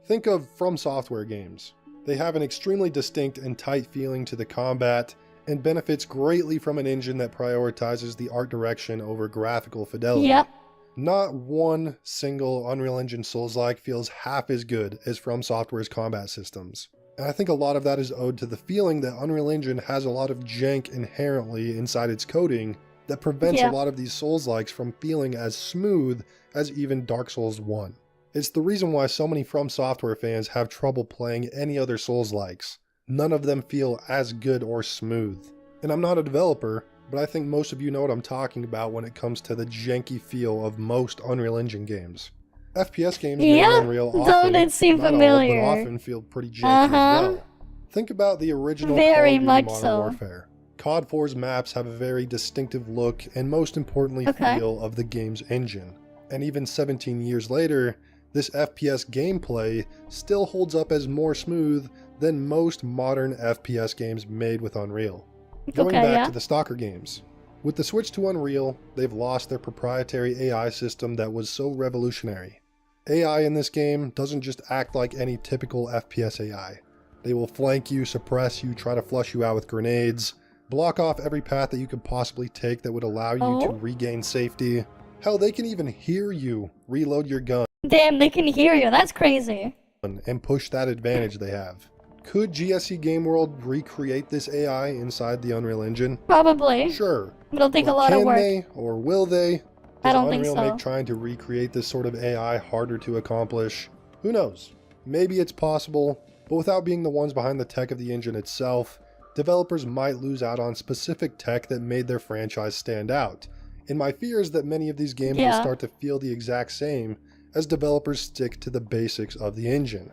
Think of From Software games. They have an extremely distinct and tight feeling to the combat and benefits greatly from an engine that prioritizes the art direction over graphical fidelity. Yep. Not one single Unreal Engine Souls-like feels half as good as From Software's combat systems. And I think a lot of that is owed to the feeling that Unreal Engine has a lot of jank inherently inside its coding that prevents a lot of these Souls-likes from feeling as smooth as even Dark Souls 1. It's the reason why so many From Software fans have trouble playing any other Souls-likes. None of them feel as good or smooth. And I'm not a developer, but I think most of you know what I'm talking about when it comes to the janky feel of most Unreal Engine games. FPS games made in Unreal often, don't it seem not familiar? all, but often feel pretty janky as well. Think about the original Very Call of Duty much Modern so. Warfare. COD 4's maps have a very distinctive look and most importantly feel of the game's engine. And even 17 years later, this FPS gameplay still holds up as more smooth than most modern FPS games made with Unreal. Going back to the Stalker games. With the switch to Unreal, they've lost their proprietary AI system that was so revolutionary. AI in this game doesn't just act like any typical FPS AI. They will flank you, suppress you, try to flush you out with grenades, block off every path that you could possibly take that would allow you to regain safety. Hell, they can even hear you reload your gun. Damn, they can hear you. That's crazy. And push that advantage they have. Could GSC Game World recreate this AI inside the Unreal Engine? Probably. Sure. It'll take a lot of work. Can they, or will they? I don't Does Unreal think so. make trying to recreate this sort of AI harder to accomplish? Who knows? Maybe it's possible, but without being the ones behind the tech of the engine itself, developers might lose out on specific tech that made their franchise stand out. And my fear is that many of these games will start to feel the exact same as developers stick to the basics of the engine.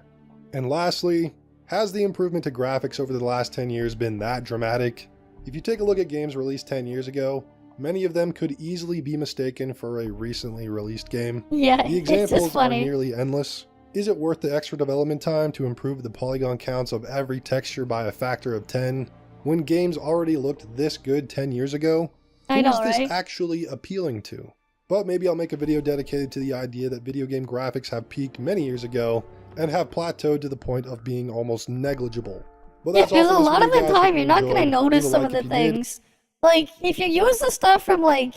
And lastly, has the improvement to graphics over the last 10 years been that dramatic? If you take a look at games released 10 years ago, many of them could easily be mistaken for a recently released game. Yeah, the examples are nearly endless. Is it worth the extra development time to improve the polygon counts of every texture by a factor of 10 when games already looked this good 10 years ago? Who is this actually appealing to? But maybe I'll make a video dedicated to the idea that video game graphics have peaked many years ago and have plateaued to the point of being almost negligible. But that's because a lot of the time you're not gonna notice some of the things. Like, if you use the stuff from, like,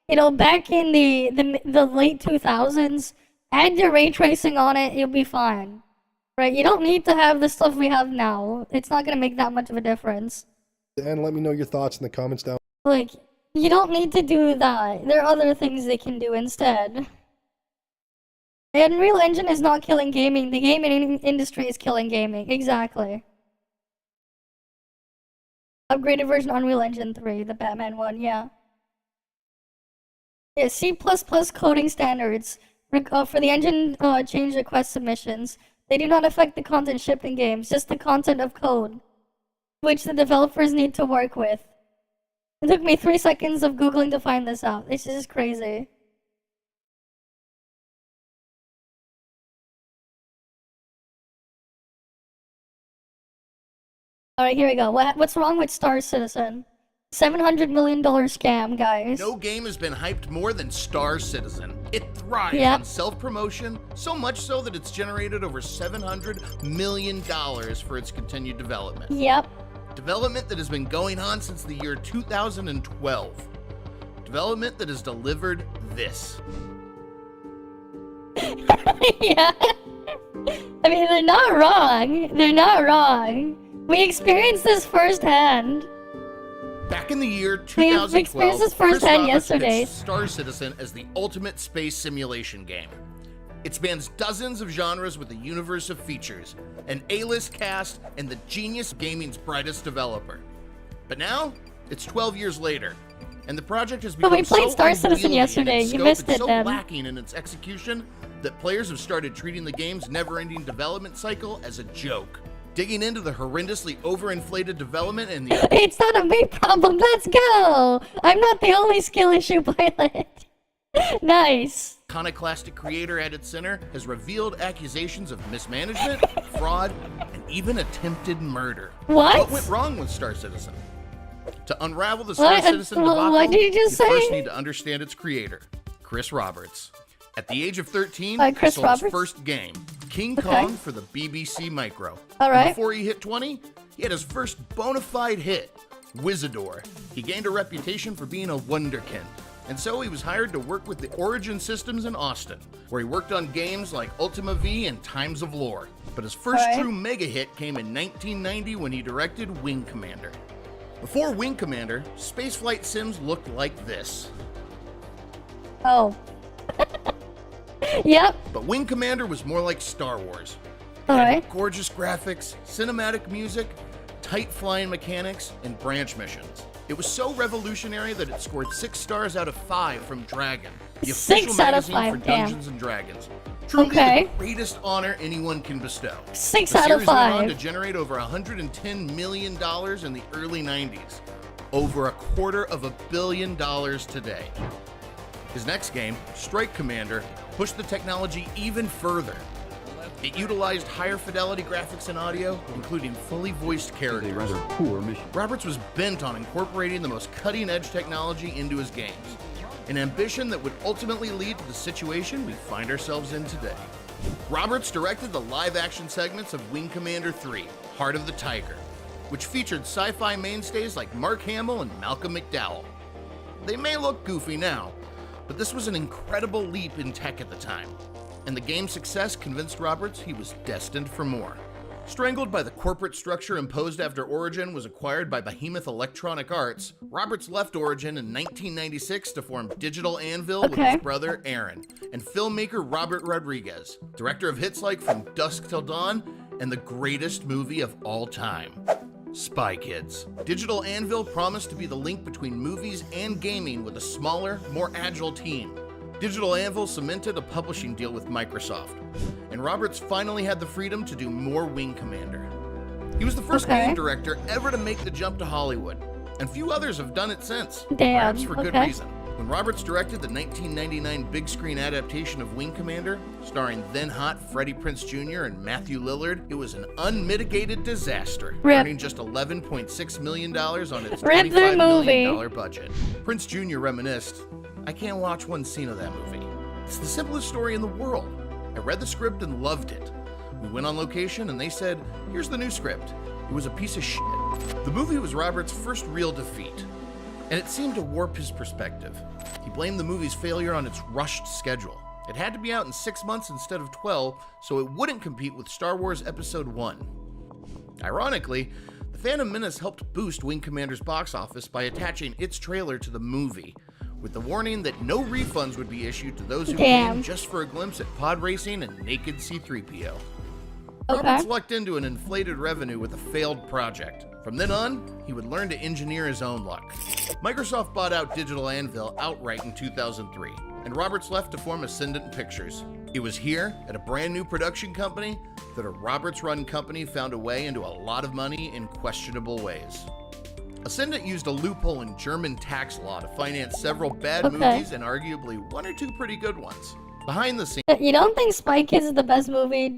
you know, back in the late 2000s, add your ray tracing on it, you'll be fine. Right? You don't need to have the stuff we have now. It's not gonna make that much of a difference. And let me know your thoughts in the comments down. Like, you don't need to do that. There are other things they can do instead. The Unreal Engine is not killing gaming. The gaming industry is killing gaming. Exactly. Upgraded version Unreal Engine 3, the Batman one, yeah. Yeah, C++ coding standards for the engine change request submissions. They do not affect the content shipped in games, just the content of code, which the developers need to work with. It took me 3 seconds of Googling to find this out. It's just crazy. Alright, here we go. What's wrong with Star Citizen? $700 million scam, guys. No game has been hyped more than Star Citizen. It thrives on self-promotion, so much so that it's generated over $700 million for its continued development. Yep. Development that has been going on since the year 2012. Development that has delivered this. Yeah. I mean, they're not wrong. They're not wrong. We experienced this firsthand. Back in the year 2012, we experienced this firsthand yesterday. Star Citizen as the ultimate space simulation game. It spans dozens of genres with a universe of features, an A-list cast, and the genius gaming's brightest developer. But now, it's 12 years later, And the project has But become we played so Star Citizen unwieldy in yesterday. its You scope missed and it so then. lacking in its execution that players have started treating the game's never-ending development cycle as a joke. Digging into the horrendously overinflated development and the... It's not a me problem, let's go! I'm not the only skill issue pilot. Nice. Iconoclastic creator at its center has revealed accusations of mismanagement, fraud, and even attempted murder. What went wrong with Star Citizen? To unravel the Star Citizen debacle, what did you just say? first need to understand its creator, Chris Roberts. At the age of 13, he Chris sold Roberts? his first game, King Kong, for the BBC Micro. All right. And before he hit 20, he had his first bona fide hit, Wizador. He gained a reputation for being a wonderkind, and so he was hired to work with the Origin Systems in Austin, where he worked on games like Ultima V and Times of Lore. But his first true mega hit came in 1990 when he directed Wing Commander. Before Wing Commander, spaceflight sims looked like this. Oh. Yep. But Wing Commander was more like Star Wars. All right. Gorgeous graphics, cinematic music, tight flying mechanics, and branch missions. It was so revolutionary that it scored 6 stars out of 5 from Dragon, the official 6 out of magazine 5, for damn. Dungeons and Dragons. Truly Okay. the greatest honor anyone can bestow. 6 the out of series went on 5. to generate over $110 million in the early 90s. Over $250 million today. His next game, Strike Commander, pushed the technology even further. It utilized higher fidelity graphics and audio, including fully voiced characters. Roberts was bent on incorporating the most cutting-edge technology into his games, an ambition that would ultimately lead to the situation we find ourselves in today. Roberts directed the live-action segments of Wing Commander 3, Heart of the Tiger, which featured sci-fi mainstays like Mark Hamill and Malcolm McDowell. They may look goofy now, but this was an incredible leap in tech at the time, and the game's success convinced Roberts he was destined for more. Strangled by the corporate structure imposed after Origin was acquired by Behemoth Electronic Arts, Roberts left Origin in 1996 to form Digital Anvil with his brother Aaron, and filmmaker Robert Rodriguez, director of hits like From Dusk Till Dawn and the greatest movie of all time, Spy Kids. Digital Anvil promised to be the link between movies and gaming with a smaller, more agile team. Digital Anvil cemented a publishing deal with Microsoft, and Roberts finally had the freedom to do more Wing Commander. He was the first game director ever to make the jump to Hollywood, and few others have done it since, perhaps for good reason. When Roberts directed the 1999 big screen adaptation of Wing Commander, starring then-hot Freddie Prinze Jr. and Matthew Lillard, it was an unmitigated disaster, earning just $11.6 million on its $25 million budget. Prinze Jr. reminisced, "I can't watch one scene of that movie. It's the simplest story in the world. I read the script and loved it. We went on location and they said, here's the new script. It was a piece of shit." The movie was Roberts' first real defeat, and it seemed to warp his perspective. He blamed the movie's failure on its rushed schedule. It had to be out in 6 months instead of 12, so it wouldn't compete with Star Wars Episode 1. Ironically, The Phantom Menace helped boost Wing Commander's box office by attaching its trailer to the movie, with the warning that no refunds would be issued to those who came just for a glimpse at pod racing and naked C-3PO. Roberts lucked into an inflated revenue with a failed project. From then on, he would learn to engineer his own luck. Microsoft bought out Digital Anvil outright in 2003, and Roberts left to form Ascendant Pictures. It was here, at a brand new production company, that a Roberts-run company found a way into a lot of money in questionable ways. Ascendant used a loophole in German tax law to finance several bad movies and arguably 1 or 2 pretty good ones. Behind the scenes... You don't think Spy Kids is the best movie?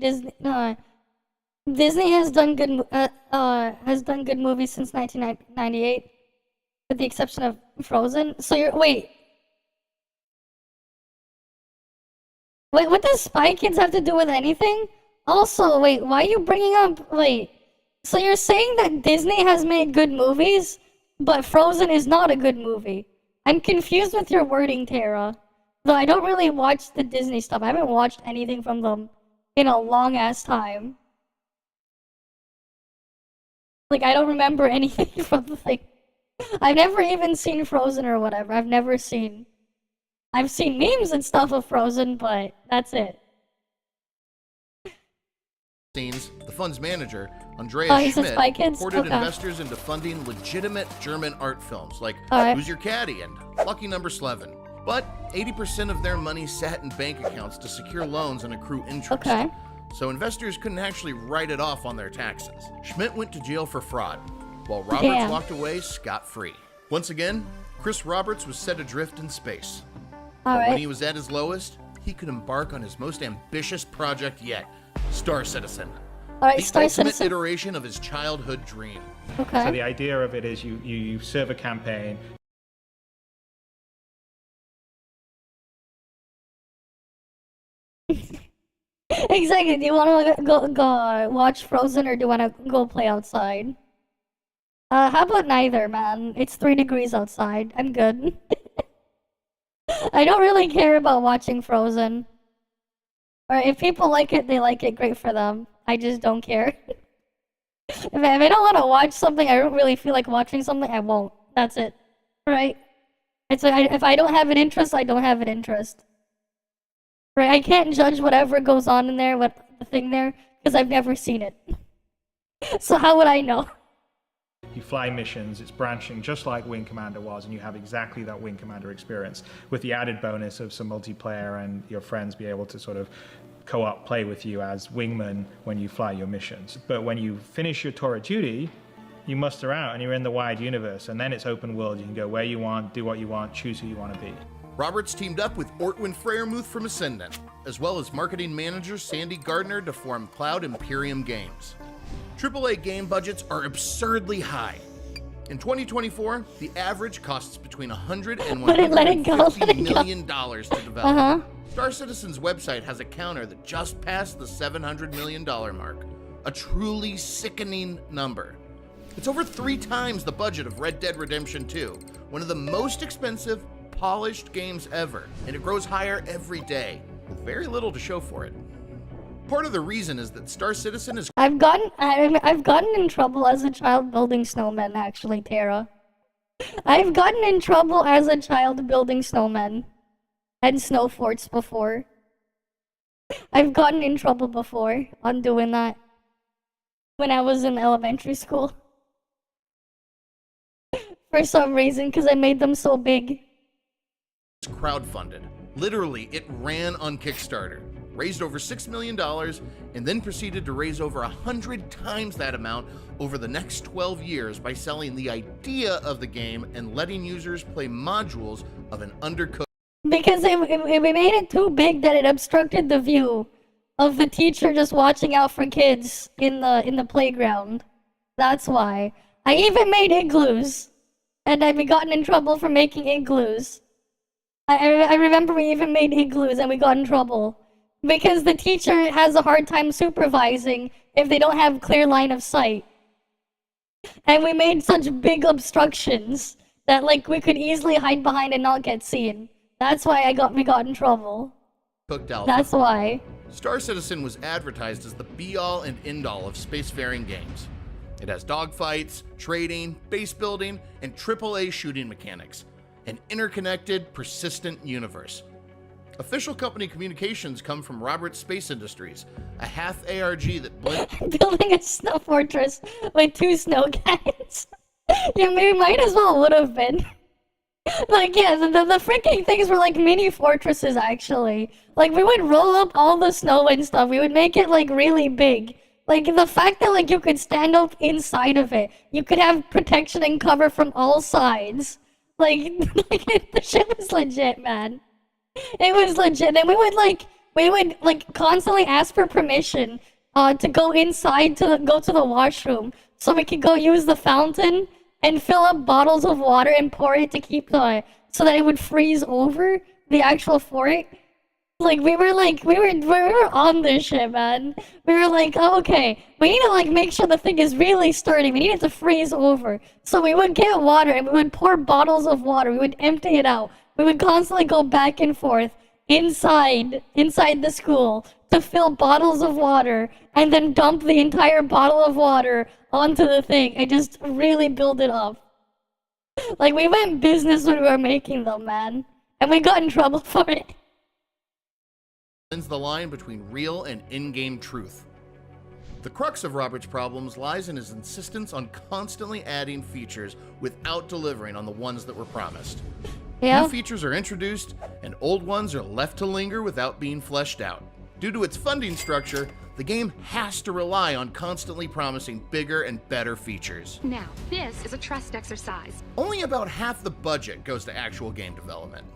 Disney has done good movies since 1998, with the exception of Frozen. So you're wait, what does Spy Kids have to do with anything? Also, wait, why are you bringing up so you're saying that Disney has made good movies, but Frozen is not a good movie? I'm confused with your wording, Tara. Though I don't really watch the Disney stuff. I haven't watched anything from them in a long ass time. I don't remember anything from the thing. I've never even seen Frozen or whatever. I've seen memes and stuff of Frozen, but that's it. scenes, the fund's manager, Andreas Schmidt, supported investors into funding legitimate German art films like Who's Your Caddy and Lucky Number 11. But 80% of their money sat in bank accounts to secure loans and accrue interest. So investors couldn't actually write it off on their taxes. Schmidt went to jail for fraud, while Roberts walked away scot-free. Once again, Chris Roberts was set adrift in space. But when he was at his lowest, he could embark on his most ambitious project yet, Star Citizen. The ultimate iteration of his childhood dream. So the idea of it is you serve a campaign. Exactly. Do you want to go watch Frozen or do you want to go play outside? How about neither, man? It's 3 degrees outside. I'm good. I don't really care about watching Frozen. Or if people like it, they like it. Great for them. I just don't care. If I don't want to watch something, I don't really feel like watching something, I won't. That's it. Right? It's like if I don't have an interest, I don't have an interest. Right? I can't judge whatever goes on in there, what the thing there, because I've never seen it. So how would I know? You fly missions, it's branching just like Wing Commander was, and you have exactly that Wing Commander experience, with the added bonus of some multiplayer and your friends be able to sort of co-op play with you as wingmen when you fly your missions. But when you finish your tour of duty, you muster out and you're in the wide universe, and then it's open world. You can go where you want, do what you want, choose who you want to be. Roberts teamed up with Ortwin Freyermuth from Ascendant, as well as marketing manager Sandy Gardner to form Cloud Imperium Games. AAA game budgets are absurdly high. In 2024, the average costs between $100 and $150 million to develop. Star Citizen's website has a counter that just passed the $700 million mark, a truly sickening number. It's over 3 times the budget of Red Dead Redemption 2, one of the most expensive, polished games ever, and it grows higher every day, with very little to show for it. Part of the reason is that Star Citizen is... I've gotten in trouble as a child building snowmen, actually, Tara. I've gotten in trouble as a child building snowmen and snow forts before. I've gotten in trouble before on doing that when I was in elementary school. For some reason, because I made them so big. Crowdfunded. Literally, it ran on Kickstarter, raised over $6 million, and then proceeded to raise over 100 times that amount over the next 12 years by selling the idea of the game and letting users play modules of an undercooked... Because we made it too big that it obstructed the view of the teacher just watching out for kids in the playground. That's why. I even made igloos, and I've gotten in trouble for making igloos. I remember we even made igloos and we got in trouble. Because the teacher has a hard time supervising if they don't have clear line of sight. And we made such big obstructions that like we could easily hide behind and not get seen. That's why we got in trouble. That's why. Star Citizen was advertised as the be-all and end-all of spacefaring games. It has dogfights, trading, base building, and AAA shooting mechanics. An interconnected, persistent universe. Official company communications come from Roberts Space Industries, a half ARG that building a snow fortress with 2 snow cannons. Yeah, maybe might as well would have been. Like, yeah, the freaking things were like mini fortresses, actually. Like, we would roll up all the snow and stuff. We would make it, like, really big. Like, the fact that, like, you could stand up inside of it. You could have protection and cover from all sides. Like the shit was legit, man. It was legit. And we would constantly ask for permission to go inside go to the washroom so we could go use the fountain and fill up bottles of water and pour it to keep so that it would freeze over the actual fort. Like we were on this shit, man. We were like, oh, okay, we need to like make sure the thing is really sturdy. We need it to freeze over. So we would get water and we would pour bottles of water. We would empty it out. We would constantly go back and forth inside the school to fill bottles of water and then dump the entire bottle of water onto the thing and just really build it up. Like we went business when we were making them, man. And we got in trouble for it. The line between real and in-game truth. The crux of Robert's problems lies in his insistence on constantly adding features without delivering on the ones that were promised. New features are introduced, and old ones are left to linger without being fleshed out. Due to its funding structure, the game has to rely on constantly promising bigger and better features. Now, this is a trust exercise. Only about half the budget goes to actual game development,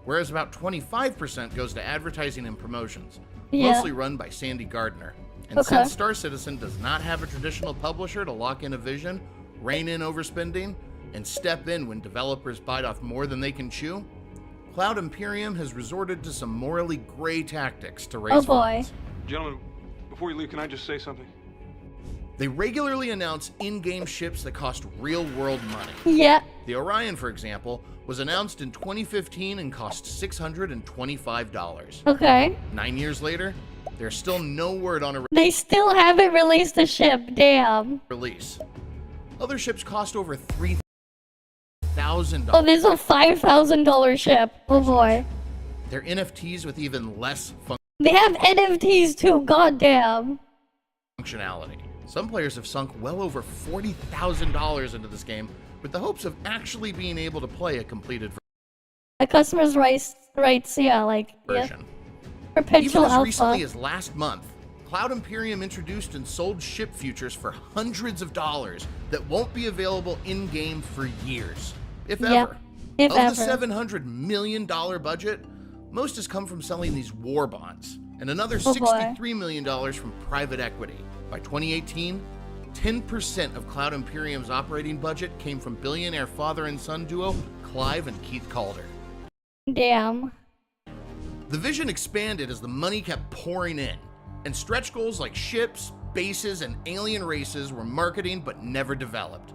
whereas about 25% goes to advertising and promotions, mostly run by Sandy Gardner. And since Star Citizen does not have a traditional publisher to lock in a vision, rein in overspending, and step in when developers bite off more than they can chew, Cloud Imperium has resorted to some morally gray tactics to raise funds. Gentlemen, before you leave, can I just say something? They regularly announce in-game ships that cost real-world money. Yeah. The Orion, for example, was announced in 2015 and cost $625. Okay. 9 years later, there's still no word on a They still haven't released the ship, damn. release. Other ships cost over $3,000. Oh, there's a $5,000 ship. Oh boy. They're NFTs with even less They have NFTs too, goddamn. functionality. Some players have sunk well over $40,000 into this game with the hopes of actually being able to play a completed The customer's rights, yeah, like, version. Perpetual Even as alpha. recently as last month, Cloud Imperium introduced and sold ship futures for hundreds of dollars that won't be available in-game for years, if ever. If of ever. the $700 million budget, most has come from selling these war bonds, and another $63 million from private equity. By 2018, 10% of Cloud Imperium's operating budget came from billionaire father and son duo Clive and Keith Calder. Damn. The vision expanded as the money kept pouring in, and stretch goals like ships, bases, and alien races were marketing but never developed.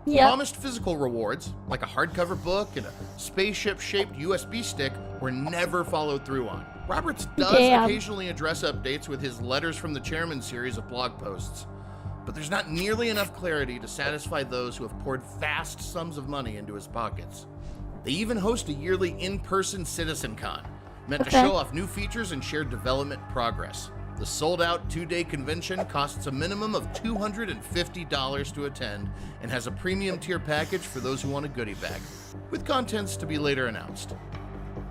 Promised physical rewards, like a hardcover book and a spaceship-shaped USB stick, were never followed through on. Roberts does occasionally address updates with his Letters from the Chairman series of blog posts, but there's not nearly enough clarity to satisfy those who have poured vast sums of money into his pockets. They even host a yearly in-person CitizenCon, meant to show off new features and share development progress. The sold-out 2-day convention costs a minimum of $250 to attend and has a premium tier package for those who want a goodie bag, with contents to be later announced.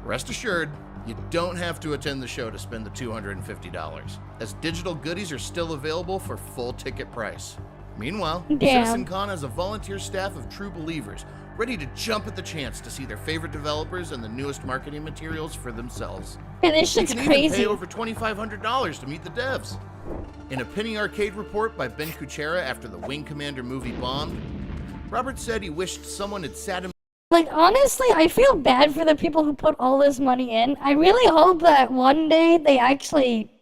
Rest assured, you don't have to attend the show to spend the $250, as digital goodies are still available for full ticket price. Meanwhile, CitizenCon has a volunteer staff of true believers ready to jump at the chance to see their favorite developers and the newest marketing materials for themselves. And this shit's you can crazy. even pay over $2,500 to meet the devs. In a Penny Arcade report by Ben Kuchera after the Wing Commander movie bombed, Robert said he wished someone had sat him. Like, honestly, I feel bad for the people who put all this money in. I really hope that one day they actually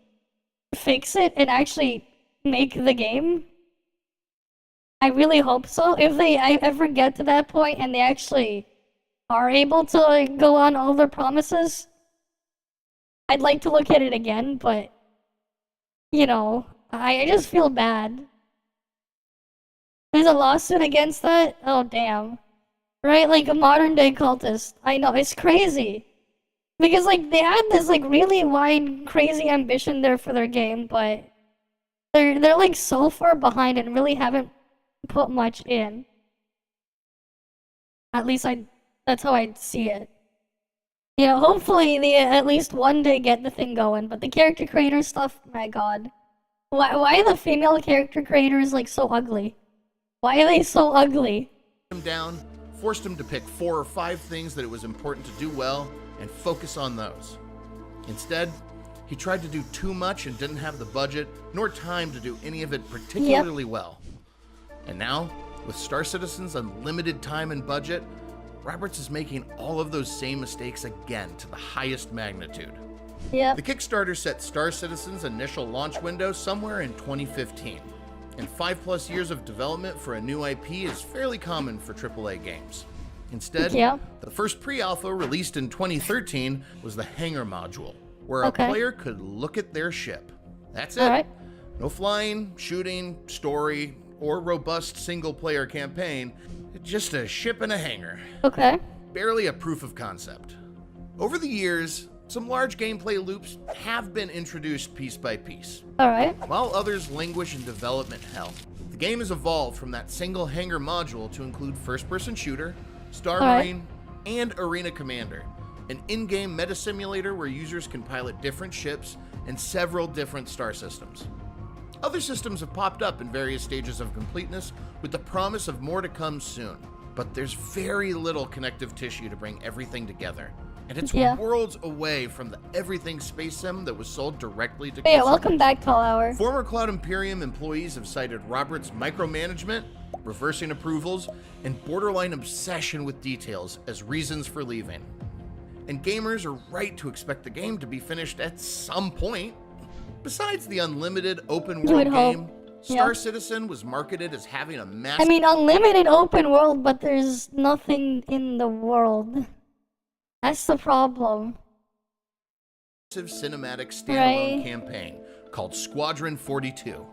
fix it and actually make the game. I really hope so. If they ever get to that point and they actually are able to like, go on all their promises, I'd like to look at it again, but, you know, I just feel bad. There's a lawsuit against that? Oh, damn. Right? Like a modern day cultist. I know, it's crazy. Because, like, they had this, like, really wide, crazy ambition there for their game, but they're like, so far behind and really haven't put much in. At least that's how I see it. You know, hopefully they at least one day get the thing going, but the character creator stuff, my god. Why are the female character creators, like, so ugly? Why are they so ugly? Him down, forced him to pick 4 or 5 things that it was important to do well, and focus on those. Instead, he tried to do too much and didn't have the budget, nor time to do any of it particularly well. And now, with Star Citizen's unlimited time and budget, Roberts is making all of those same mistakes again to the highest magnitude. Yeah. The Kickstarter set Star Citizen's initial launch window somewhere in 2015, and 5+ years of development for a new IP is fairly common for AAA games. Instead, the first pre-alpha released in 2013 was the Hangar module, where a player could look at their ship. That's it. No flying, shooting, story, or robust single-player campaign, just a ship and a hangar. Okay. Barely a proof of concept. Over the years, Some large gameplay loops have been introduced piece by piece, Alright. while others languish in development hell. The game has evolved from that single hangar module to include first-person shooter, Star Marine, and Arena Commander, an in-game meta simulator where users can pilot different ships and several different star systems. Other systems have popped up in various stages of completeness with the promise of more to come soon, but there's very little connective tissue to bring everything together. And it's worlds away from the everything space sim that was sold directly to Yeah, welcome back, Tall Hour. Former Cloud Imperium employees have cited Robert's micromanagement, reversing approvals, and borderline obsession with details as reasons for leaving. And gamers are right to expect the game to be finished at some point. Besides the unlimited open world game, Star Citizen was marketed as having a massive... I mean, unlimited open world, but there's nothing in the world. That's the problem. Cinematic standalone campaign called Squadron 42.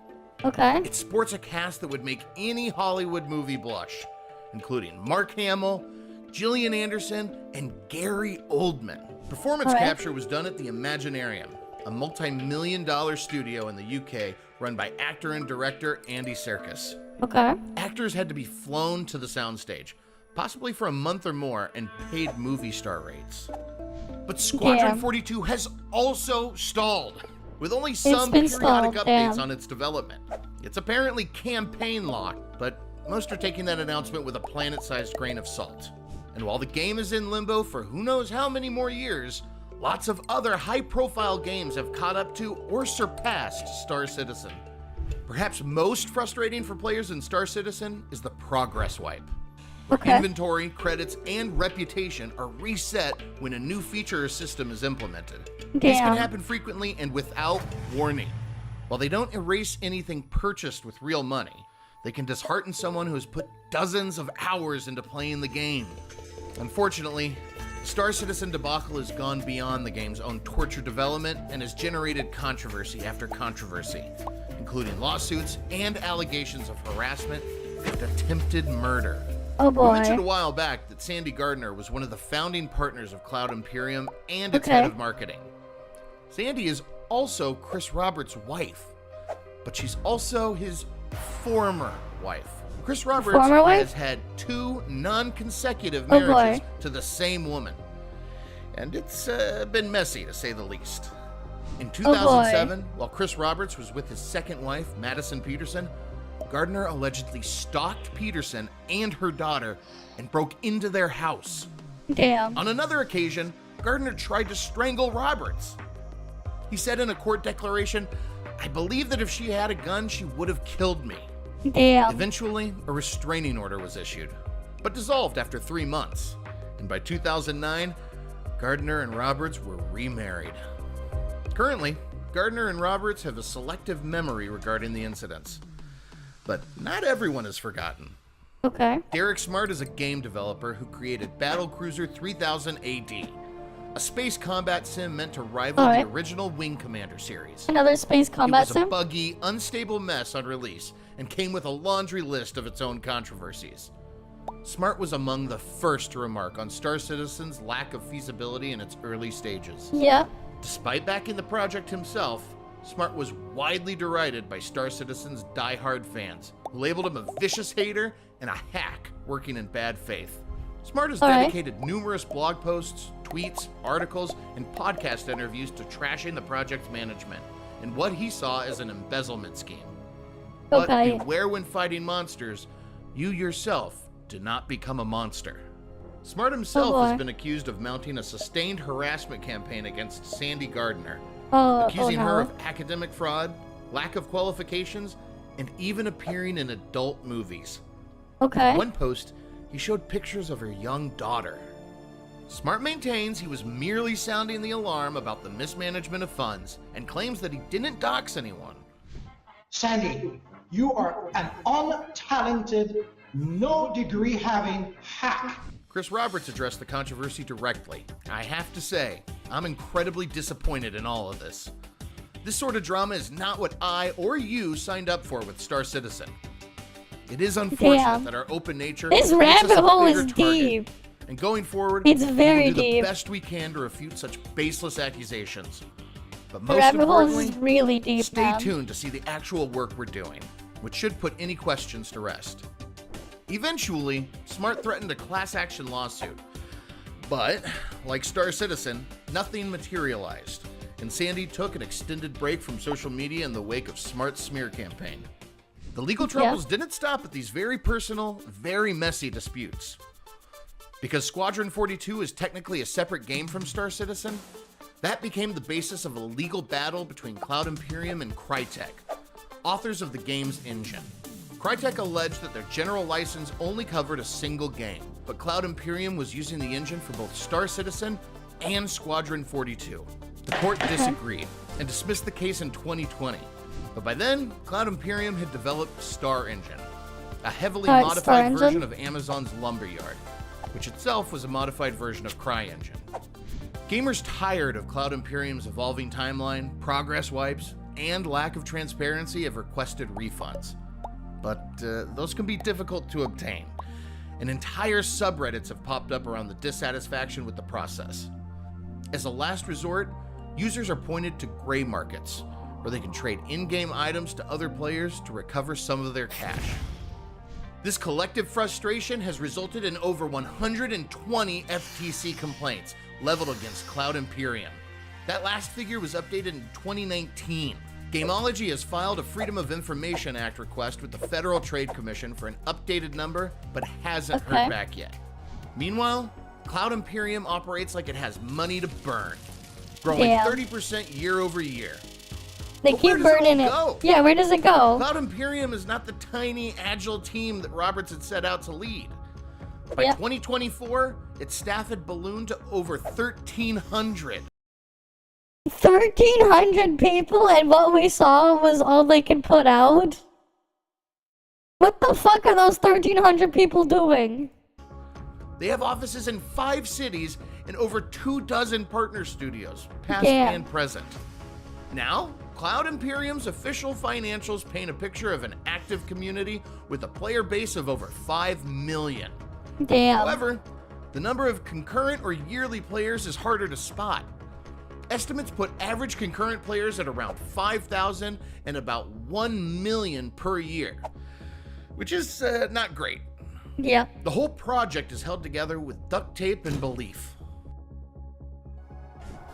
Okay. It sports a cast that would make any Hollywood movie blush, including Mark Hamill, Gillian Anderson, and Gary Oldman. Performance capture was done at the Imaginarium, a multi-million-dollar studio in the UK run by actor and director Andy Serkis. Okay. Actors had to be flown to the soundstage, possibly for a month or more, and paid movie star rates. But Squadron 42 has also stalled, with only some periodic updates on its development. It's apparently campaign locked, but most are taking that announcement with a planet-sized grain of salt. And while the game is in limbo for who knows how many more years, lots of other high-profile games have caught up to or surpassed Star Citizen. Perhaps most frustrating for players in Star Citizen is the progress wipe. Inventory, credits, and reputation are reset when a new feature or system is implemented. These can happen frequently and without warning. While they don't erase anything purchased with real money, they can dishearten someone who has put dozens of hours into playing the game. Unfortunately, Star Citizen debacle has gone beyond the game's own torture development and has generated controversy after controversy, including lawsuits and allegations of harassment and attempted murder. Oh boy. We mentioned a while back that Sandy Gardner was one of the founding partners of Cloud Imperium and its head of marketing. Sandy is also Chris Roberts' wife, but she's also his former wife. Chris Roberts has had 2 non-consecutive marriages to the same woman, and it's been messy to say the least. In 2007, while Chris Roberts was with his second wife, Madison Peterson, Gardner allegedly stalked Peterson and her daughter and broke into their house. Damn. On another occasion, Gardner tried to strangle Roberts. He said in a court declaration, "I believe that if she had a gun, she would have killed me." Damn. Eventually, a restraining order was issued, but dissolved after 3 months. And by 2009, Gardner and Roberts were remarried. Currently, Gardner and Roberts have a selective memory regarding the incidents. But not everyone is forgotten. Okay. Derek Smart is a game developer who created Battlecruiser 3000 AD, a space combat sim meant to rival the original Wing Commander series. Another space combat sim? It was a buggy, unstable mess on release and came with a laundry list of its own controversies. Smart was among the first to remark on Star Citizen's lack of feasibility in its early stages. Yeah. Despite backing the project himself, Smart was widely derided by Star Citizen's die-hard fans, who labeled him a vicious hater and a hack working in bad faith. Smart has dedicated numerous blog posts, tweets, articles, and podcast interviews to trashing the project's management and what he saw as an embezzlement scheme. But beware when fighting monsters, you yourself do not become a monster. Smart himself has been accused of mounting a sustained harassment campaign against Sandy Gardner, accusing her of academic fraud, lack of qualifications, and even appearing in adult movies. In one post, he showed pictures of her young daughter. Smart maintains he was merely sounding the alarm about the mismanagement of funds and claims that he didn't dox anyone. Sandy, you are an untalented, no degree having hack. Chris Roberts addressed the controversy directly. I have to say, I'm incredibly disappointed in all of this. This sort of drama is not what I or you signed up for with Star Citizen. It is unfortunate that our open nature this rabbit hole is deep. And going forward, it's very we will do deep. the best we can to refute such baseless accusations. But The most rabbit hole importantly, is really deep, stay man. tuned to see the actual work we're doing, which should put any questions to rest. Eventually, Smart threatened a class action lawsuit. But, like Star Citizen, nothing materialized, and Sandy took an extended break from social media in the wake of Smart's smear campaign. The legal troubles didn't stop at these very personal, very messy disputes. Because Squadron 42 is technically a separate game from Star Citizen, that became the basis of a legal battle between Cloud Imperium and Crytek, authors of the game's engine. Crytek alleged that their general license only covered a single game, but Cloud Imperium was using the engine for both Star Citizen and Squadron 42. The court disagreed and dismissed the case in 2020. But by then, Cloud Imperium had developed Star Engine, a heavily modified version of Amazon's Lumberyard, which itself was a modified version of CryEngine. Gamers tired of Cloud Imperium's evolving timeline, progress wipes, and lack of transparency have requested refunds. But those can be difficult to obtain, and entire subreddits have popped up around the dissatisfaction with the process. As a last resort, users are pointed to gray markets, where they can trade in-game items to other players to recover some of their cash. This collective frustration has resulted in over 120 FTC complaints leveled against Cloud Imperium. That last figure was updated in 2019. Gameology has filed a Freedom of Information Act request with the Federal Trade Commission for an updated number, but hasn't heard back yet. Meanwhile, Cloud Imperium operates like it has money to burn, growing 30% year over year. They keep burning it. Yeah, where does it go? Cloud Imperium is not the tiny, agile team that Roberts had set out to lead. By 2024, its staff had ballooned to over 1,300. 1,300 people, and what we saw was all they could put out? What the fuck are those 1,300 people doing? They have offices in 5 cities and over 24 partner studios, past and present. Now, Cloud Imperium's official financials paint a picture of an active community with a player base of over 5 million. However, the number of concurrent or yearly players is harder to spot. Estimates put average concurrent players at around 5,000 and about 1 million per year, which is not great. Yeah. The whole project is held together with duct tape and belief.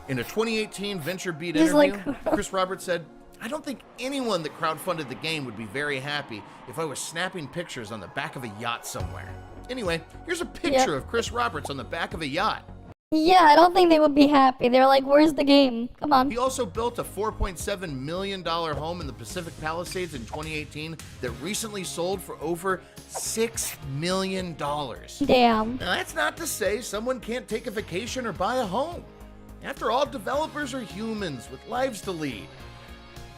In a 2018 VentureBeat interview, Chris Roberts said, "I don't think anyone that crowdfunded the game would be very happy if I was snapping pictures on the back of a yacht somewhere." Anyway, here's a picture of Chris Roberts on the back of a yacht. Yeah, I don't think they would be happy. They're like, where's the game? Come on. He also built a $4.7 million home in the Pacific Palisades in 2018 that recently sold for over $6 million. Damn. Now, that's not to say someone can't take a vacation or buy a home. After all, developers are humans with lives to lead.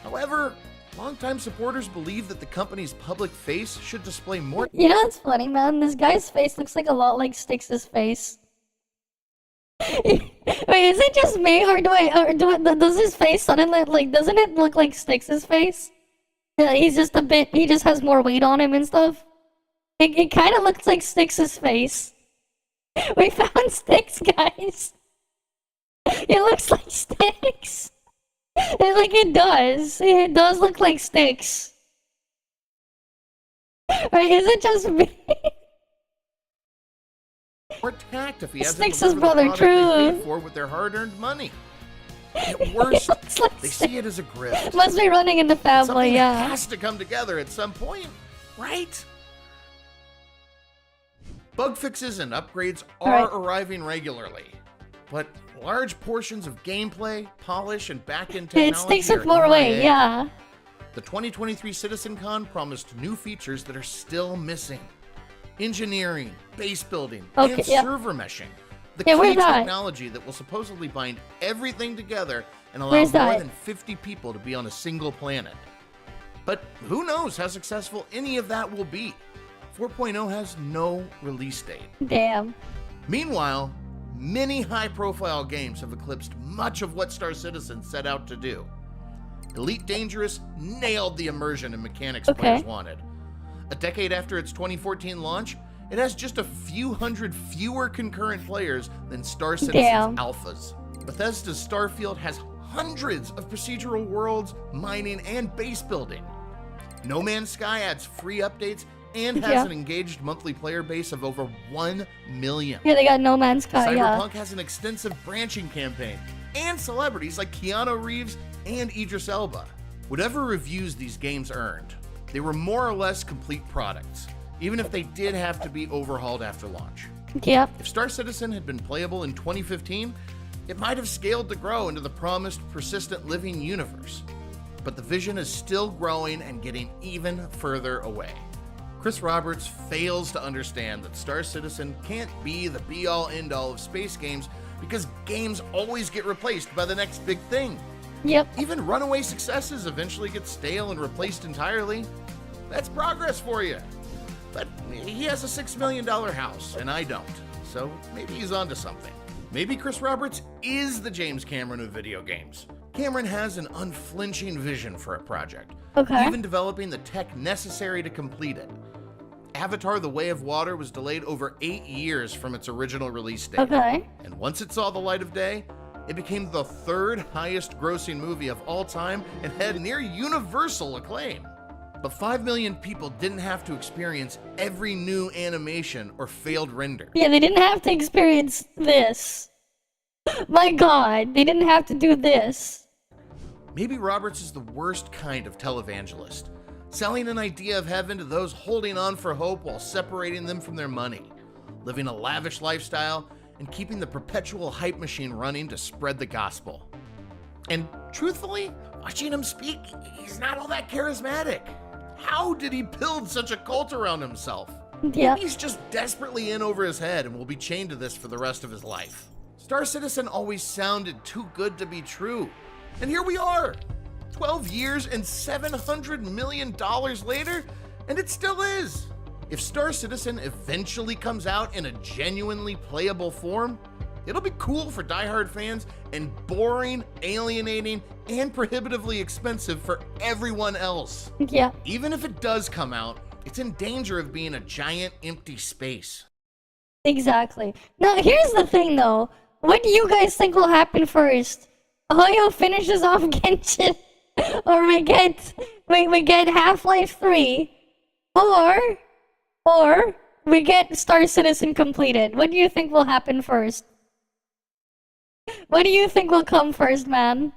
However, longtime supporters believe that the company's public face should display more. You know what's funny, man? This guy's face looks like a lot like Styx's face. Wait, is it just me, or does his face suddenly, like, doesn't it look like Styx's face? He's just a bit, he just has more weight on him and stuff. It kind of looks like Styx's face. We found Styx, guys. It looks like Styx. It does. It does look like Styx. Right, is it just me? More tact if he hasn't Styx's delivered brother, the product they true. paid for with their hard-earned money. At worst, they see it as a grift. Must be running in the family, Something yeah. has to come together at some point, right? Bug fixes and upgrades are arriving regularly, but large portions of gameplay, polish, and back-end technology It sticks with more weight, yeah. The 2023 CitizenCon promised new features that are still missing. Engineering, base building, and server meshing. The key technology that will supposedly bind everything together and allow more than 50 people to be on a single planet. But who knows how successful any of that will be? 4.0 has no release date. Damn. Meanwhile, many high-profile games have eclipsed much of what Star Citizen set out to do. Elite Dangerous nailed the immersion and mechanics players wanted. A decade after its 2014 launch, it has just a few hundred fewer concurrent players than Star Citizen's alphas. Bethesda's Starfield has hundreds of procedural worlds, mining, and base building. No Man's Sky adds free updates and has an engaged monthly player base of over 1 million. Yeah, they got No Man's Sky, Cyberpunk has an extensive branching campaign and celebrities like Keanu Reeves and Idris Elba. Whatever reviews these games earned, they were more or less complete products, even if they did have to be overhauled after launch. Yeah. If Star Citizen had been playable in 2015, it might have scaled to grow into the promised persistent living universe. But the vision is still growing and getting even further away. Chris Roberts fails to understand that Star Citizen can't be the be-all end-all of space games because games always get replaced by the next big thing. Yep. Even runaway successes eventually get stale and replaced entirely. That's progress for you. But he has a $6 million house, and I don't. So maybe he's onto something. Maybe Chris Roberts is the James Cameron of video games. Cameron has an unflinching vision for a project, even developing the tech necessary to complete it. Avatar: The Way of Water was delayed over 8 years from its original release date. And once it saw the light of day, it became the third highest grossing movie of all time and had near universal acclaim. But 5 million people didn't have to experience every new animation or failed render. Yeah, they didn't have to experience this. My God, they didn't have to do this. Maybe Roberts is the worst kind of televangelist, selling an idea of heaven to those holding on for hope while separating them from their money, living a lavish lifestyle, and keeping the perpetual hype machine running to spread the gospel. And truthfully, watching him speak, he's not all that charismatic. How did he build such a cult around himself? Maybe he's just desperately in over his head and will be chained to this for the rest of his life. Star Citizen always sounded too good to be true. And here we are, 12 years and $700 million later, and it still is. If Star Citizen eventually comes out in a genuinely playable form, it'll be cool for diehard fans and boring, alienating, and prohibitively expensive for everyone else. Yeah. Even if it does come out, it's in danger of being a giant empty space. Exactly. Now, here's the thing, though. What do you guys think will happen first? Hoyo finishes off Genshin, or we get Half-Life 3, or we get Star Citizen completed. What do you think will happen first? What do you think will come first, man?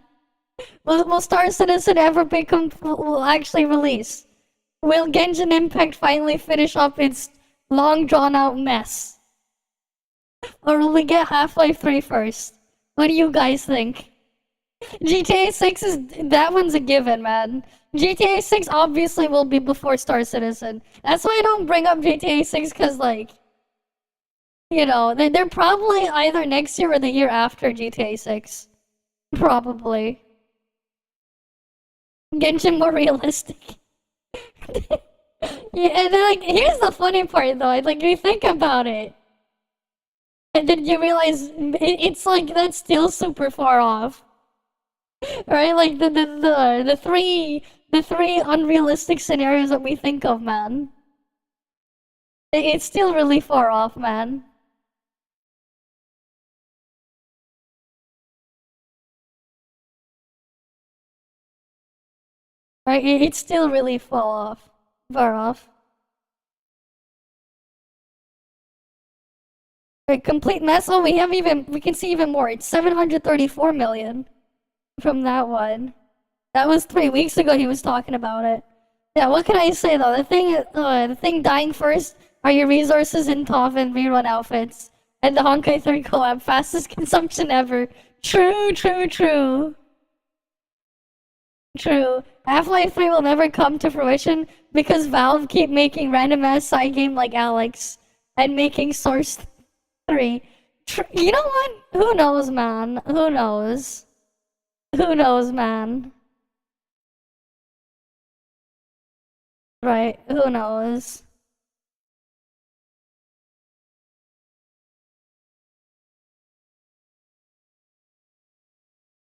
Will Star Citizen ever will actually release? Will Genshin Impact finally finish up its long drawn-out mess? Or will we get Half-Life 3 first? What do you guys think? GTA 6 that one's a given, man. GTA 6 obviously will be before Star Citizen. That's why I don't bring up GTA 6, cause like, you know, they're probably either next year or the year after GTA 6. Probably. Genshin more realistic. Yeah, and then, like, here's the funny part though, like, you think about it. And then you realize it's like, that's still super far off. Right? Like, the three unrealistic scenarios that we think of, man. It's still really far off, man. Right? It's still really far off. Right, complete mess. Oh, we can see even more. It's 734 million from that one. That was 3 weeks ago he was talking about it. Yeah, what can I say though? The thing dying first are your resources in ToF and rerun outfits. And the Honkai 3 collab, fastest consumption ever. True. Half-Life 3 will never come to fruition because Valve keep making random ass side game like Alex and making Source 3. You know what? Who knows, man? Who knows? Who knows, man? Right, who knows?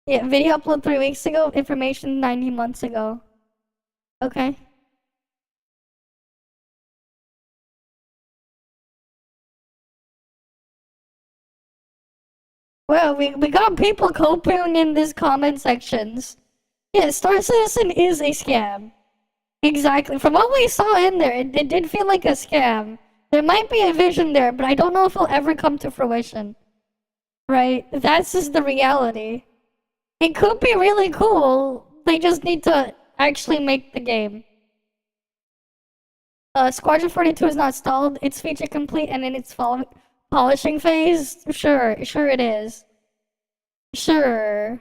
Yeah, video upload 3 weeks ago, information 90 months ago. Okay. Well, we got people coping in these comment sections. Yeah, Star Citizen is a scam. Exactly. From what we saw in there, it did feel like a scam. There might be a vision there, but I don't know if it'll ever come to fruition. Right? That's just the reality. It could be really cool. They just need to actually make the game. Squadron 42 is not stalled. It's feature complete and in its polishing phase. Sure it is. Sure.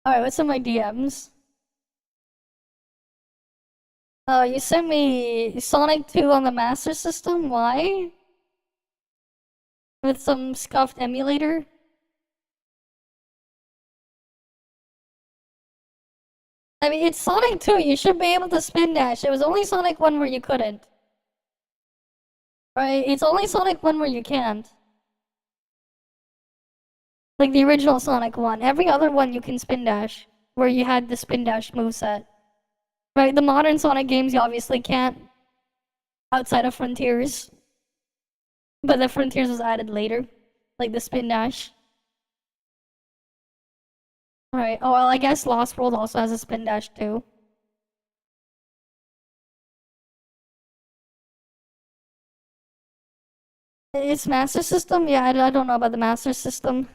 Alright, what's in my DMs? Oh, you sent me Sonic 2 on the Master System? Why? With some scuffed emulator? I mean, it's Sonic 2, you should be able to spin dash. It was only Sonic 1 where you couldn't. Right? It's only Sonic 1 where you can't. Like the original Sonic 1. Every other one you can spin dash, where you had the spin dash moveset. Right, the modern Sonic games you obviously can't, outside of Frontiers. But the Frontiers was added later, like the spin dash. Right, oh well, I guess Lost World also has a spin dash too. It's Master System? Yeah, I don't know about the Master System.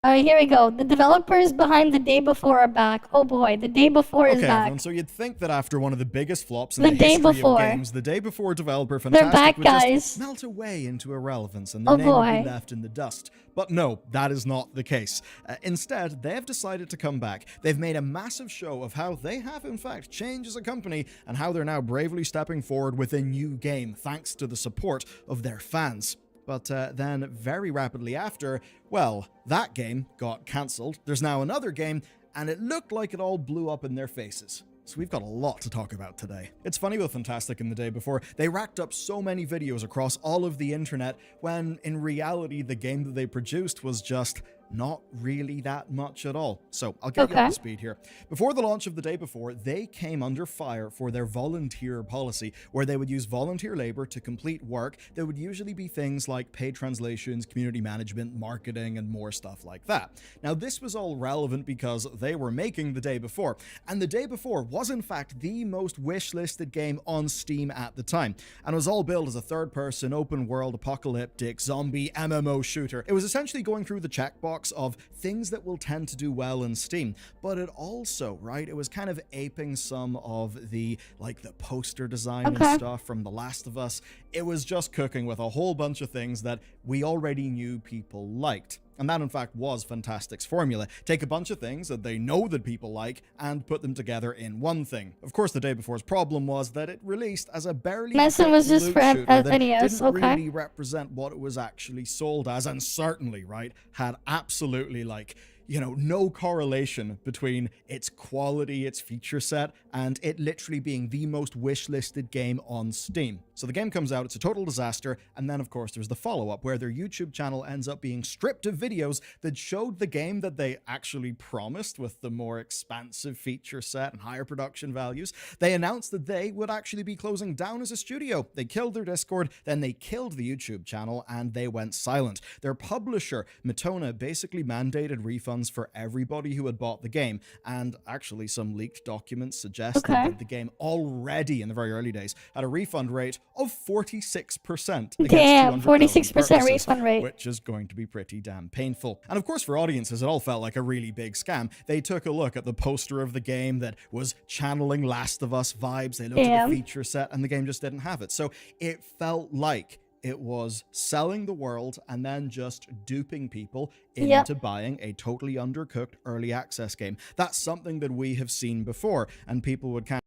Alright, here we go. The developers behind The Day Before are back. Oh boy, The Day Before is back. Everyone, so you'd think that after one of the biggest flops in the history of games, The Day Before developer Fantastic back, would guys. just melt away into irrelevance and their name would be left in the dust. But no, that is not the case. Instead, they have decided to come back. They've made a massive show of how they have in fact changed as a company and how they're now bravely stepping forward with a new game thanks to the support of their fans. But then very rapidly after, well, that game got cancelled. There's now another game, and it looked like it all blew up in their faces. So we've got a lot to talk about today. It's funny with Fantastic in The Day Before, they racked up so many videos across all of the internet when in reality the game that they produced was just not really that much at all. So I'll get you up to speed here. Before the launch of The Day Before, they came under fire for their volunteer policy, where they would use volunteer labor to complete work that would usually be things like paid translations, community management, marketing, and more stuff like that. Now, this was all relevant because they were making The Day Before, and The Day Before was in fact the most wishlisted game on Steam at the time, and was all billed as a third-person, open-world, apocalyptic, zombie MMO shooter. It was essentially going through the checkbox of things that will tend to do well in Steam, but it also, right, it was kind of aping some of the, like, the poster design and stuff from The Last of Us. It was just cooking with a whole bunch of things that we already knew people liked. And that, in fact, was Fantastic's formula. Take a bunch of things that they know that people like and put them together in one thing. Of course, The Day Before's problem was that it released as a barely was just loot for shooter that NES, didn't really represent what it was actually sold as, and certainly, right, had absolutely, like, you know, no correlation between its quality, its feature set, and it literally being the most wishlisted game on Steam. So the game comes out, it's a total disaster, and then of course there's the follow-up where their YouTube channel ends up being stripped of videos that showed the game that they actually promised with the more expansive feature set and higher production values. They announced that they would actually be closing down as a studio. They killed their Discord, then they killed the YouTube channel, and they went silent. Their publisher, Matona, basically mandated refunds for everybody who had bought the game, and actually some leaked documents suggested that the game already in the very early days had a refund rate of 46%. Damn, 46% refund rate. Which is going to be pretty damn painful. And of course for audiences it all felt like a really big scam. They took a look at the poster of the game that was channeling Last of Us vibes, they looked at the feature set, and the game just didn't have it. So it felt like it was selling the world and then just duping people into buying a totally undercooked early access game. That's something that we have seen before, and people would kind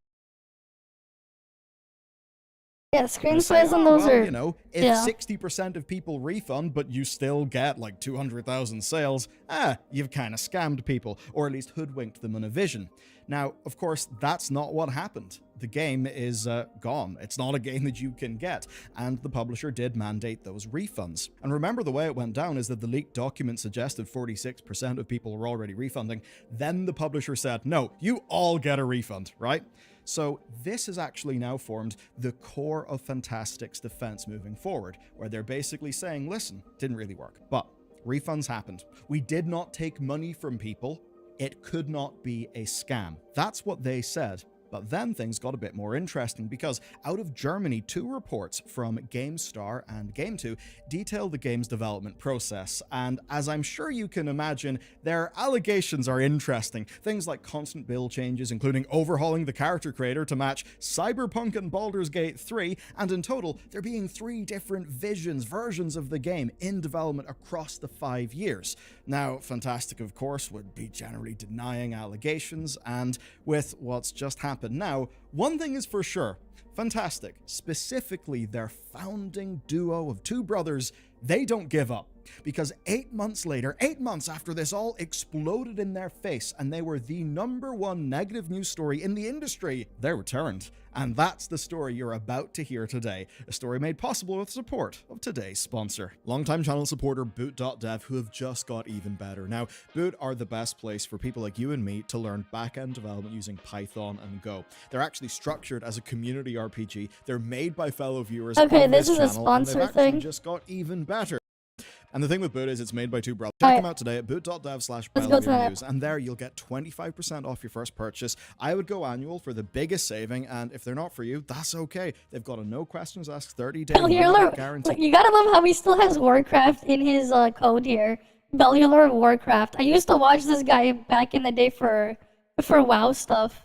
of screen size on those are, you know, if 60% of people refund, but you still get like 200,000 sales, you've kind of scammed people, or at least hoodwinked them in a vision. Now, of course, that's not what happened. The game is gone. It's not a game that you can get, and the publisher did mandate those refunds. And remember, the way it went down is that the leaked document suggested 46% of people were already refunding. Then the publisher said, no, you all get a refund, right? So this has actually now formed the core of Fantastic's defense moving forward, where they're basically saying, listen, didn't really work, but refunds happened. We did not take money from people. It could not be a scam. That's what they said. But then things got a bit more interesting because out of Germany, 2 reports from GameStar and Game2 detail the game's development process. And as I'm sure you can imagine, their allegations are interesting. Things like constant build changes, including overhauling the character creator to match Cyberpunk and Baldur's Gate 3. And in total, there being 3 different versions of the game in development across the 5 years. Now, Fantastic, of course, would be generally denying allegations. And with what's just happened now, one thing is for sure, Fantastic, specifically their founding duo of 2 brothers, they don't give up. Because 8 months later, 8 months after this all exploded in their face and they were the #1 negative news story in the industry, they returned. And that's the story you're about to hear today, a story made possible with support of today's sponsor. Longtime channel supporter Boot.dev, who have just got even better. Now, Boot are the best place for people like you and me to learn back-end development using Python and Go. They're actually structured as a community RPG. They're made by fellow viewers on this channel, a sponsor and they've thing. actually just got even better. And the thing with Boot is it's made by 2 brothers. Check them out today at boot.dev/news, and there you'll get 25% off your first purchase. I would go annual for the biggest saving, and if they're not for you, that's okay. They've got a no questions asked 30-day guarantee. You gotta love how he still has Warcraft in his code here. Bellular Warcraft. I used to watch this guy back in the day for WoW stuff.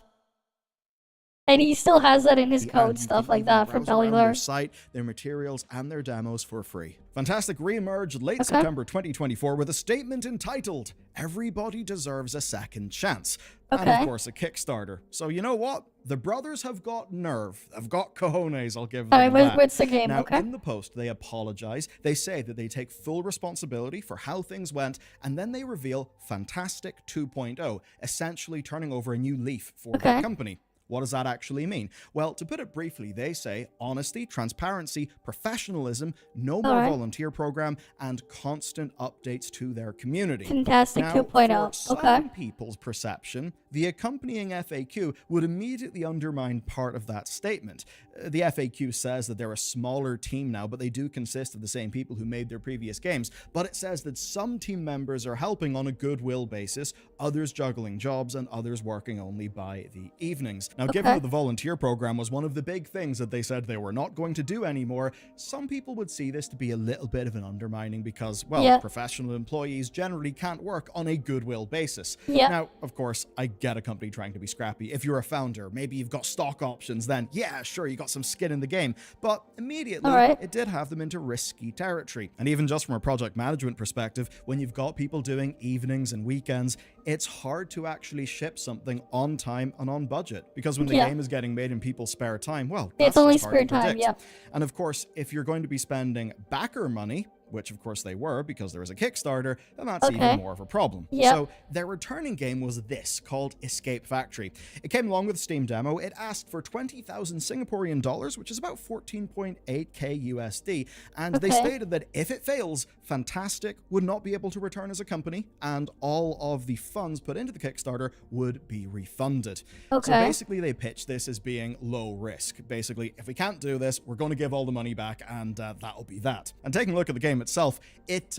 And he still has that in his code, stuff like that, for Bellular. Their site, their materials, and their demos for free. Fantastic re-emerged late September 2024 with a statement entitled, "Everybody deserves a second chance." And of course, a Kickstarter. So you know what? The brothers have got nerve. They've got cojones, I'll give them that. What's the game? Now, in the post, they apologize. They say that they take full responsibility for how things went, and then they reveal Fantastic 2.0, essentially turning over a new leaf for their company. What does that actually mean? Well, to put it briefly, they say honesty, transparency, professionalism, no more volunteer program, and constant updates to their community. Fantastic 2.0. For some people's perception, the accompanying FAQ would immediately undermine part of that statement. The FAQ says that they're a smaller team now, but they do consist of the same people who made their previous games. But it says that some team members are helping on a goodwill basis, others juggling jobs, and others working only by the evenings. Now, given that the volunteer program was one of the big things that they said they were not going to do anymore, some people would see this to be a little bit of an undermining because, well, professional employees generally can't work on a goodwill basis. Now, of course, I get a company trying to be scrappy. If you're a founder, maybe you've got stock options, then yeah, sure, you got some skin in the game. But immediately, it did have them into risky territory. And even just from a project management perspective, when you've got people doing evenings and weekends, it's hard to actually ship something on time and on budget. Because when the game is getting made in people's spare time, well, that's it's only just hard spare to time, predict. And of course, if you're going to be spending backer money, which of course they were because there was a Kickstarter, then that's even more of a problem. So their returning game was this, called Escape Factory. It came along with a Steam demo. It asked for 20,000 Singaporean dollars, which is about 14.8k USD, and they stated that if it fails, Fantastic would not be able to return as a company, and all of the funds put into the Kickstarter would be refunded. So basically they pitched this as being low risk. Basically, if we can't do this, we're going to give all the money back, and that'll be that. And taking a look at the game itself, it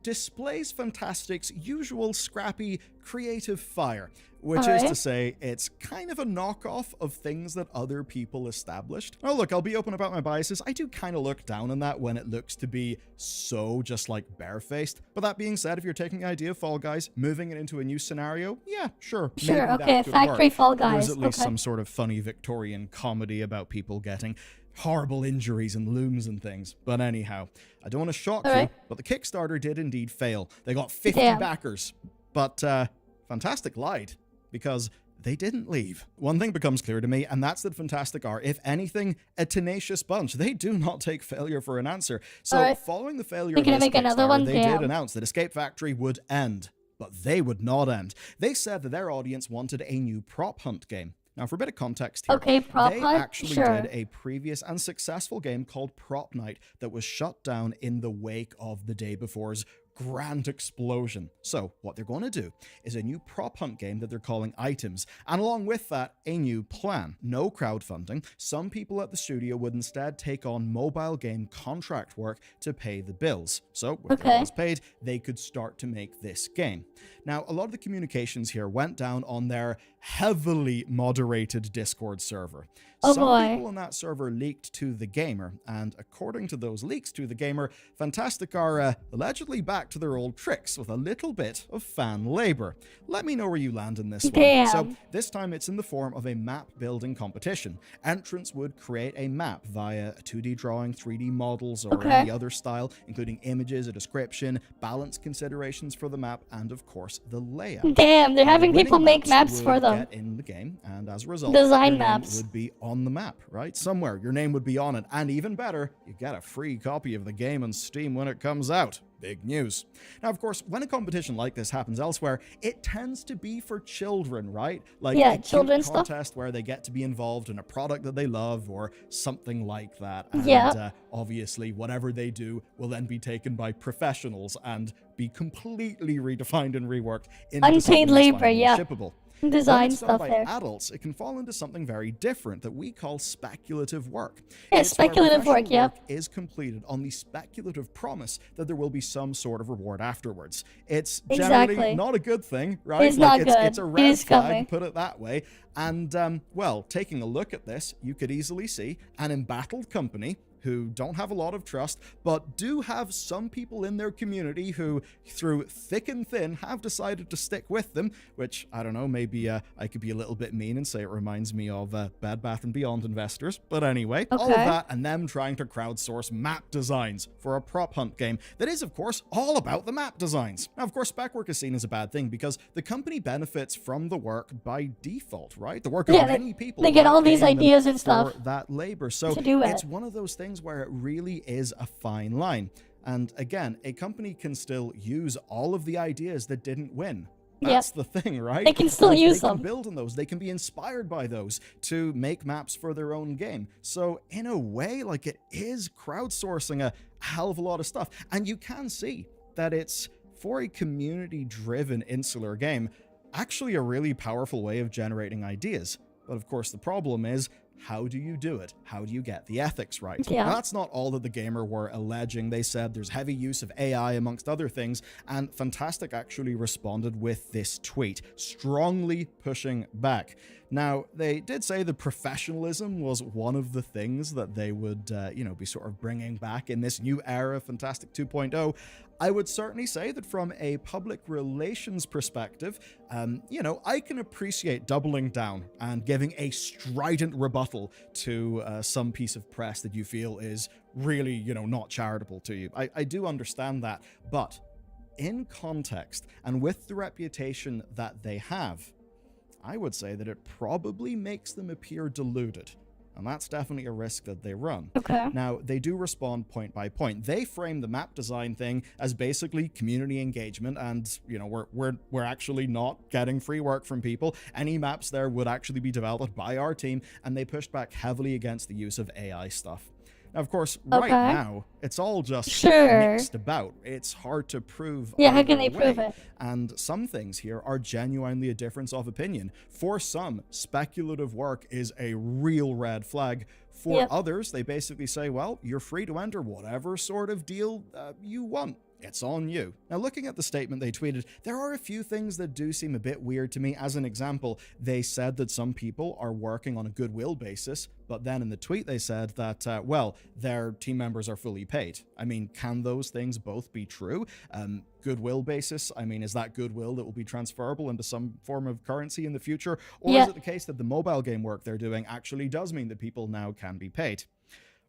displays Fantastic's usual scrappy creative fire, which is to say it's kind of a knockoff of things that other people established. Oh look, I'll be open about my biases. I do kind of look down on that when it looks to be so just like barefaced. But that being said, if you're taking the idea of Fall Guys, moving it into a new scenario, yeah, sure. Sure, okay, Factory Fall Guys. There's at least some sort of funny Victorian comedy about people getting horrible injuries and looms and things. But anyhow, I don't want to shock you, but the Kickstarter did indeed fail. They got 50 backers, but Fantastic lied because they didn't leave. One thing becomes clear to me, and that's that Fantastic are, if anything, a tenacious bunch. They do not take failure for an answer. So following the failure of this Kickstarter, they did announce that Escape Factory would end, but they would not end. They said that their audience wanted a new prop hunt game. Now, for a bit of context here, they actually did a previous and successful game called Prop Night that was shut down in the wake of the day before's grand explosion. So what they're going to do is a new prop hunt game that they're calling Items, and along with that, a new plan. No crowdfunding. Some people at the studio would instead take on mobile game contract work to pay the bills. So with their bills paid, they could start to make this game. Now, a lot of the communications here went down on their heavily moderated Discord server. Some people on that server leaked to The Gamer, and according to those leaks to The Gamer, Fantastic are allegedly back to their old tricks with a little bit of fan labor. Let me know where you land in this one. So this time it's in the form of a map building competition. Entrants would create a map via a 2D drawing, 3D models, or any other style, including images, a description, balance considerations for the map, and of course the layout. Damn, they're having people make maps for them. Get in the game, and as a result, design your maps name would be on the map, right? Somewhere your name would be on it, and even better, you get a free copy of the game on Steam when it comes out. Big news. Now, of course, when a competition like this happens elsewhere, it tends to be for children, right? Like a children's contest where they get to be involved in a product that they love or something like that. And obviously, whatever they do will then be taken by professionals and be completely redefined and reworked into unpaid labor, shippable. Design stuff stuff by adults, it can fall into something very different that we call speculative work. Yeah, speculative work, is completed on the speculative promise that there will be some sort of reward afterwards. It's generally not a good thing, right? It's not good. It's a red flag, put it that way. And, well, taking a look at this, you could easily see an embattled company who don't have a lot of trust, but do have some people in their community who, through thick and thin, have decided to stick with them, which, I don't know, maybe I could be a little bit mean and say it reminds me of Bed Bath & Beyond investors. But anyway, all of that and them trying to crowdsource map designs for a prop hunt game that is, of course, all about the map designs. Now, of course, spec work is seen as a bad thing because the company benefits from the work by default, right? The work of many people. They get all these ideas and stuff for that labor. So it's one of those things where it really is a fine line. And again, a company can still use all of the ideas that didn't win. That's the thing, right? They can still use them. They can build on those. They can be inspired by those to make maps for their own game. So in a way, like, it is crowdsourcing a hell of a lot of stuff. And you can see that it's, for a community-driven insular game, actually a really powerful way of generating ideas. But of course, the problem is, how do you do it? How do you get the ethics right? Now, that's not all that The Gamer were alleging. They said there's heavy use of AI amongst other things, and Fantastic actually responded with this tweet, strongly pushing back. Now, they did say the professionalism was one of the things that they would, be sort of bringing back in this new era of Fantastic 2.0. I would certainly say that from a public relations perspective, I can appreciate doubling down and giving a strident rebuttal to some piece of press that you feel is really, not charitable to you. I do understand that, but in context and with the reputation that they have, I would say that it probably makes them appear deluded. And that's definitely a risk that they run. Now, they do respond point by point. They frame the map design thing as basically community engagement, and we're actually not getting free work from people. Any maps there would actually be developed by our team, and they pushed back heavily against the use of AI stuff. Now, of course, right now, it's all just mixed about. It's hard to prove. Yeah, how can they prove it? And some things here are genuinely a difference of opinion. For some, speculative work is a real red flag. For others, they basically say, well, you're free to enter whatever sort of deal you want. It's on you. Now, looking at the statement they tweeted, there are a few things that do seem a bit weird to me. As an example, they said that some people are working on a goodwill basis, but then in the tweet they said that, their team members are fully paid. I mean, can those things both be true? Goodwill basis, I mean, is that goodwill that will be transferable into some form of currency in the future? Or is it the case that the mobile game work they're doing actually does mean that people now can be paid?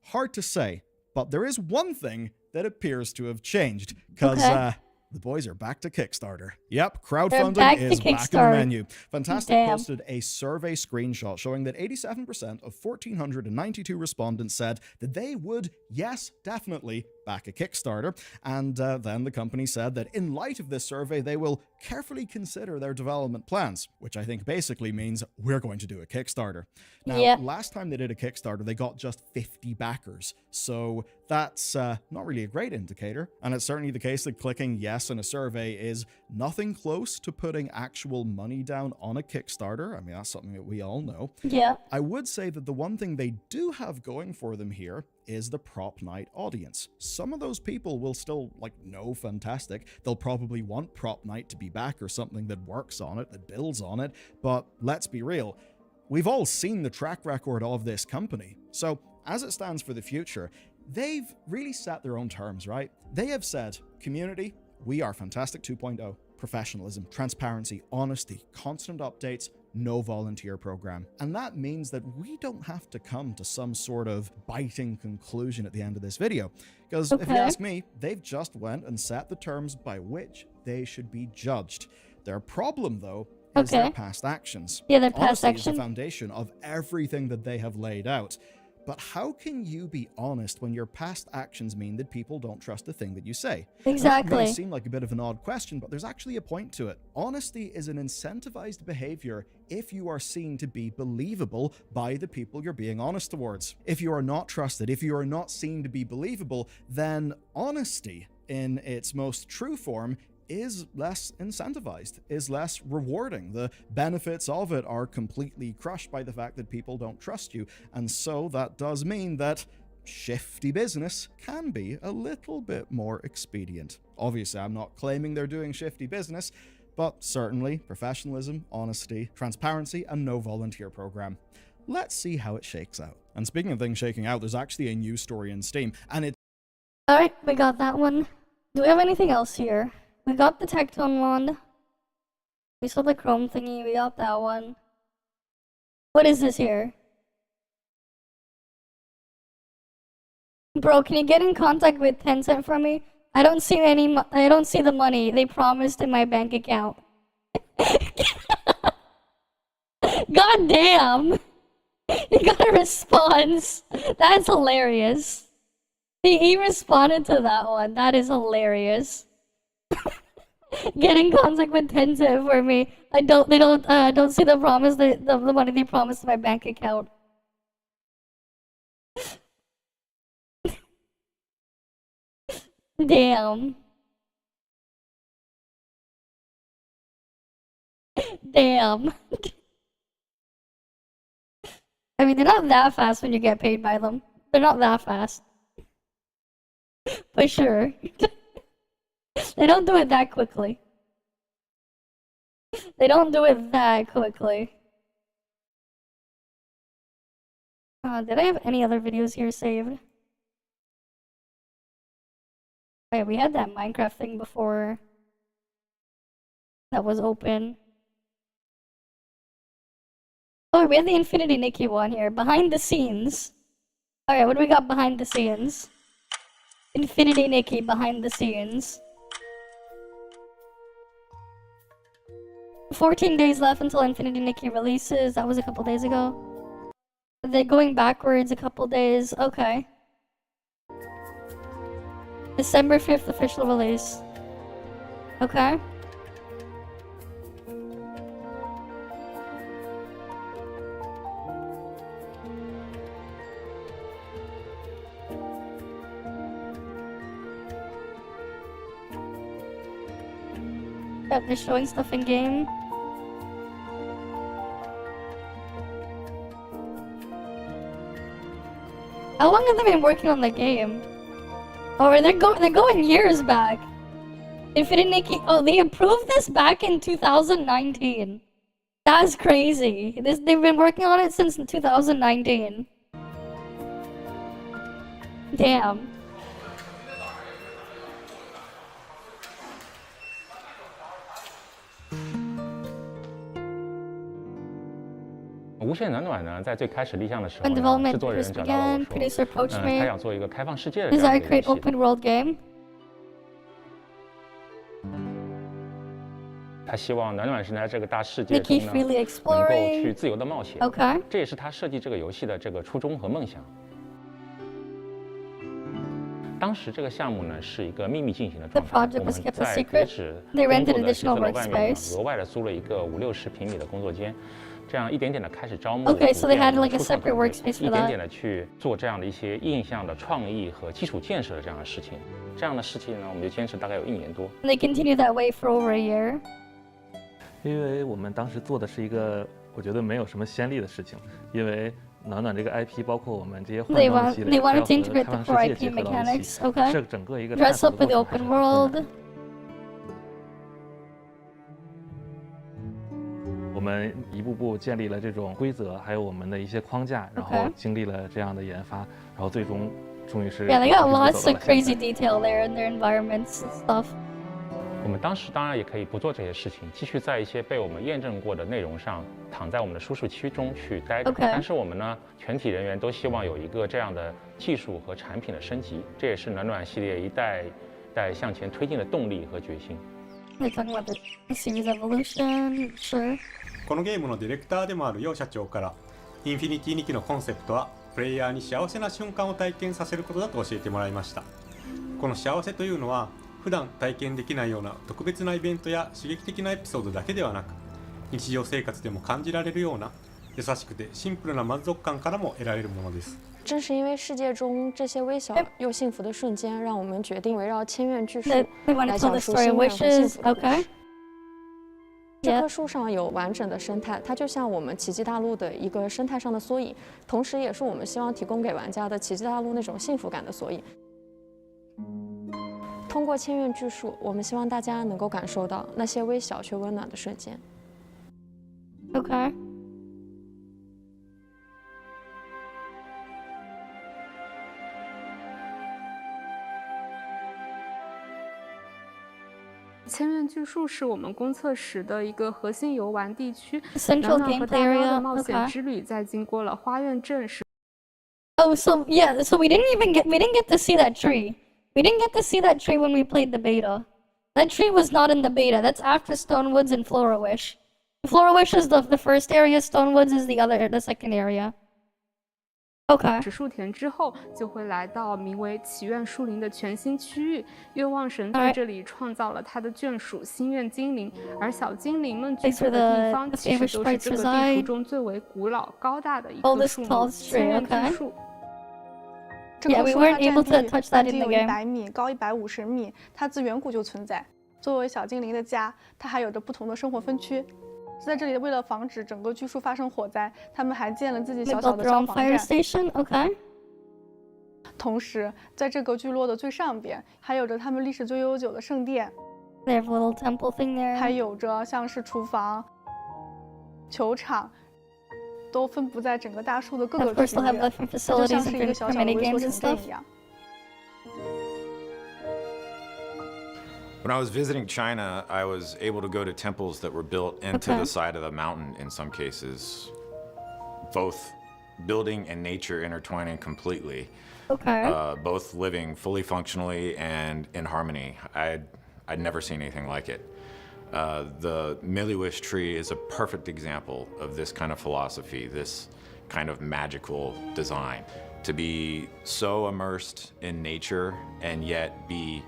Hard to say, but there is one thing that appears to have changed, because the boys are back to Kickstarter. Yep, crowdfunding is back in the menu. Fantastic posted a survey screenshot showing that 87% of 1,492 respondents said that they would, yes, definitely, back a Kickstarter, and then the company said that in light of this survey, they will carefully consider their development plans, which I think basically means we're going to do a Kickstarter. Now, last time they did a Kickstarter, they got just 50 backers, so that's not really a great indicator, and it's certainly the case that clicking yes in a survey is nothing close to putting actual money down on a Kickstarter. I mean, that's something that we all know. Yeah. I would say that the one thing they do have going for them here is the prop night audience. Some of those people will still know fantastic. They'll probably want prop night to be back or something that works on it, that builds on it, but let's be real. We've all seen the track record of this company. So as it stands for the future, they've really set their own terms, right? They have said, community, we are Fantastic 2.0. Professionalism, transparency, honesty, constant updates, no volunteer program. And that means that we don't have to come to some sort of biting conclusion at the end of this video. Because if you ask me, they've just went and set the terms by which they should be judged. Their problem, though, is their past actions. Yeah, their past actions. actions. Is the foundation of everything that they have laid out. But how can you be honest when your past actions mean that people don't trust the thing that you say? Exactly. That may seem like a bit of an odd question, but there's actually a point to it. Honesty is an incentivized behavior if you are seen to be believable by the people you're being honest towards. If you are not trusted, if you are not seen to be believable, then honesty in its most true form is less incentivized, is less rewarding. The benefits of it are completely crushed by the fact that people don't trust you. And so that does mean that shifty business can be a little bit more expedient. Obviously, I'm not claiming they're doing shifty business, but certainly professionalism, honesty, transparency, and no volunteer program. Let's see how it shakes out. And speaking of things shaking out, there's actually a news story in Steam, and it's... Alright, we got that one. Do we have anything else here? We got the Tectone one. We saw the Chrome thingy, we got that one. What is this here? Bro, can you get in contact with Tencent for me? I don't see the money they promised in my bank account. God damn! He got a response. That's hilarious. He responded to that one. That is hilarious. Get in contact with Tencent for me. They don't see the promise, the money they promised in my bank account. Damn. Damn. I mean, they're not that fast when you get paid by them. They're not that fast. For sure. They don't do it that quickly. They don't do it that quickly. Did I have any other videos here saved? Oh yeah, we had that Minecraft thing before. That was open. Oh, we have the Infinity Nikki one here. Behind the scenes. Alright, what do we got behind the scenes? Infinity Nikki behind the scenes. 14 days left until Infinity Nikki releases. That was a couple days ago. They're going backwards a couple days. Okay. December 5th official release. Okay. Yep, they're showing stuff in game. How long have they been working on the game? Oh, they're going years back. Infinity Nikki. Oh, they approved this back in 2019. That's crazy. They've been working on it since 2019. Damn.无限暖暖呢，在最开始立项的时候呢，制作人找到了我说，他想做一个开放世界的这样的一个游戏。他希望暖暖是在这个大世界中呢，能够去自由的冒险。这也是他设计这个游戏的这个初衷和梦想。当时这个项目呢是一个秘密进行的 The 状态， project 我 was 们 kept a 在 secret. 工 They 作 rented 的写字 additional 楼外面呢 workspace. 额外的租了一个50-60平米的工作间，这样一点点的开始招募 Okay, so they had 组 like a 建初创 separate 团队 workspace for 一点 that. 点的去做这样的一些印象的创意和基础建设的这样的事情。这样的事情呢，我们就坚持大概有1年多。And they continued that way for over a year. 因为我们当时做的是一个我觉得没有什么先例的事情，因为暖暖这个 IP 包括我们这些换装的系列， They wanted to 还要 integrate 和 the 开放 core 世界 IP 结合到一 mechanics. 起， Okay. 是整个一个 Dress 探 up 索 with the 的过 open 程。 world. 我们一步步建立了这种规则，还有我们的一些框架，然后经历了这样的研发，然后终于是 Yeah, they got lots of crazy detail there in their environments and stuff. 我们当时当然也可以不做这些事情，继续在一些被我们验证过的内容上，躺在我们的舒适区中去待着。但是我们呢，全体人员都希望有一个这样的技术和产品的升级，这也是暖暖系列一代代向前推进的动力和决心。They're talking about the series evolution, sure. このゲームのディレクターでもある楊社長から、インフィニティ2期のコンセプトは、プレイヤーに幸せな瞬間を体験させることだと教えてもらいました。この幸せというのは、普段体験できないような特別なイベントや刺激的なエピソードだけではなく、日常生活でも感じられるような優しくてシンプルな満足感からも得られるものです。正是因为世界中这些微小又幸福的瞬间，让我们决定围绕千怨巨树来讲述心愿和幸福的故事。这棵树上有完整的生态，它就像我们奇迹大陆的一个生态上的缩影，同时也是我们希望提供给玩家的奇迹大陆那种幸福感的缩影。通过千怨巨树，我们希望大家能够感受到那些微小却温暖的瞬间。Okay. 千怨巨树是我们公测时的一个核心游玩地区。Central 暖暖和大 gameplay 猫 area. 的冒险 Okay. 之旅在经过了花苑镇时。Oh, so yeah, so we didn't get to see that tree. We didn't get to see that tree when we played the beta. That tree was not in the beta. That's after Stonewoods and Florawish. Florawish is the first area. Stonewoods is the second area. Okay. 植树田之后，就会来到名为祈愿树林的全新区域。愿望神在这里创造了他的眷属心愿精灵，而小精灵们居住的地方，其实都是这个地图中最为古老、高大的一棵树木——千怨巨树。 Yeah, we weren't able to touch that in the game. 100米，高150米，它自远古就存在。作为小精灵的家，它还有着不同的生活分区。在这里，为了防止整个巨树发生火灾，他们还建了自己小小的消防站。Okay. 同时，在这个聚落的最上边，还有着他们历史最悠久的圣殿。They have a little temple thing there. 还有着像是厨房、球场。 都分布在整个大树的各个区域，就像是一个小小的微缩城镇一样。 When I was visiting China, I was able to go to temples that were built into the side of the mountain in some cases, both building and nature intertwining completely. Okay. Both living fully functionally and in harmony. I'd never seen anything like it. The Miliwish tree is a perfect example of this kind of philosophy, this kind of magical design. To be so immersed in nature and yet be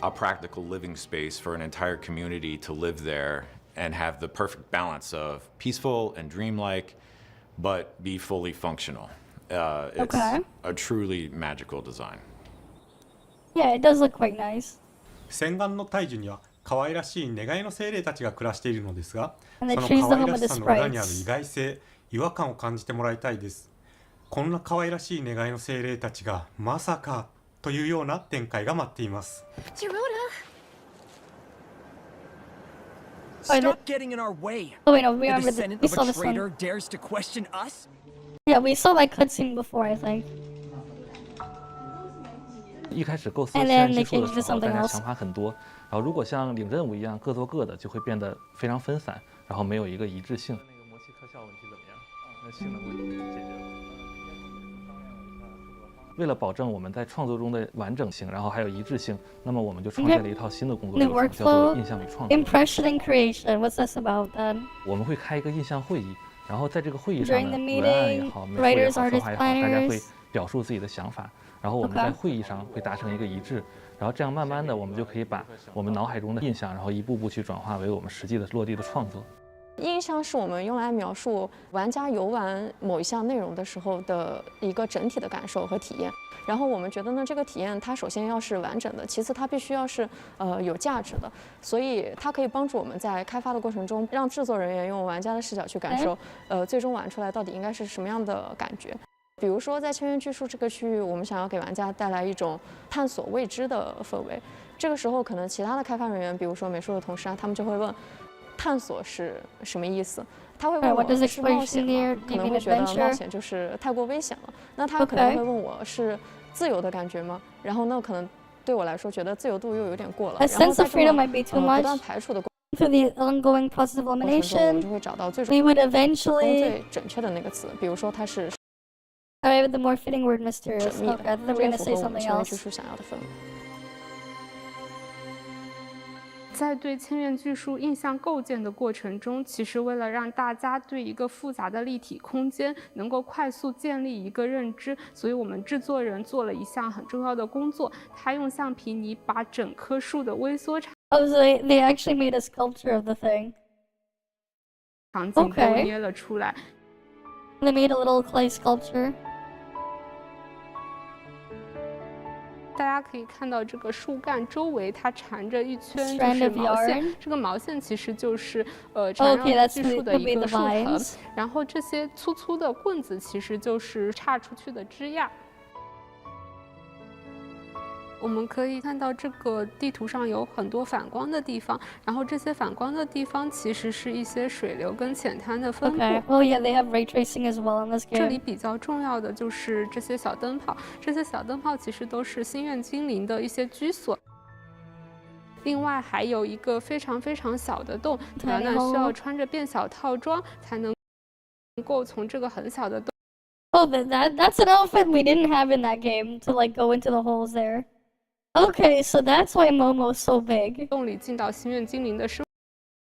a practical living space for an entire community to live there and have the perfect balance of peaceful and dreamlike, but be fully functional. It's a truly magical design. Yeah, it does look quite nice. 洗顔の大樹には可愛らしい願いの精霊たちが暮らしているのですが、そ And の they choose 可 the 愛 home ら of し the さの裏にある sprites. 意外性、違和感を感じてもらいたいです。こんな可愛らしい願いの精霊たちがまさかというような展開が待っています。Stop getting in our way. Oh wait, no, we The remember descendant we of saw a this one. traitor dares to question us? Yeah, we saw that cutscene before, I think. 一开始构思 And 千 then 人 they 技术的 changed to 时候，大 something 家 else. 想法很多，然后如果像领任务一样各做各的，就会变得非常分散，然后没有一个一致性。那个魔气特效问题怎么样？那性能问题解决了。为了保证我们在创作中的完整性，然后还有一致性，那么我们就创建了一套新的工作 The 流程，叫做 workflow, 印象与创作。 impression and creation. What's this about then? 我们会开一个印象会议，然后在这个会议上 During 呢， the 文案也 meeting, 好，美术也 writers, 好，策 artists, 划也好，大家会 planners. 表述自己的想法，然后我们在会议上会达成一个一致，然后这样慢慢的我们就可以把我们脑海中的印象，然后一步步去转化为我们实际的落地的创作。印象是我们用来描述玩家游玩某一项内容的时候的一个整体的感受和体验。然后我们觉得呢，这个体验它首先要是完整的，其次它必须要是有价值的，所以它可以帮助我们在开发的过程中，让制作人员用玩家的视角去感受，最终玩出来到底应该是什么样的感觉。比如说在千元巨树这个区域，我们想要给玩家带来一种探索未知的氛围，这个时候可能其他的开发人员，比如说美术的同事啊，他们就会问，探索是什么意思？他会问我是冒险吗？可能会觉得冒险就是太过危险了。那他可能会问我是自由的感觉吗？然后那可能对我来说觉得自由度又有点过了。然后在这么不断排除的过程 through the ongoing process of 中，我 elimination, 们就会找到最 we would eventually 最准确的那个词，比如说它是 arrive at the more fitting word mysterious. 缜密的， Okay, then we're gonna say something 千元 else. 巨树想要的氛围。在对千元巨树印象构建的过程中，其实为了让大家对一个复杂的立体空间能够快速建立一个认知，所以我们制作人做了一项很重要的工作，他用橡皮泥把整棵树的微缩场 Oh, so they actually made a sculpture of the thing. 景都捏了出来。They made a little clay sculpture. 大家可以看到这个树干周围它缠着一圈就是毛线，这个毛线其实就是缠绕巨树的一个树藤，然后这些粗粗的棍子其实就是岔出去的枝桠。我们可以看到这个地图上有很多反光的地方，然后这些反光的地方其实是一些水流跟浅滩的分布。Oh yeah, they have ray tracing as well in this game. 这里比较重要的就是这些小灯泡，这些小灯泡其实都是心愿精灵的一些居所。另外还有一个非常非常小的洞，暖暖需要穿着变小套装才能够从这个很小的洞。Oh, that's an outfit we didn't have in that game to like go into the holes there. Okay, so that's why Momo's so big. 洞里进到心愿精灵的生。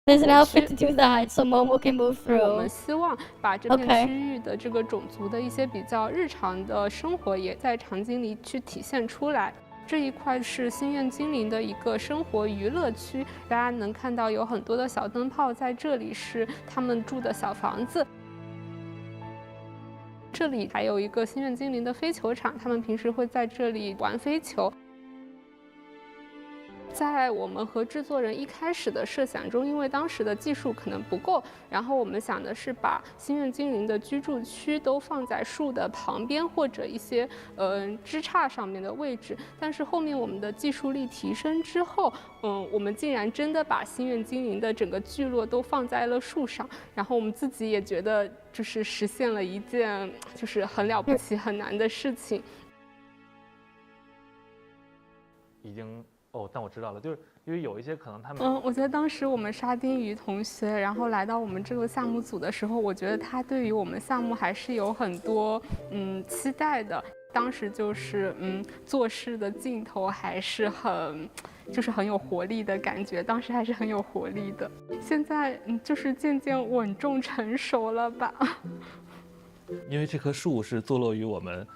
There's an outfit to do that, so Momo can move through. 我们希望把这片区域的这个种族的一些比较日常的生活，也在场景里去体现出来。这一块是心愿精灵的一个生活娱乐区，大家能看到有很多的小灯泡，在这里是他们住的小房子。这里还有一个心愿精灵的飞球场，他们平时会在这里玩飞球。在我们和制作人一开始的设想中，因为当时的技术可能不够，然后我们想的是把心愿精灵的居住区都放在树的旁边或者一些枝杈上面的位置。但是后面我们的技术力提升之后，我们竟然真的把心愿精灵的整个聚落都放在了树上，然后我们自己也觉得就是实现了一件就是很了不起、很难的事情。已经。哦，但我知道了，就是因为有一些可能他们，我觉得当时我们沙丁鱼同学，然后来到我们这个项目组的时候，我觉得他对于我们项目还是有很多期待的。当时就是做事的劲头还是很有活力的感觉，当时还是很有活力的。现在就是渐渐稳重成熟了吧。因为这棵树是坐落于我们。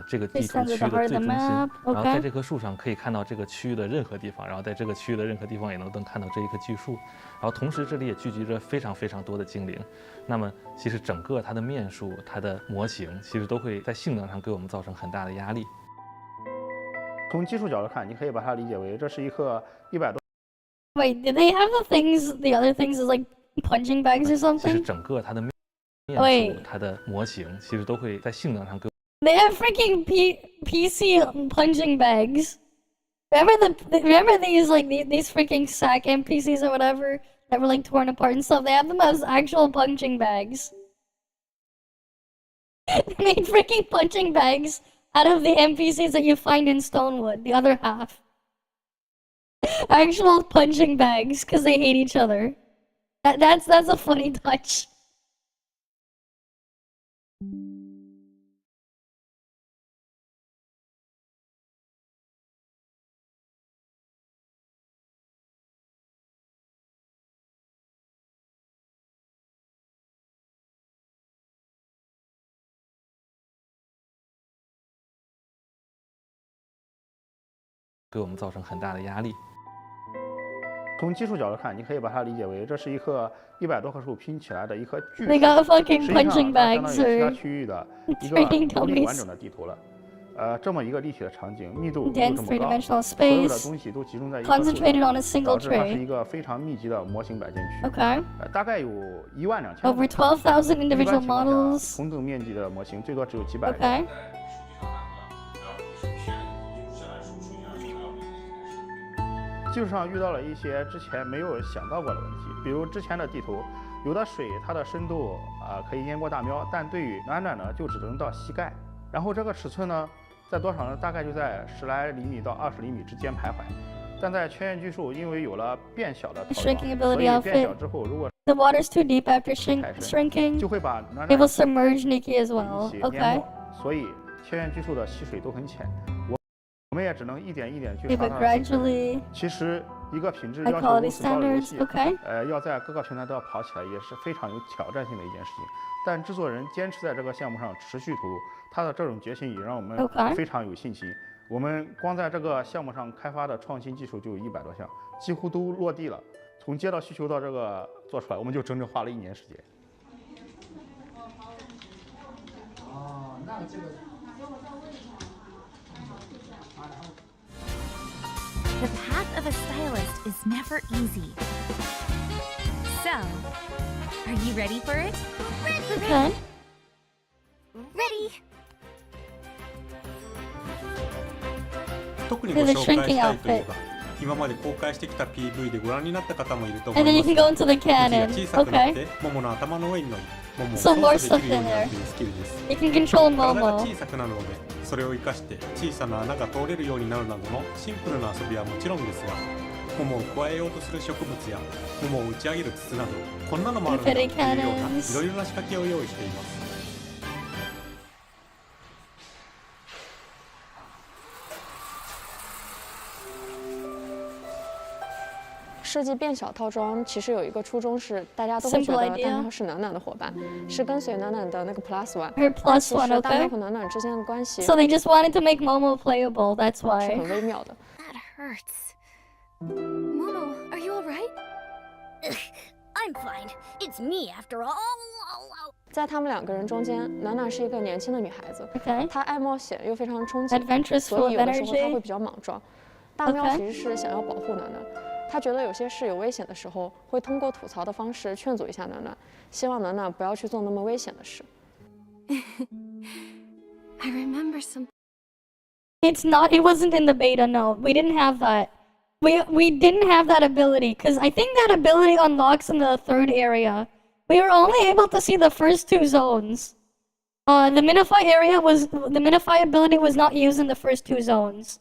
这个地图区的最中心，然后在这棵树上可以看到这个区域的任何地方，然后在这个区域的任何地方也能看到这一棵巨树，然后同时这里也聚集着非常非常多的精灵，那么其实整个它的面数、它的模型，其实都会在性能上给我们造成很大的压力。从技术角度看，你可以把它理解为这是一棵100多。Wait, did they have the other things is like punching bags or something? 其实整个它的面数、它的模型，其实都会在性能上给。They have freaking PC punching bags. Remember these like these freaking sack NPCs or whatever that were like torn apart and stuff? They have them as actual punching bags. They made freaking punching bags out of the NPCs that you find in Stonewood, the other half. Actual punching bags because they hate each other. That's a funny touch. 给我们造成很大的压力。从技术角度看，你可以把它理解为这是一棵100多棵树拼起来的一棵巨树， They got fucking 实际上 punching 它相当 bags 于其他 or 区域的一个 training 独立完 dummies. 整的地图了。这么一个立体的场景，密度又 Dense 这么高， three-dimensional 所有的 space 东西都集中在一棵树 concentrated 上， on a single 导致它是 tree. 一个非常密集的模型摆件区。 Okay. 大概有12000 Over 12,000 individual models. 同等面积的模型最多只有几百个。 Okay. 技术上遇到了一些之前没有想到过的问题，比如之前的地图，有的水它的深度可以淹过大喵，但对于暖暖呢就只能到膝盖。然后这个尺寸呢，在多少呢？大概就在10来厘米到20厘米之间徘徊。但在全员巨树，因为有了变小的套装， Shrinking 所 ability 以 outfit. 变小之后，如果 The water's too deep after shrinking. 就会把暖 It 暖 will submerge Nikki as well. 一起淹 Okay. 没，所以全员巨树的吸水都很浅。我们也只能一点一点去 Yeah, 刷 but 它的水 gradually. 其实一个品质 High 要求 quality 如此高的游戏 standards, okay. 要在各个平台都要跑起来，也是非常有挑战性的一件事情。但制作人坚持在这个项目上持续投入，他的这种决心也让我们 Okay. 非常有信心。我们光在这个项目上开发的创新技术就有100多项，几乎都落地了。从接到需求到这个做出来，我们就整整花了1年时间。哦，那这个。The path of a stylist is never easy. So, are you ready for it? Okay. Ready! 特にご紹介したいといえば、今まで公開してきた PV でご覧になった方もいると思い And then ま you す can が、 go into the 息が cannon. 小さくなっ Okay. て、モモの頭の上に乗り、モモを So more 操作できるよう stuff に in な there. るというスキルです。 You can control 体が Momo. 小さくなるので、それを生かして小さな穴が通れるようになるなどのシンプルな遊びはもちろんですが、モモを加えようとする植物やモモを打ち上げる筒など、こんなのもあるんだというようないろいろな仕掛けを用意しています。设计变小套装其实有一个初衷是，大家都会觉 Simple 得 idea. 大喵是暖暖的伙伴，是跟随暖暖的那个 Plus One。 Her 但 plus 其 one, 实大喵 okay. 和暖暖之间的关系 So they just wanted to make Momo playable. That's 是 why. 很微妙的。 That hurts. Momo, are you alright? I'm fine. It's me after all. 在他们2个人中间，暖暖是一个年轻的女孩子， Okay. 她爱冒险又非常憧憬， Adventurous, 所以 full 有 of 的时候她 energy. 会比较莽撞。大喵 Okay. 其实是想要保护暖暖，她觉得有些事有危险的时候，会通过吐槽的方式劝阻一下暖暖，希望暖暖不要去做那么危险的事。I remember some. It's not. It wasn't in the beta. No, we didn't have that. We didn't have that ability because I think that ability unlocks in the 3rd area. We were only able to see the first 2 zones. The minify ability was not used in the first 2 zones.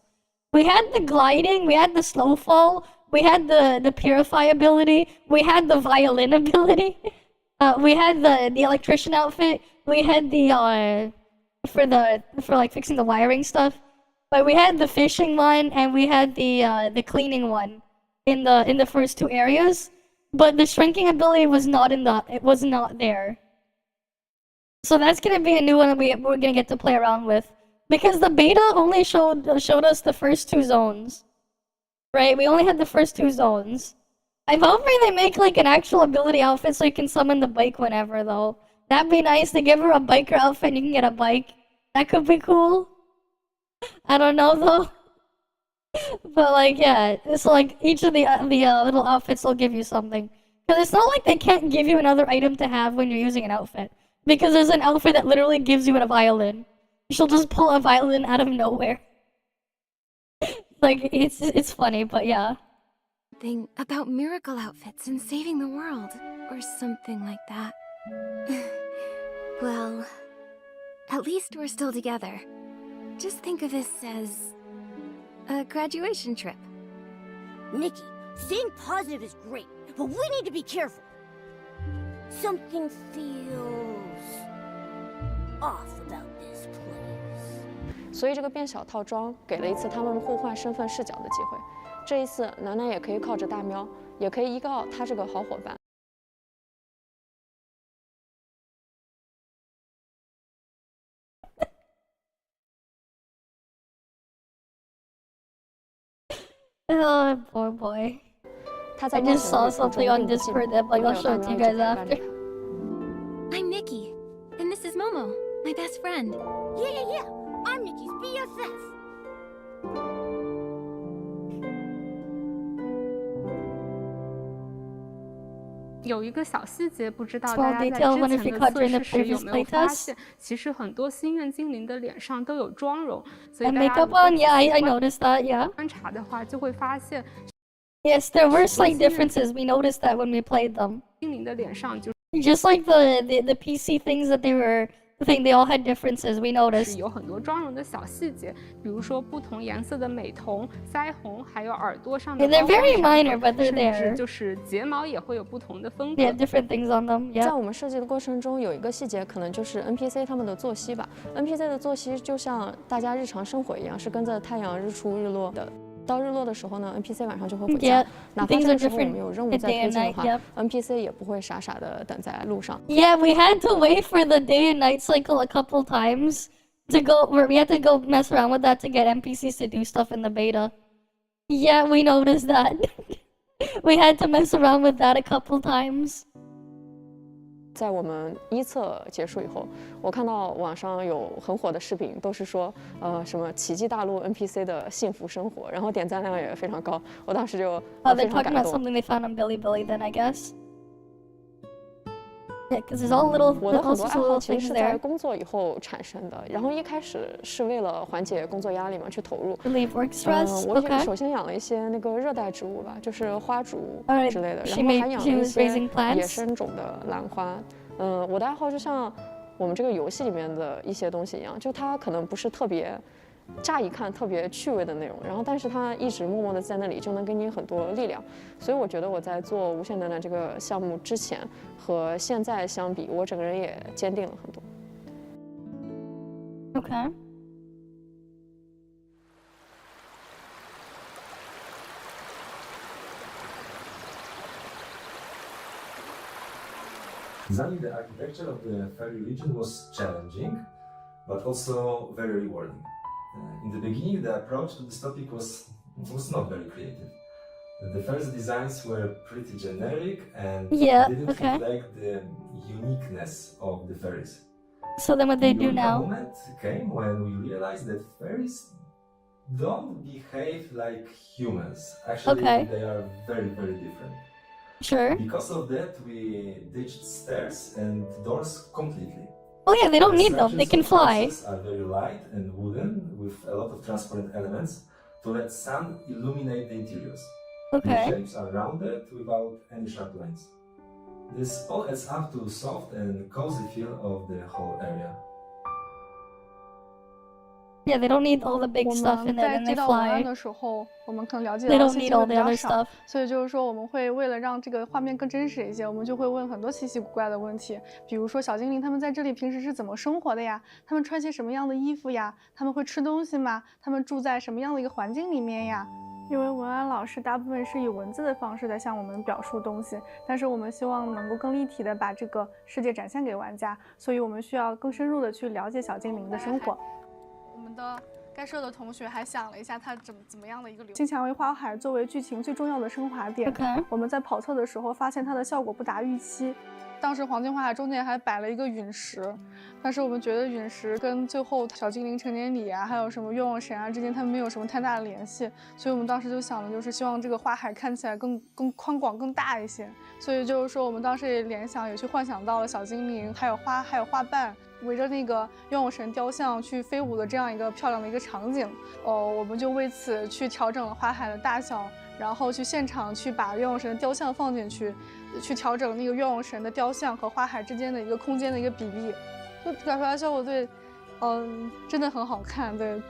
We had the gliding, we had the slow fall, we had the purify ability, we had the violin ability, we had the electrician outfit, we had the for like fixing the wiring stuff. But we had the fishing one and we had the cleaning one in the first 2 areas. But the shrinking ability was not there. So that's gonna be a new one that we're gonna get to play around with. Because the beta only showed us the first 2 zones. Right? We only had the first 2 zones. I'm hoping they make like an actual ability outfit so you can summon the bike whenever though. That'd be nice to give her a biker outfit and you can get a bike. That could be cool. I don't know though. But like, yeah, it's like each of the little outfits will give you something. Because it's not like they can't give you another item to have when you're using an outfit. Because there's an outfit that literally gives you a violin. She'll just pull a violin out of nowhere. Like, it's funny, but yeah. Thing about miracle outfits and saving the world, or something like that. Well, at least we're still together. Just think of this as a graduation trip. Nikki, staying positive is great, but we need to be careful. Something feels off about this place. 所以这个变小套装给了一次他们互换身份视角的机会。这一次，暖暖也可以靠着大喵，也可以依靠他这个好伙伴。Oh, poor boy. I just saw something on Discord that like I'll show it to you guys after. I'm Nikki, and this is Momo, my best friend. Yeah. I'm Nikki's BFF.有一个小细节，不知道大家在之前的测试时有没有发现，其实很多心愿精灵的脸上都有妆容，所以大家I noticed that. Yeah. 观察的话就会发现。Yes, there were slight differences. We noticed that when we played them. 精灵的脸上就 just like the PC things that they were. The thing they all had differences. We noticed. 有很多妆容的小细节，比如说不同颜色的美瞳、腮红，还有耳朵上的。They're very minor, but they're 甚 there. 至就是睫毛也会有不同的风格。 Yeah, different things on them. Yeah. 在我们设计的过程中，有一个细节可能就是 NPC 他们的作息吧。NPC 的作息就像大家日常生活一样，是跟着太阳日出日落的。 到日落的时候呢 ，NPC 晚上就会回家。哪怕这个时候我们有任务在推进的话 ，NPC 也不会傻傻的等在路上。Yeah, we had to wait for the day and night cycle a couple times to go. Where we had to go mess around with that to get NPCs to do stuff in the beta. Yeah, we noticed that. We had to mess around with that a couple times. 在我们1测结束以后，我看到网上有很火的视频，都是说什么奇迹大陆 NPC 的幸福生活，然后点赞量也非常高。我当时就非常感动。They're talking about something they found on Bilibili, then I guess. Yeah, because there's all little. 我的很多爱好其实是在工作以后产生的，然后一开始是为了缓解工作压力嘛，去投入。Relieve work stress. 我首先养了一些那个热带植物吧，就是花竹之类的，然后还养了一些野生种的兰花。我的爱好就像我们这个游戏里面的一些东西一样，就它可能不是特别。 乍一看特别趣味的内容，然后但是它一直默默的在那里，就能给你很多力量。所以我觉得我在做无限能量这个项目之前和现在相比，我整个人也坚定了很多。Okay. Designing the architecture of the fairy region was challenging, but also very rewarding. In the beginning, the approach to this topic was not very creative. The first designs were pretty generic and didn't reflect the uniqueness of the fairies. So then what they do now? The moment came when we realized that fairies don't behave like humans. Actually, they are very, very different. Sure. Because of that, we ditched stairs and doors completely. Oh yeah, they don't need them. They can fly. Are very light and wooden with a lot of transparent elements to let sun illuminate the interiors. Okay. The shapes are rounded without any sharp lines. This all adds up to a soft and cozy feel of the whole area. Yeah, they don't need all the big stuff in it, and they fly. 的时候，我们可能了解 They 到 don't 信息 need all 会比 the 较 other 少， stuff. 所以就是说，我们会为了让这个画面更真实一些，我们就会问很多稀奇古怪的问题，比如说小精灵他们在这里平时是怎么生活的呀？他们穿些什么样的衣服呀？他们会吃东西吗？他们住在什么样的一个环境里面呀？因为文安老师大部分是以文字的方式在向我们表述东西，但是我们希望能够更立体的把这个世界展现给玩家，所以我们需要更深入的去了解小精灵的生活。我们的该社的同学还想了一下，他怎么样的一个流。金蔷薇花海作为剧情最重要的升华点，我们在跑测的时候发现它的效果不达预期。当时黄金花海中间还摆了一个陨石，但是我们觉得陨石跟最后小精灵成年礼啊，还有什么愿望神啊之间，它们没有什么太大的联系，所以我们当时就想的就是希望这个花海看起来更宽广、更大一些。所以就是说，我们当时也联想，也去幻想到了小精灵，还有花，还有花瓣。围着那个愿望神雕像去飞舞的这样一个漂亮的一个场景，我们就为此去调整了花海的大小，然后去现场去把愿望神的雕像放进去，去调整那个愿望神的雕像和花海之间的一个空间的一个比例，就表出来效果对，真的很好看，对。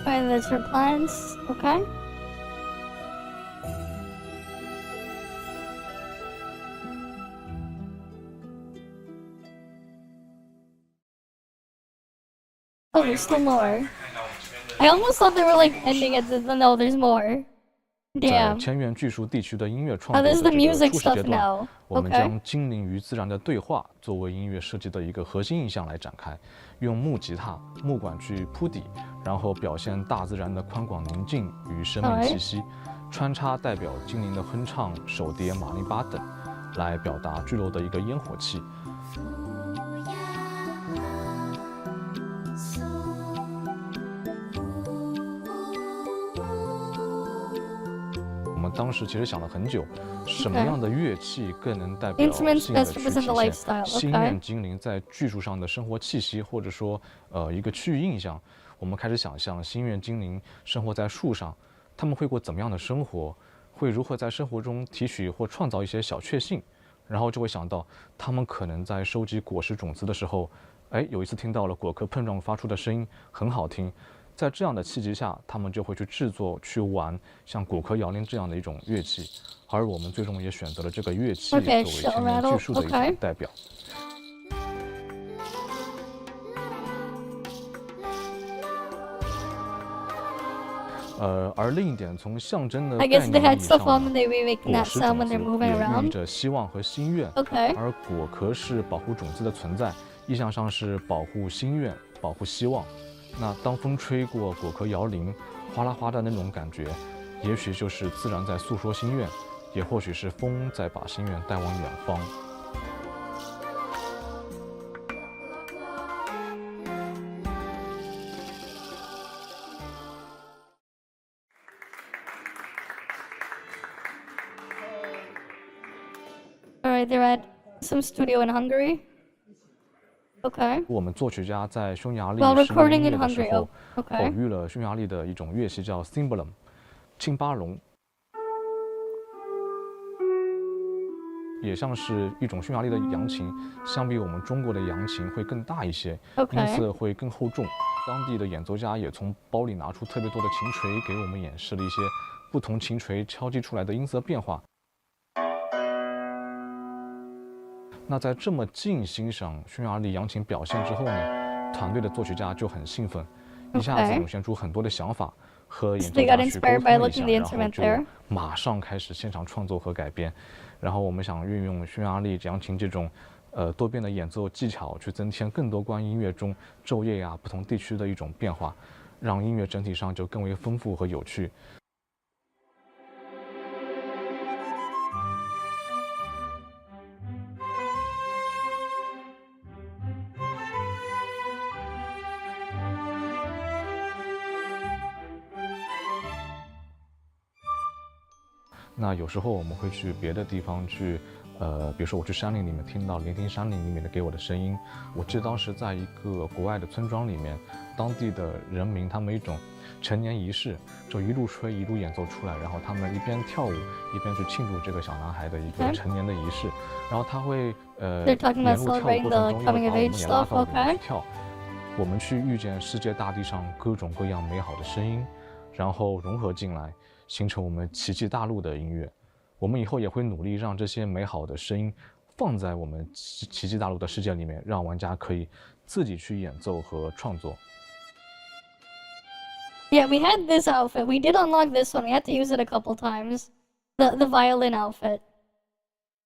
Alright, that's your plans. Okay. there's still more. I almost thought they were like ending it. No, there's more. 在千元巨树地区的音乐创作的这个初始阶段，我们将精灵与自然的对话作为音乐设计的一个核心意象来展开，用木吉他、木管去铺底，然后表现大自然的宽广宁静与生命气息，穿插代表精灵的哼唱、手碟、马林巴等，来表达聚落的一个烟火气。我们当时其实想了很久，什么样的乐器更能代表性的去体现心愿精灵在巨树上的生活气息，或者说一个区域印象。我们开始想象心愿精灵生活在树上，他们会过怎么样的生活，会如何在生活中提取或创造一些小确幸，然后就会想到他们可能在收集果实种子的时候，有一次听到了果壳碰撞发出的声音很好听。在这样的契机下，他们就会去制作、去玩像果壳摇铃这样的一种乐器，而我们最终也选择了这个乐器作为千年巨树的一种代表。而另一点，从象征的概念意义上，果实种子也寓意着希望和心愿，而果壳是保护种子的存在，意象上是保护心愿、保护希望。那当风吹过果壳摇铃，哗啦哗的那种感觉，也许就是自然在诉说心愿，也或许是风在把心愿带往远方。Alright, they're at some studio in Hungary. Okay. 我们作曲家在匈牙利试音乐的时候，偶遇了匈牙利的一种乐器叫 cymbalum， 磬巴龙，也像是一种匈牙利的扬琴，相比我们中国的扬琴会更大一些，音色会更厚重。当地的演奏家也从包里拿出特别多的琴锤，给我们演示了一些不同琴锤敲击出来的音色变化。那在这么近欣赏匈牙利扬琴表现之后呢，团队的作曲家就很兴奋，一下子涌现出很多的想法，和演奏家去沟通一下，然后就马上开始现场创作和改编。然后我们想运用匈牙利扬琴这种多变的演奏技巧，去增添更多关于音乐中昼夜呀不同地区的一种变化，让音乐整体上就更为丰富和有趣。那有时候我们会去别的地方去，比如说我去山林里面听到聆听山林里面的给我的声音。我记得当时在一个国外的村庄里面，当地的人民他们一种成年仪式，就一路吹一路演奏出来，然后他们一边跳舞一边去庆祝这个小男孩的一个成年的仪式。然后他会沿路跳舞过程中又把我们也拉到里面去跳，我们去遇见世界大地上各种各样美好的声音，然后融合进来，形成我们奇迹大陆的音乐。我们以后也会努力让这些美好的声音放在我们奇迹大陆的世界里面，让玩家可以自己去演奏和创作。Yeah, we had this outfit. We did unlock this one. We had to use it a couple times. The violin outfit.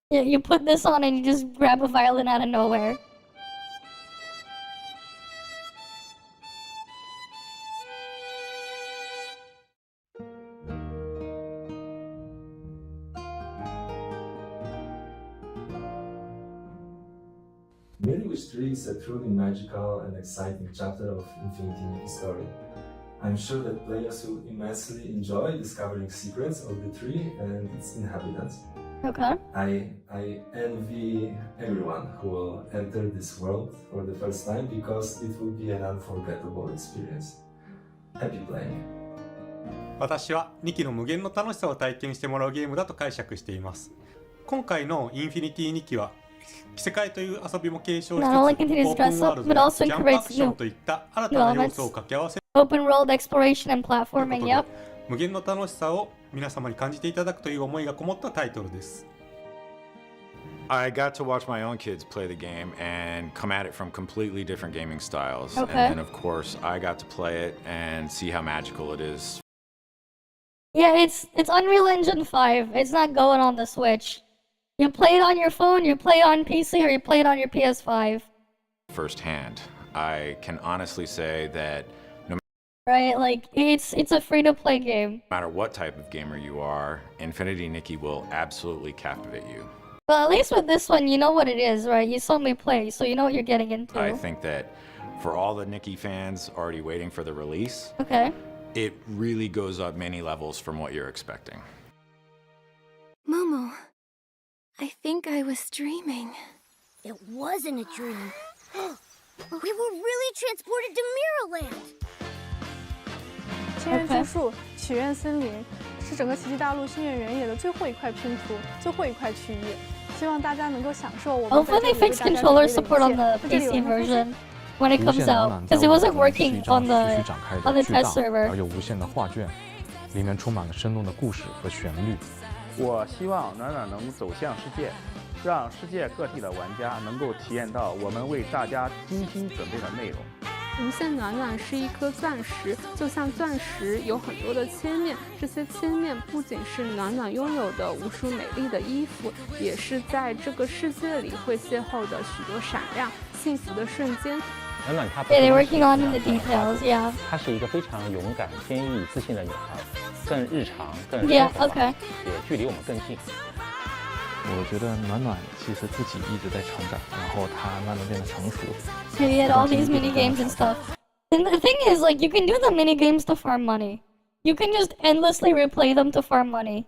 Yeah, you put this on and you just grab a violin out of nowhere. Mellywish Tree is a truly magical and exciting chapter of Infinity story. I'm sure that players will immensely enjoy discovering secrets of the tree and its inhabitants. Okay. I envy everyone who will enter this world for the first time because it will be an unforgettable experience. Happy playing. 私は2期の無限の楽しさを体験してもらうゲームだと解釈しています。今回のインフィニティ2期は着せ替えという遊びも継承しつつ、オープンワールドやジャンプアクションといった新たな要素を掛け合わせ、Open world exploration and platforming, yep. 無限の楽しさを皆様に感じていただくという思いがこもったタイトルです。I got to watch my own kids play the game and come at it from completely different gaming styles. Okay. And then, of course, I got to play it and see how magical it is. Yeah, it's Unreal Engine 5. It's not going on the Switch. You play it on your phone, you play it on PC, or you play it on your PS5. Firsthand, I can honestly say that no Right, like it's a free-to-play game. matter what type of gamer you are, Infinity Nikki will absolutely captivate you. But at least with this one, you know what it is, right? You saw me play, so you know what you're getting into. I think that for all the Nikki fans already waiting for the release, Okay. it really goes up many levels from what you're expecting. Momo, I think I was dreaming. It wasn't a dream. We were really transported to Mirrorland. 千元巨树许愿森林是整个奇迹大陆心愿原野的最后一块拼图，最后一块区域。希望大家能够享受我们在 Hopefully 这 they 里为 fix 大家准备 controller 的一 support on 切。 the 在这里我 PC 们会 version when it 无 comes 限的 out, 暖 because it 在我 wasn't 们是 working 一张 on 继 the 续展开 on 的 the 巨 test 大 server. 而又无限的画卷，里面充满了生动的故事和旋律。我希望暖暖能走向世界，让世界各地的玩家能够体验到我们为大家精心准备的内容。无限暖暖是一颗钻石，就像钻石有很多的切面，这些切面不仅是暖暖拥有的无数美丽的衣服，也是在这个世界里会邂逅的许多闪亮、幸福的瞬间。暖暖她 Yeah, they're working on the details, yeah. 她是一个非常勇敢、坚毅、自信的女孩，更日常、更 Yeah, 生活化 okay. 也距离我们更近。我觉得暖暖其实自己一直在成长，然后她慢慢变得成熟。So you had all these mini games and stuff. And the thing is, like, you can do the mini games to farm money. You can just endlessly replay them to farm money.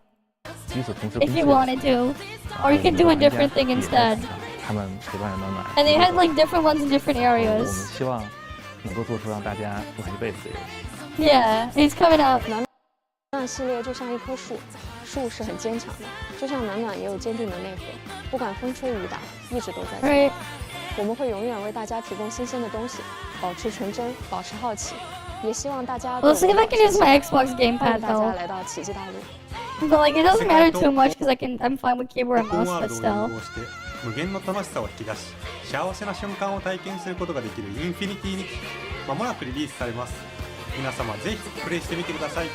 与此同时， If you wanted to. Or you could do a different thing instead. 他们陪伴着暖暖。 And they had like different ones in different 我们 areas. 希望能够做出让大家玩一辈子的游戏。 Yeah, it's coming out. 暖暖系列就像一棵树，树是很坚强的，就像暖暖也有坚定的内核，不管风吹雨打，一直都在。 Right. 我们会永远为大家提供新鲜的东西，保持纯真，保持好奇，也希望大家。We'll see if I can use my Xbox 欢迎 gamepad 大家 though. 来到奇迹大陆。 But like, it doesn't matter too much because I'm fine with keyboard and オー mouse, ワー but ルドを still. 融合して無限の楽しさを引き出し幸せな瞬間を体験することができるインフィニティにまもなくリリースされます。皆様ぜひプレイしてみてください。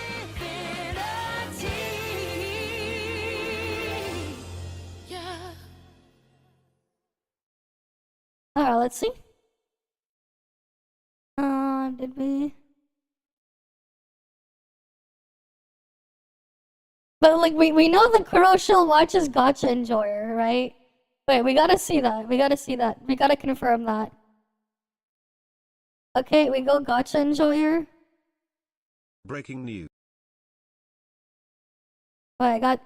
Alright, let's see. Did we? But like we know the Kuroshil watches Gacha Enjoyer, right? Wait, we gotta see that. We gotta see that. We gotta confirm that. Okay, we go Gacha Enjoyer. Breaking news. Wait, I got.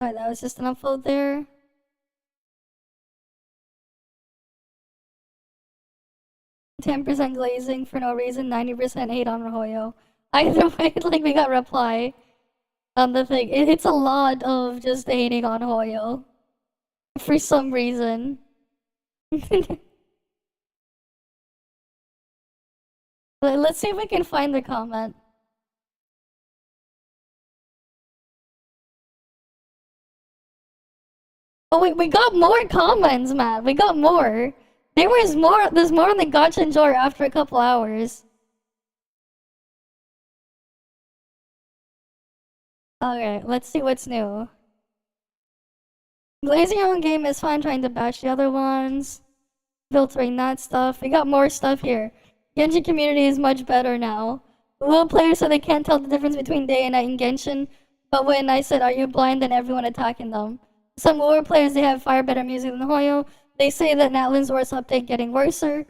Alright, that was just an upload there. %10 glazing for no reason, 90% hate on Rohoyo. Either way, like we got reply on the thing. It's a lot of just hating on Hoyo for some reason. Let's see if we can find the comment. Oh wait, we got more comments, man. We got more. There's more on the Gacha Enjoyer after a couple hours. Okay, let's see what's new. Glazing your own game is fine, trying to bash the other ones. Filtering that stuff. We got more stuff here. Genshin community is much better now. Will players said they can't tell the difference between day and night in Genshin, but when I said, are you blind, then everyone attacking them. Some lower players, they have far better music than Hoyo. They say that Natlan's worst update getting worser.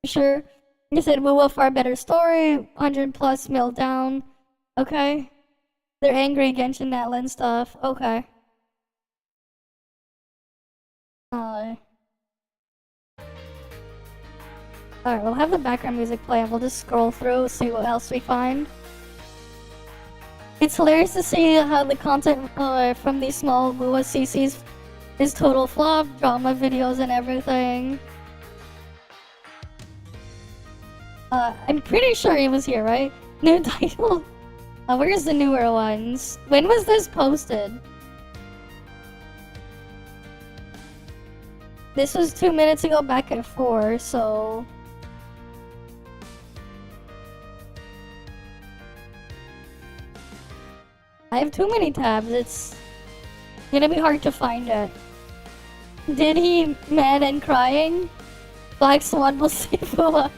Sure. They said Will far better story, 100 plus mil down. Okay. They're angry Genshin Natlan stuff. Okay. Alright, we'll have the background music play and we'll just scroll through, see what else we find. It's hilarious to see how the content from these small Lua CCs is total flop, drama videos and everything. I'm pretty sure he was here, right? New title. Where's the newer ones? When was this posted? This was 2 minutes ago, back at 4, so... I have too many tabs, it's gonna be hard to find it. Did he mad and crying? Black Swan will see Bua.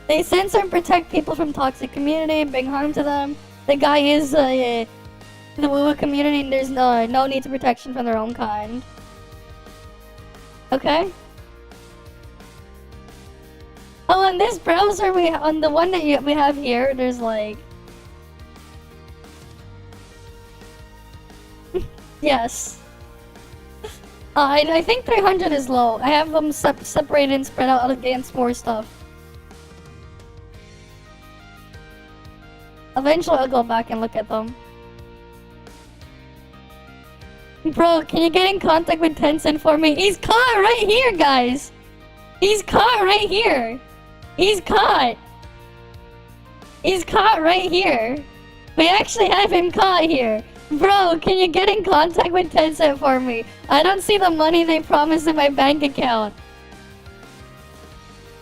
They censor and protect people from toxic community and bring harm to them. The guy is the Woo community, and there's no need to protection from their own kind. Okay. Oh, on this browser, on the one that we have here, there's like... Yes. I think 300 is low. I have them separated and spread out against more stuff. Eventually I'll go back and look at them. Bro, can you get in contact with Tencent for me? He's caught right here, guys! He's caught right here! He's caught! He's caught right here! We actually have him caught here! Bro, can you get in contact with Tencent for me? I don't see the money they promised in my bank account.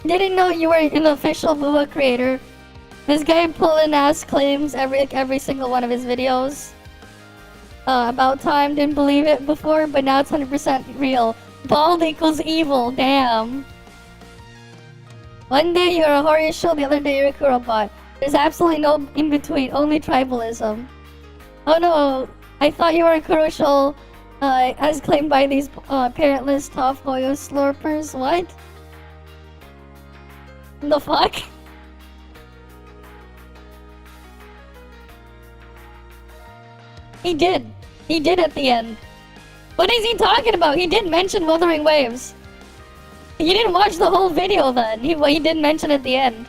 Didn't know you were an official Bua creator. This guy pulling ass claims every single one of his videos. About time, didn't believe it before, but now it's 100% real. Bald equals evil, damn. One day you're a Horisho, the other day you're a Kurobot. There's absolutely no in-between, only tribalism. Oh no, I thought you were a Kurosho, as claimed by these parentless tough Hoyo slurpers. What? The fuck? He did. He did at the end. What is he talking about? He did mention Wuthering Waves. You didn't watch the whole video then. He did mention at the end.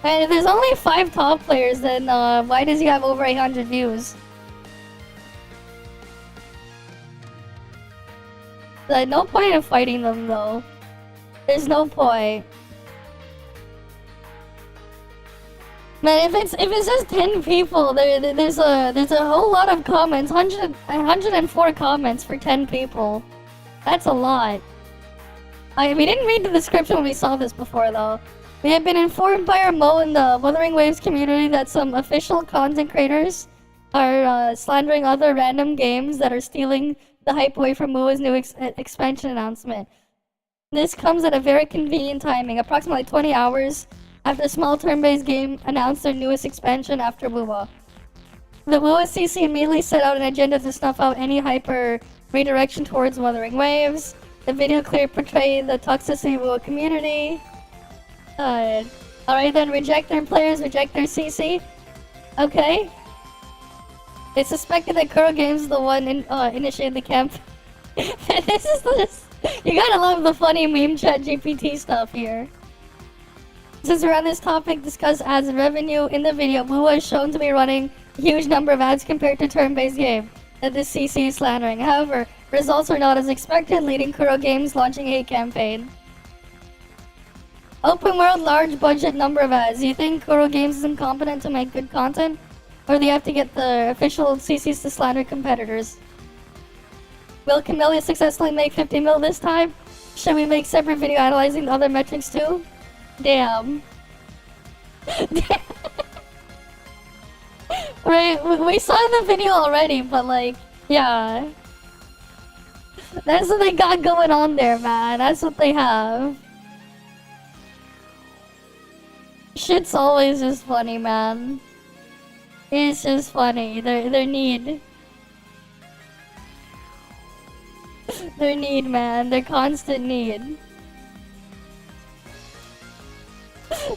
And if there's only 5 top players, then why does he have over 800 views? No point in fighting them though. There's no point. Man, if it's just 10 people, there's a whole lot of comments. 104 comments for 10 people. That's a lot. We didn't read the description when we saw this before though. We have been informed by our Mo in the Wuthering Waves community that some official content creators are slandering other random games that are stealing the hype away from Mua's new expansion announcement. This comes at a very convenient timing, approximately 20 hours after a small turn-based game announced their newest expansion after Mua. The Mua CC immediately set out an agenda to snuff out any hyper redirection towards Wuthering Waves. The video clearly portrayed the toxicity of Mua community. Alright then, reject their players, reject their CC. Okay. It's suspected that Kuro Games is the one initiated the camp. You gotta love the funny meme chat GPT stuff here. Since we're on this topic, discuss ads and revenue. In the video, Mua is shown to be running a huge number of ads compared to turn-based game that the CC is slandering. However, results are not as expected, leading Kuro Games launching a campaign. Open world, large budget number of ads. Do you think Kuro Games is incompetent to make good content? Or do you have to get the official CCs to slander competitors? Will Camellia successfully make 50 mil this time? Should we make separate video analyzing the other metrics too? Damn. Right, we saw the video already, but like, yeah. That's what they got going on there, man. That's what they have. Shit's always just funny, man. It's just funny. Their need. Their need, man. Their constant need.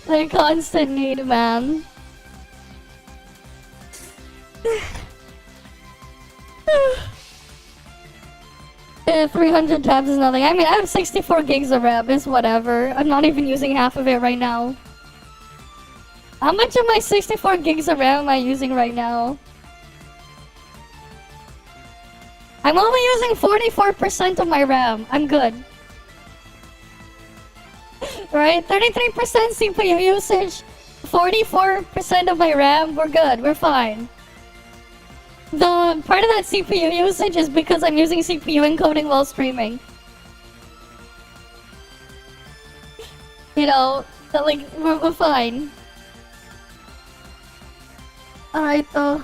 Their constant need, man. 300 tabs is nothing. I mean, I have 64 gigs of RAM. It's whatever. I'm not even using half of it right now. How much of my 64 gigs of RAM am I using right now? I'm only using 44% of my RAM. I'm good. Right? 33% CPU usage, 44% of my RAM. We're good. We're fine. The part of that CPU usage is because I'm using CPU encoding while streaming. You know, that, like, we're fine. Alright, though.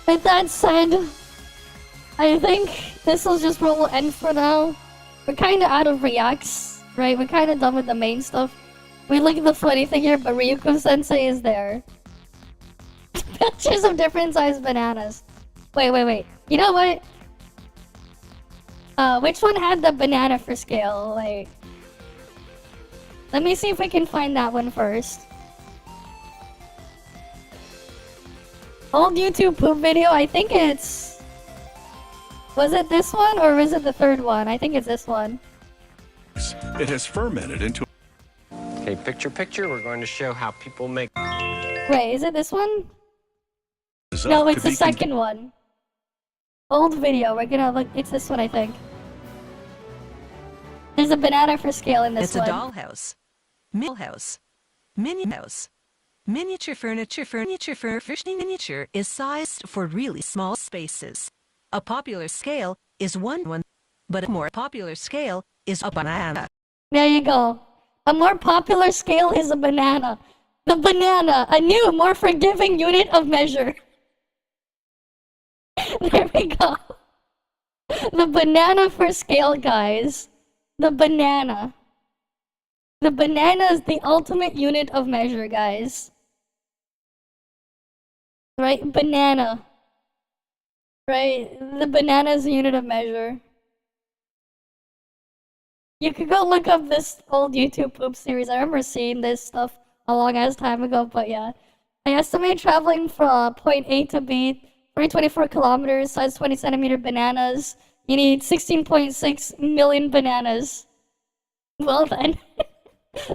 With that said, I think this will just where we'll end for now. We're kinda out of reacts, right? We're kinda done with the main stuff. We look at the funny thing here, but Ryuko-sensei is there. Pictures of different sized bananas. Wait. You know what? Which one had the banana for scale? Like, let me see if we can find that one first. Old YouTube poop video, I think it's... Was it this one or was it the third one? I think it's this one. It has fermented into... Okay, picture, we're going to show how people make... Wait, is it this one? No, it's the second one. Old video, we're gonna look, it's this one I think. There's a banana for scale in this one. It's a dollhouse. Millhouse. Mini house. Miniature furniture miniature is sized for really small spaces. A popular scale is one, but a more popular scale is a banana. There you go. A more popular scale is a banana. The banana, a new, more forgiving unit of measure. There we go. The banana for scale, guys. The banana. The banana is the ultimate unit of measure, guys. Right? Banana. Right? The banana is the unit of measure. You could go look up this old YouTube poop series. I remember seeing this stuff a long ass time ago, but yeah. I estimate traveling from point A to B, 324 kilometers, size 20 centimeter bananas. You need 16.6 million bananas. Well then.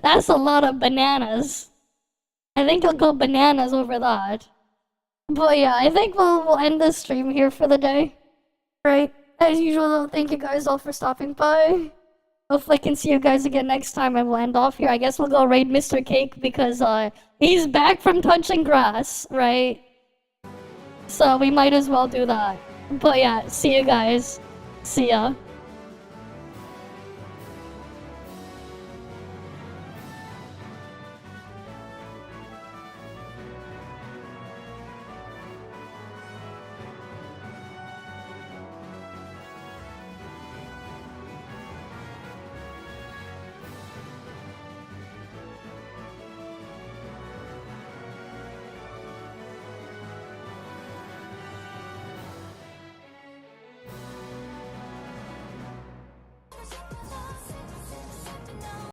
That's a lot of bananas. I think I'll go bananas over that. But yeah, I think we'll end this stream here for the day. Right? As usual, thank you guys all for stopping by. Hopefully I can see you guys again next time and we'll end off here. I guess we'll go raid Mr. Cake because he's back from touching grass, right? So we might as well do that. But yeah, see you guys. See ya.